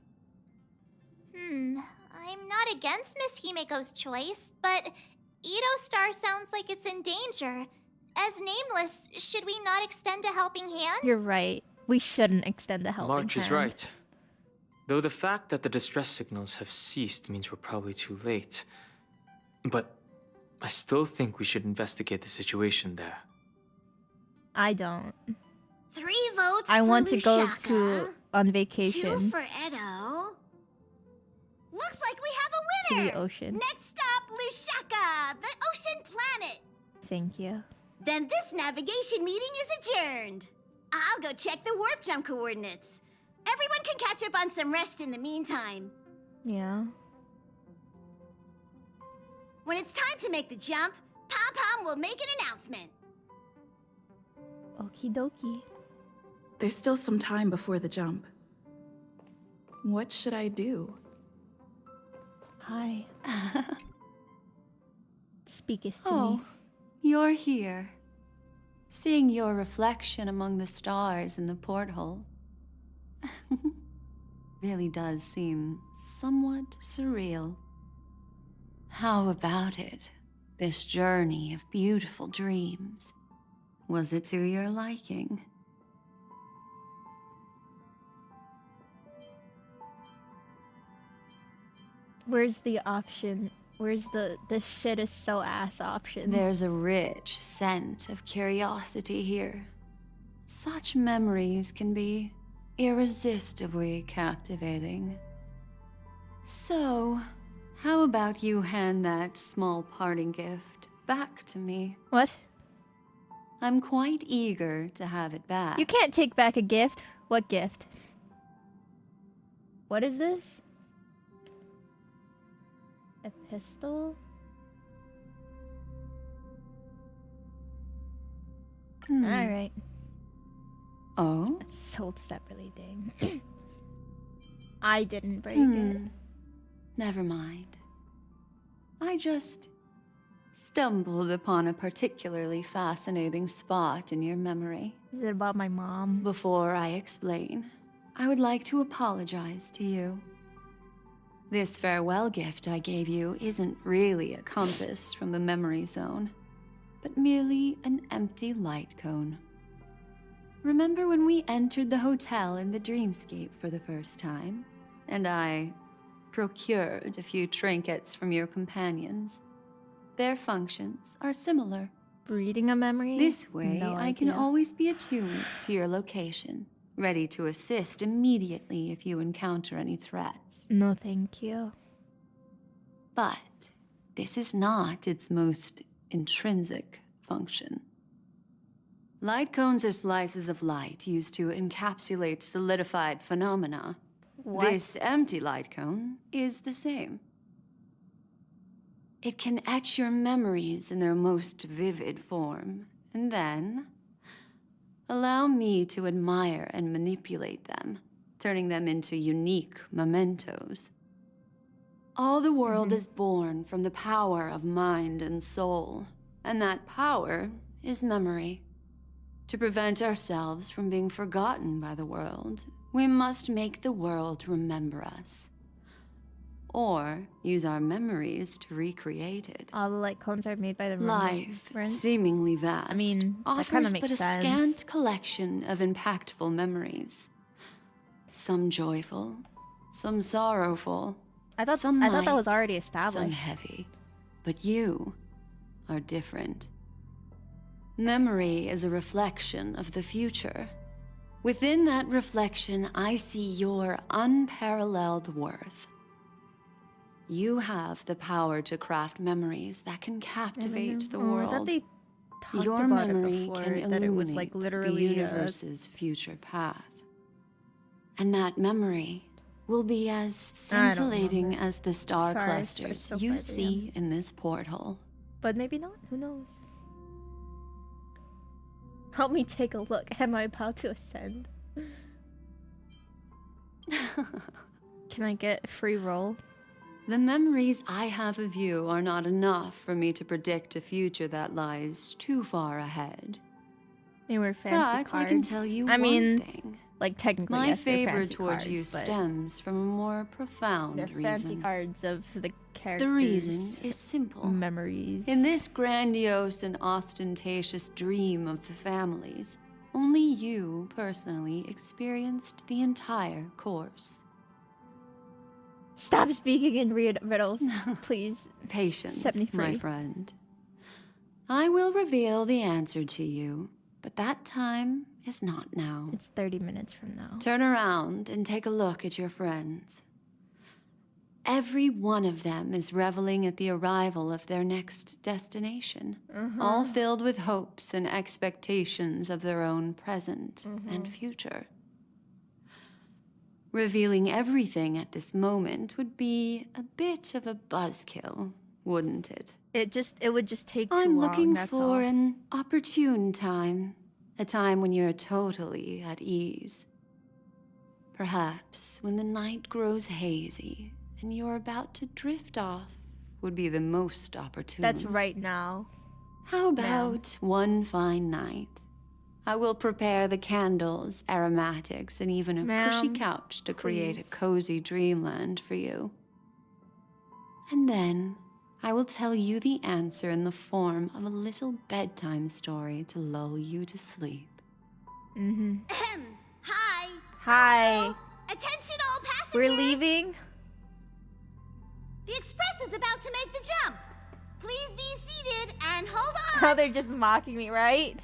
I'm not against Miss Himiko's choice, but Edostar sounds like it's in danger. As nameless, should we not extend a helping hand? You're right. We shouldn't extend the helping March is hand. right. Though the fact that the distress signals have ceased means we're probably too late. But I still think we should investigate the situation there. I don't. 3 votes I for want to go Lushaka, to on 2 vacation for Edo. Looks like we have to a winner! the ocean. Next stop, Lushaka, the ocean planet. Thank you. Then this navigation meeting is adjourned. I'll go check the warp jump coordinates. Everyone can catch up on some rest in the meantime. Yeah. When it's time to make the jump, Pom-Pom will make an announcement. Okie dokie. There's still some time before the jump. What should I do? Hi. Speaketh to Oh, me. you're here. Seeing your reflection among the stars in the porthole really does seem somewhat surreal. How about it? This journey of beautiful dreams. Was it to your liking? Where's the option? Where's the shit is so ass option? There's a rich scent of curiosity here. Such memories can be irresistibly captivating. So, how about you hand that small parting gift back to me? What? I'm quite eager to have it back. You can't take back a gift. What gift? What is this? A pistol? Alright. Oh? Sold separately, dang. I didn't break it. Never mind. I just stumbled upon a particularly fascinating spot in your memory. Is it about my mom? Before I explain, I would like to apologize to you. This farewell gift I gave you isn't really a compass from the memory zone, but merely an empty light cone. Remember when we entered the hotel in the dreamscape for the first time, and I procured a few trinkets from your companions? Their functions are similar. Reading a memory? This way, No I can idea. always be attuned to your location, ready to assist immediately if you encounter any threats. No, thank you. But this is not its most intrinsic function. Light cones are slices of light used to encapsulate solidified phenomena. What? This empty light cone is the same. It can etch your memories in their most vivid form, and then allow me to admire and manipulate them, turning them into unique mementos. All the world is born from the power of mind and soul, and that power is memory. To prevent ourselves from being forgotten by the world, we must make the world remember us. Or use our memories to recreate it. All the light cones are made by the Life, remembrance? seemingly vast, I mean, that offers kind of but makes a sense. scant collection of impactful memories. Some joyful, some sorrowful, I thought some that was light, already some established. heavy. But you are different. Memory is a reflection of the future. Within that reflection, I see your unparalleled worth. You have the power to craft memories that can captivate the world. I thought they talked Your about memory it before, can that it was illuminate like literally the universe's future path. And that memory will be as scintillating as the star Sorry, clusters so you far, see in this porthole. But maybe not. Who knows? Help me take a look. Am I about to ascend? Can I get a free roll? The memories I have of you are not enough for me to predict a future that lies too far ahead. They were fancy But cards. I can tell you I one thing. thing. Like technically, My yes, they're favor fancy towards cards, you but stems from a more profound they're fancy reason. cards of the characters. The reason is simple. Memories. In this grandiose and ostentatious dream of the families, only you personally experienced the entire course. Stop speaking in riddles, please. Patience, Set me free. my friend. I will reveal the answer to you, but that time is not now. It's 30 minutes from now. Turn around and take a look at your friends. Every one of them is reveling at the arrival of their next destination, all filled with hopes and expectations of their own present and future. Revealing everything at this moment would be a bit of a buzzkill, wouldn't it? It would just take too long. I'm looking that's for all. an opportune time, a time when you're totally at ease. Perhaps when the night grows hazy and you're about to drift off would be the most opportune. That's right now. How about one fine night? I will prepare the candles, aromatics, and even a cushy couch to create a cozy dreamland for you. And then I will tell you the answer in the form of a little bedtime story to lull you to sleep. Hi. Hi. Attention all passengers. We're leaving. The express is about to make the jump. Please be seated and hold on. Oh, they're just mocking me, right?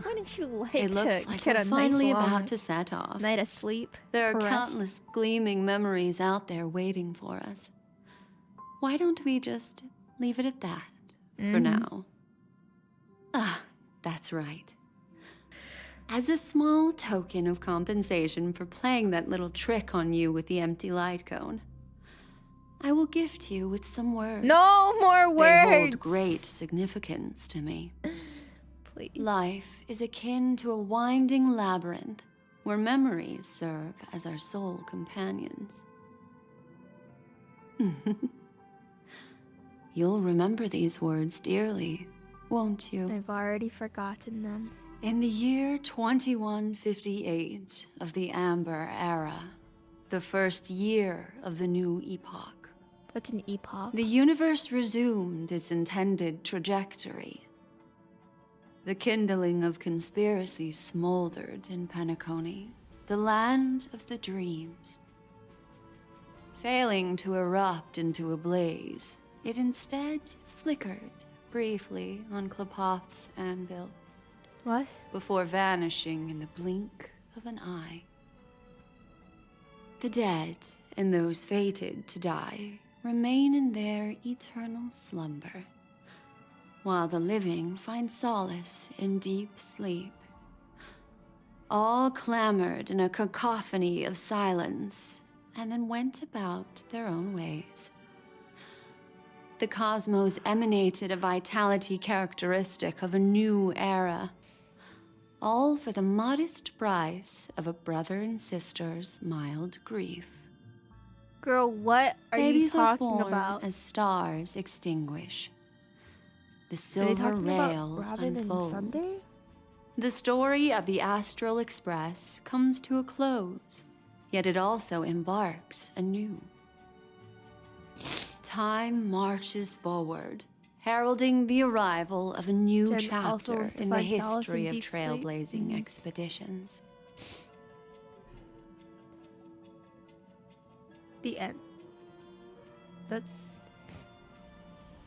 Wouldn't you like It looks to like get we're a finally nice long about to set off. night of sleep? There are for rest? countless gleaming memories out there waiting for us. Why don't we just leave it at that for now? Ah, that's right. As a small token of compensation for playing that little trick on you with the empty light cone, I will gift you with some words. No more words! They hold great significance to me. Please. Life is akin to a winding labyrinth where memories serve as our sole companions. You'll remember these words dearly, won't you? I've already forgotten them. In the year 2158 of the Amber Era, the first year of the new epoch, What's an epoch? the universe resumed its intended trajectory. The kindling of conspiracy smoldered in Penacony, the land of the dreams. Failing to erupt into a blaze, it instead flickered briefly on Klapoth's anvil. What? Before vanishing in the blink of an eye. The dead and those fated to die remain in their eternal slumber, while the living find solace in deep sleep. All clamored in a cacophony of silence, and then went about their own ways. The cosmos emanated a vitality characteristic of a new era, all for the modest price of a brother and sister's mild grief. Girl, what are Babies you talking are born about? as stars extinguish. The Are they silver talking about rail Robin unfolds. and Sunday? The story of the Astral Express comes to a close, yet it also embarks anew. Time marches forward, heralding the arrival of a new Jen also chapter wants to in the find solace history in of deep sleep. trailblazing expeditions. The end.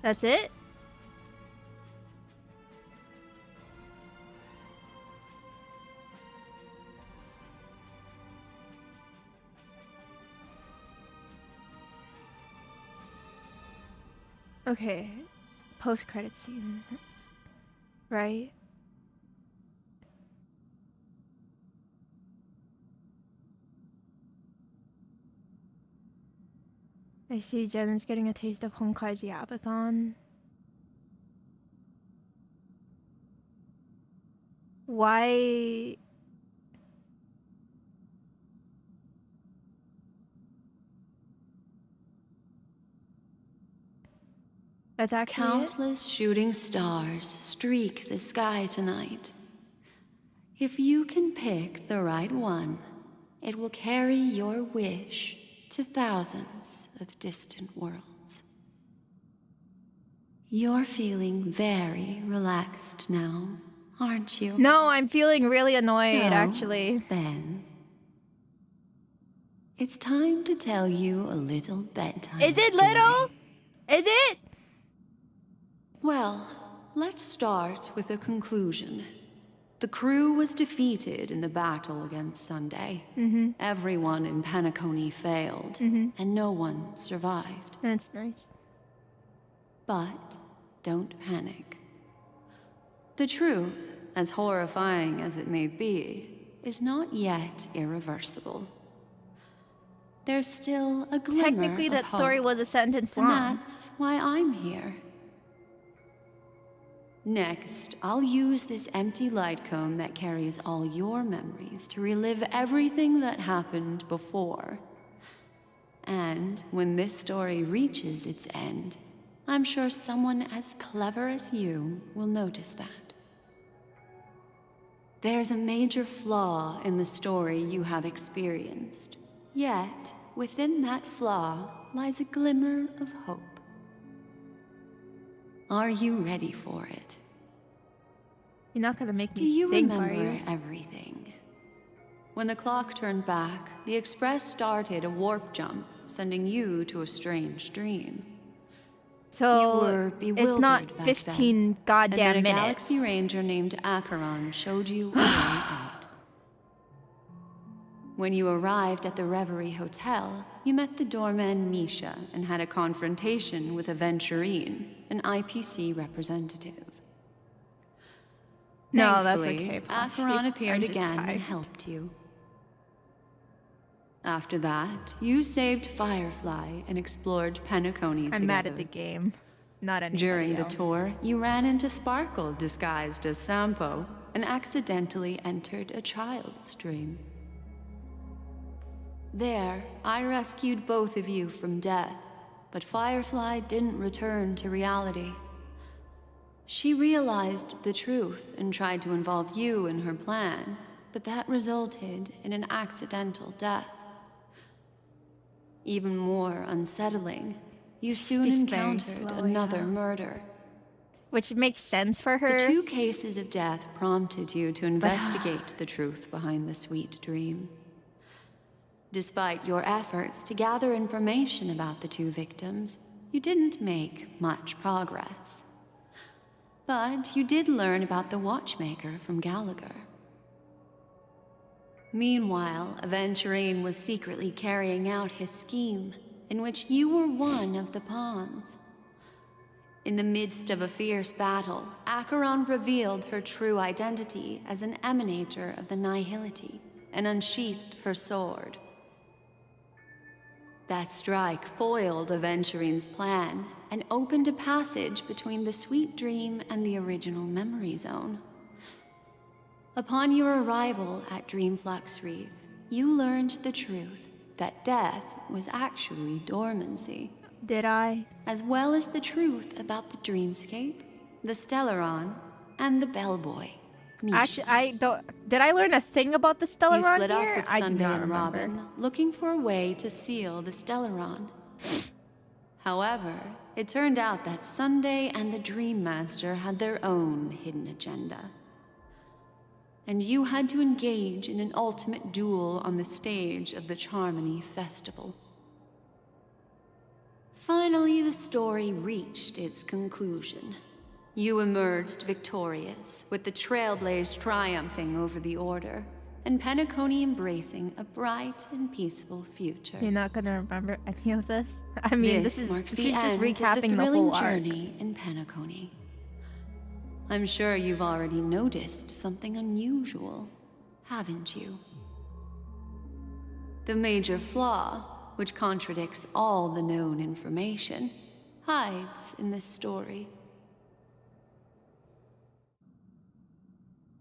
That's it? Okay. Post-credit scene. Right? I see Jen is getting a taste of Honkai's Yapathon. Why? That's actually Countless shooting stars streak the sky tonight. If you can pick the right one, it will carry your wish to thousands of distant worlds. You're feeling very relaxed now, aren't you? No, I'm feeling really annoyed, So, actually. Then, it's time to tell you a little bedtime Is it story. little? Is it? Well, let's start with a conclusion. The crew was defeated in the battle against Sunday. Everyone in Penacony failed, and no one survived. That's nice. But don't panic. The truth, as horrifying as it may be, is not yet irreversible. There's still a glimmer Technically, that of story hope, was a sentence and long. that's why I'm here. Next, I'll use this empty light cone that carries all your memories to relive everything that happened before. And when this story reaches its end, I'm sure someone as clever as you will notice that. There's a major flaw in the story you have experienced. Yet, within that flaw lies a glimmer of hope. Are you ready for it? You're not gonna make Do me you think, remember are you? everything? When the clock turned back, the Express started a warp jump, sending you to a strange dream. So You were bewildered it's not back 15 then, goddamn and then a minutes. Galaxy Ranger named Acheron showed you a way out. When you arrived at the Reverie Hotel, you met the doorman Misha and had a confrontation with Aventurine, an IPC representative. No, that's Thankfully, okay, Posh. Acheron I'm appeared just again tired. and helped you. After that, you saved Firefly and explored Penacony together. I'm mad at the game, not anybody During the else. tour, you ran into Sparkle disguised as Sampo and accidentally entered a child's dream. There, I rescued both of you from death, but Firefly didn't return to reality. She realized the truth and tried to involve you in her plan, but that resulted in an accidental death. Even more unsettling, you soon Speaks very encountered slowly, another huh? murder. Which makes sense for her. The 2 cases of death prompted you to investigate the truth behind the sweet dream. Despite your efforts to gather information about the 2 victims, you didn't make much progress. But you did learn about the watchmaker from Gallagher. Meanwhile, Aventurine was secretly carrying out his scheme, in which you were one of the pawns. In the midst of a fierce battle, Acheron revealed her true identity as an emanator of the Nihility and unsheathed her sword. That strike foiled Aventurine's plan and opened a passage between the sweet dream and the original memory zone. Upon your arrival at Dreamflux Reef, you learned the truth that death was actually dormancy. Did I? As well as the truth about the dreamscape, the Stellaron, and the bellboy. Misha. Actually, I don't. Did I learn a thing about the You Stellaron split here? up with I do Sunday not and remember. Robin, looking for a way to seal the Stellaron. However, it turned out that Sunday and the Dream Master had their own hidden agenda. And you had to engage in an ultimate duel on the stage of the Charmony Festival. Finally, the story reached its conclusion. You emerged victorious, with the Trailblaze triumphing over the Order, and Penacony embracing a bright and peaceful future. You're not gonna remember any of this? I mean, this is marks the she's just end recapping of the the thrilling whole arc. journey in Penacony. I'm sure you've already noticed something unusual, haven't you? The major flaw, which contradicts all the known information, hides in this story.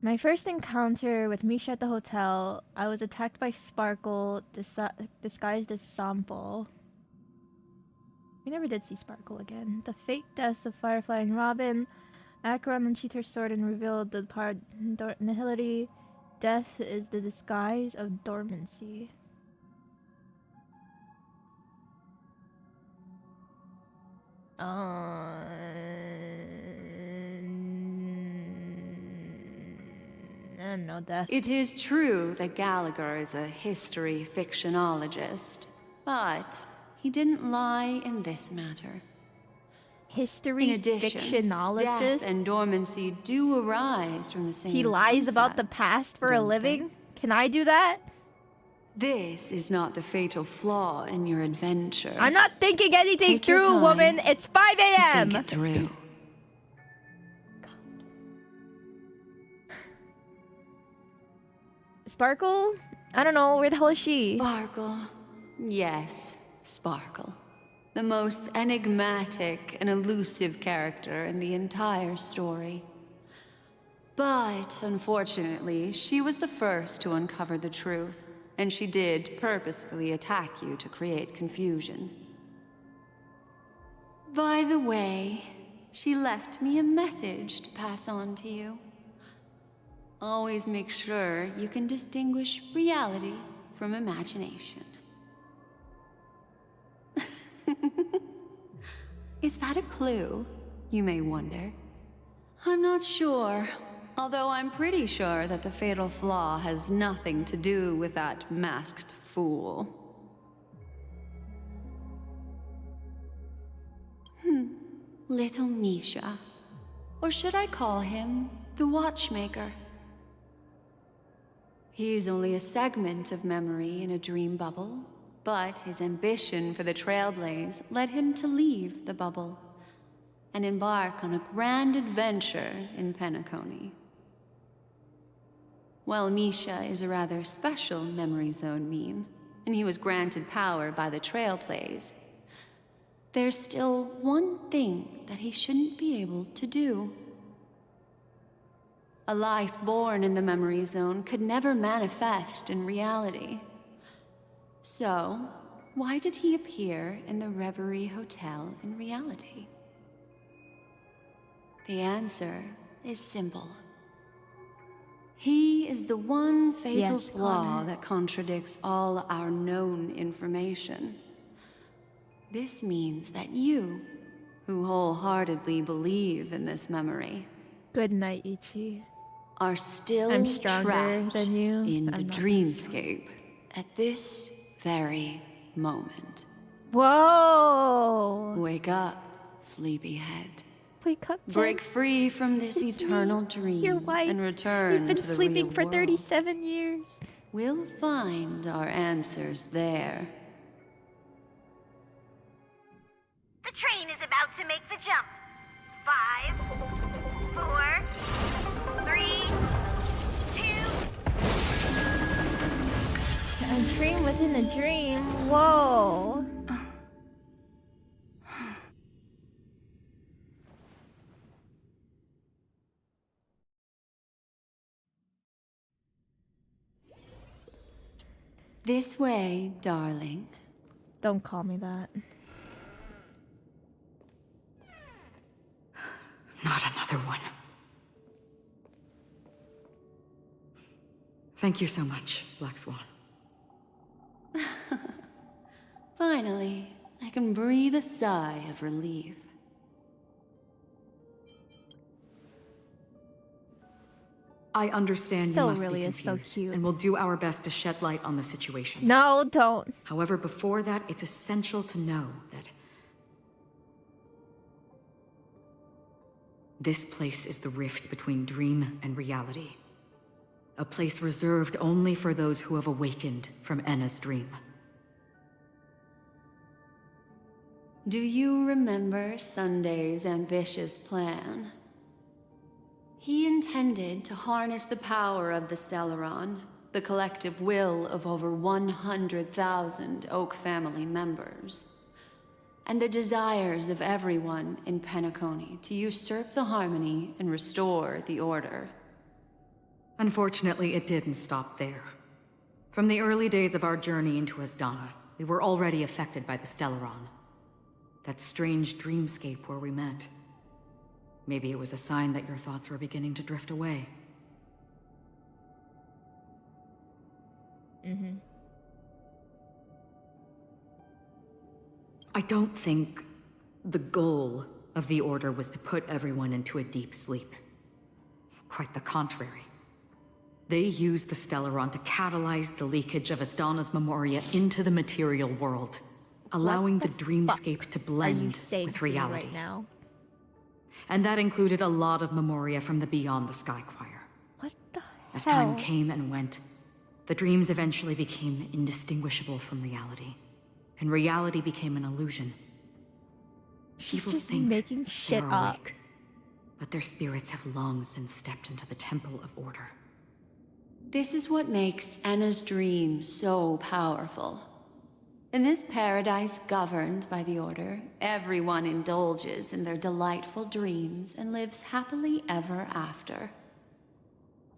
My first encounter with Misha at the hotel, I was attacked by Sparkle, disguised as Sample. We never did see Sparkle again. The fake deaths of Firefly and Robin. Acheron unsheathed her sword and revealed the part Nihility. Death is the disguise of dormancy. No death. It is true that Gallagher is a history fictionologist, but he didn't lie in this matter. history In addition, fictionologist. death and dormancy do arise from the same He lies about the concept, past for a don't living? they? Can I do that? This is not the fatal flaw in your adventure. I'm not thinking anything Take your through, time. woman. It's 5 a.m. Think it through. Sparkle? I don't know. Where the hell is she? Sparkle. Yes, Sparkle. The most enigmatic and elusive character in the entire story. But, unfortunately, she was the first to uncover the truth, and she did purposefully attack you to create confusion. By the way, she left me a message to pass on to you. Always make sure you can distinguish reality from imagination. Is that a clue, you may wonder? I'm not sure, although I'm pretty sure that the fatal flaw has nothing to do with that masked fool. Little Misha. Or should I call him the Watchmaker? He's only a segment of memory in a dream bubble, but his ambition for the Trailblaze led him to leave the bubble and embark on a grand adventure in Penacony. While Misha is a rather special Memory Zone meme, and he was granted power by the Trailblaze, there's still one thing that he shouldn't be able to do. A life born in the Memory Zone could never manifest in reality. So, why did he appear in the Reverie Hotel in reality? The answer is simple. He is the one fatal flaw that contradicts all our known information. This means that you, who wholeheartedly believe in this memory, Good night, Ichi. are still I'm stronger trapped than you. in I'm the not that dreamscape at this very moment. Whoa! Wake up, sleepyhead. Wake up, Jen. Break free from this It's me, eternal dream your wife. and return You've been to the sleeping real for world. 37 years. We'll find our answers there. The train is about to make the jump. 5, 4, 3, 2. A dream within a dream. Whoa. This way, darling. Don't call me that. Not another one. Thank you so much, Black Swan. Finally, I can breathe a sigh of relief. I understand Still you must really be is so confused, cute. and will do our best to shed light on the situation. No, don't. However, before that, it's essential to know that this place is the rift between dream and reality. A place reserved only for those who have awakened from Enna's dream. Do you remember Sunday's ambitious plan? He intended to harness the power of the Stellaron, the collective will of over 100,000 Oak family members, and the desires of everyone in Penacony to usurp the harmony and restore the order. Unfortunately, it didn't stop there. From the early days of our journey into Asdana, we were already affected by the Stellaron. That strange dreamscape where we met. Maybe it was a sign that your thoughts were beginning to drift away. I don't think the goal of the Order was to put everyone into a deep sleep. Quite the contrary. They used the Stellaron to catalyze the leakage of Asdana's Memoria into the material world, allowing the dreamscape to blend with reality. Right now? And that included a lot of memoria from the Beyond the Sky Choir. What the As hell? time came and went, the dreams eventually became indistinguishable from reality. And reality became an illusion. She's People just think making shit they're up. awake, but their spirits have long since stepped into the Temple of Order. This is what makes Anna's dream so powerful. In this paradise governed by the Order, everyone indulges in their delightful dreams and lives happily ever after.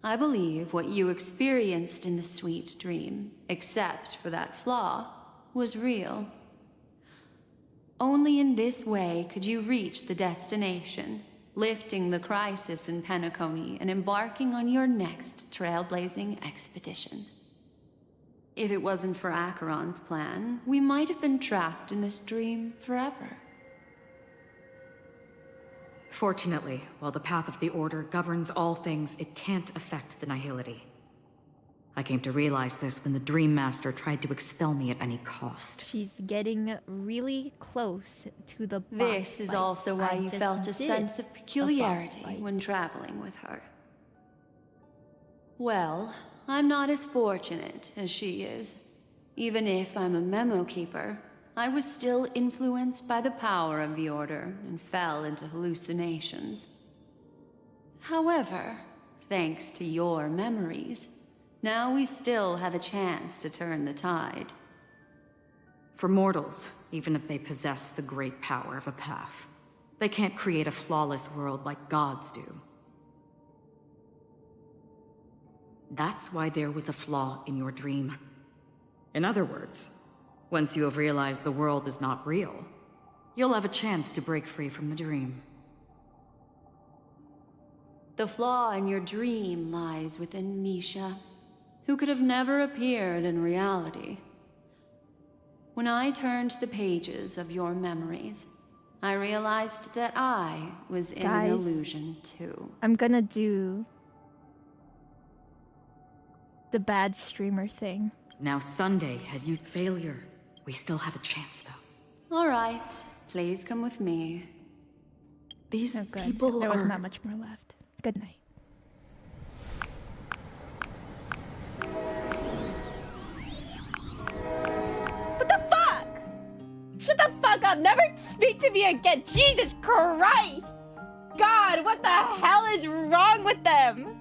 I believe what you experienced in the sweet dream, except for that flaw, was real. Only in this way could you reach the destination, lifting the crisis in Penacony and embarking on your next trailblazing expedition. If it wasn't for Acheron's plan, we might have been trapped in this dream forever. Fortunately, while the path of the Order governs all things, it can't affect the Nihility. I came to realize this when the Dream Master tried to expel me at any cost. She's getting really close to the boss This is fight. also why I you just felt a did sense of a boss peculiarity fight. when traveling with her. Well, I'm not as fortunate as she is. Even if I'm a memo keeper, I was still influenced by the power of the Order and fell into hallucinations. However, thanks to your memories, now we still have a chance to turn the tide. For mortals, even if they possess the great power of a path, they can't create a flawless world like gods do. That's why there was a flaw in your dream. In other words, once you have realized the world is not real, you'll have a chance to break free from the dream. The flaw in your dream lies within Misha, who could have never appeared in reality. When I turned the pages of your memories, I realized that I was in an Guys, illusion too. I'm gonna do the bad streamer thing. Now Sunday has used failure. We still have a chance, though. All right, please come with me. These Oh, good. people There was are... not much more left. Good night. What the fuck? Shut the fuck up! Never speak to me again! Jesus Christ! God, what the hell is wrong with them?